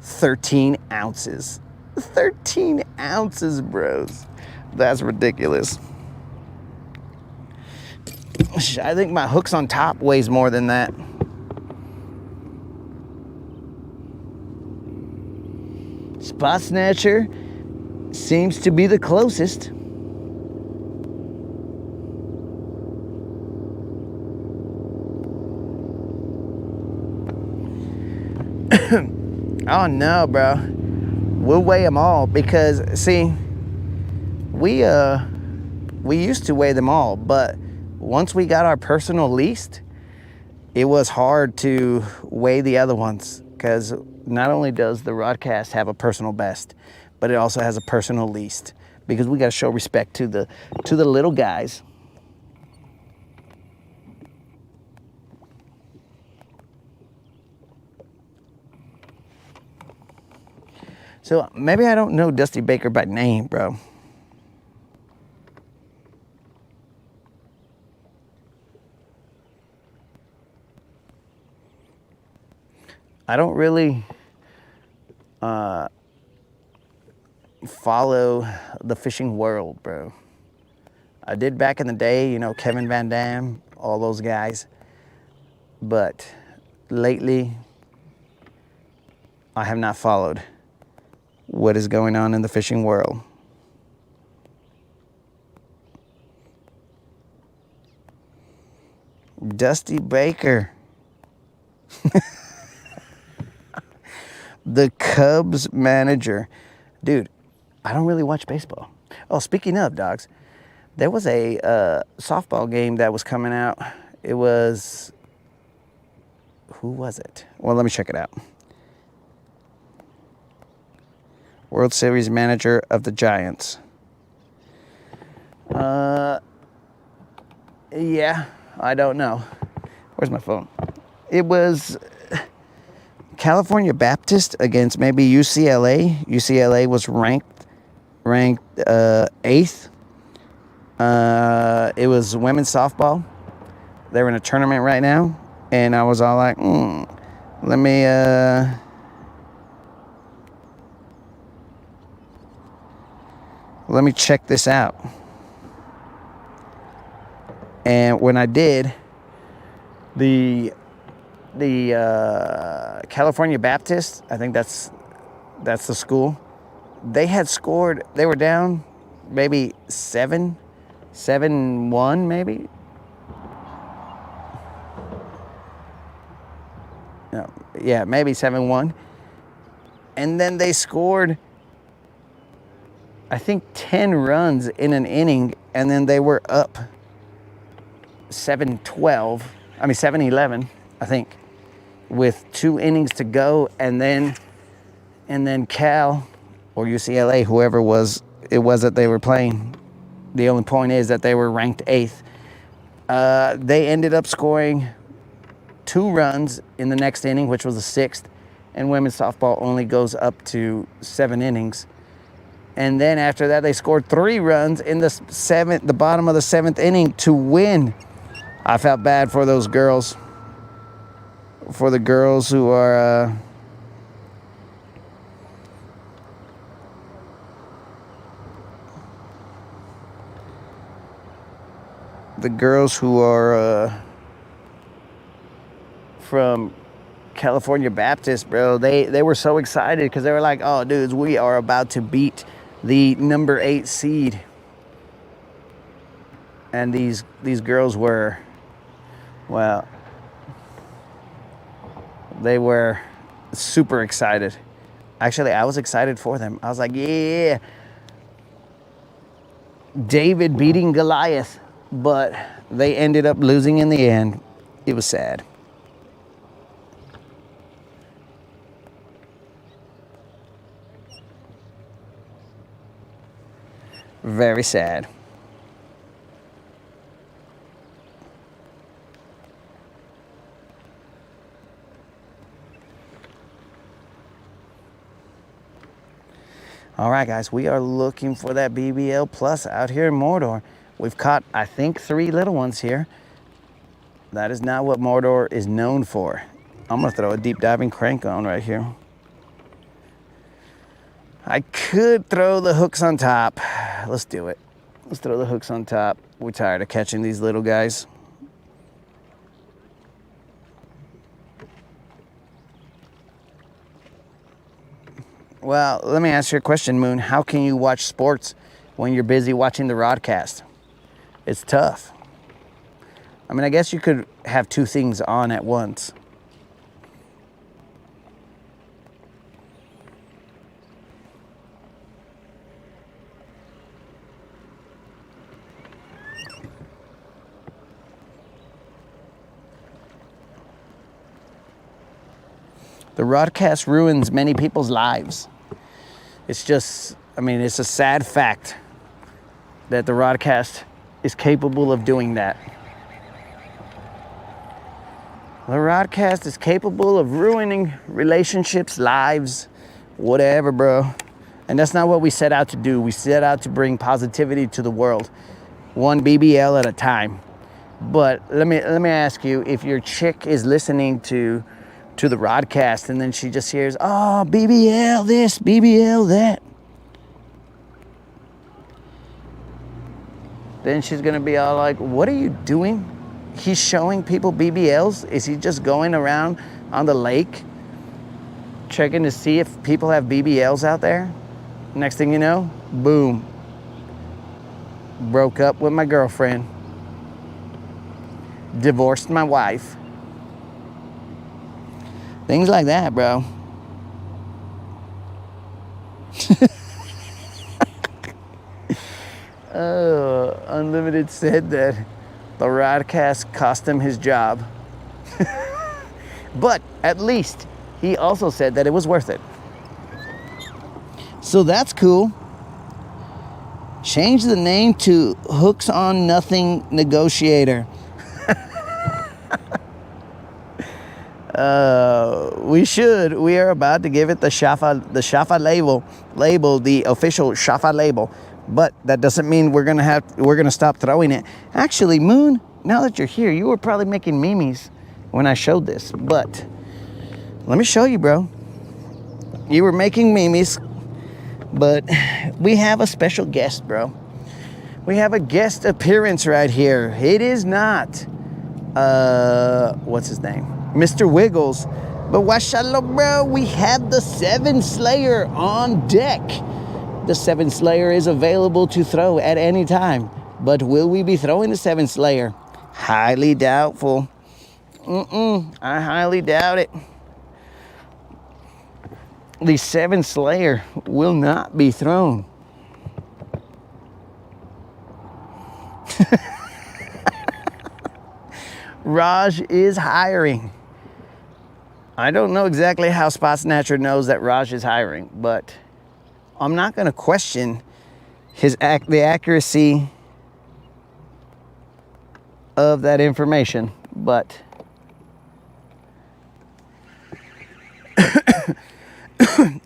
13 ounces. 13 ounces, bros. That's ridiculous. I think my hooks on top weighs more than that. Spot Snatcher seems to be the closest. Oh no, bro. We'll weigh them all because, see, we used to weigh them all, but once we got our personal least, it was hard to weigh the other ones because not only does the Rodcast have a personal best, but it also has a personal least because we got to show respect to the little guys. So maybe I don't know Dusty Baker by name, bro. I don't really follow the fishing world, bro. I did back in the day, you know, Kevin Van Dam, all those guys. But lately, I have not followed what is going on in the fishing world. Dusty Baker. The Cubs manager. Dude, I don't really watch baseball. Oh, speaking of, dogs, there was a softball game that was coming out. It was... Who was it? Well, let me check it out. World Series manager of the Giants. Yeah, I don't know. Where's my phone? It was California Baptist against maybe UCLA. UCLA was ranked 8th. It was women's softball. They're in a tournament right now, and I was all like, let me let me check this out. And when I did, the California Baptist, I think that's the school, they had scored, they were down maybe 7-1 maybe. No, yeah, maybe 7-1. And then they scored, I think, 10 runs in an inning, and then they were up 7-11, I think, with 2 innings to go, and then Cal or UCLA, whoever it was that they were playing. The only point is that they were ranked 8th. They ended up scoring 2 runs in the next inning, which was the 6th, and women's softball only goes up to 7 innings. And then after that, they scored 3 runs in the bottom of the 7th inning to win. I felt bad for those girls, for the girls who are from California Baptist, bro. They were so excited because they were like, oh, dudes, we are about to beat the number 8 seed. And these girls were, well, they were super excited. Actually, I was excited for them. I was like, yeah, David beating Goliath. But they ended up losing in the end. It was sad. Very sad. All right, guys, we are looking for that BBL Plus out here in Mordor. We've caught, I think, 3 little ones here. That is not what Mordor is known for. I'm gonna throw a deep diving crank on right here. I could throw the hooks on top. Let's do it. Let's throw the hooks on top. We're tired of catching these little guys. Well, let me ask you a question, Moon. How can you watch sports when you're busy watching the broadcast? It's tough. I mean, I guess you could have 2 things on at once. The broadcast ruins many people's lives. It's just, I mean, it's a sad fact that the broadcast is capable of doing that. The broadcast is capable of ruining relationships, lives, whatever, bro. And that's not what we set out to do. We set out to bring positivity to the world, one BBL at a time. But let me ask you, if your chick is listening to the broadcast and then she just hears, oh, BBL this, BBL that, then she's gonna be all like, what are you doing? He's showing people BBLs? Is he just going around on the lake checking to see if people have BBLs out there? Next thing you know, boom. Broke up with my girlfriend. Divorced my wife. Things like that, bro. Unlimited said that the broadcast cost him his job. But at least he also said that it was worth it. So that's cool. Change the name to Hooks on Nothing Negotiator. We should. We are about to give it the Shafa label, the official Shafa label. But that doesn't mean we're gonna stop throwing it. Actually, Moon, now that you're here, you were probably making memes when I showed this. But let me show you, bro. You were making memes But we have a special guest, bro. We have a guest appearance right here. It is not, what's his name? Mr. Wiggles. But washallah, bro, we have the Seven Slayer on deck. The Seven Slayer is available to throw at any time. But will we be throwing the Seven Slayer? Highly doubtful. I highly doubt it. The Seven Slayer will not be thrown. Raj is hiring. I don't know exactly how Spot Snatcher knows that Raj is hiring, but I'm not going to question the accuracy of that information, but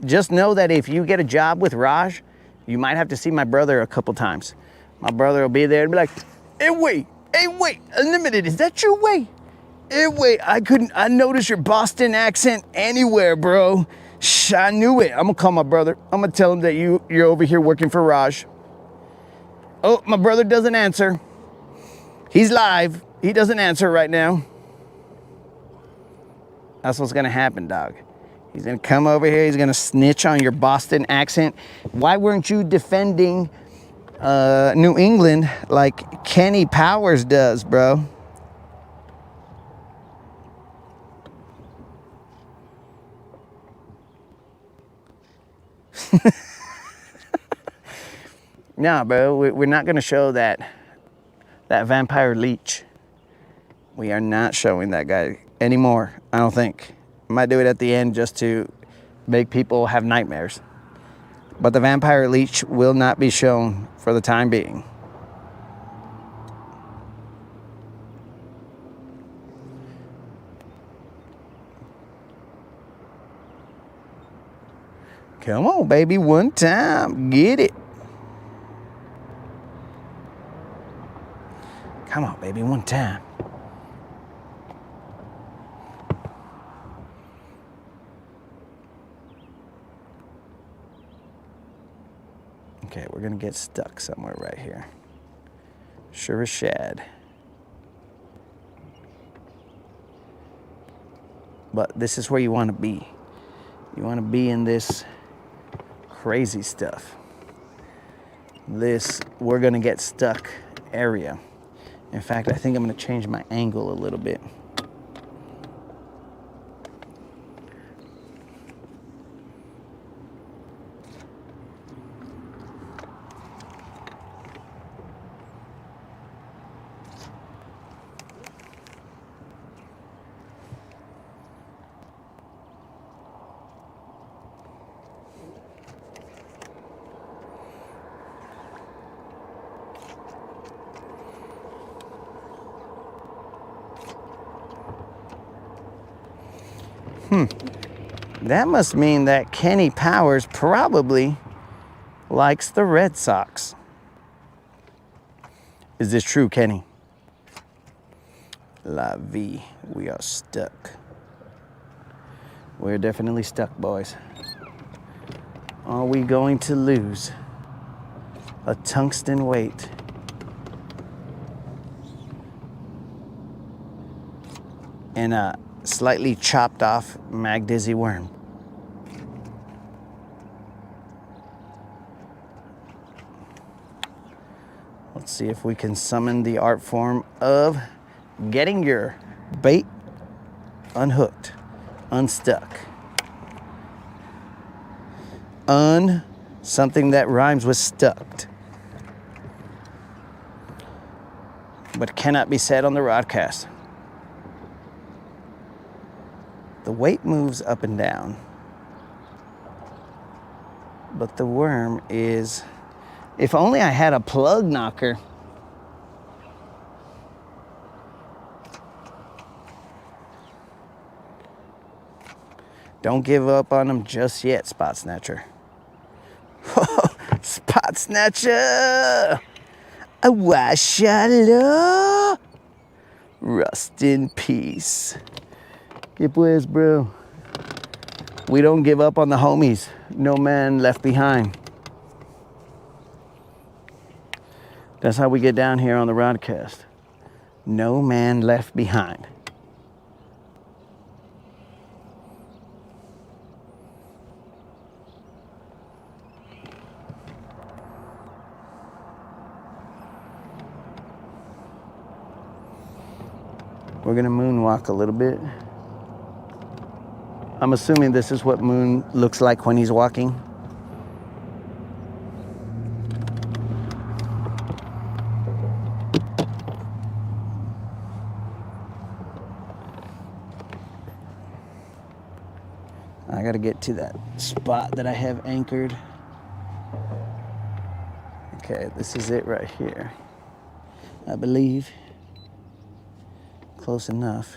just know that if you get a job with Raj, you might have to see my brother a couple times. My brother will be there and be like, hey, wait, Unlimited, is that your way? Hey, wait, I noticed your Boston accent anywhere, bro. Shh, I knew it. I'm gonna call my brother. I'm gonna tell him that you're over here working for Raj. Oh, my brother doesn't answer. He's live. He doesn't answer right now. That's what's gonna happen, dog. He's gonna come over here. He's gonna snitch on your Boston accent. Why weren't you defending New England like Kenny Powers does, bro? Nah, bro, we're not gonna show that vampire leech. We are not showing that guy anymore, I don't think. Might do it at the end just to make people have nightmares. But the vampire leech will not be shown for the time being. Come on, baby, one time, get it. Come on, baby, one time. Okay, we're gonna get stuck somewhere right here. Sure as shad. But this is where you wanna be. You wanna be in this crazy stuff. This, we're gonna get stuck area. In fact, I think I'm gonna change my angle a little bit. That must mean that Kenny Powers probably likes the Red Sox. Is this true, Kenny? La vie, we are stuck. We're definitely stuck, boys. Are we going to lose a tungsten weight? And a slightly chopped off Mag Dizzy worm. Let's see if we can summon the art form of getting your bait unhooked, unstuck. Something that rhymes with stucked, but cannot be said on the rodcast. The weight moves up and down, but the worm is, if only I had a plug knocker. Don't give up on them just yet, Spot Snatcher. Spot Snatcher! Awashala! Rust in peace. ¿Qué pues, bro? We don't give up on the homies. No man left behind. That's how we get down here on the Rodcast. No man left behind. We're gonna moonwalk a little bit. I'm assuming this is what Moon looks like when he's walking. I gotta get to that spot that I have anchored. Okay, this is it right here, I believe. Close enough.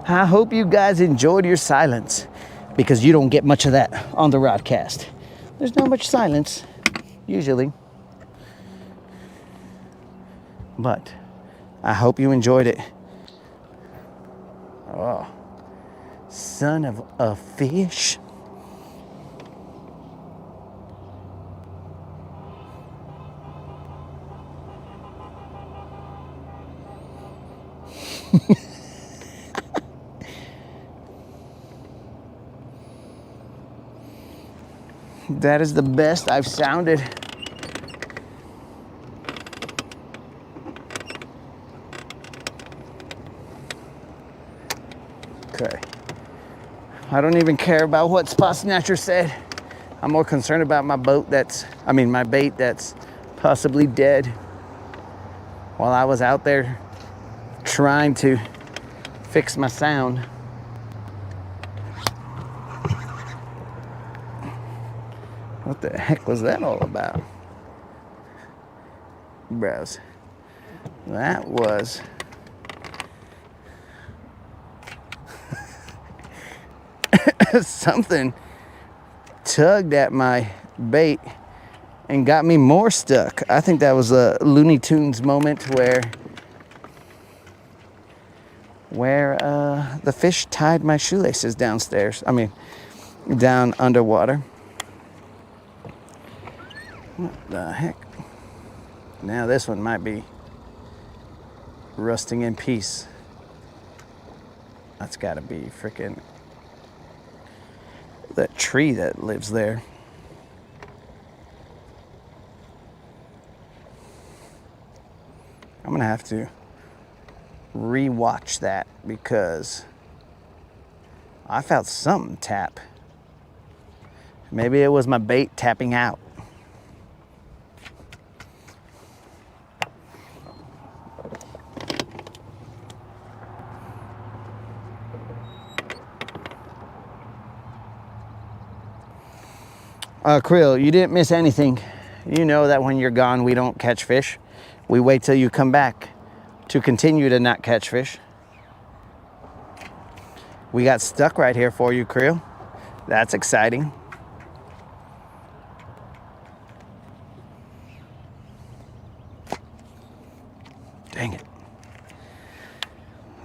I hope you guys enjoyed your silence, because you don't get much of that on the Rodcast. There's not much silence, usually. But I hope you enjoyed it. Oh, son of a fish. That is the best I've sounded. Okay. I don't even care about what Spot Snatcher said. I'm more concerned about my my bait that's possibly dead while I was out there trying to fix my sound. What the heck was that all about? Bros, that was something tugged at my bait and got me more stuck. I think that was a Looney Tunes moment where the fish tied my shoelaces downstairs. Down underwater. What the heck? Now this one might be rusting in peace. That's gotta be freaking that tree that lives there. I'm gonna have to re-watch that because I felt something tap. Maybe it was my bait tapping out. Krill, you didn't miss anything. You know that when you're gone, we don't catch fish. We wait till you come back to continue to not catch fish. We got stuck right here for you, Krill. That's exciting. Dang it.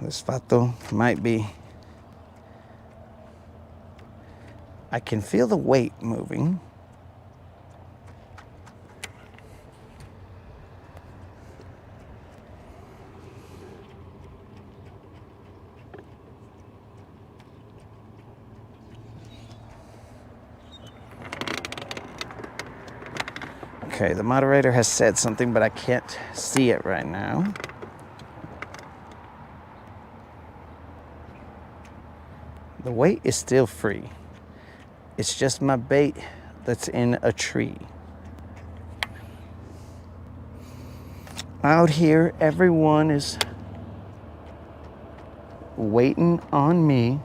This vato might be. I can feel the weight moving. Okay, the moderator has said something, but I can't see it right now. The weight is still free. It's just my bait that's in a tree. Out here, everyone is waiting on me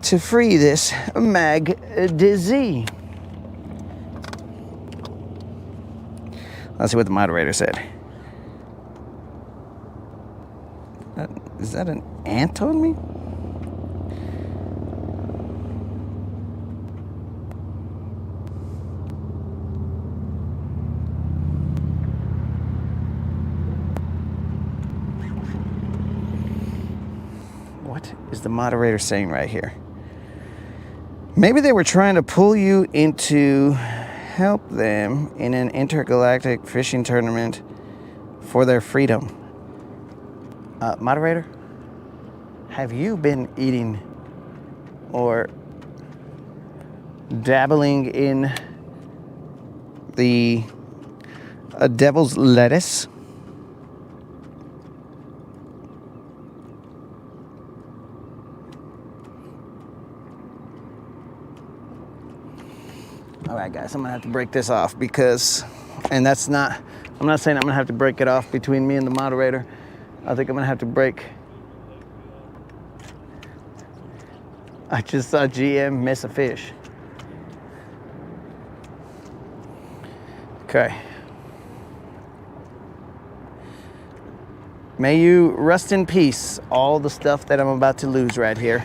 to free this mag dizzy. Let's see what the moderator said. Is that an ant on me? What is the moderator saying right here? Maybe they were trying to pull you into help them in an intergalactic fishing tournament for their freedom. Moderator, have you been eating or dabbling in the devil's lettuce? All right, guys, I'm gonna have to break this off because, and that's not, I'm not saying I'm gonna have to break it off between me and the moderator. I think I'm gonna have to break. I just saw GM miss a fish. Okay. May you rest in peace, all the stuff that I'm about to lose right here.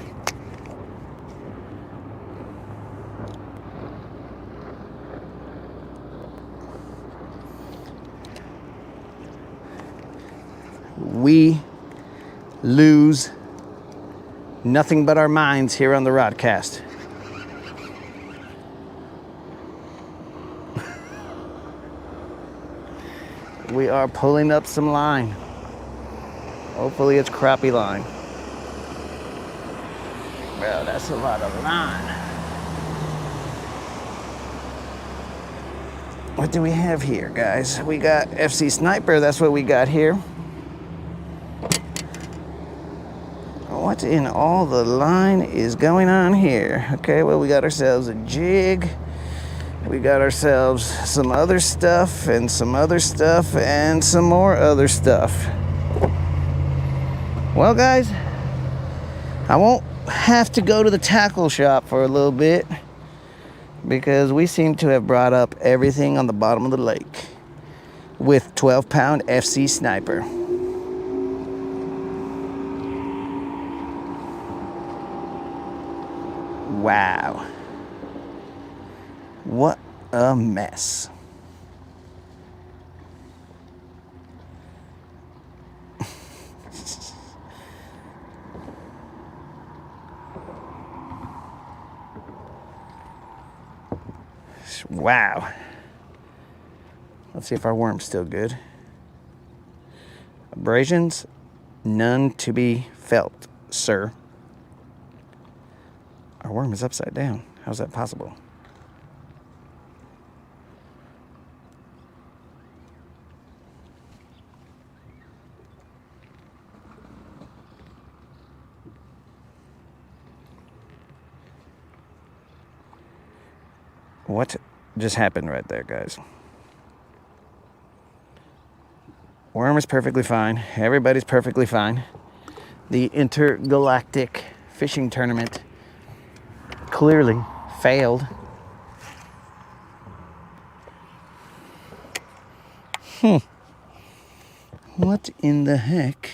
We lose nothing but our minds here on the Rodcast. We are pulling up some line. Hopefully it's crappie line. Well, that's a lot of line. What do we have here, guys? We got FC Sniper, that's what we got here. What in all the line is going on here? Okay, well, we got ourselves a jig. We got ourselves some other stuff and some other stuff and some more other stuff. Well, guys, I won't have to go to the tackle shop for a little bit because we seem to have brought up everything on the bottom of the lake with 12-pound FC Sniper. Wow. What a mess. Wow. Let's see if our worm's still good. Abrasions, none to be felt, sir. Our worm is upside down. How's that possible? What just happened right there, guys? Worm is perfectly fine. Everybody's perfectly fine. The intergalactic fishing tournament clearly failed. What in the heck?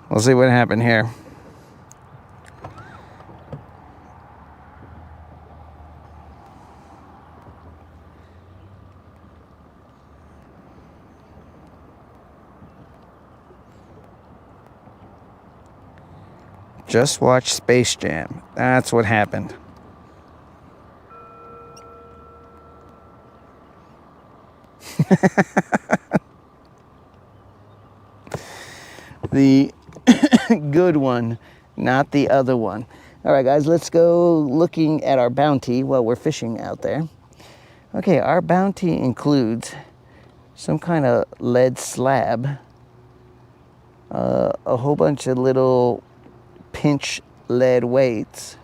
We'll see what happened here. Just watch Space Jam. That's what happened. The good one, not the other one. All right, guys, let's go looking at our bounty while we're fishing out there. Okay, our bounty includes some kind of lead slab, a whole bunch of little pinch lead weights,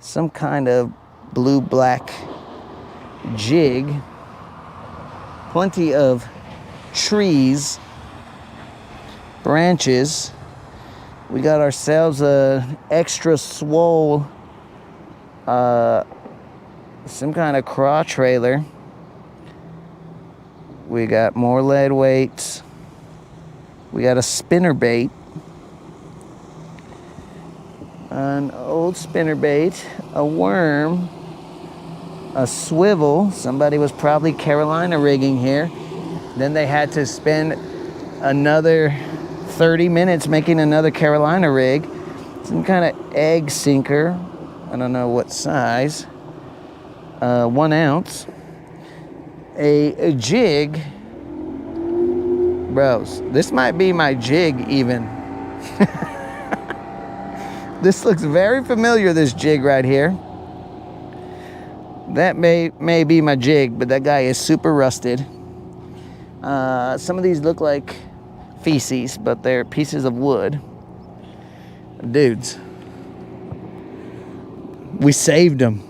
some kind of blue-black jig, plenty of trees, branches. We got ourselves a extra swole, some kind of craw trailer. We got more lead weights. We got a spinner bait, an old spinner bait, a worm, a swivel. Somebody was probably Carolina rigging here. Then they had to spend another 30 minutes making another Carolina rig. Some kind of egg sinker. I don't know what size. 1 ounce. A jig. Bros, this might be my jig even. This looks very familiar, this jig right here. That may be my jig, but that guy is super rusted. Some of these look like feces, but they're pieces of wood. Dudes, we saved them.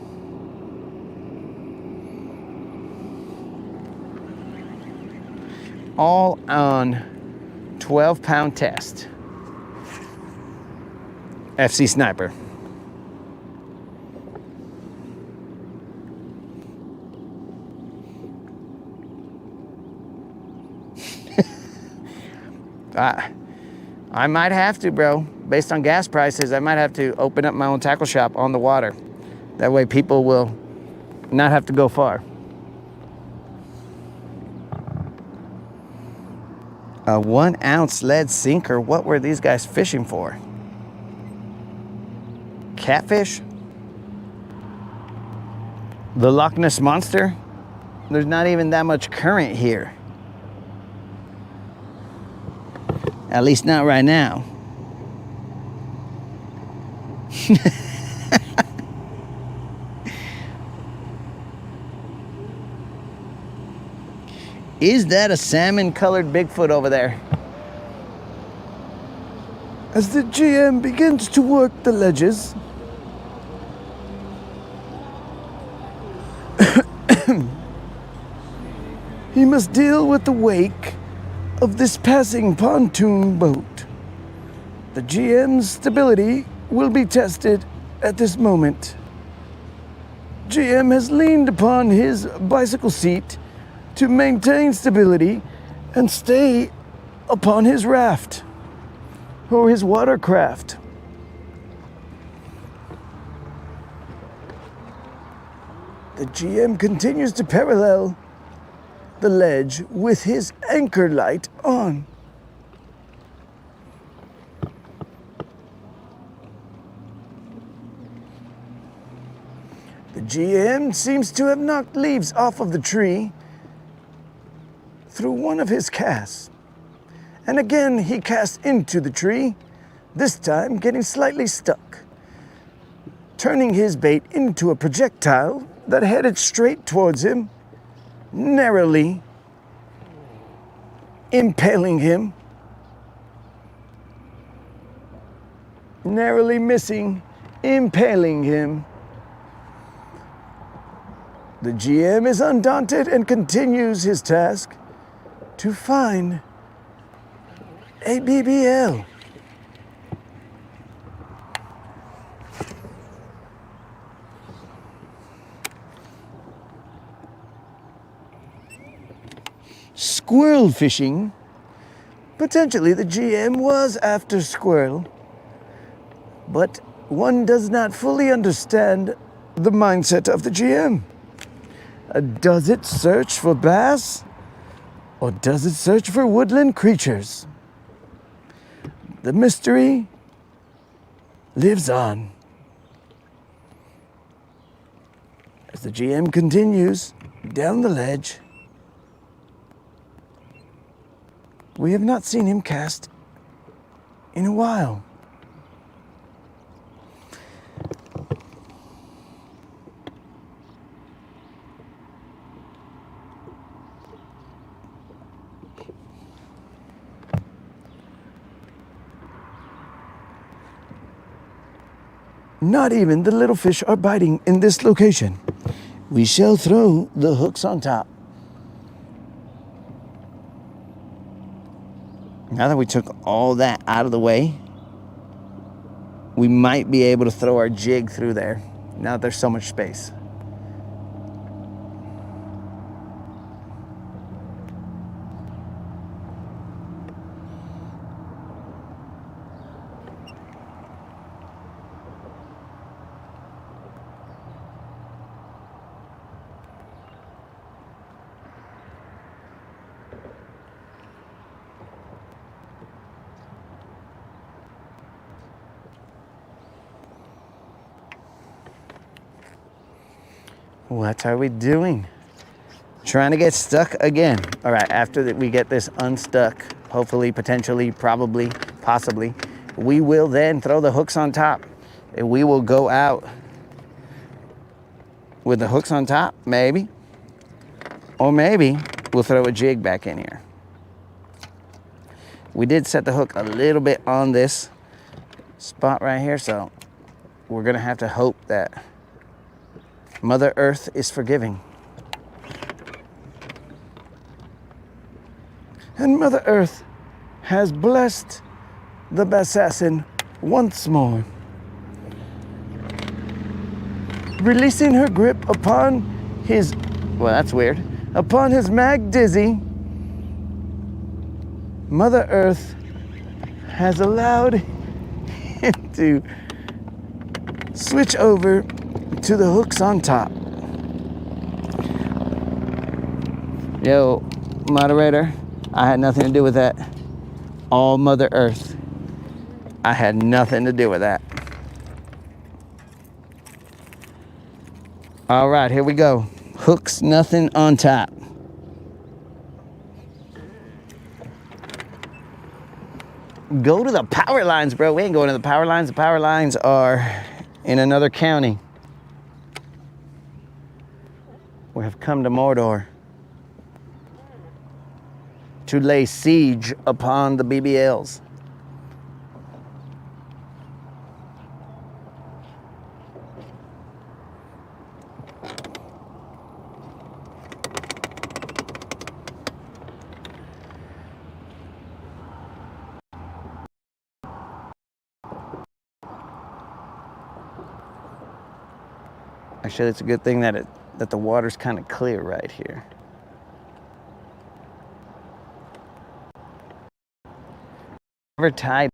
All on 12-pound test. FC Sniper. I might have to, bro. Based on gas prices, I might have to open up my own tackle shop on the water. That way people will not have to go far. A 1 ounce lead sinker. What were these guys fishing for? Catfish? The Loch Ness Monster? There's not even that much current here. At least not right now. Is that a salmon-colored Bigfoot over there? As the GM begins to work the ledges, he must deal with the wake of this passing pontoon boat. The GM's stability will be tested at this moment. GM has leaned upon his bicycle seat to maintain stability and stay upon his raft or his watercraft. The GM continues to parallel the ledge with his anchor light on. The GM seems to have knocked leaves off of the tree through one of his casts. And again, he casts into the tree, this time getting slightly stuck, turning his bait into a projectile that headed straight towards him narrowly impaling him, narrowly missing, impaling him. The GM is undaunted and continues his task to find a BBL. Squirrel fishing. Potentially the GM was after squirrel, but one does not fully understand the mindset of the GM. Does it search for bass, or does it search for woodland creatures? The mystery lives on. As the GM continues down the ledge, we have not seen him cast in a while. Not even the little fish are biting in this location. We shall throw the hooks on top. Now that we took all that out of the way, we might be able to throw our jig through there. Now that there's so much space. What are we doing? Trying to get stuck again. All right, after that we get this unstuck, hopefully, potentially, probably, possibly, we will then throw the hooks on top. And we will go out with the hooks on top, maybe. Or maybe we'll throw a jig back in here. We did set the hook a little bit on this spot right here, so we're gonna have to hope that Mother Earth is forgiving. And Mother Earth has blessed the Bassassin once more, releasing her grip upon his, well, that's weird, upon his mag dizzy. Mother Earth has allowed him to switch over to the hooks on top. Yo, moderator, I had nothing to do with that. All Mother Earth. I had nothing to do with that. All right, here we go. Hooks, nothing on top. Go to the power lines, bro. We ain't going to the power lines. The power lines are in another county. We have come to Mordor to lay siege upon the BBLs. Actually, it's a good thing that the water's kind of clear right here. Never tied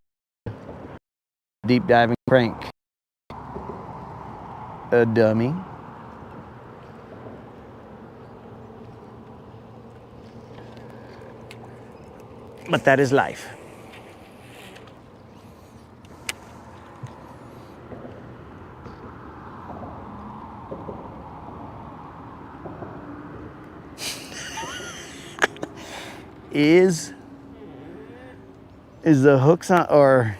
deep diving crank. A dummy. But that is life. Is the hooks on, or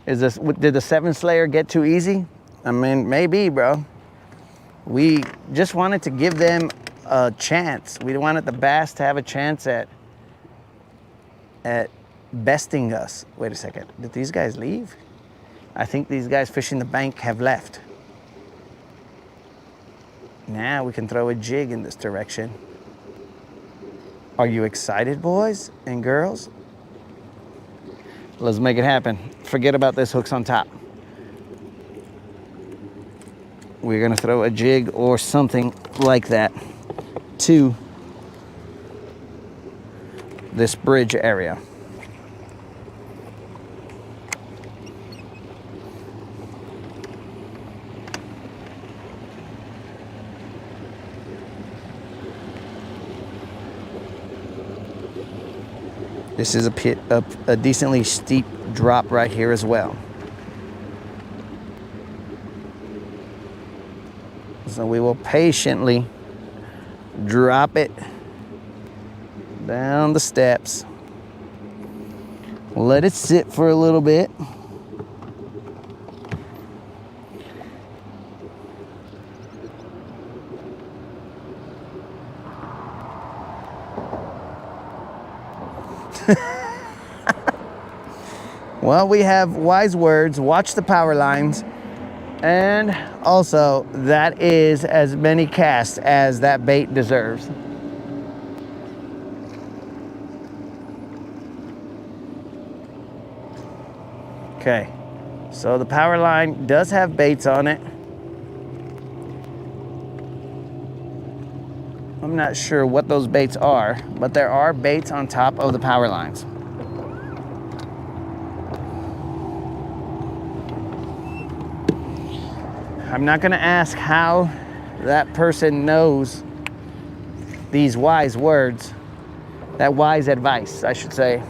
is this, did the 7 Slayer get too easy? I mean, maybe, bro. We just wanted to give them a chance. We wanted the bass to have a chance at besting us. Wait a second, did these guys leave? I think these guys fishing the bank have left. Now we can throw a jig in this direction. Are you excited, boys and girls? Let's make it happen. Forget about this hooks on top. We're gonna throw a jig or something like that to this bridge area. This is a decently steep drop right here as well. So we will patiently drop it down the steps. Let it sit for a little bit. Well, we have wise words, watch the power lines, and also that is as many casts as that bait deserves. Okay, so the power line does have baits on it. I'm not sure what those baits are, but there are baits on top of the power lines. I'm not gonna ask how that person knows these wise words, that wise advice, I should say.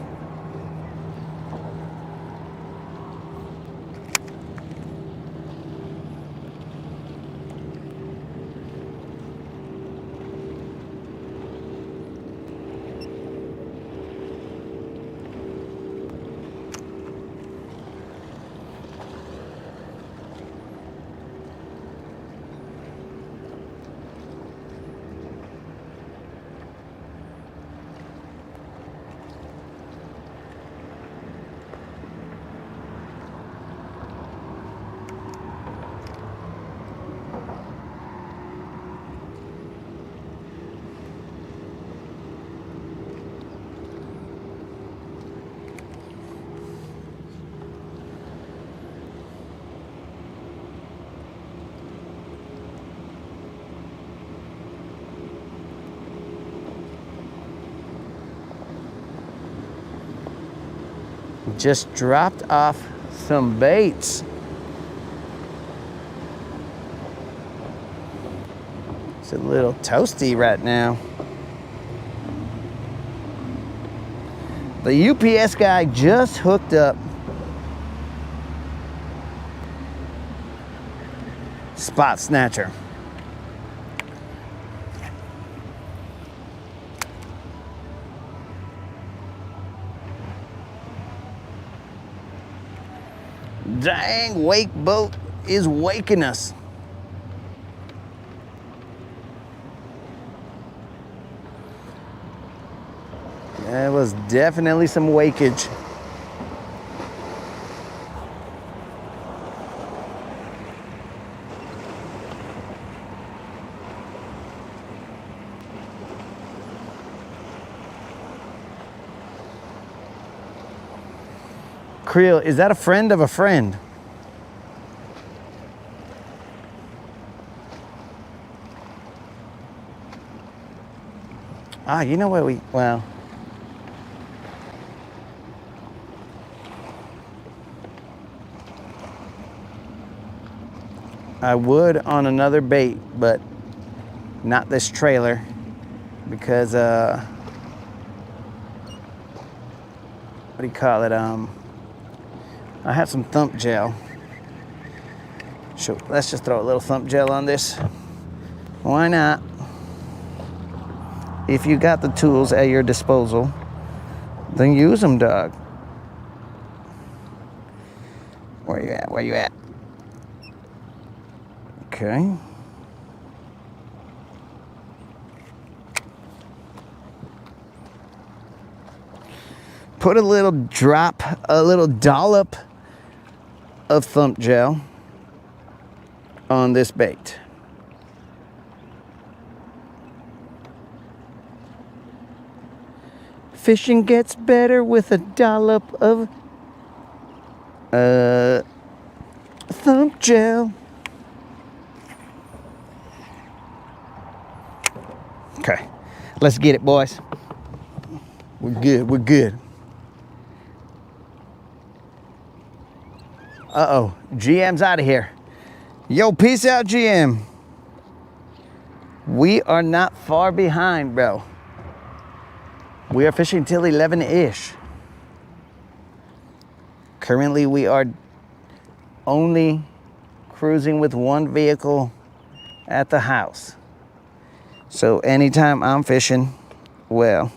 Just dropped off some baits. It's a little toasty right now. The UPS guy just hooked up spot snatcher. Dang, wake boat is waking us. There was definitely some wakeage. Creel, is that a friend of a friend? Ah, you know what well. I would on another bait, but not this trailer because, what do you call it? I have some thump gel. So let's just throw a little thump gel on this. Why not? If you got the tools at your disposal, then use them, dog. Where you at? Where you at? Okay. put a little drop, a little dollop of thump gel on this bait. Fishing gets better with a dollop of thump gel. Okay, let's get it, boys. We're good, we're good. Uh-oh, GM's out of here. Yo, peace out, GM. We are not far behind, bro. We are fishing till 11-ish. Currently, we are only cruising with one vehicle at the house. So anytime I'm fishing, well,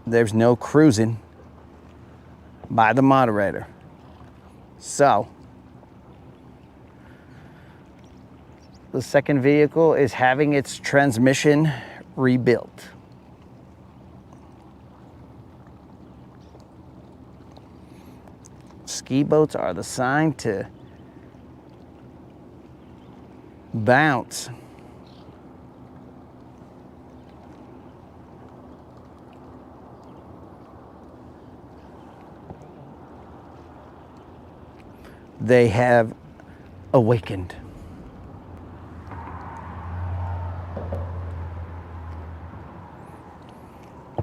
there's no cruising by the moderator. So the second vehicle is having its transmission rebuilt. Ski boats are the sign to bounce. They have awakened.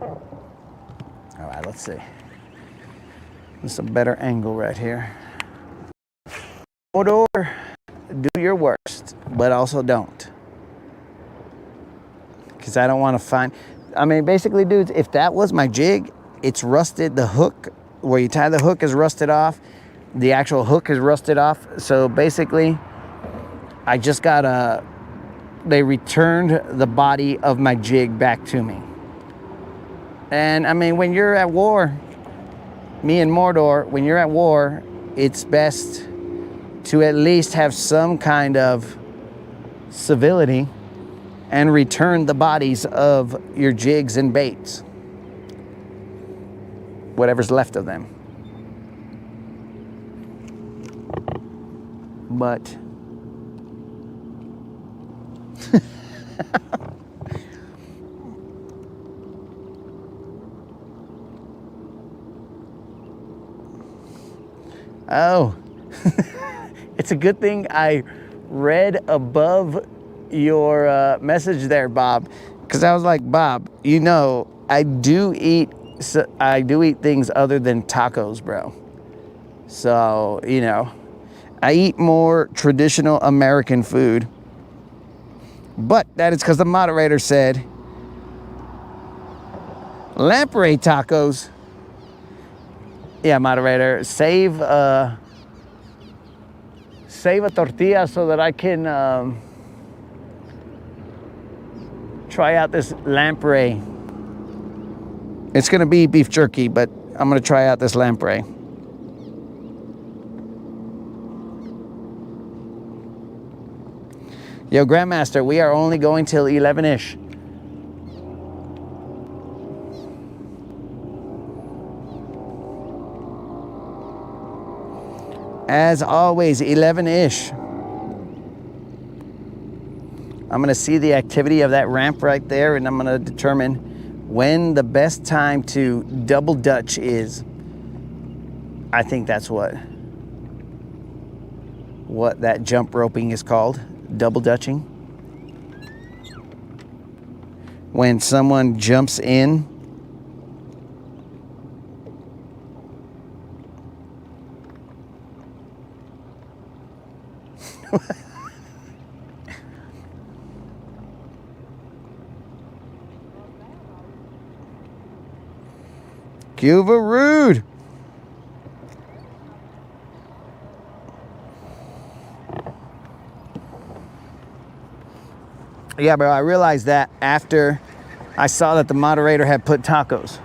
All right, let's see. This is a better angle right here. Motor, do your worst, but also don't. Because I don't want to find, I mean, basically, dudes, if that was my jig, it's rusted. The hook, where you tie the hook, is rusted off. The actual hook is rusted off. So basically, I just got they returned the body of my jig back to me. And I mean, when you're at war, me and Mordor, when you're at war, it's best to at least have some kind of civility and return the bodies of your jigs and baits, whatever's left of them. But oh, it's a good thing I read above your message there, Bob, because I was like, Bob, you know, I do eat things other than tacos, bro. So, you know, I eat more traditional American food, but that is because the moderator said lamprey tacos. Yeah, moderator, save a tortilla so that I can try out this lamprey. It's gonna be beef jerky, but I'm gonna try out this lamprey. Yo, Grandmaster, we are only going till 11-ish. As always, 11-ish. I'm gonna see the activity of that ramp right there, and I'm gonna determine when the best time to double dutch is. I think that's what that jump roping is called, double dutching. When someone jumps in Cuba rude. Yeah, bro, I realized that after I saw that the moderator had put tacos.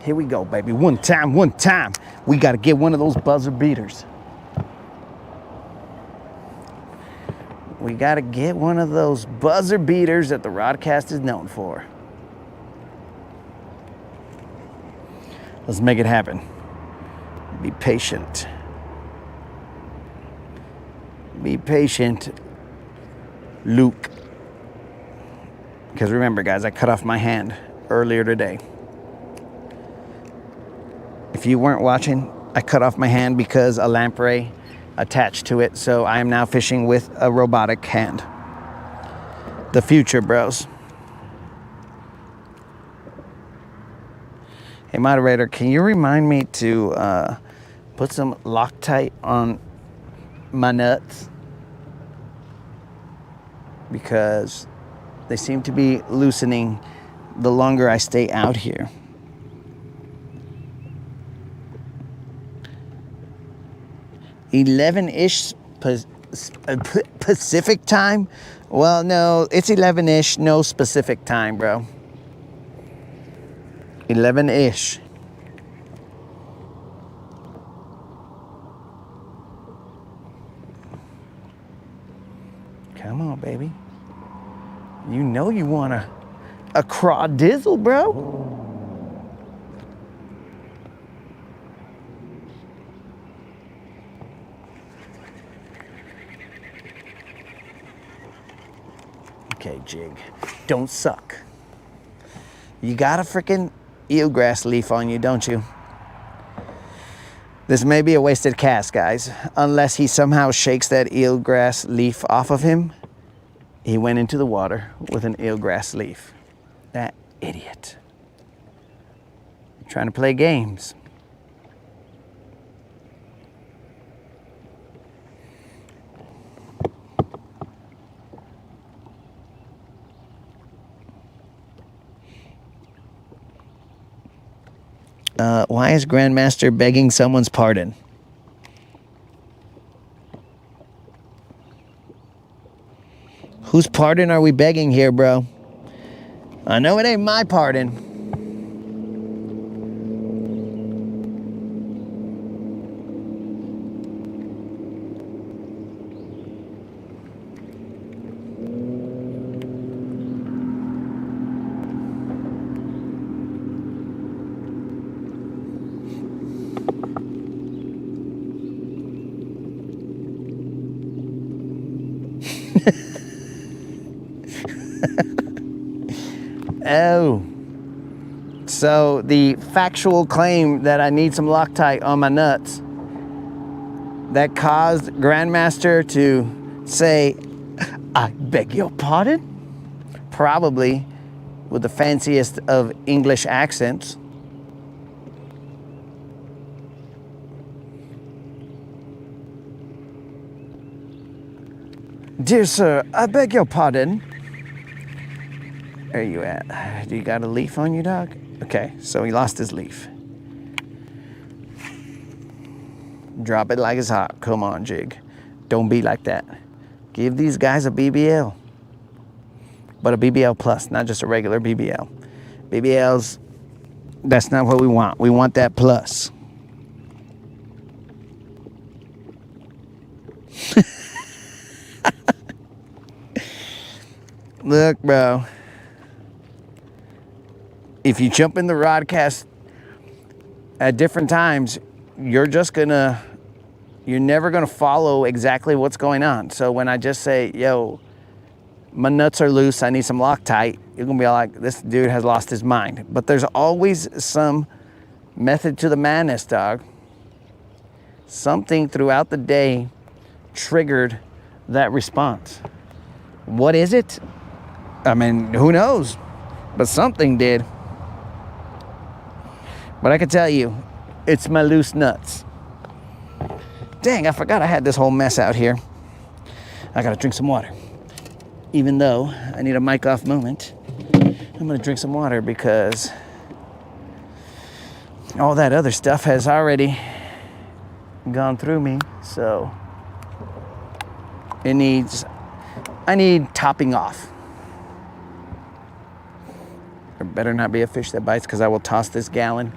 Here we go, baby. One time. We got to get one of those buzzer beaters. We got to get one of those buzzer beaters that the Rodcast is known for. Let's make it happen. Be patient. Be patient, Luke. Because remember, guys, I cut off my hand earlier today. If you weren't watching, I cut off my hand because a lamprey attached to it. So I am now fishing with a robotic hand. The future, bros. Hey, moderator, can you remind me to put some Loctite on my nuts? Because they seem to be loosening the longer I stay out here. "11-ish Pacific time?" Well, no, it's 11-ish, no specific time, bro. 11-ish. Come on, baby. You know you want a crawdizzle, bro. Okay, jig. Don't suck. You got a freaking eelgrass leaf on you, don't you? This may be a wasted cast, guys. Unless he somehow shakes that eelgrass leaf off of him. He went into the water with an eelgrass leaf. That idiot. Trying to play games. Why is Grandmaster begging someone's pardon? Whose pardon are we begging here, bro? I know it ain't my pardon. Oh, so the factual claim that I need some Loctite on my nuts that caused Grandmaster to say, "I beg your pardon?" Probably with the fanciest of English accents. "Dear sir, I beg your pardon." Where are you at? Do you got a leaf on you, dog? Okay, so he lost his leaf. Drop it like it's hot. Come on, jig. Don't be like that. Give these guys a BBL. But a BBL plus, not just a regular BBL. BBLs, that's not what we want. We want that plus. Look, bro. If you jump in the Rodcast at different times, you're never gonna follow exactly what's going on. So when I just say, "Yo, my nuts are loose, I need some Loctite," you're gonna be like, "This dude has lost his mind." But there's always some method to the madness, dog. Something throughout the day triggered that response. What is it? I mean, who knows? But something did. But I can tell you, it's my loose nuts. Dang, I forgot I had this whole mess out here. I gotta drink some water. Even though I need a mic off moment, I'm gonna drink some water because all that other stuff has already gone through me. So I need topping off. There better not be a fish that bites because I will toss this gallon.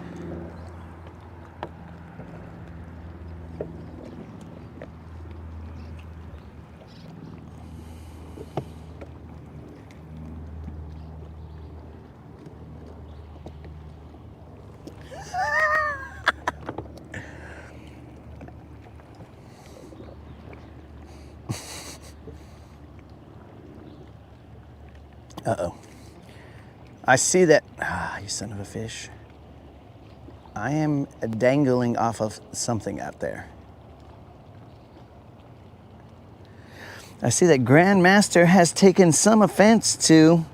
Uh-oh. I see that. Ah, you son of a fish. I am dangling off of something out there. I see that Grandmaster has taken some offense to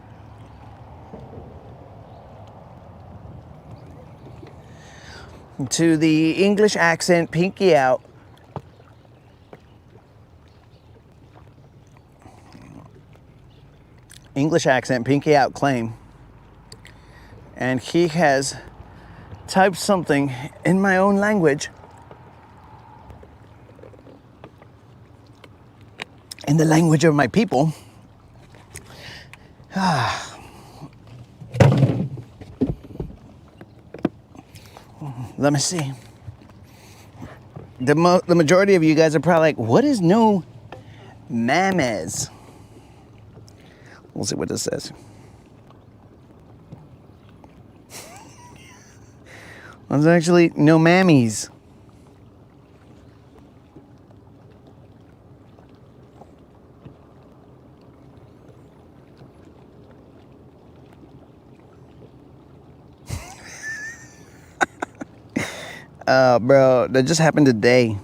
the English accent, pinky out. English accent, pinky out claim. And he has typed something in my own language, in the language of my people. Let me see. The majority of you guys are probably like, what is no mames? We'll see what this says. Well, there's actually no mammies. Bro, that just happened today.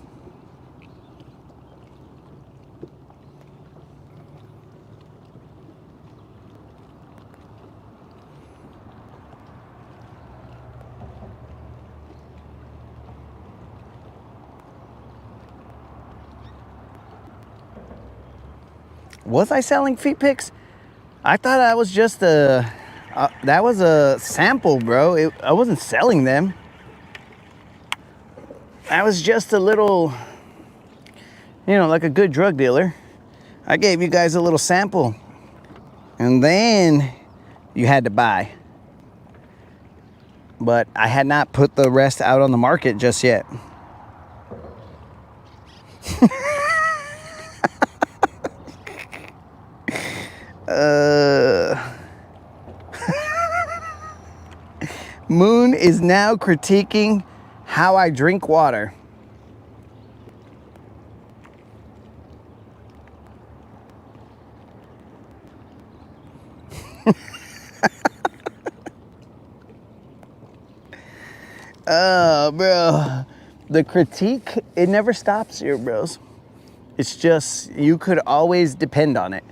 Was I selling feet pics? I thought I was just that was a sample, bro. I wasn't selling them. I was just a little, like a good drug dealer. I gave you guys a little sample. And then you had to buy. But I had not put the rest out on the market just yet. Moon is now critiquing how I drink water. Oh, bro. The critique, it never stops here, bros. It's just, you could always depend on it.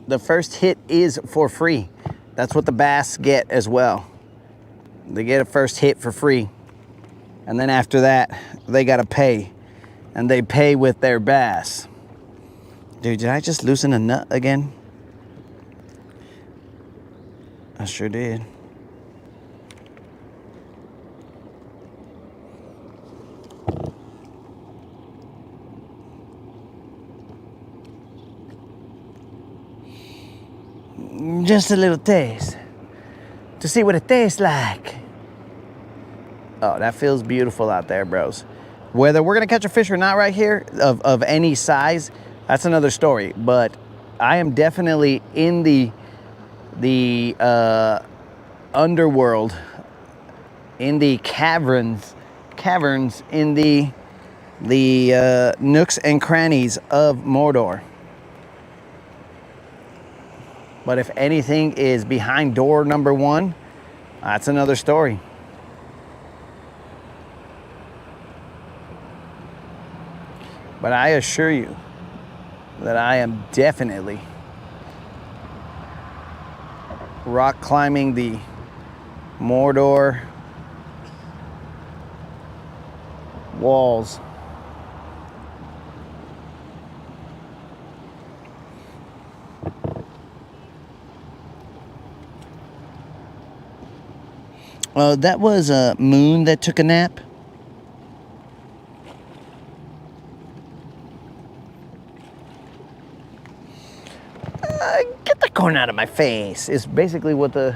The first hit is for free. That's what the bass get as well. They get a first hit for free. And then after that, they gotta pay. And they pay with their bass. Dude, did I just loosen a nut again? I sure did. Just a little taste to see what it tastes like. Oh, that feels beautiful out there, bros. Whether we're gonna catch a fish or not right here of any size, that's another story. But I am definitely in the underworld, in the caverns, in the nooks and crannies of Mordor. But if anything is behind door number 1, that's another story. But I assure you that I am definitely rock climbing the Mordor walls. That was a Moon that took a nap. Get the corn out of my face is basically what the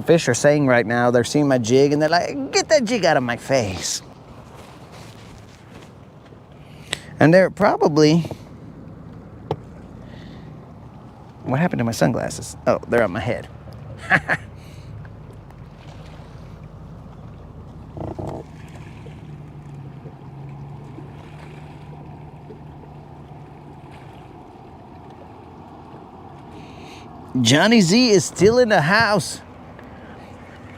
fish are saying right now. They're seeing my jig and they're like, get that jig out of my face. And they're probably, what happened to my sunglasses? Oh, they're on my head. Johnny Z is still in the house.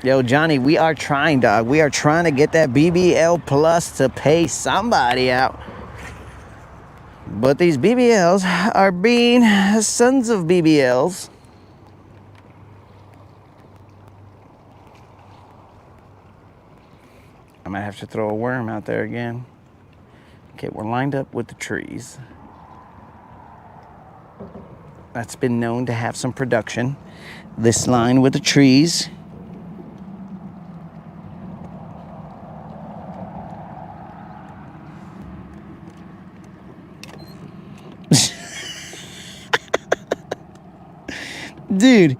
Yo, Johnny, we are trying, dog. We are trying to get that BBL Plus to pay somebody out. But these BBLs are being sons of BBLs. I might have to throw a worm out there again. Okay, we're lined up with the trees. That's been known to have some production. This line with the trees. Dude,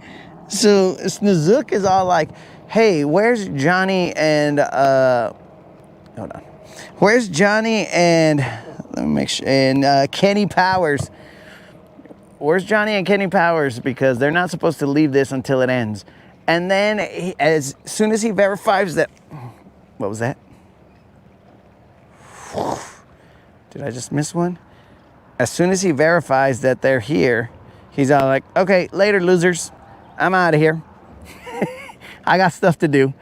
so Snazook is all like, hey, where's Johnny and, hold on. Where's Johnny and, let me make sure, and Kenny Powers? Where's Johnny and Kenny Powers? Because they're not supposed to leave this until it ends. And then as soon as he verifies that, what was that? Did I just miss one? As soon as he verifies that they're here, he's all like, okay, later, losers. I'm out of here. I got stuff to do.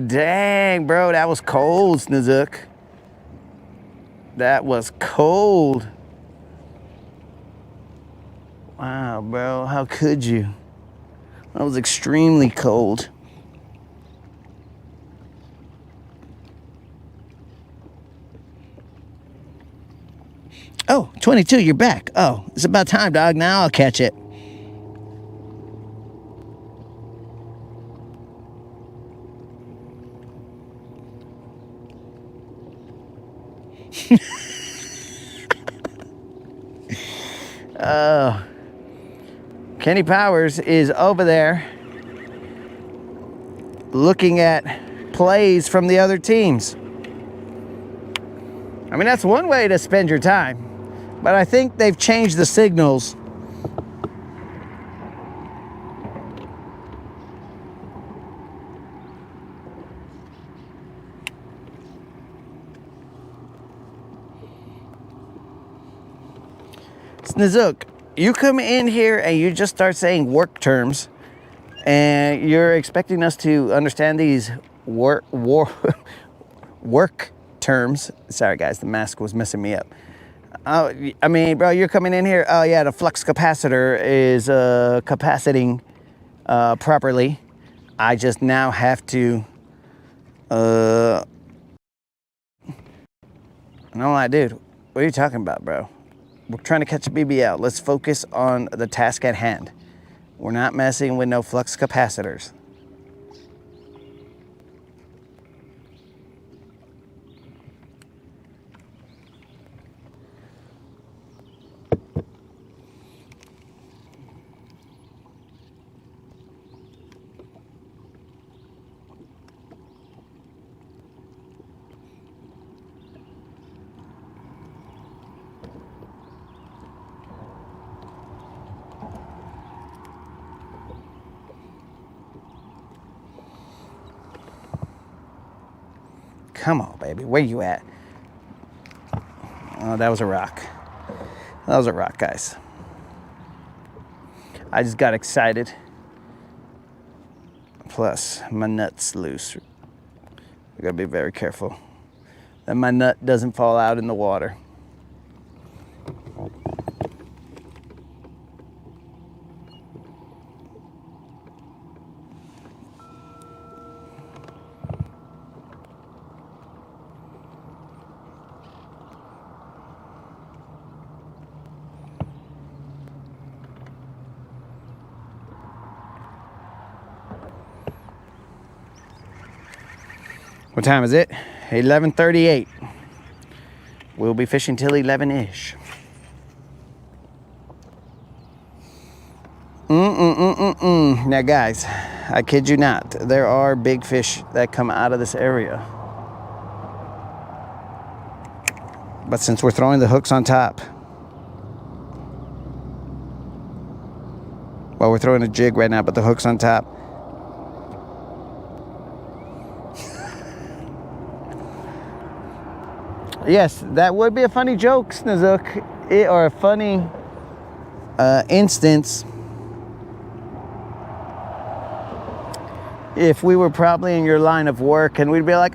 Dang, bro, that was cold, Snazook. That was cold. Wow, bro, how could you? That was extremely cold. Oh, 22, you're back. Oh, it's about time, dog. Now I'll catch it. Kenny Powers is over there looking at plays from the other teams. I mean, that's one way to spend your time, but I think they've changed the signals. Snazook, you come in here and you just start saying work terms, and you're expecting us to understand these work terms. Sorry, guys, the mask was messing me up. I mean, bro, you're coming in here. Oh, yeah, the flux capacitor is capaciting properly. I just now have to. No, like, dude, what are you talking about, bro? We're trying to catch a BBL. Let's focus on the task at hand. We're not messing with no flux capacitors. Come on, baby. Where you at? Oh, that was a rock. That was a rock, guys. I just got excited. Plus, my nut's loose. I gotta be very careful that my nut doesn't fall out in the water. What time is it? 11:38. We'll be fishing till 11-ish. Now, guys, I kid you not, there are big fish that come out of this area. But since we're throwing the hooks on top, well, we're throwing a jig right now, but the hook's on top. Yes, that would be a funny joke, Snazook, or a funny instance if we were probably in your line of work and we'd be like,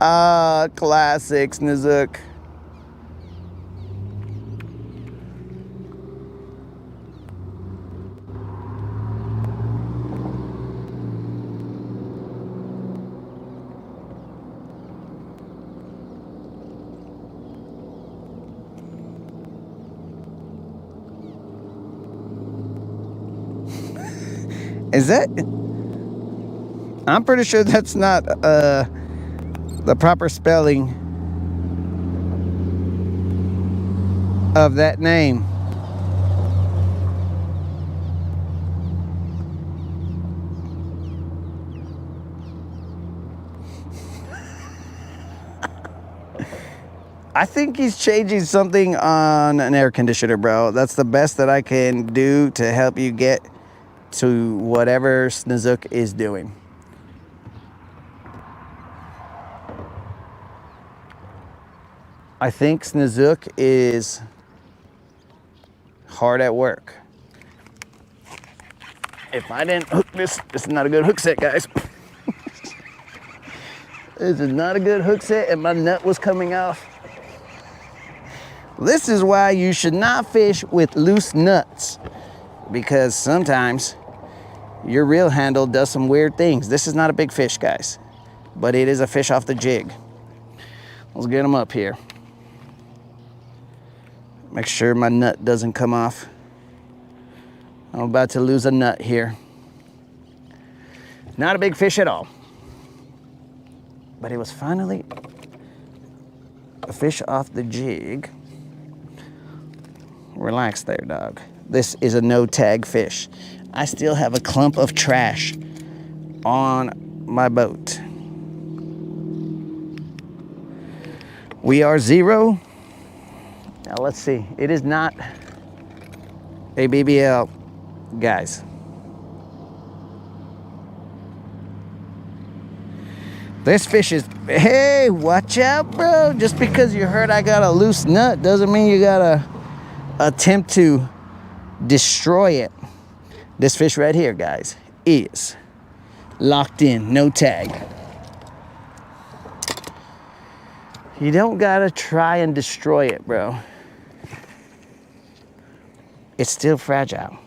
ah, classics, Nizook. Is that? I'm pretty sure that's not the proper spelling of that name. I think he's changing something on an air conditioner, bro. That's the best that I can do to help you get to whatever Snizook is doing. I think Snizook is hard at work. If I didn't hook this is not a good hook set, guys. This is not a good hook set, and my nut was coming off. This is why you should not fish with loose nuts, because sometimes your reel handle does some weird things. This is not a big fish, guys, but it is a fish off the jig. Let's get him up here. Make sure my nut doesn't come off. I'm about to lose a nut here. Not a big fish at all, but it was finally a fish off the jig. Relax there, dog. This is a no tag fish. I still have a clump of trash on my boat. We are 0. Now let's see. It is not a BBL, guys. This fish is, hey, watch out, bro. Just because you heard I got a loose nut doesn't mean you gotta attempt to destroy it. This fish right here, guys, is locked in, no tag. You don't gotta try and destroy it, bro. It's still fragile.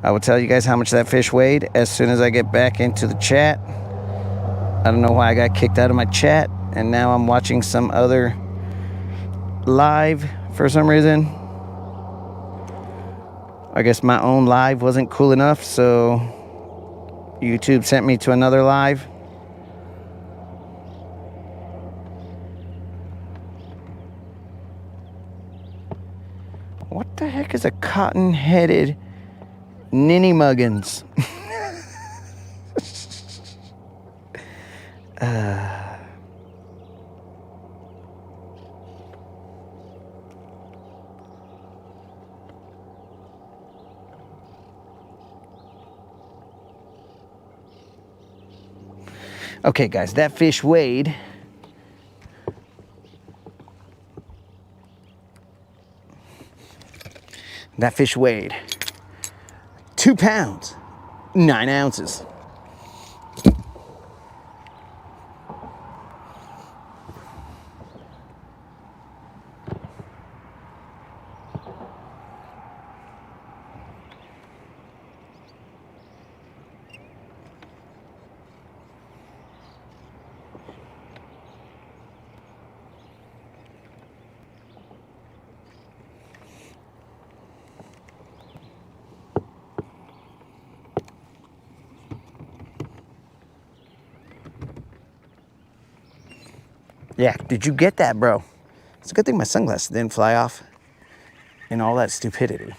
I will tell you guys how much that fish weighed as soon as I get back into the chat. I don't know why I got kicked out of my chat, and now I'm watching some other live for some reason. I guess my own live wasn't cool enough, so YouTube sent me to another live. What the heck is a cotton-headed ninny muggins? Okay, guys, that fish weighed That fish weighed 2 pounds, 9 ounces. Yeah, did you get that, bro? It's a good thing my sunglasses didn't fly off in all that stupidity.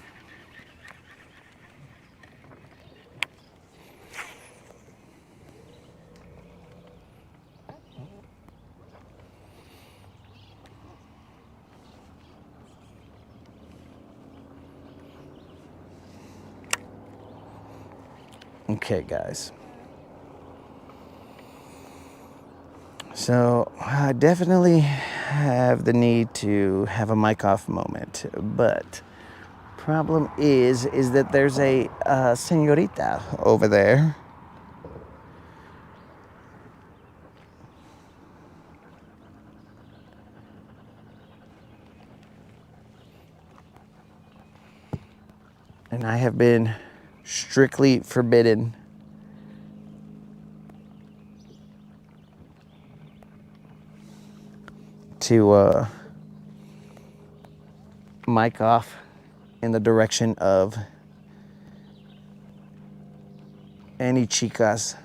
Okay, guys. So I definitely have the need to have a mic off moment, but problem is that there's a señorita over there. And I have been strictly forbidden to mic off in the direction of any chicas.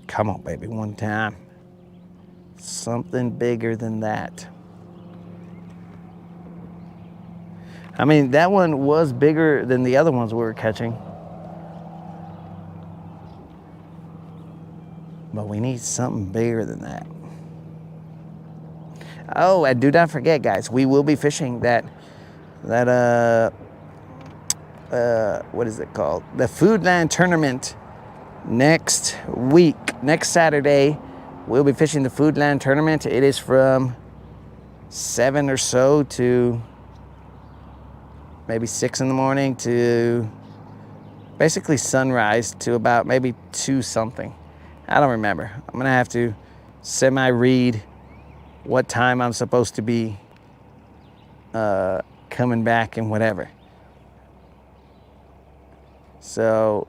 Come on, baby, one time. Something bigger than that. I mean, that one was bigger than the other ones we were catching. But we need something bigger than that. Oh, and do not forget, guys, we will be fishing that what is it called? The Foodland Tournament next week. Next Saturday, we'll be fishing the Foodland Tournament. It is from 7 or so to maybe 6 in the morning to basically sunrise to about maybe 2 something. I don't remember. I'm gonna have to semi-read what time I'm supposed to be coming back and whatever. So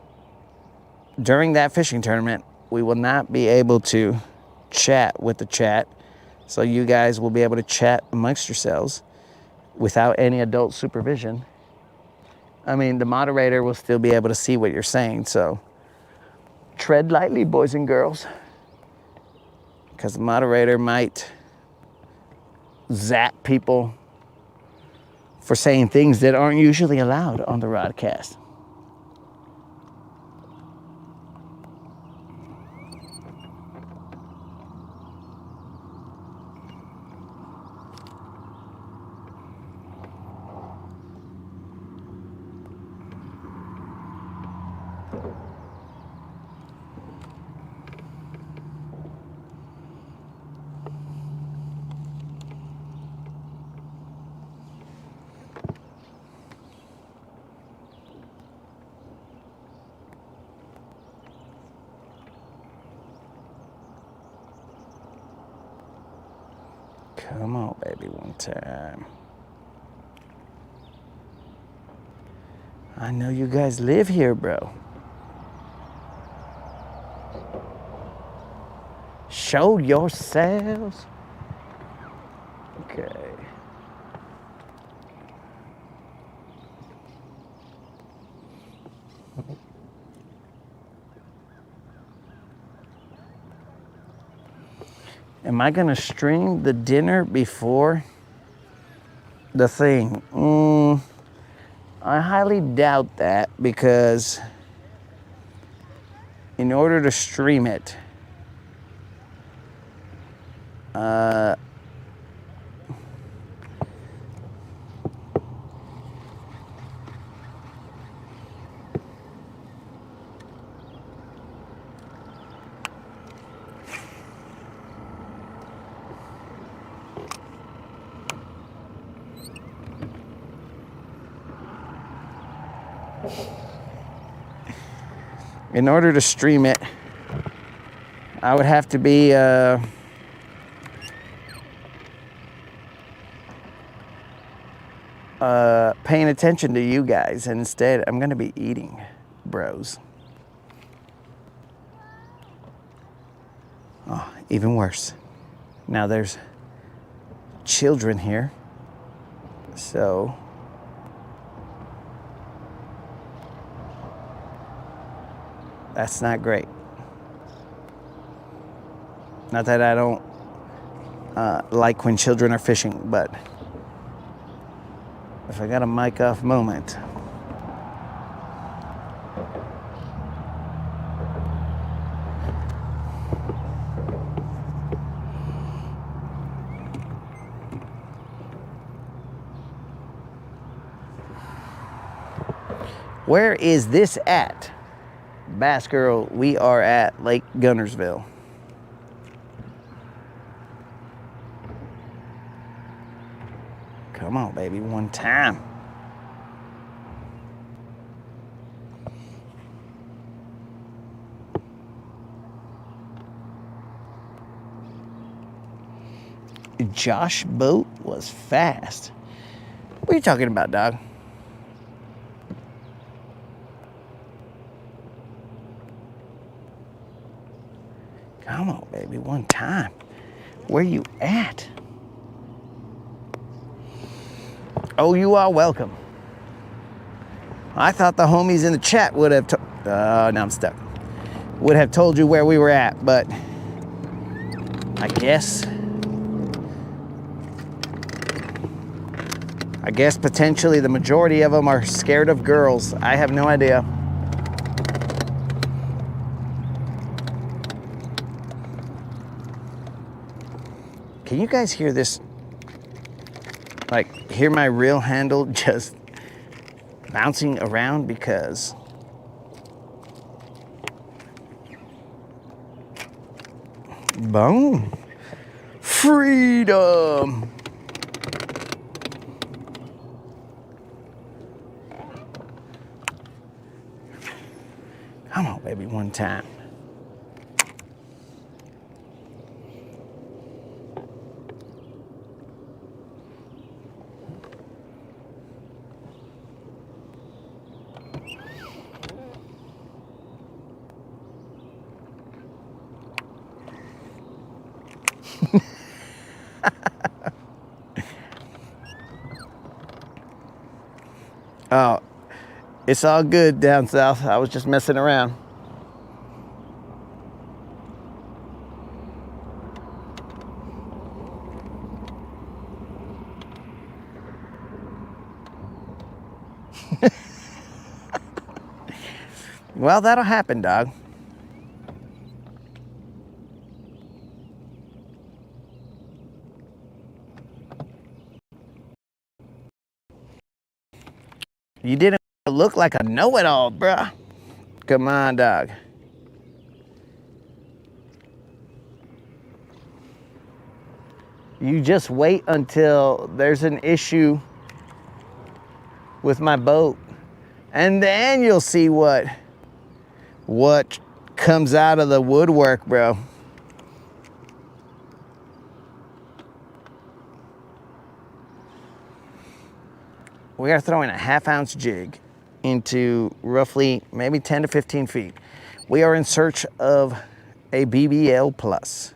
during that fishing tournament, we will not be able to chat with the chat. So you guys will be able to chat amongst yourselves without any adult supervision. I mean, the moderator will still be able to see what you're saying, so tread lightly, boys and girls, because the moderator might zap people for saying things that aren't usually allowed on the broadcast. Come on, baby, one time. I know you guys live here, bro. Show yourselves. Okay. Am I gonna stream the dinner before the thing? I highly doubt that, because in order to stream it, I would have to be paying attention to you guys, and instead I'm gonna be eating, bros. Oh, even worse. Now there's children here, so that's not great. Not that I don't like when children are fishing, but if I got a mic off moment, Where is this at? Bass Girl, we are at Lake Guntersville. Come on, baby, one time. Josh boat was fast. What are you talking about, dog? Come on, baby, one time. Where you at? Oh, you are welcome. I thought the homies in the chat would have now I'm stuck. Would have told you where we were at, but I guess potentially the majority of them are scared of girls. I have no idea. Can you guys hear this? Like, hear my reel handle just bouncing around because boom. Freedom. Come on, baby, one time. Oh, it's all good down south. I was just messing around. Well, that'll happen, dog. You didn't look like a know-it-all, bruh. Come on, dog. You just wait until there's an issue with my boat, and then you'll see what comes out of the woodwork, bro. We are throwing a 1/2 ounce jig into roughly maybe 10 to 15 feet. We are in search of a BBL plus.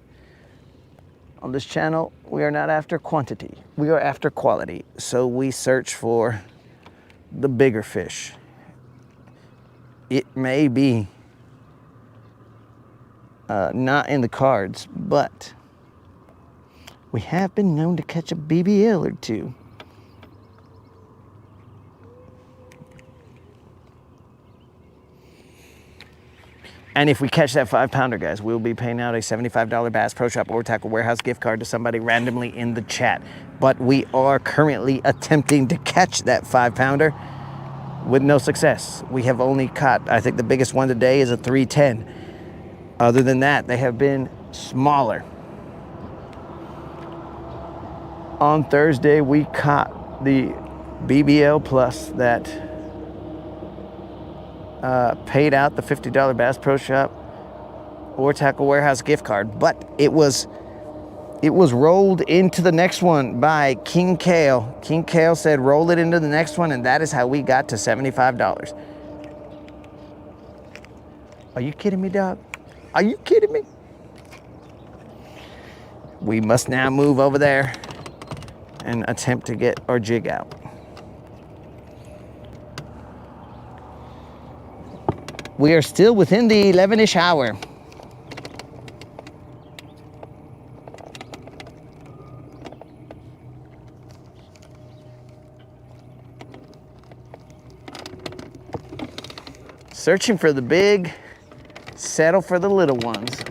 On this channel, we are not after quantity, we are after quality. So we search for the bigger fish. It may be not in the cards, but we have been known to catch a BBL or two. And if we catch that 5-pounder, guys, we'll be paying out a $75 Bass Pro Shop or Tackle Warehouse gift card to somebody randomly in the chat. But we are currently attempting to catch that 5-pounder with no success. We have only caught, I think the biggest one today is a 310. Other than that, they have been smaller. On Thursday, we caught the BBL plus that paid out the $50 Bass Pro Shop or Tackle Warehouse gift card, but it was rolled into the next one by King Kale. King Kale said roll it into the next one, and that is how we got to $75. Are you kidding me, dog? Are you kidding me? We must now move over there and attempt to get our jig out. We are still within the 11-ish hour. Searching for the big, settle for the little ones.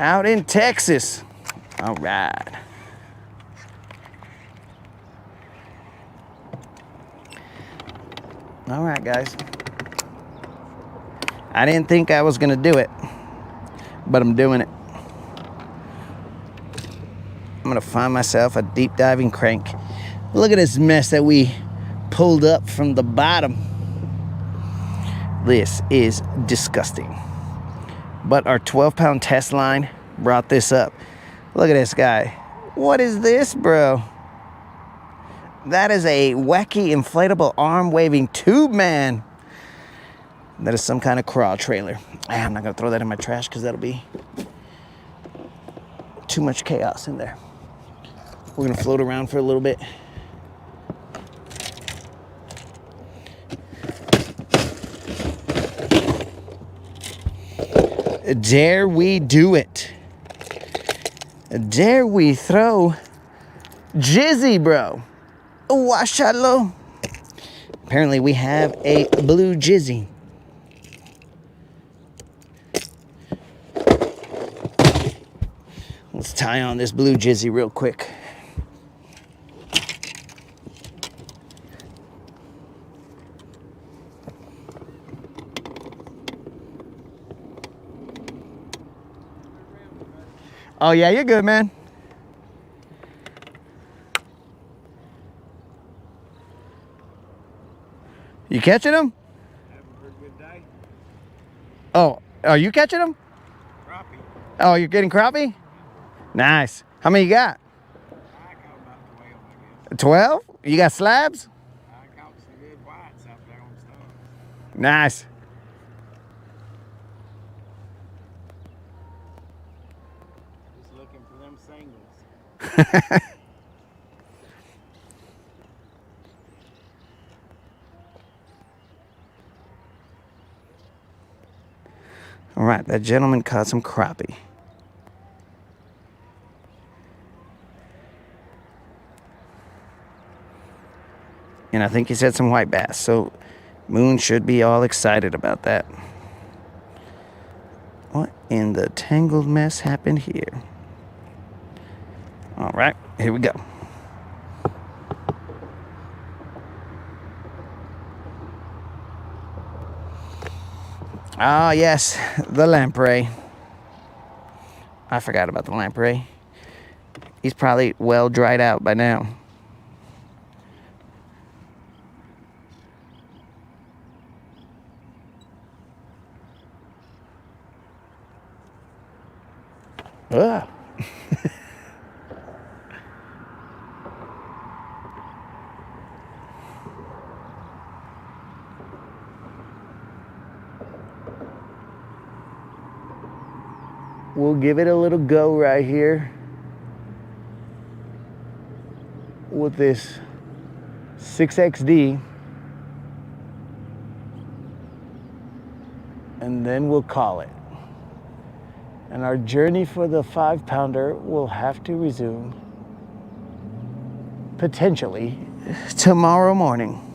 Out in Texas. All right. All right, guys. I didn't think I was gonna do it, but I'm doing it. I'm gonna find myself a deep diving crank. Look at this mess that we pulled up from the bottom. This is disgusting. But our 12-pound test line brought this up. Look at this guy. What is this, bro? That is a wacky inflatable arm waving tube man. That is some kind of crawl trailer. I'm not gonna throw that in my trash because that'll be too much chaos in there. We're gonna float around for a little bit. Dare we do it? Dare we throw Jizzy, bro? Washalo. Apparently we have a blue Jizzy. Let's tie on this blue Jizzy real quick. Oh yeah, you're good, man. You catching them? Having a pretty good day. Oh, are you catching them? Crappie. Oh, you're getting crappie? Nice. How many you got? I caught about 12, I guess. 12? You got slabs? I caught some good whites out there on stuff. Nice. Just looking for them singles. All right, that gentleman caught some crappie. And I think he said some white bass, so Moon should be all excited about that. What in the tangled mess happened here? All right, here we go. Ah, yes, the lamprey. I forgot about the lamprey. He's probably well dried out by now. Ugh. We'll give it a little go right here with this 6XD, and then we'll call it. And our journey for the 5-pounder will have to resume potentially tomorrow morning.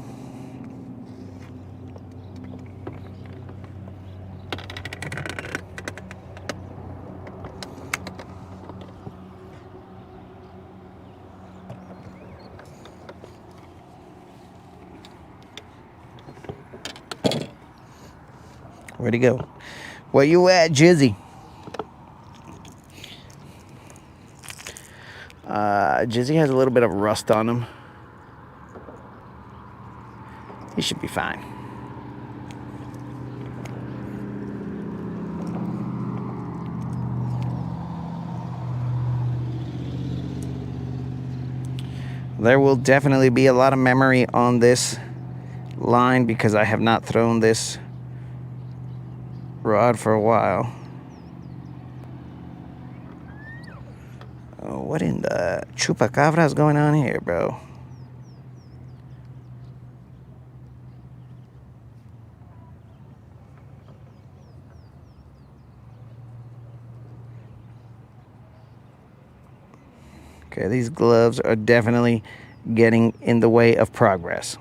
Where'd he go? Where you at, Jizzy? Jizzy has a little bit of rust on him. He should be fine. There will definitely be a lot of memory on this line because I have not thrown this rod for a while. Oh, what in the chupacabra is going on here, bro? Okay, these gloves are definitely getting in the way of progress.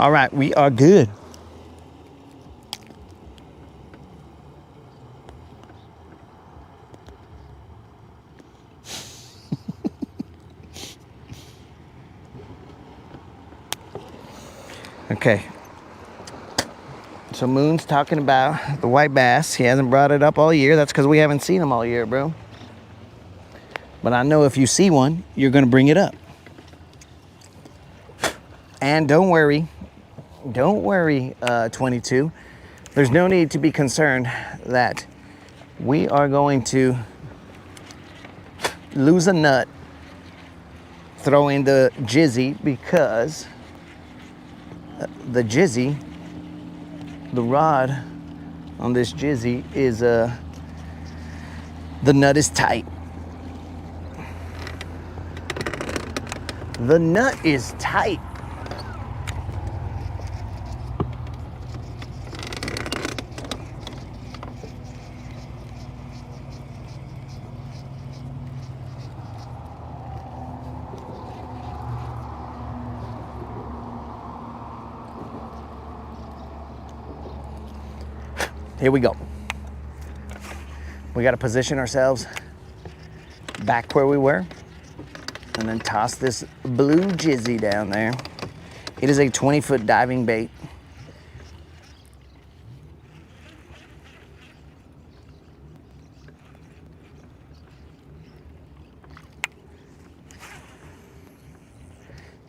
All right, we are good. Okay. So Moon's talking about the white bass. He hasn't brought it up all year. That's because we haven't seen him all year, bro. But I know if you see one, you're gonna bring it up. And don't worry, 22. There's no need to be concerned that we are going to lose a nut throwing the jizzy, because the jizzy, the rod on this jizzy is the nut is tight. The nut is tight. Here we go. We got to position ourselves back where we were and then toss this blue jizzy down there. It is a 20-foot diving bait.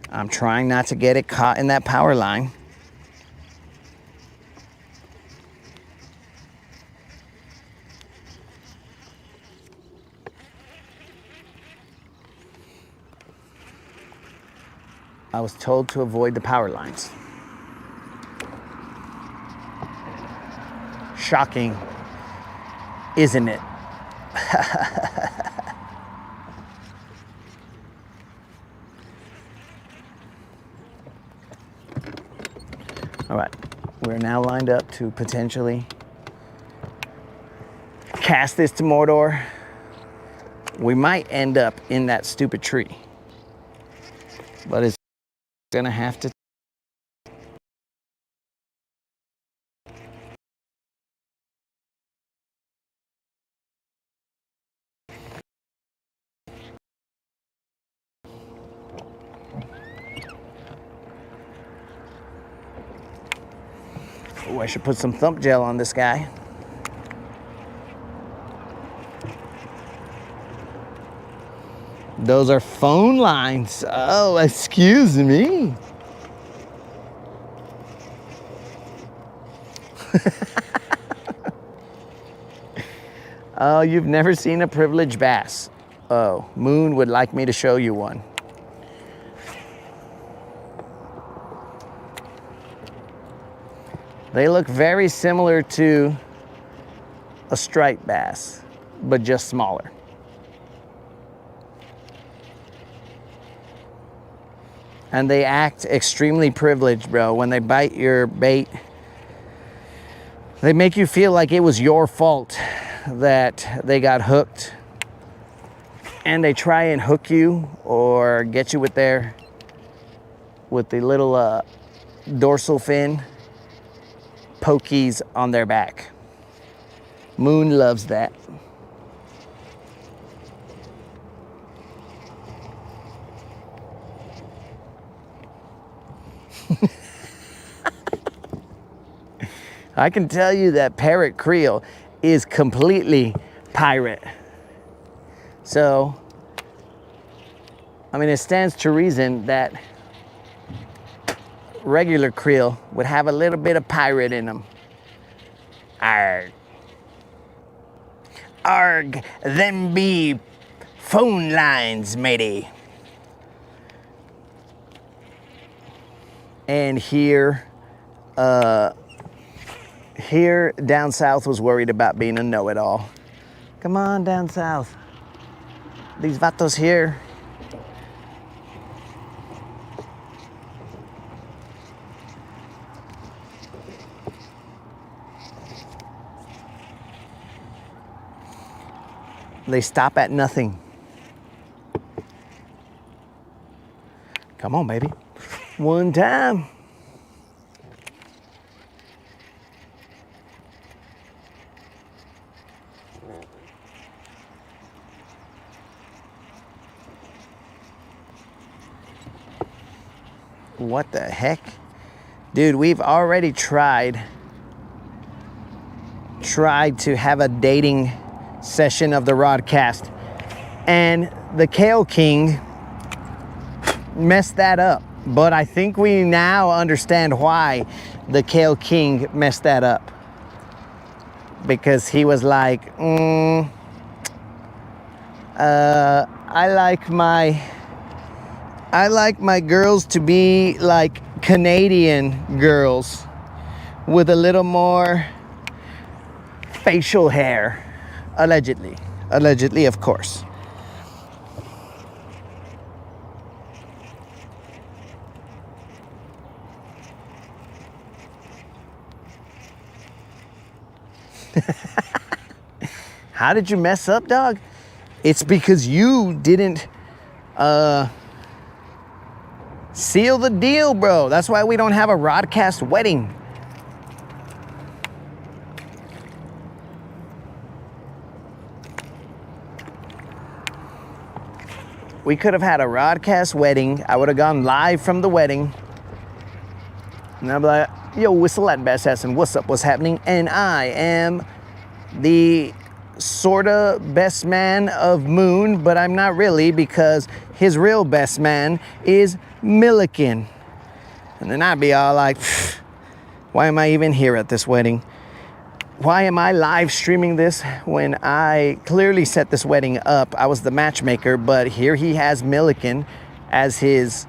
I'm trying not to get it caught in that power line. I was told to avoid the power lines. Shocking, isn't it? All right, we're now lined up to potentially cast this to Mordor. We might end up in that stupid tree, but it's gonna have to. Oh, I should put some thump gel on this guy. Those are phone lines. Oh, excuse me. Oh, you've never seen a privileged bass. Oh, Moon would like me to show you one. They look very similar to a striped bass, but just smaller. And they act extremely privileged, bro. When they bite your bait, they make you feel like it was your fault that they got hooked. And they try and hook you or get you with the little dorsal fin pokies on their back. Moon loves that. I can tell you that Parrot Creel is completely pirate. So, I mean, it stands to reason that regular creel would have a little bit of pirate in them. Arg. Arg, them be phone lines, matey. And here down south was worried about being a know-it-all. Come on down south. These vatos here. They stop at nothing. Come on, baby. One time. What the heck? Dude, we've already tried to have a dating session of the Rodcast, and the Kale King messed that up. But I think we now understand why the Kale King messed that up. Because he was like, I like my girls to be like Canadian girls with a little more facial hair. Allegedly, of course. How did you mess up, dog? It's because you didn't seal the deal, bro. That's why we don't have a Rodcast wedding. We could have had a Rodcast wedding. I would have gone live from the wedding. And I'd be like, yo, whistle at Bass Hassan. What's up? What's happening? And I am the sorta best man of Moon, but I'm not really, because his real best man is Milliken. And then I'd be all like, why am I even here at this wedding? Why am I live streaming this when I clearly set this wedding up? I was the matchmaker, but here he has Milliken as his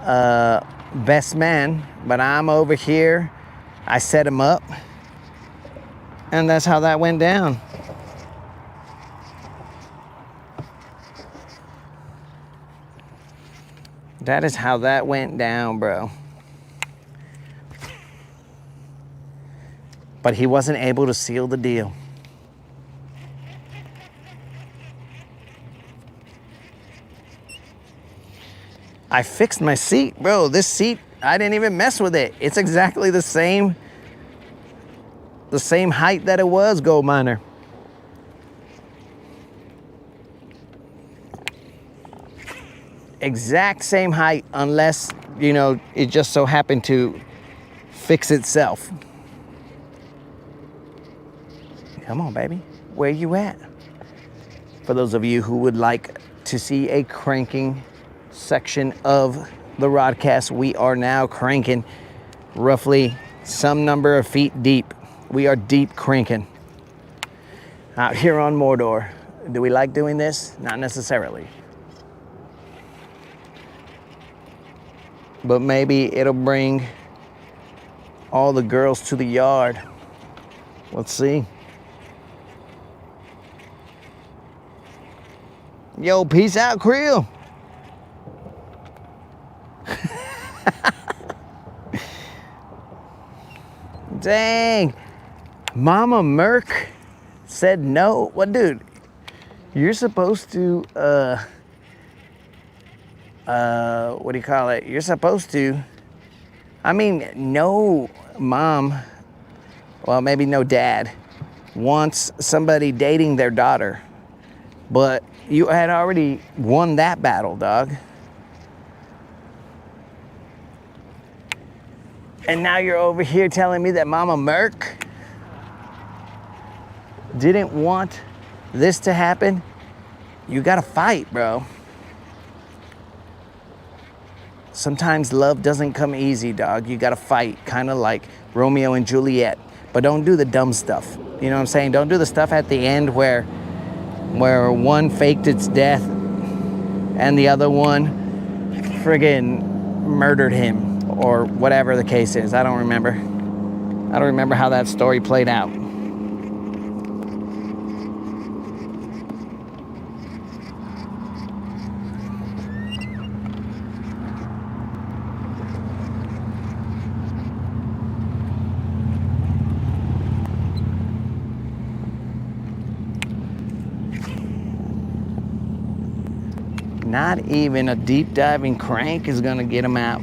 best man, but I'm over here. I set him up, and that's how that went down. That is how that went down, bro. But he wasn't able to seal the deal. I fixed my seat, bro. This seat, I didn't even mess with it. It's exactly the same height that it was, Gold Miner. Exact same height, unless, you know, it just so happened to fix itself. Come on, baby. Where you at? For those of you who would like to see a cranking section of the Rodcast, we are now cranking roughly some number of feet deep. We are deep cranking out here on Mordor. Do we like doing this? Not necessarily. But maybe it'll bring all the girls to the yard. Let's see. Yo, peace out, Creel. Dang. Mama Merc said no. What, dude? You're supposed to, what do you call it? You're supposed to, I mean, no mom, well, maybe no dad, wants somebody dating their daughter. But you had already won that battle, dog. And now you're over here telling me that Mama Merc didn't want this to happen? You gotta fight, bro. Sometimes love doesn't come easy, dog. You gotta fight, kind of like Romeo and Juliet. But don't do the dumb stuff. You know what I'm saying? Don't do the stuff at the end where one faked its death and the other one friggin' murdered him, or whatever the case is. I don't remember how that story played out. Not even a deep diving crank is gonna get him out.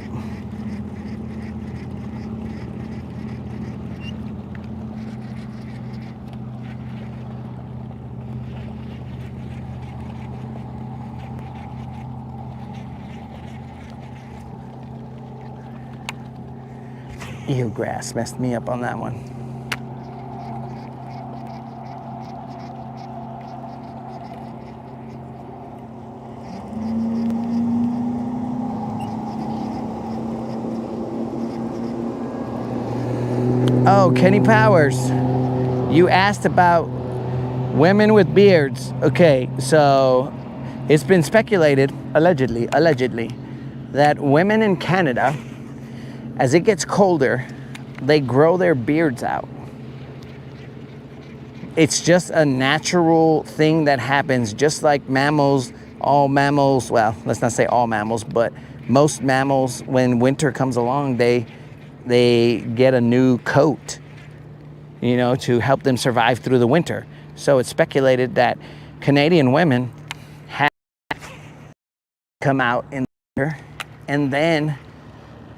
Eelgrass messed me up on that one. Oh, Kenny Powers, you asked about women with beards. Okay, so it's been speculated, allegedly, that women in Canada, as it gets colder, they grow their beards out. It's just a natural thing that happens, just like mammals, all mammals, well, let's not say all mammals, but most mammals, when winter comes along, they get a new coat, you know, to help them survive through the winter. So it's speculated that Canadian women have come out in winter, and then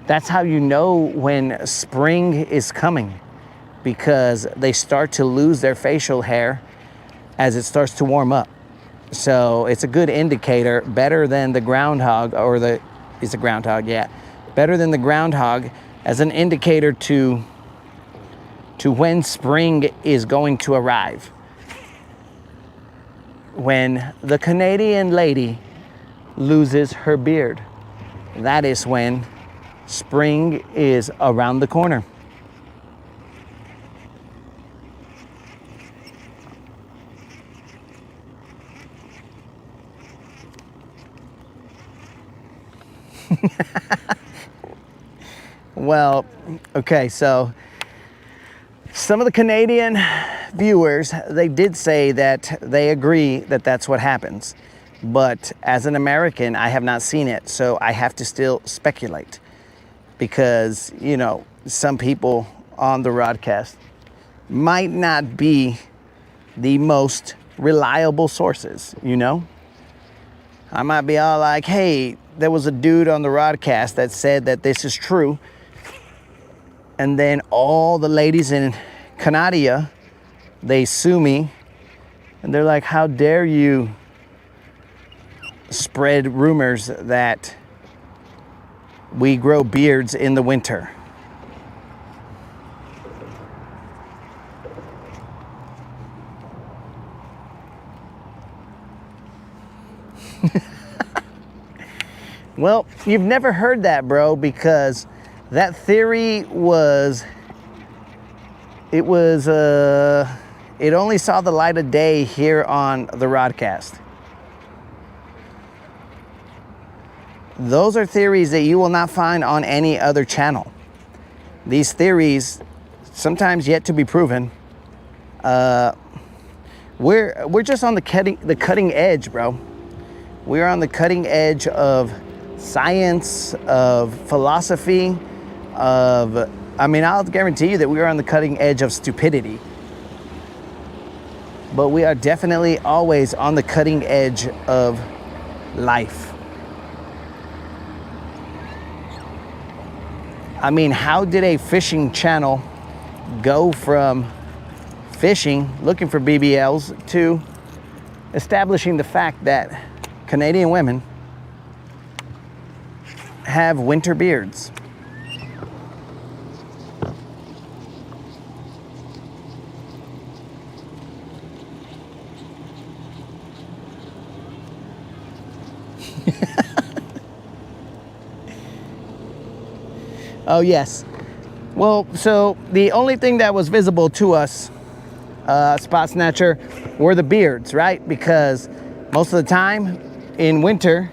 that's how you know when spring is coming, because they start to lose their facial hair as it starts to warm up. So it's a good indicator, better than the groundhog, it's a groundhog, yeah. Better than the groundhog as an indicator to when spring is going to arrive. When the Canadian lady loses her beard, that is when spring is around the corner. Well, okay, so some of the Canadian viewers, they did say that they agree that that's what happens. But as an American, I have not seen it, so I have to still speculate. Because, you know, some people on the broadcast might not be the most reliable sources, you know? I might be all like, hey, there was a dude on the broadcast that said that this is true. And then all the ladies in Canada, they sue me. And they're like, how dare you spread rumors that we grow beards in the winter. Well, you've never heard that, bro, because that theory it only saw the light of day here on the broadcast. Those are theories that you will not find on any other channel. These theories, sometimes yet to be proven, we're just on the cutting edge, bro. We're on the cutting edge of science, of philosophy, I'll guarantee you that we are on the cutting edge of stupidity. But we are definitely always on the cutting edge of life. I mean, how did a fishing channel go from fishing, looking for BBLs, to establishing the fact that Canadian women have winter beards? Oh, yes. Well, so the only thing that was visible to us, Spot Snatcher, were the beards, right? Because most of the time in winter,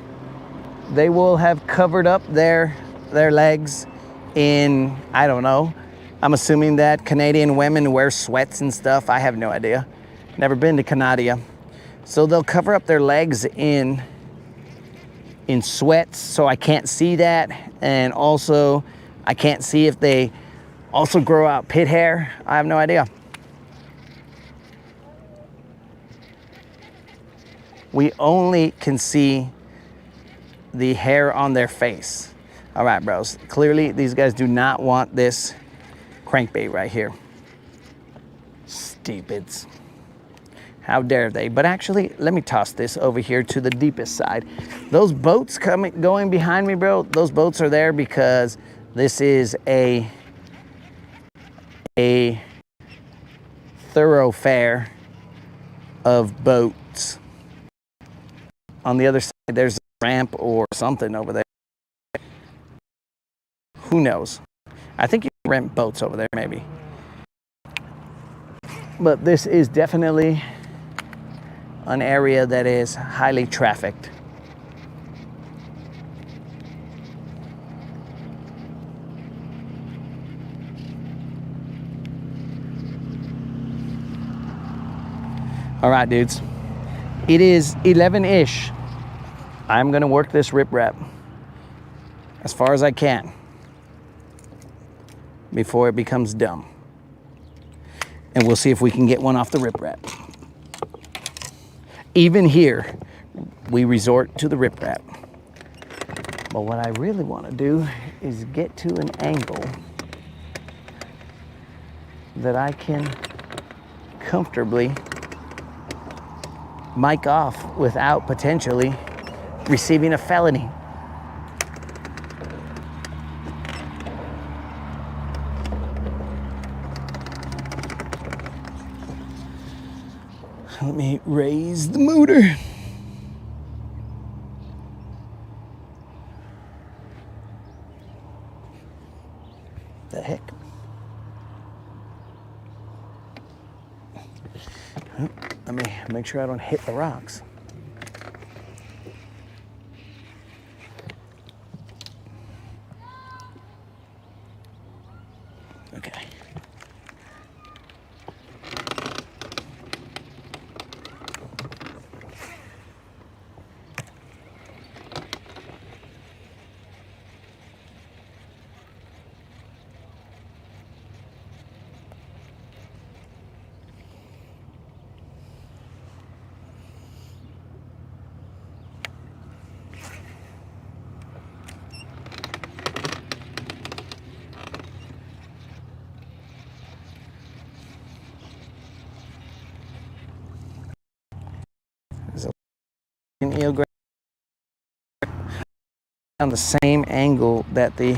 they will have covered up their legs in, I don't know. I'm assuming that Canadian women wear sweats and stuff. I have no idea. Never been to Canada. So they'll cover up their legs in sweats, so I can't see that. And also, I can't see if they also grow out pit hair. I have no idea. We only can see the hair on their face. All right, bros. Clearly, these guys do not want this crankbait right here. Stupids. How dare they? But actually, let me toss this over here to the deepest side. Those boats going behind me, bro, those boats are there because this is a a thoroughfare of boats. On the other side, there's a ramp or something over there. Who knows? I think you can rent boats over there, maybe. But this is definitely an area that is highly trafficked. All right, dudes. It is 11-ish. I'm gonna work this riprap as far as I can before it becomes dumb. And we'll see if we can get one off the riprap. Even here, we resort to the riprap. But what I really want to do is get to an angle that I can comfortably mic off without potentially receiving a felony. Let me raise the motor. The heck? Let me make sure I don't hit the rocks. Okay. There's an eel grab on the same angle that the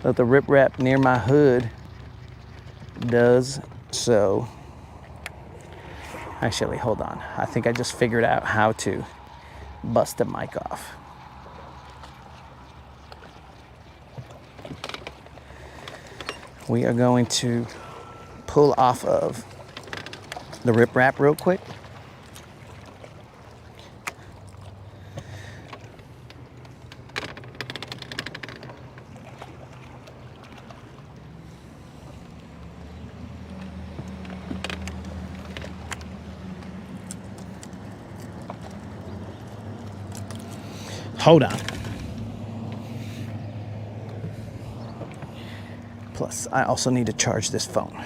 riprap near my hood does. So actually, hold on. I think I just figured out how to bust the mic off. We are going to pull off of the riprap real quick. Hold on. Plus, I also need to charge this phone.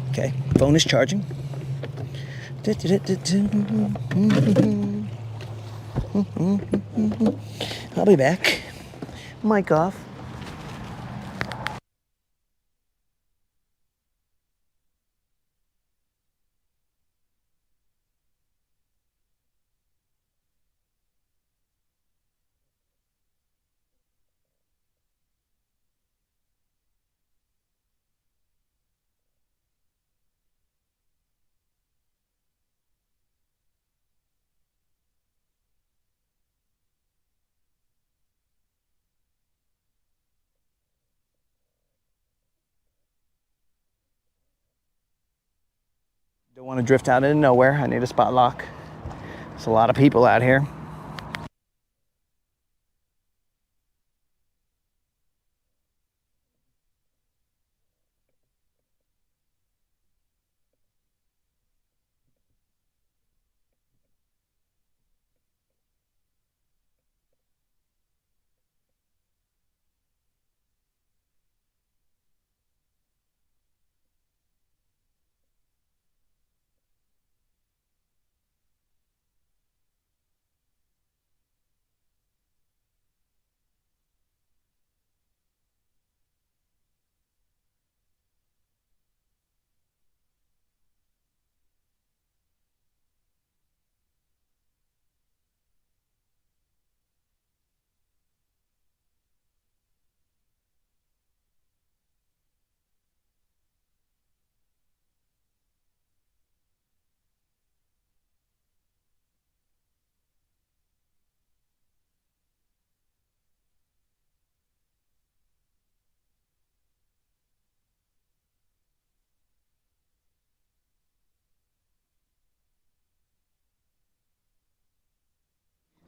Okay, phone is charging. I'll be back. Mic off. Don't want to drift out into nowhere. I need a spot lock. There's a lot of people out here.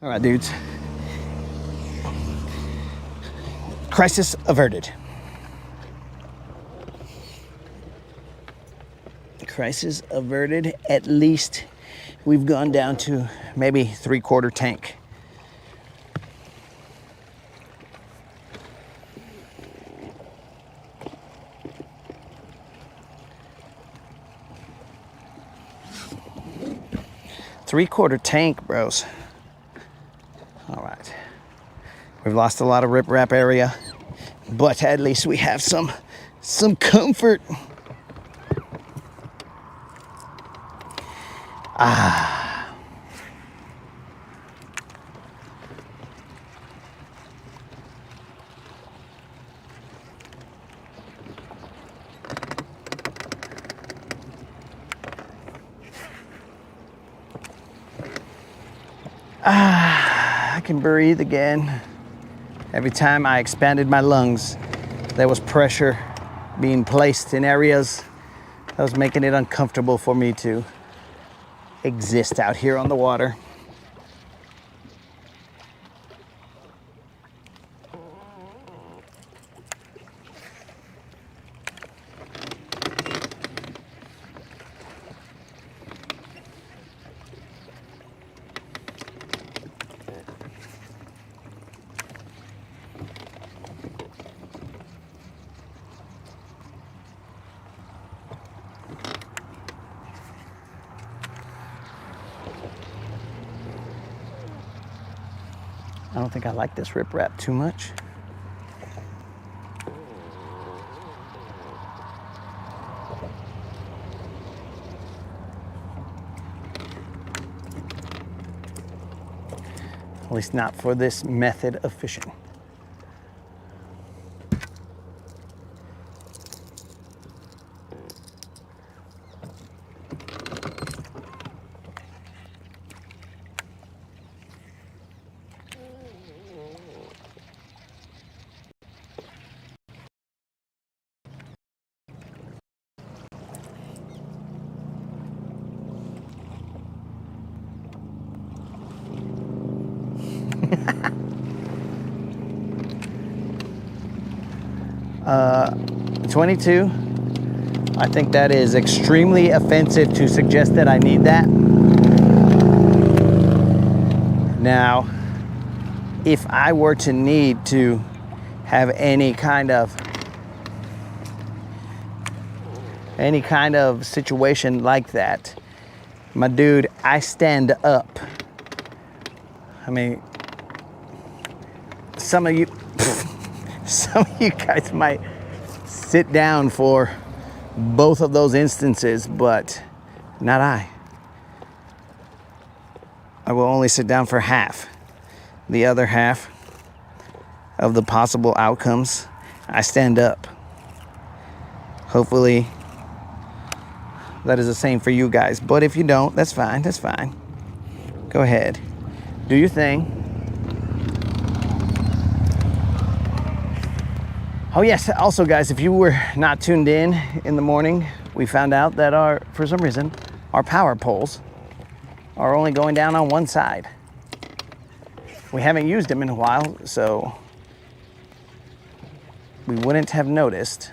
All right, dudes. Crisis averted. Crisis averted. At least we've gone down to maybe 3/4 tank. Three-quarter tank, bros. All right. We've lost a lot of riprap area, but at least we have some comfort. I can breathe again. Every time I expanded my lungs, there was pressure being placed in areas that was making it uncomfortable for me to exist out here on the water. I don't think I like this riprap too much. At least not for this method of fishing. Uh, 22. I think that is extremely offensive to suggest that I need that. Now, if I were to need to have any kind of situation like that, my dude, I stand up. I mean, some of you guys might sit down for both of those instances, but not I. I will only sit down for half. The other half of the possible outcomes, I stand up. Hopefully that is the same for you guys, but if you don't, that's fine, that's fine. Go ahead, do your thing. Oh yes, also guys, if you were not tuned in the morning, we found out that for some reason, our power poles are only going down on one side. We haven't used them in a while, so we wouldn't have noticed.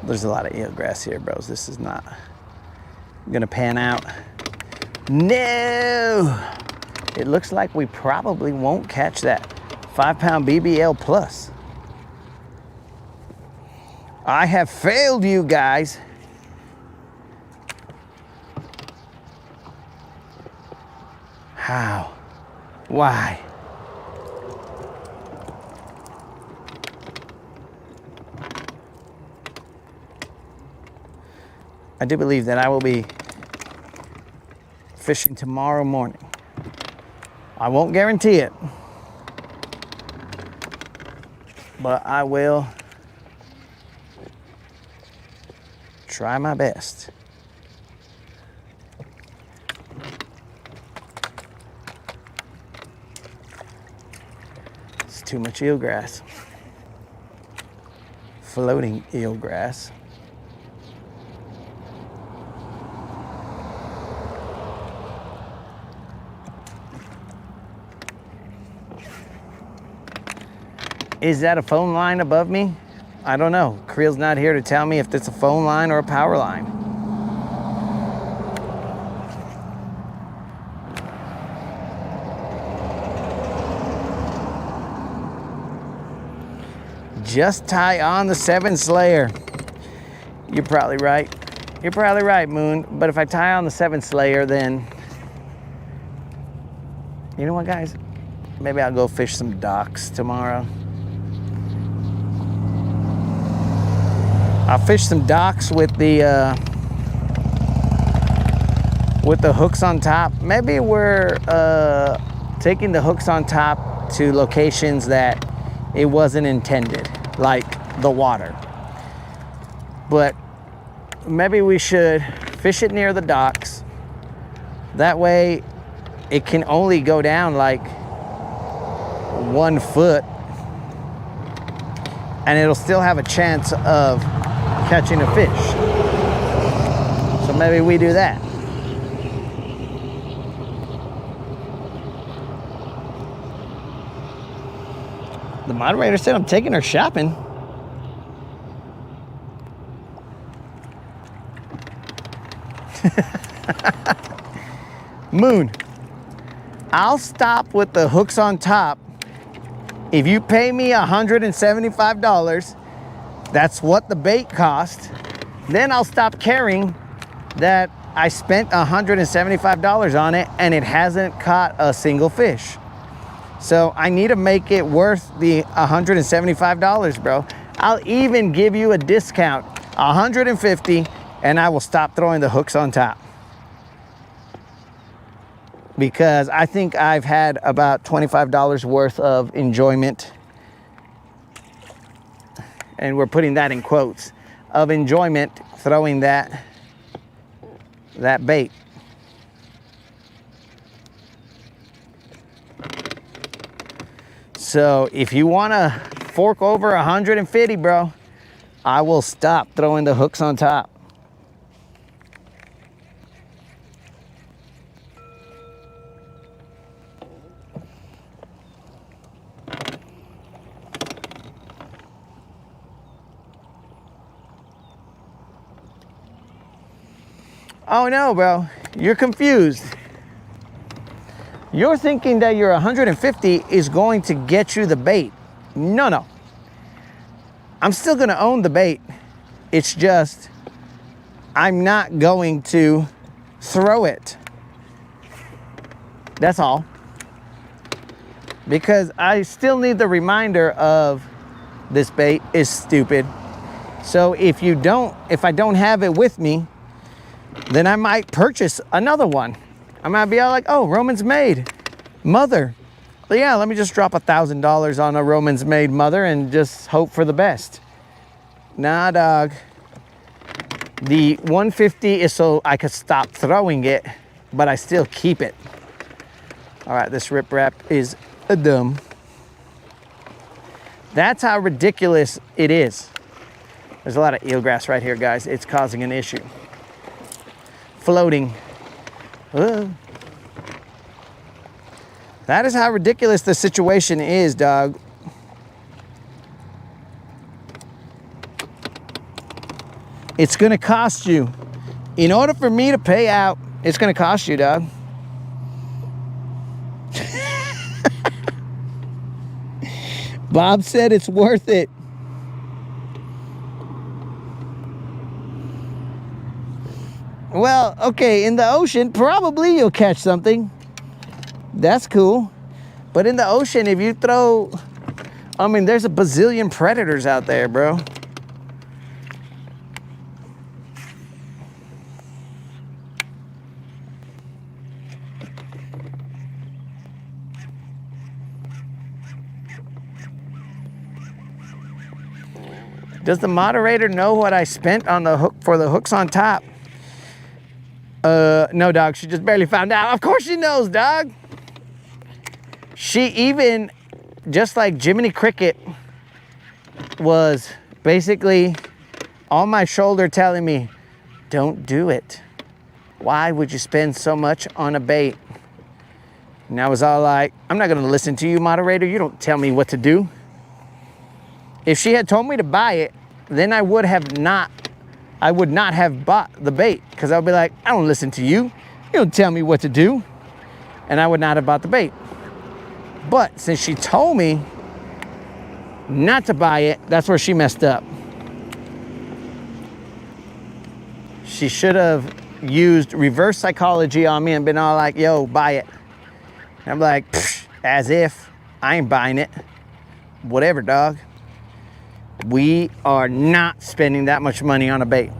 There's a lot of eelgrass here, bros. This is not gonna pan out. No! It looks like we probably won't catch that 5-pound BBL plus. I have failed you guys. How? Why? I do believe that I will be fishing tomorrow morning. I won't guarantee it, but I will try my best. It's too much eelgrass. Floating eelgrass. Is that a phone line above me? I don't know. Creel's not here to tell me if it's a phone line or a power line. Just tie on the 7 Slayer. You're probably right. You're probably right, Moon. But if I tie on the 7 Slayer, then... You know what, guys? Maybe I'll go fish some docks tomorrow. I'll fish some docks with the hooks on top. Maybe we're taking the hooks on top to locations that it wasn't intended, like the water. But maybe we should fish it near the docks. That way it can only go down like 1 foot and it'll still have a chance of catching a fish. So maybe we do that. The moderator said I'm taking her shopping. Moon, I'll stop with the hooks on top if you pay me $175. That's what the bait cost. Then I'll stop caring that I spent $175 on it and it hasn't caught a single fish. So I need to make it worth the $175, bro. I'll even give you a discount, $150, and I will stop throwing the hooks on top. Because I think I've had about $25 worth of enjoyment, and we're putting that in quotes, of enjoyment throwing that bait. So if you want to fork over $150, bro, I will stop throwing the hooks on top. Oh no, bro, you're confused. You're thinking that your $150 is going to get you the bait. No, no. I'm still gonna own the bait. It's just, I'm not going to throw it. That's all. Because I still need the reminder of this bait is stupid. So if I don't have it with me, then I might purchase another one. I might be all like, oh, Roman's Made Mother. But yeah, let me just drop $1,000 on a Roman's Made Mother and just hope for the best. Nah, dog. The $150 is so I could stop throwing it, but I still keep it. All right, this riprap is a dumb. That's how ridiculous it is. There's a lot of eelgrass right here, guys. It's causing an issue. Floating. That is how ridiculous the situation is, dog. It's gonna cost you. In order for me to pay out, it's gonna cost you, dog. Bob said it's worth it. Well, okay, in the ocean, probably you'll catch something. That's cool. But in the ocean, if you throw, I mean, there's a bazillion predators out there, bro. Does the moderator know what I spent on the hook for the hooks on top? No, dog. She just barely found out. Of course she knows, dog. She even just like Jiminy Cricket was basically on my shoulder telling me, don't do it. Why would you spend so much on a bait? And I was all like, I'm not gonna listen to you, moderator. You don't tell me what to do. If she had told me to buy it, then I would not have bought the bait, because I would be like, I don't listen to you. You don't tell me what to do. And I would not have bought the bait. But since she told me not to buy it, that's where she messed up. She should have used reverse psychology on me and been all like, yo, buy it. And I'm like, as if. I ain't buying it. Whatever, dog. We are not spending that much money on a bait.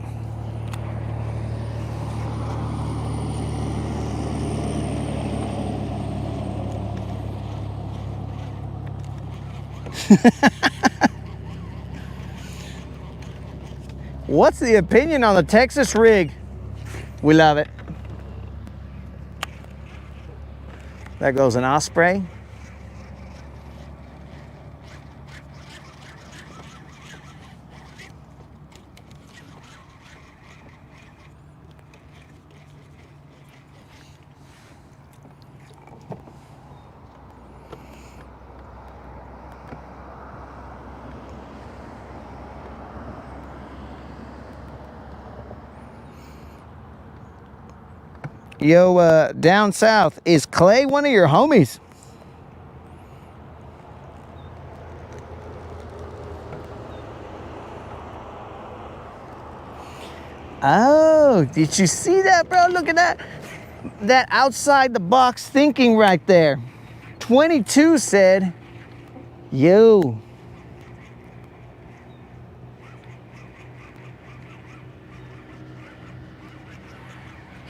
What's the opinion on the Texas rig? We love it. There goes an osprey. Yo, down south, is Clay one of your homies? Oh, did you see that, bro? Look at that. That outside the box thinking right there. 22 said, yo.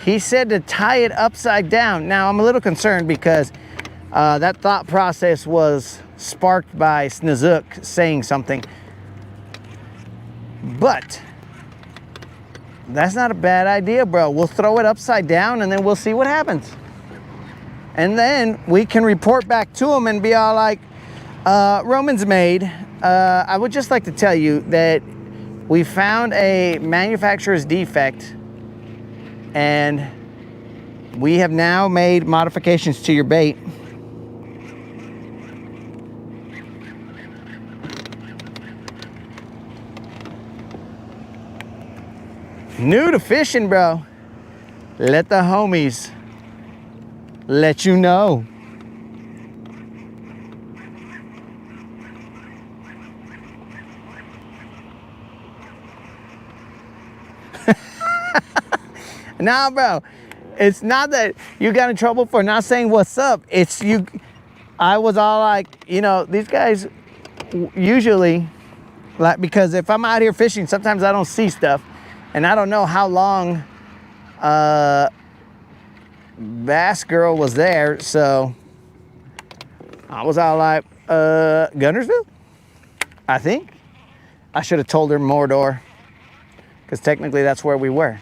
He said to tie it upside down. Now, I'm a little concerned because that thought process was sparked by Snizook saying something. But that's not a bad idea, bro. We'll throw it upside down and then we'll see what happens. And then we can report back to him and be all like, Roman's made. I would just like to tell you that we found a manufacturer's defect and we have now made modifications to your bait. New to fishing, bro. Let the homies let you know. Nah, bro. It's not that you got in trouble for not saying what's up. It's you. I was all like, you know, these guys usually, like, because if I'm out here fishing, sometimes I don't see stuff. And I don't know how long Bass Girl was there. So I was all like, Guntersville? I think. I should have told her Mordor, because technically that's where we were.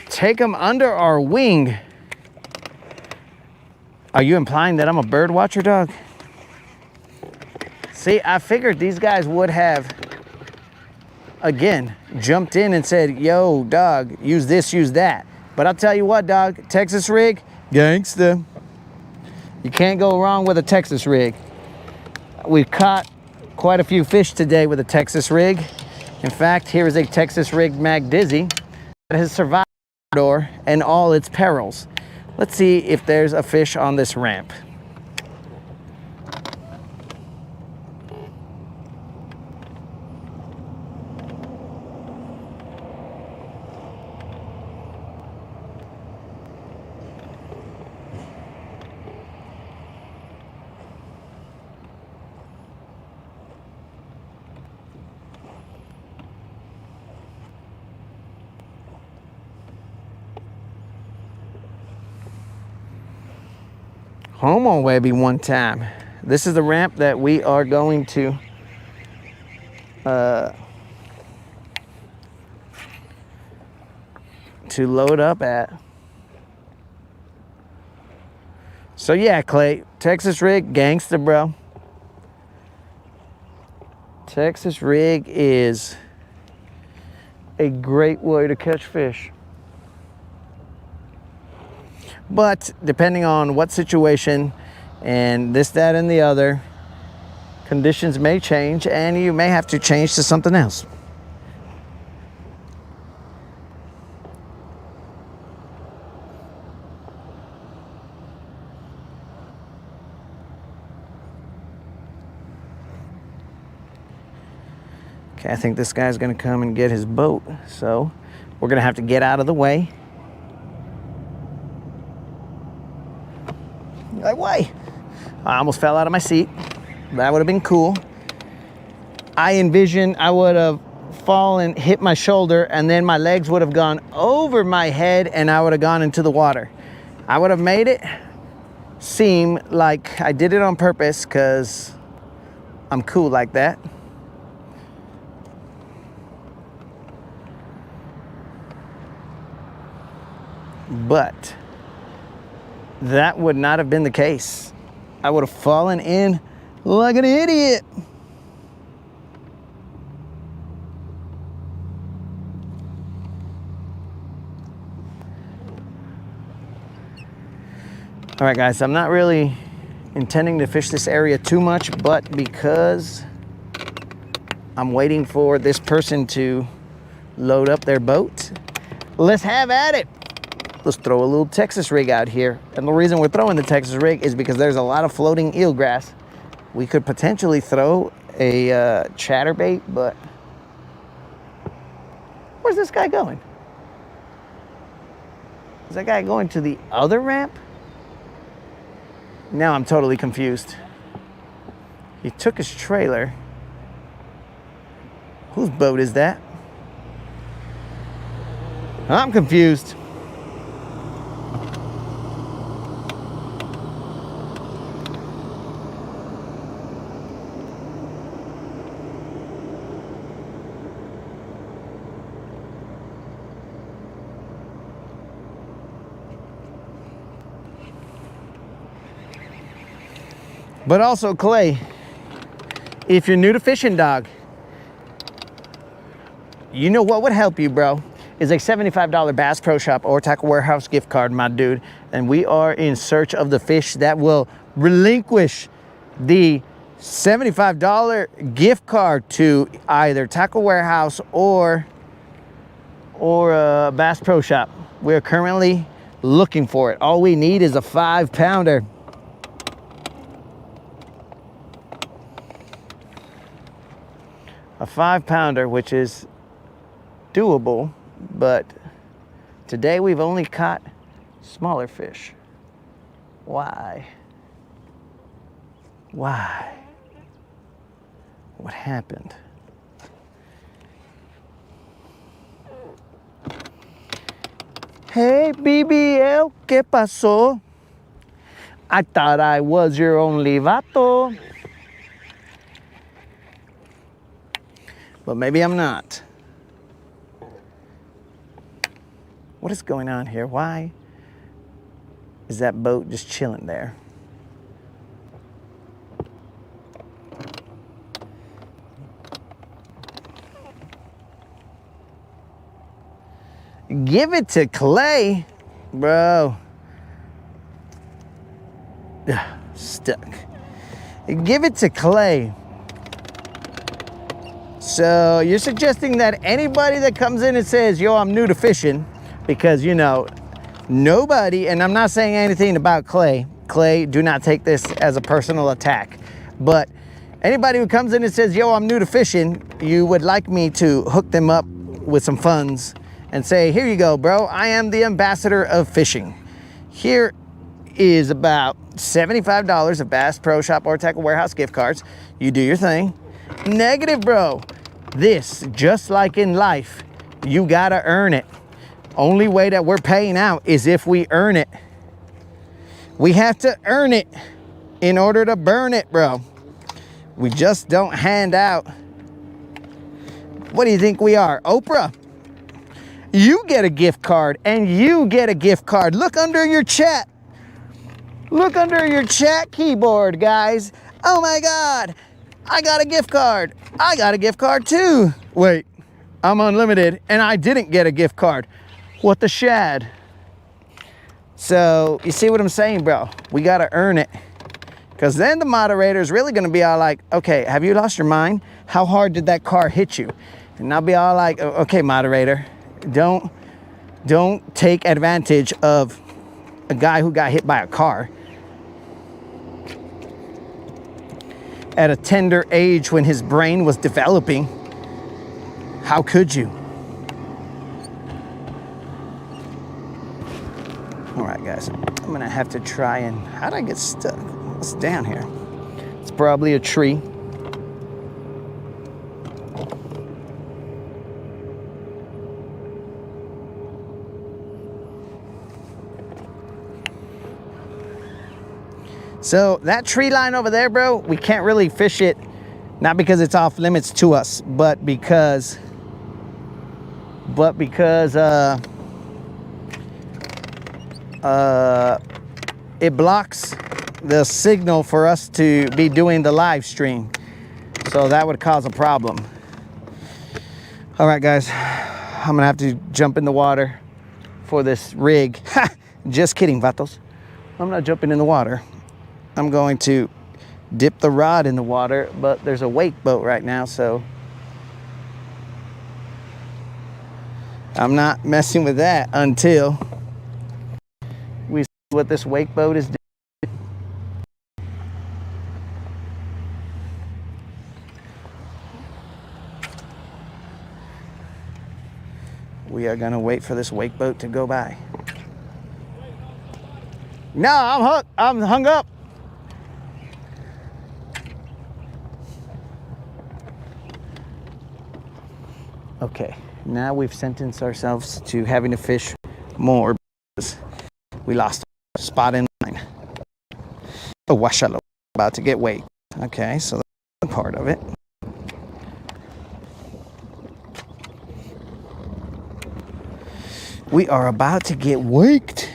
Take them under our wing. Are you implying that I'm a bird watcher, dog? See, I figured these guys would have, again, jumped in and said, yo, dog, use this, use that. But I'll tell you what, dog, Texas rig, gangsta. You can't go wrong with a Texas rig. We've caught quite a few fish today with a Texas rig. In fact, here is a Texas rig Mag Dizzy that has survived and all its perils. Let's see if there's a fish on this ramp. Homo Webby one time. This is the ramp that we are going to load up at. So yeah, Clay, Texas rig, gangsta, bro. Texas rig is a great way to catch fish. But depending on what situation and this, that, and the other, conditions may change and you may have to change to something else. Okay, I think this guy's gonna come and get his boat, so we're gonna have to get out of the way. Like, why? I almost fell out of my seat. That would have been cool. I envisioned I would have fallen, hit my shoulder, and then my legs would have gone over my head and I would have gone into the water. I would have made it seem like I did it on purpose because I'm cool like that. But that would not have been the case. I would have fallen in like an idiot. All right, guys, I'm not really intending to fish this area too much, but because I'm waiting for this person to load up their boat, let's have at it. Let's throw a little Texas rig out here. And the reason we're throwing the Texas rig is because there's a lot of floating eelgrass. We could potentially throw a chatterbait, but where's this guy going? Is that guy going to the other ramp? Now I'm totally confused. He took his trailer. Whose boat is that? I'm confused. But also, Clay, if you're new to fishing, dog, you know what would help you, bro, is a $75 Bass Pro Shop or Tackle Warehouse gift card, my dude. And we are in search of the fish that will relinquish the $75 gift card to either Tackle Warehouse or Bass Pro Shop. We're currently looking for it. All we need is a 5-pounder. A 5-pounder, which is doable, but today we've only caught smaller fish. Why? Why? What happened? Hey, BBL, ¿qué pasó? I thought I was your only vato. But maybe I'm not. What is going on here? Why is that boat just chilling there? Give it to Clay, bro. Ugh, stuck. Give it to Clay. So you're suggesting that anybody that comes in and says, yo, I'm new to fishing, because, you know, nobody, and I'm not saying anything about Clay. Clay, do not take this as a personal attack. But anybody who comes in and says, yo, I'm new to fishing, you would like me to hook them up with some funds and say, here you go, bro. I am the ambassador of fishing. Here is about $75 of Bass Pro Shop or Tackle Warehouse gift cards. You do your thing. Negative, bro. This, just like in life, you gotta earn it. Only way that we're paying out is if we earn it. We have to earn it in order to burn it, bro. We just don't hand out. What do you think we are, Oprah? You get a gift card and you get a gift card. Look under your chat. Look under your chat keyboard, guys. Oh my God, I got a gift card. I got a gift card too. Wait, I'm unlimited and I didn't get a gift card. What the shad? So you see what I'm saying, bro? We gotta earn it. Because then the moderator is really gonna be all like, okay, have you lost your mind? How hard did that car hit you? And I'll be all like, okay, moderator, don't take advantage of a guy who got hit by a car at a tender age when his brain was developing. How could you? All right, guys, I'm gonna have to try and, how'd I get stuck? What's down here? It's probably a tree. So that tree line over there, bro, we can't really fish it, not because it's off limits to us, but because it blocks the signal for us to be doing the live stream. So that would cause a problem. All right, guys, I'm gonna have to jump in the water for this rig. Just kidding, vatos. I'm not jumping in the water. I'm going to dip the rod in the water, but there's a wake boat right now, so I'm not messing with that until we see what this wake boat is doing. We are gonna wait for this wake boat to go by. No, I'm hooked. I'm hung up. Okay, now we've sentenced ourselves to having to fish more because we lost a spot in line. Oh, washallow, about to get waked. Okay, so that's one part of it. We are about to get waked.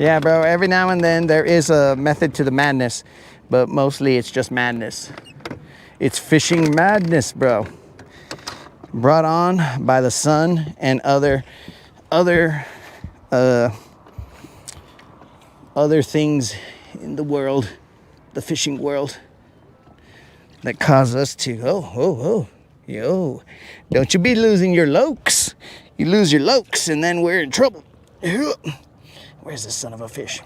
Yeah, bro, every now and then there is a method to the madness, but mostly it's just madness. It's fishing madness, bro. Brought on by the sun and other things in the world, the fishing world, that cause us to, yo, don't you be losing your lokes. You lose your lokes and then we're in trouble. Where's this son of a fish?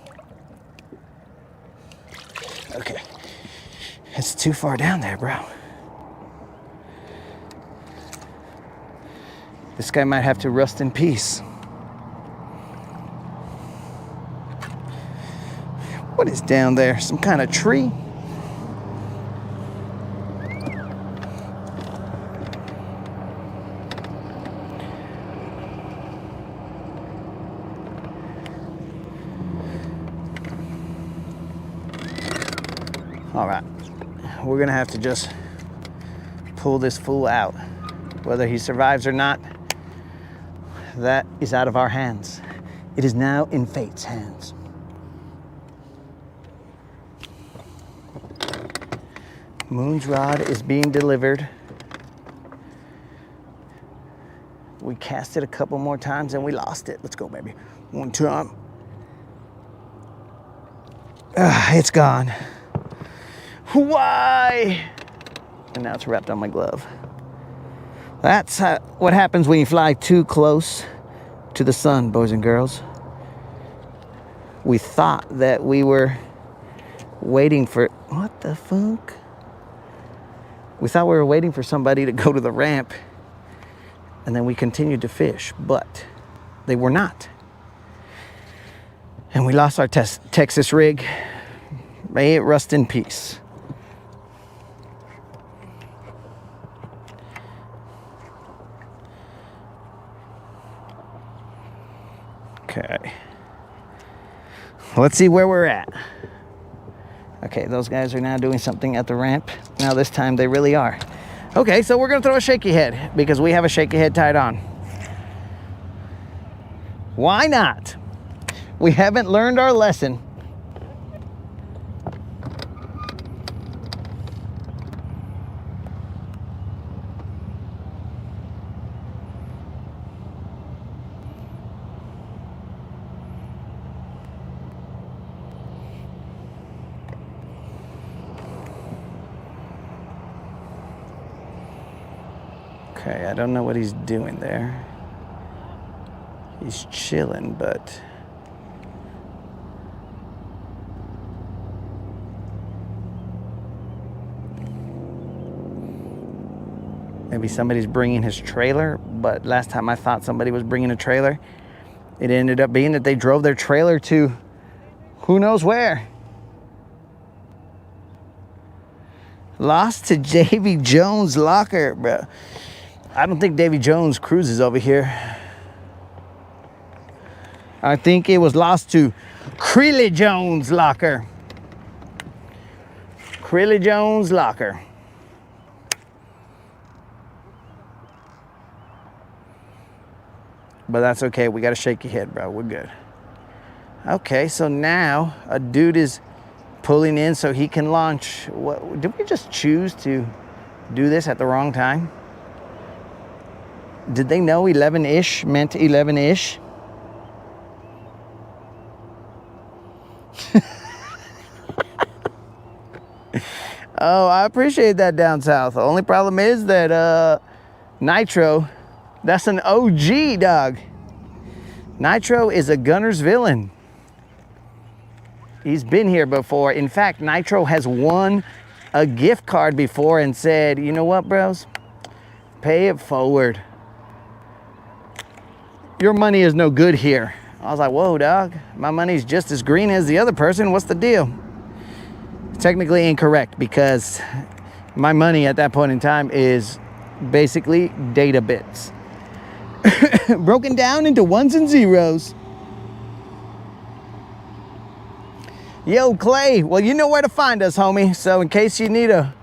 Okay. It's too far down there, bro. This guy might have to rust in peace. What is down there? Some kind of tree? All right, we're gonna have to just pull this fool out. Whether he survives or not, that is out of our hands. It is now in fate's hands. Moon's rod is being delivered. We cast it a couple more times and we lost it. Let's go, baby. One time. It's gone. Why? And now it's wrapped on my glove. That's what happens when you fly too close to the sun, boys and girls. We thought that we were waiting for, what the fuck? We thought we were waiting for somebody to go to the ramp, and then we continued to fish, but they were not. And we lost our Texas rig. May it rest in peace. Okay. Let's see where we're at. Okay, those guys are now doing something at the ramp. Now this time they really are. Okay, so we're gonna throw a shaky head because we have a shaky head tied on. Why not? We haven't learned our lesson. Okay, I don't know what he's doing there. He's chilling, but maybe somebody's bringing his trailer, but last time I thought somebody was bringing a trailer, it ended up being that they drove their trailer to who knows where. Lost to Davy Jones' locker, bro. I don't think Davy Jones cruises over here. I think it was lost to Creeley Jones' locker. Creeley Jones' locker. But that's okay. We got a shaky head, bro. We're good. Okay, so now a dude is pulling in so he can launch. What, did we just choose to do this at the wrong time? Did they know 11-ish meant 11-ish? Oh, I appreciate that down south. The only problem is that Nitro, that's an OG, dog. Nitro is a Guntersville. He's been here before. In fact, Nitro has won a gift card before and said, you know what, bros? Pay it forward. Your money is no good here. I was like, whoa, dog. My money's just as green as the other person. What's the deal? Technically incorrect because my money at that point in time is basically data bits. Broken down into ones and zeros. Yo, Clay, well, you know where to find us, homie. So in case you need a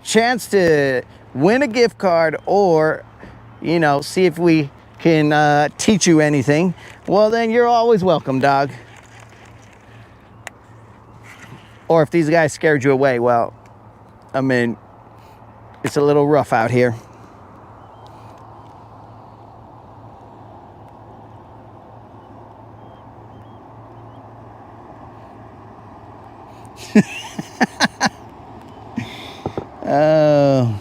chance to win a gift card or, you know, see if we can teach you anything, well, then you're always welcome, dog. Or if these guys scared you away, well, I mean, it's a little rough out here. Oh,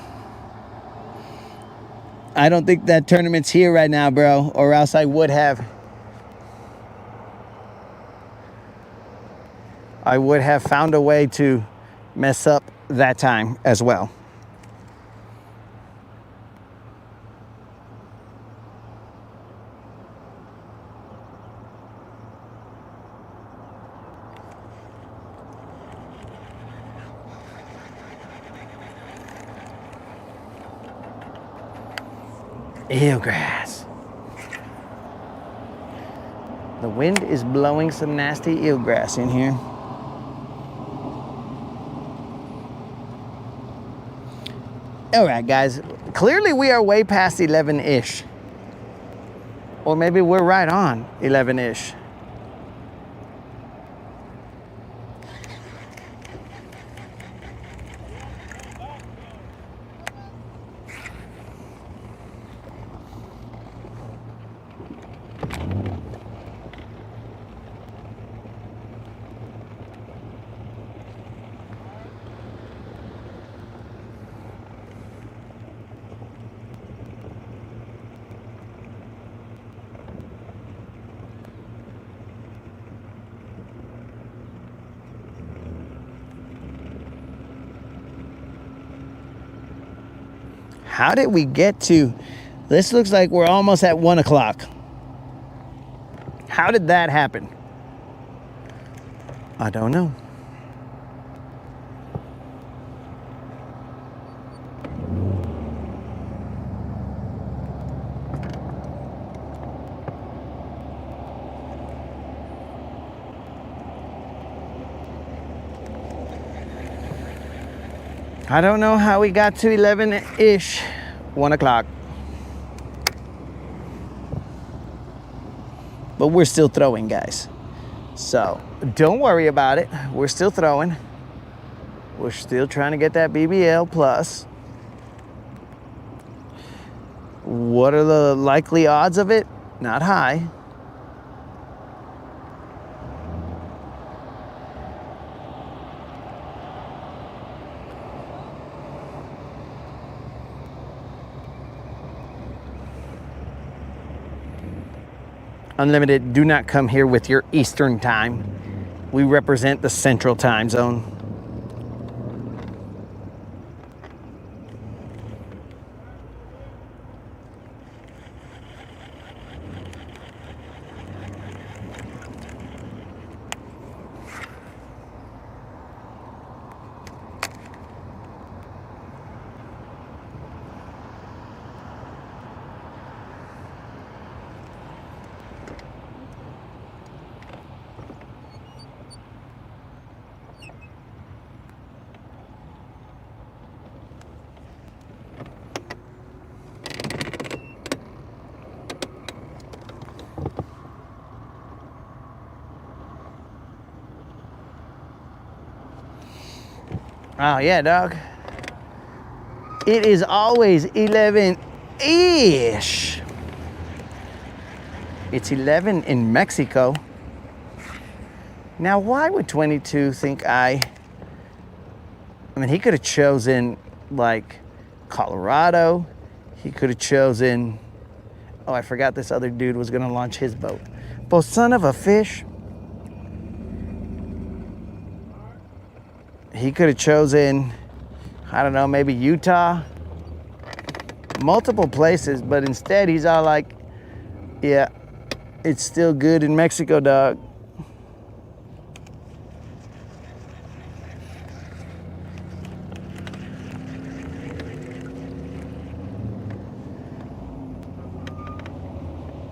I don't think that tournament's here right now, bro, or else I would have found a way to mess up that time as well. Eelgrass. The wind is blowing some nasty eelgrass in here. All right, guys. Clearly we are way past 11-ish. Or maybe we're right on 11-ish. How did we get to, this looks like we're almost at 1 o'clock. How did that happen? I don't know. I don't know how we got to 11-ish, 1 o'clock. But we're still throwing, guys. So don't worry about it. We're still throwing. We're still trying to get that BBL plus. What are the likely odds of it? Not high. Unlimited, do not come here with your Eastern time. We represent the Central time zone. Oh yeah, dog. It is always 11-ish. It's 11 in Mexico. Now, why would 22 think I mean, he could have chosen like Colorado. He could have chosen, oh, I forgot this other dude was gonna launch his boat. But son of a fish. He could have chosen, I don't know, maybe Utah. Multiple places, but instead he's all like, yeah, it's still good in Mexico, dog.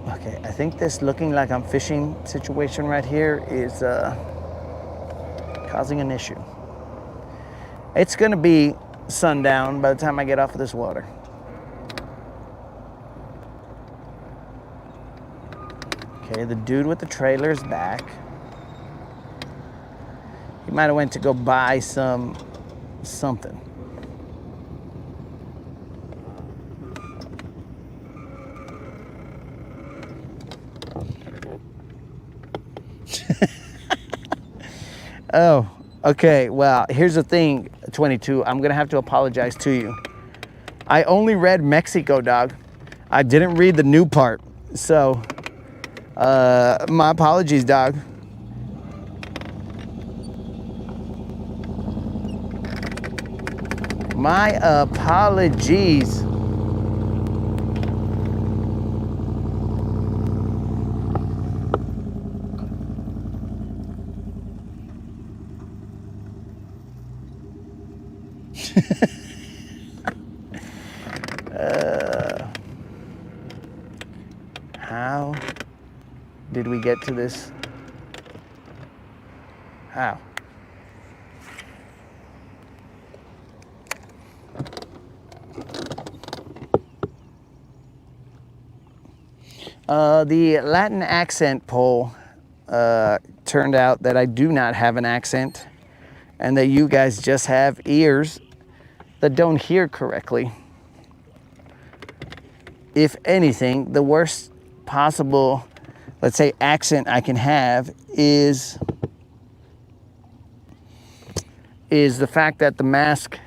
Okay, I think this looking like I'm fishing situation right here is causing an issue. It's gonna be sundown by the time I get off of this water. Okay, the dude with the trailer is back. He might have went to go buy something. Oh, okay, well, here's the thing, 22, I'm gonna have to apologize to you. I only read Mexico, dog. I didn't read the new part, so my apologies, dog. My apologies. How did we get to this? How? The Latin accent poll turned out that I do not have an accent and that you guys just have ears that don't hear correctly. If anything, the worst possible, let's say, accent I can have is the fact that the mask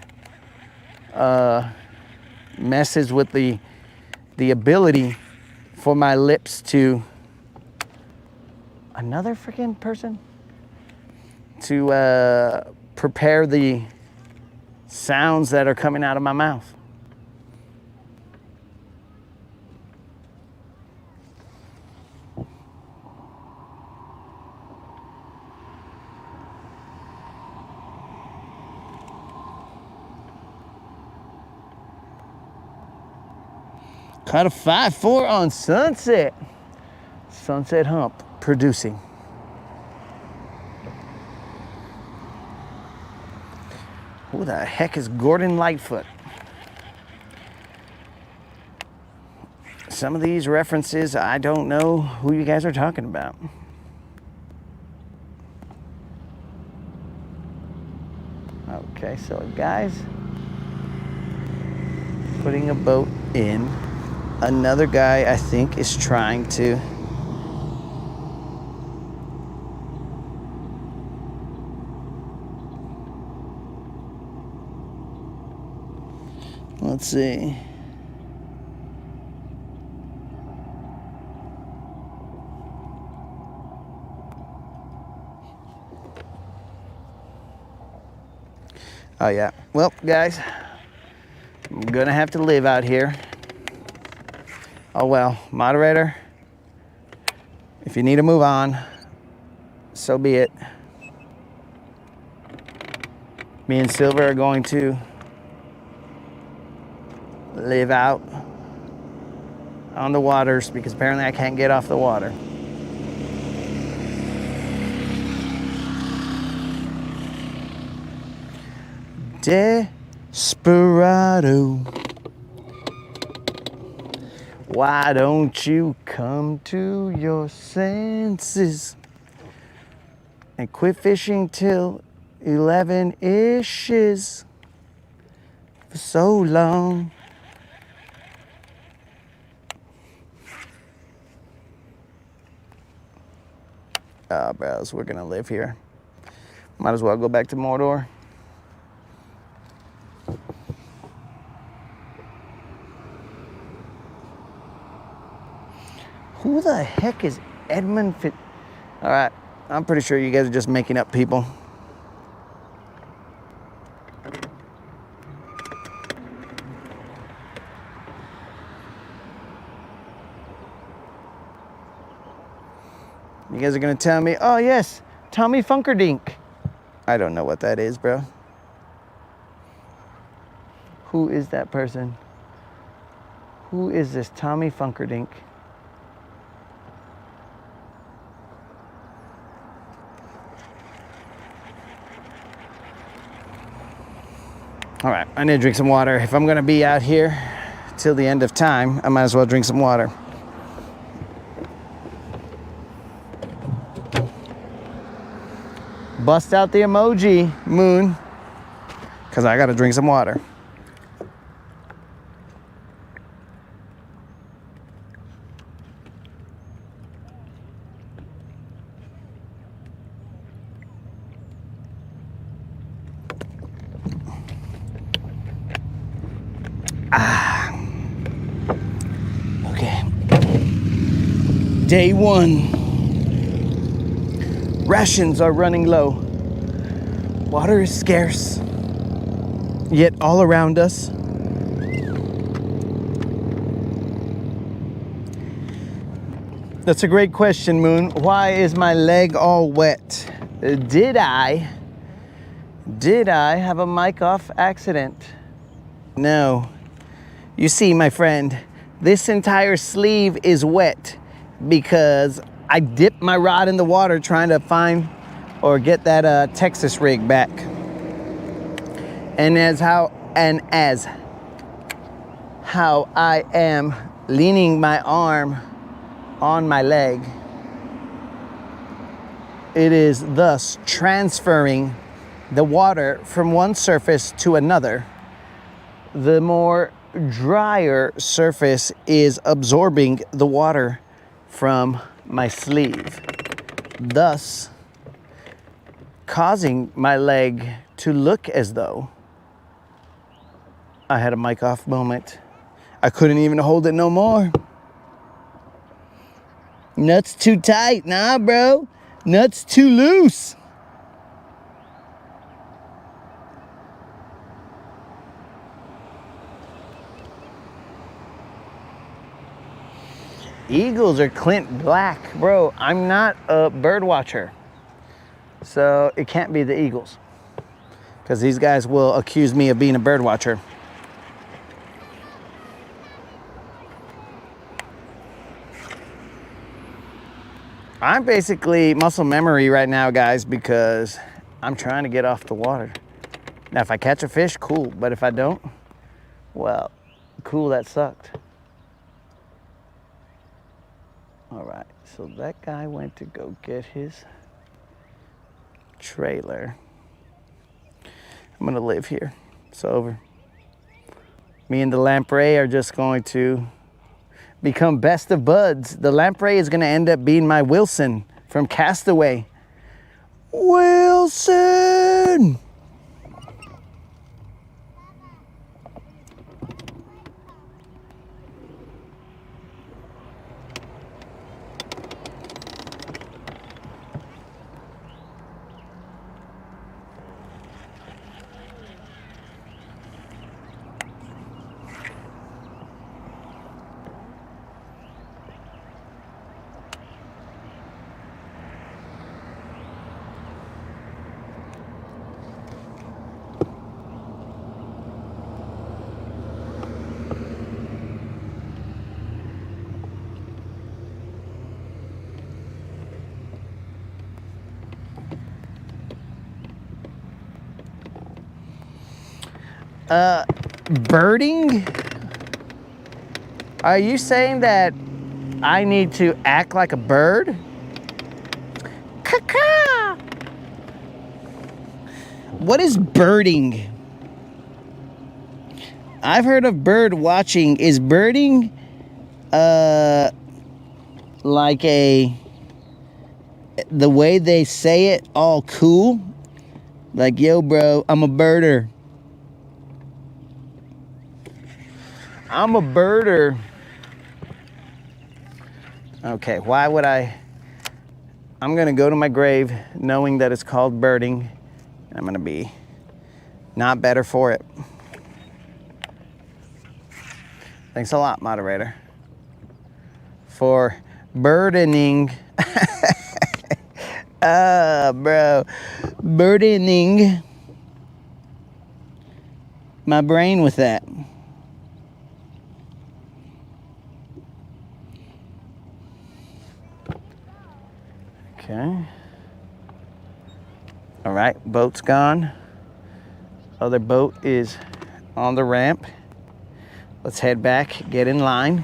messes with the ability for my lips to, another freaking person, to prepare the sounds that are coming out of my mouth. Caught a 5-4 on Sunset. Sunset Hump producing. Who the heck is Gordon Lightfoot? Some of these references, I don't know who you guys are talking about. Okay, so guys, putting a boat in. Another guy, I think, is trying to let's see. Oh yeah, well guys, I'm gonna have to live out here. Oh well, moderator, if you need to move on, so be it. Me and Silver are going to live out on the waters because apparently I can't get off the water. Desperado, why don't you come to your senses and quit fishing till 11-ish for so long? Ah, bros, we're gonna live here. Might as well go back to Mordor. Who the heck is Edmund Fit? All right, I'm pretty sure you guys are just making up people. You guys are gonna tell me, oh yes, Tommy Funkerdink. I don't know what that is, bro. Who is that person? Who is this Tommy Funkerdink? All right, I need to drink some water. If I'm gonna be out here till the end of time, I might as well drink some water. Bust out the emoji, Moon, because I gotta drink some water. Okay. Day 1. Rations are running low. Water is scarce, yet all around us. That's a great question, Moon. Why is my leg all wet? Did I have a mic off accident? No. You see, my friend, this entire sleeve is wet because I dipped my rod in the water trying to find or get that Texas rig back. And as how I am leaning my arm on my leg, it is thus transferring the water from one surface to another. The more drier surface is absorbing the water from my sleeve, thus causing my leg to look as though I had a mic off moment. I couldn't even hold it no more. Nuts too tight. Nah, bro. Nuts too loose. Eagles are Clint Black. Bro, I'm not a bird watcher, so it can't be the Eagles, because these guys will accuse me of being a bird watcher. I'm basically muscle memory right now, guys, because I'm trying to get off the water. Now, if I catch a fish, cool. But if I don't, well, cool, that sucked. All right, so that guy went to go get his trailer. I'm gonna live here. It's over. Me and the lamprey are just going to become best of buds. The lamprey is gonna end up being my Wilson from Castaway. Wilson! Birding? Are you saying that I need to act like a bird? Caw-caw! What is birding? I've heard of bird watching. Is birding like the way they say it, all cool? Like, yo, bro, I'm a birder. I'm a birder. Okay, why would I? I'm gonna go to my grave knowing that it's called birding. I'm gonna be not better for it. Thanks a lot, moderator, for burdening. Bro, burdening my brain with that. Okay. All right, boat's gone. Other boat is on the ramp. Let's head back, get in line.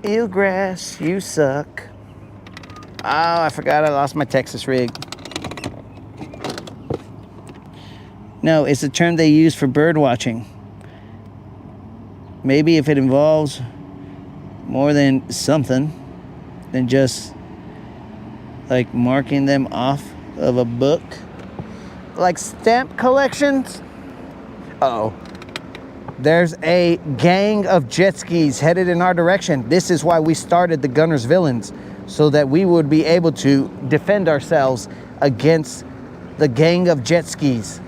Eelgrass, you suck. Oh, I forgot I lost my Texas rig. No, it's a term they use for bird watching. Maybe if it involves more than something than just like marking them off of a book. Like stamp collections. Uh-oh. There's a gang of jet skis headed in our direction. This is why we started the Guntersville, so that we would be able to defend ourselves against the gang of jet skis.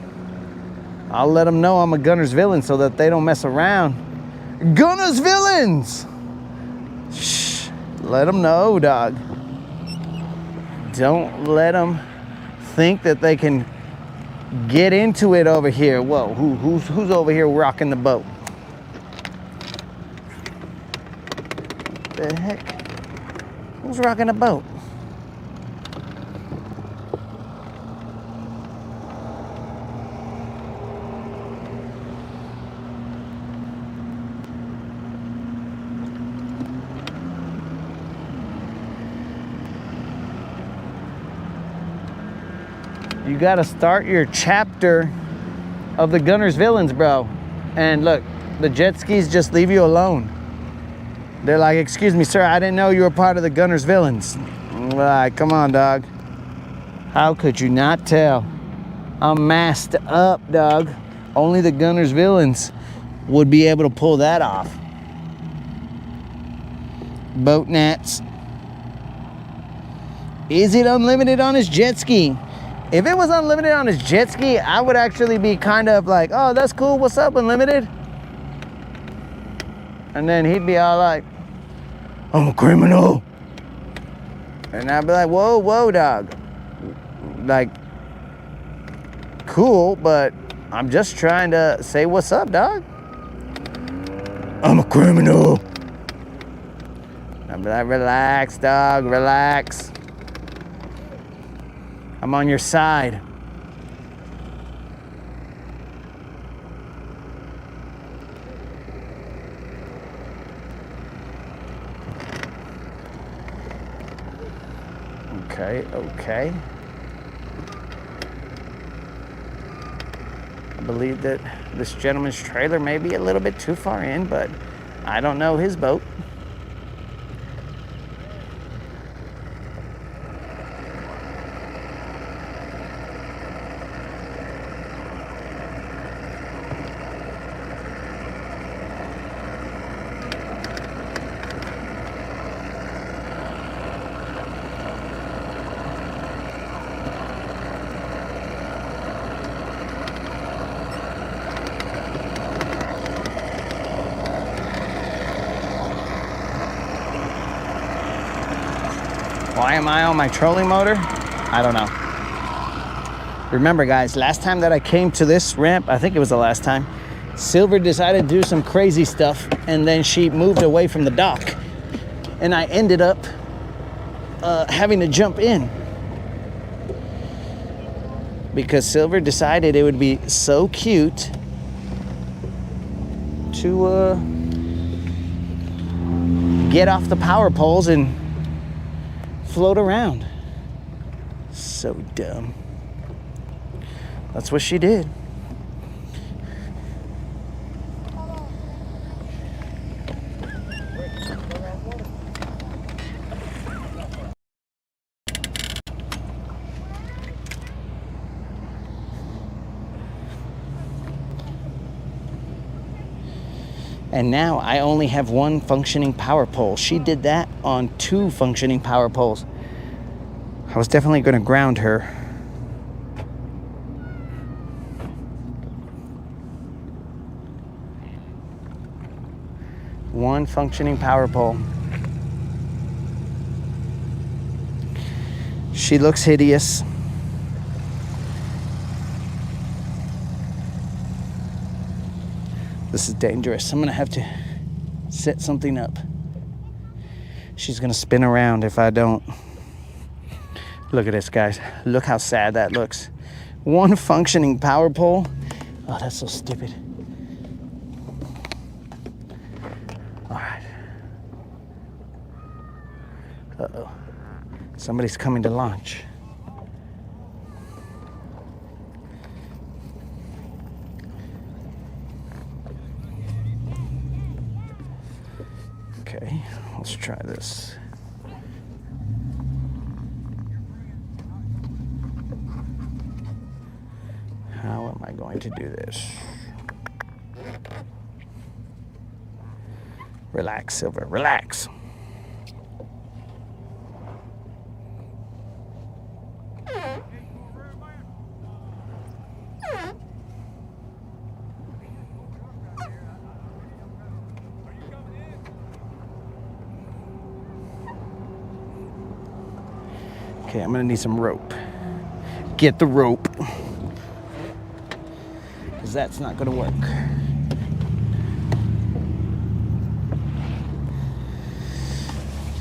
I'll let them know I'm a Guntersville so that they don't mess around. Guntersville! Shh, let them know, dog. Don't let them think that they can get into it over here. Whoa, who's over here rocking the boat? The heck? Who's rocking the boat? You gotta start your chapter of the Guntersville, bro. And look, the jet skis just leave you alone. They're like, excuse me, sir, I didn't know you were part of the Guntersville. Like, come on, dog. How could you not tell? I'm masked up, dog. Only the Guntersville would be able to pull that off. Boat Nats. Is it unlimited on his jet ski? If it was unlimited on his jet ski, I would actually be kind of like, oh, that's cool. What's up, unlimited? And then he'd be all like, I'm a criminal. And I'd be like, whoa, dog. Like, cool, but I'm just trying to say what's up, dog. I'm a criminal. I'm like, relax, dog, relax. I'm on your side. Okay. I believe that this gentleman's trailer may be a little bit too far in, but I don't know his boat. Why am I on my trolling motor? I don't know. Remember, guys, last time that I came to this ramp, I think it was the last time, Silver decided to do some crazy stuff, and then she moved away from the dock. And I ended up having to jump in. Because Silver decided it would be so cute to get off the power poles and float around. So dumb. That's what she did. And now I only have one functioning power pole. She did that on 2 functioning power poles. I was definitely going to ground her. One functioning power pole. She looks hideous. This is dangerous. I'm gonna have to set something up. She's gonna spin around if I don't. Look at this, guys. Look how sad that looks. One functioning power pole. Oh, that's so stupid. All right. Uh-oh. Somebody's coming to launch. Okay, let's try this. How am I going to do this? Relax, Silver, relax. Okay, I'm gonna need some rope. Get the rope. Because that's not gonna work.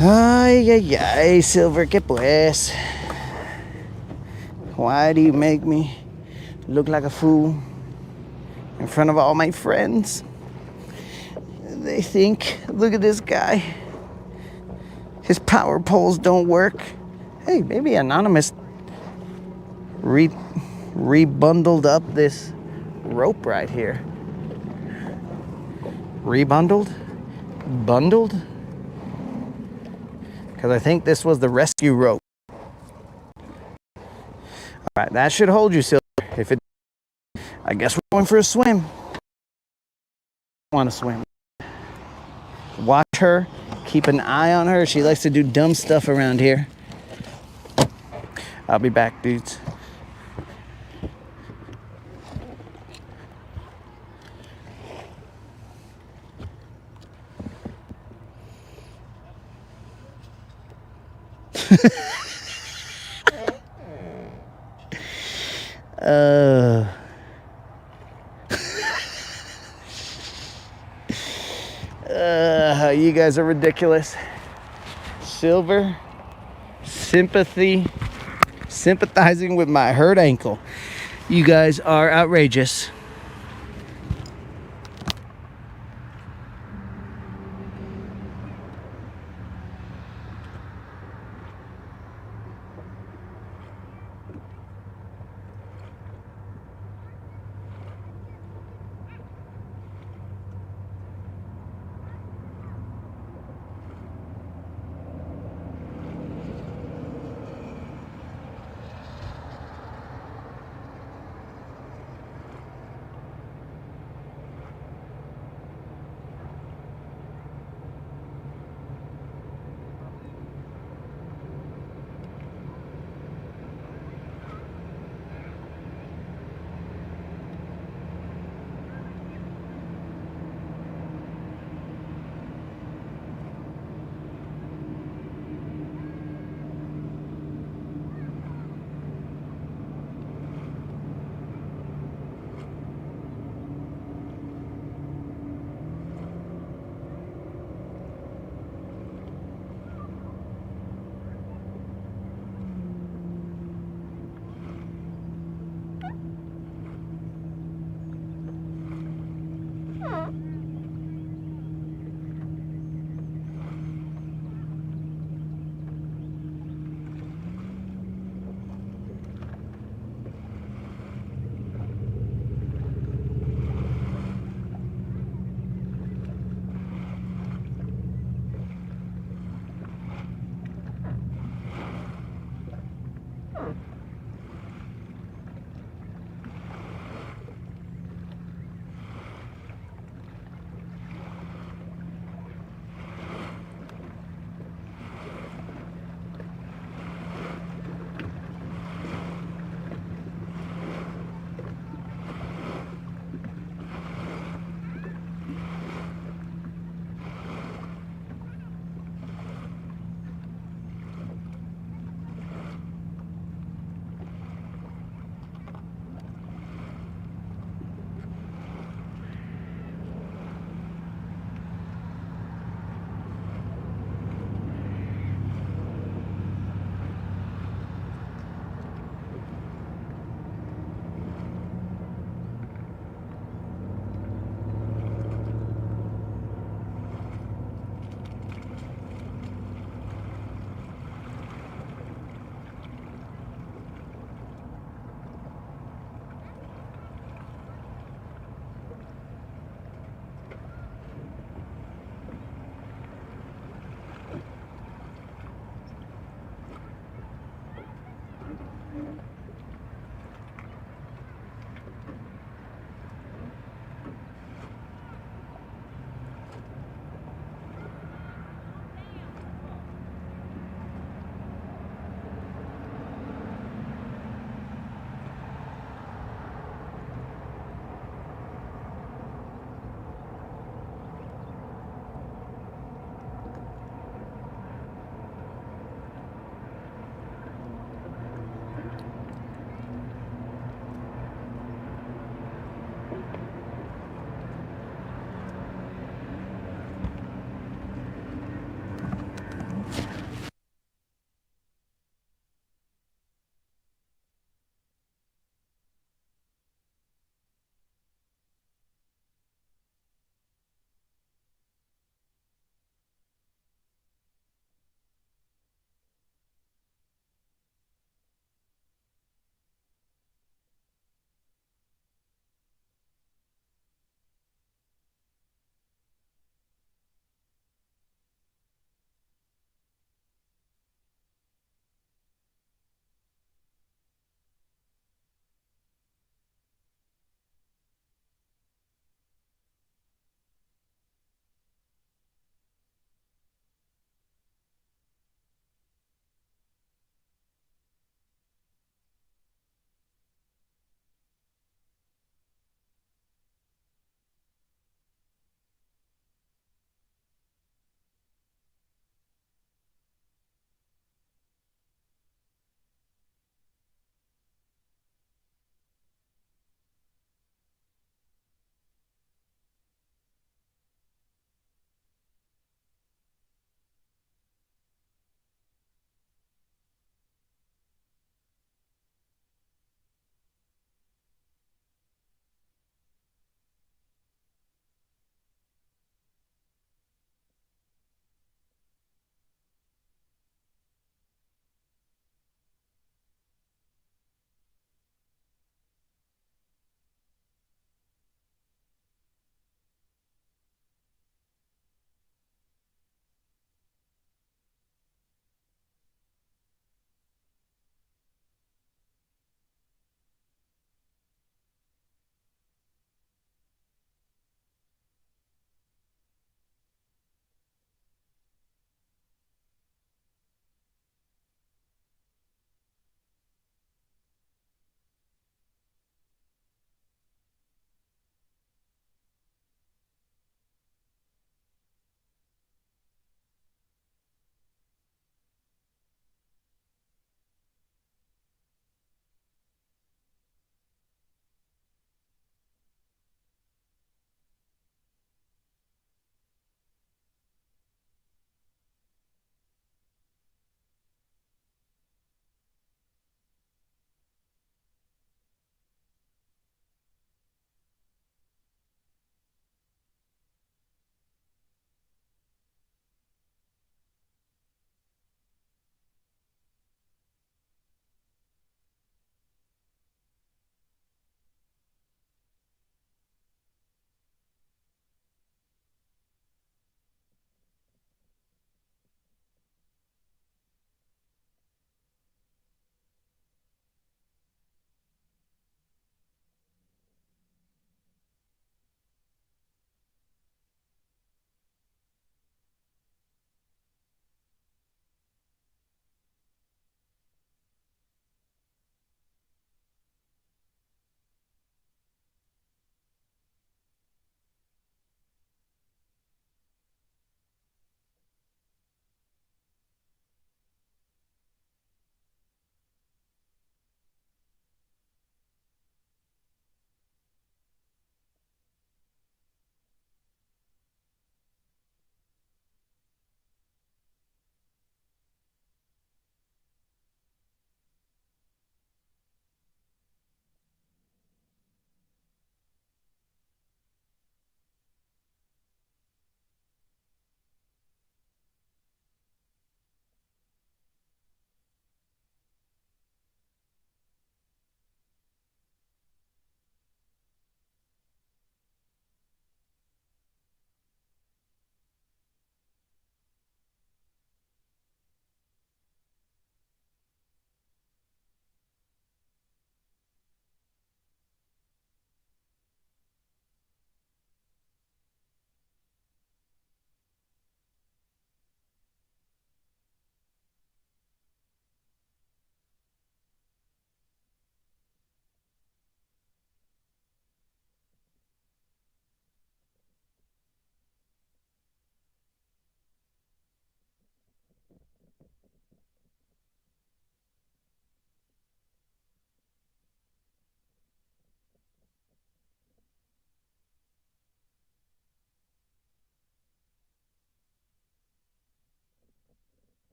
Ay, ay, ay, Silver, que pues. Why do you make me look like a fool in front of all my friends? They think, look at this guy. His power poles don't work. Hey, maybe Anonymous rebundled up this rope right here. Rebundled? Bundled? Because I think this was the rescue rope. All right, that should hold you, Silver. If it, I guess we're going for a swim. Want to swim? Watch her. Keep an eye on her. She likes to do dumb stuff around here. I'll be back, dudes. You guys are ridiculous. Silver, sympathizing with my hurt ankle. You guys are outrageous.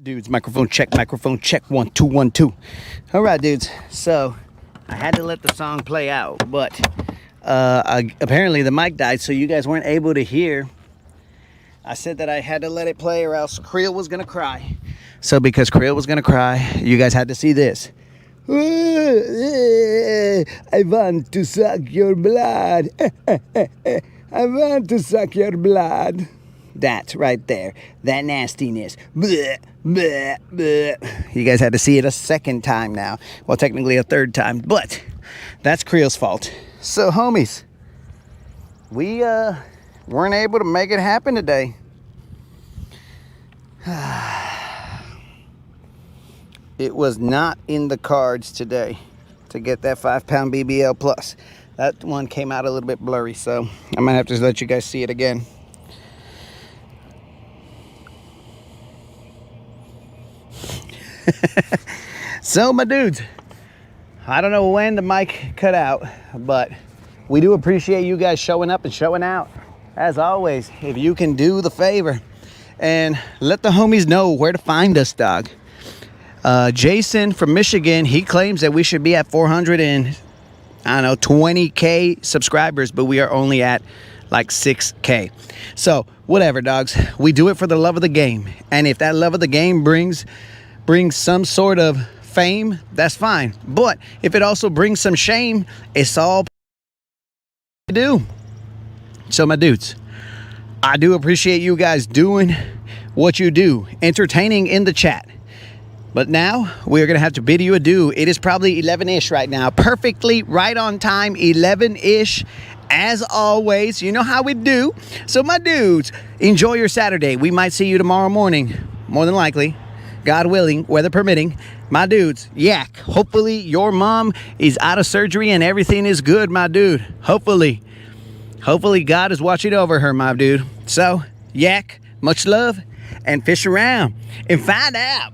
Dudes, microphone check, 1 2 1 2. All right, dudes. So I had to let the song play out, but apparently the mic died, so you guys weren't able to hear. I said that I had to let it play, or else Creel was gonna cry. So because Creel was gonna cry, you guys had to see this. I want to suck your blood. I want to suck your blood. That right there, that nastiness. Bleh, bleh, bleh. You guys had to see it a second time now. Well, technically a third time, but that's Creel's fault. So, homies, we weren't able to make it happen today. It was not in the cards today to get that 5-pound BBL plus. That one came out a little bit blurry, so I might have to let you guys see it again. So, my dudes, I don't know when the mic cut out, but we do appreciate you guys showing up and showing out. As always, if you can do the favor and let the homies know where to find us, dog. Jason from Michigan, he claims that we should be at 420K subscribers, but we are only at like 6K. So whatever, dogs, we do it for the love of the game. And if that love of the game brings some sort of fame, that's fine. But if it also brings some shame, it's all we do. So my dudes, I do appreciate you guys doing what you do, entertaining in the chat. But now we are going to have to bid you adieu. It is probably 11-ish right now. Perfectly right on time, 11-ish. As always, you know how we do. So my dudes, enjoy your Saturday. We might see you tomorrow morning, more than likely. God willing, weather permitting. My dudes, yak. Hopefully your mom is out of surgery and everything is good, my dude. Hopefully God is watching over her, my dude. So, yak, much love, and fish around and find out.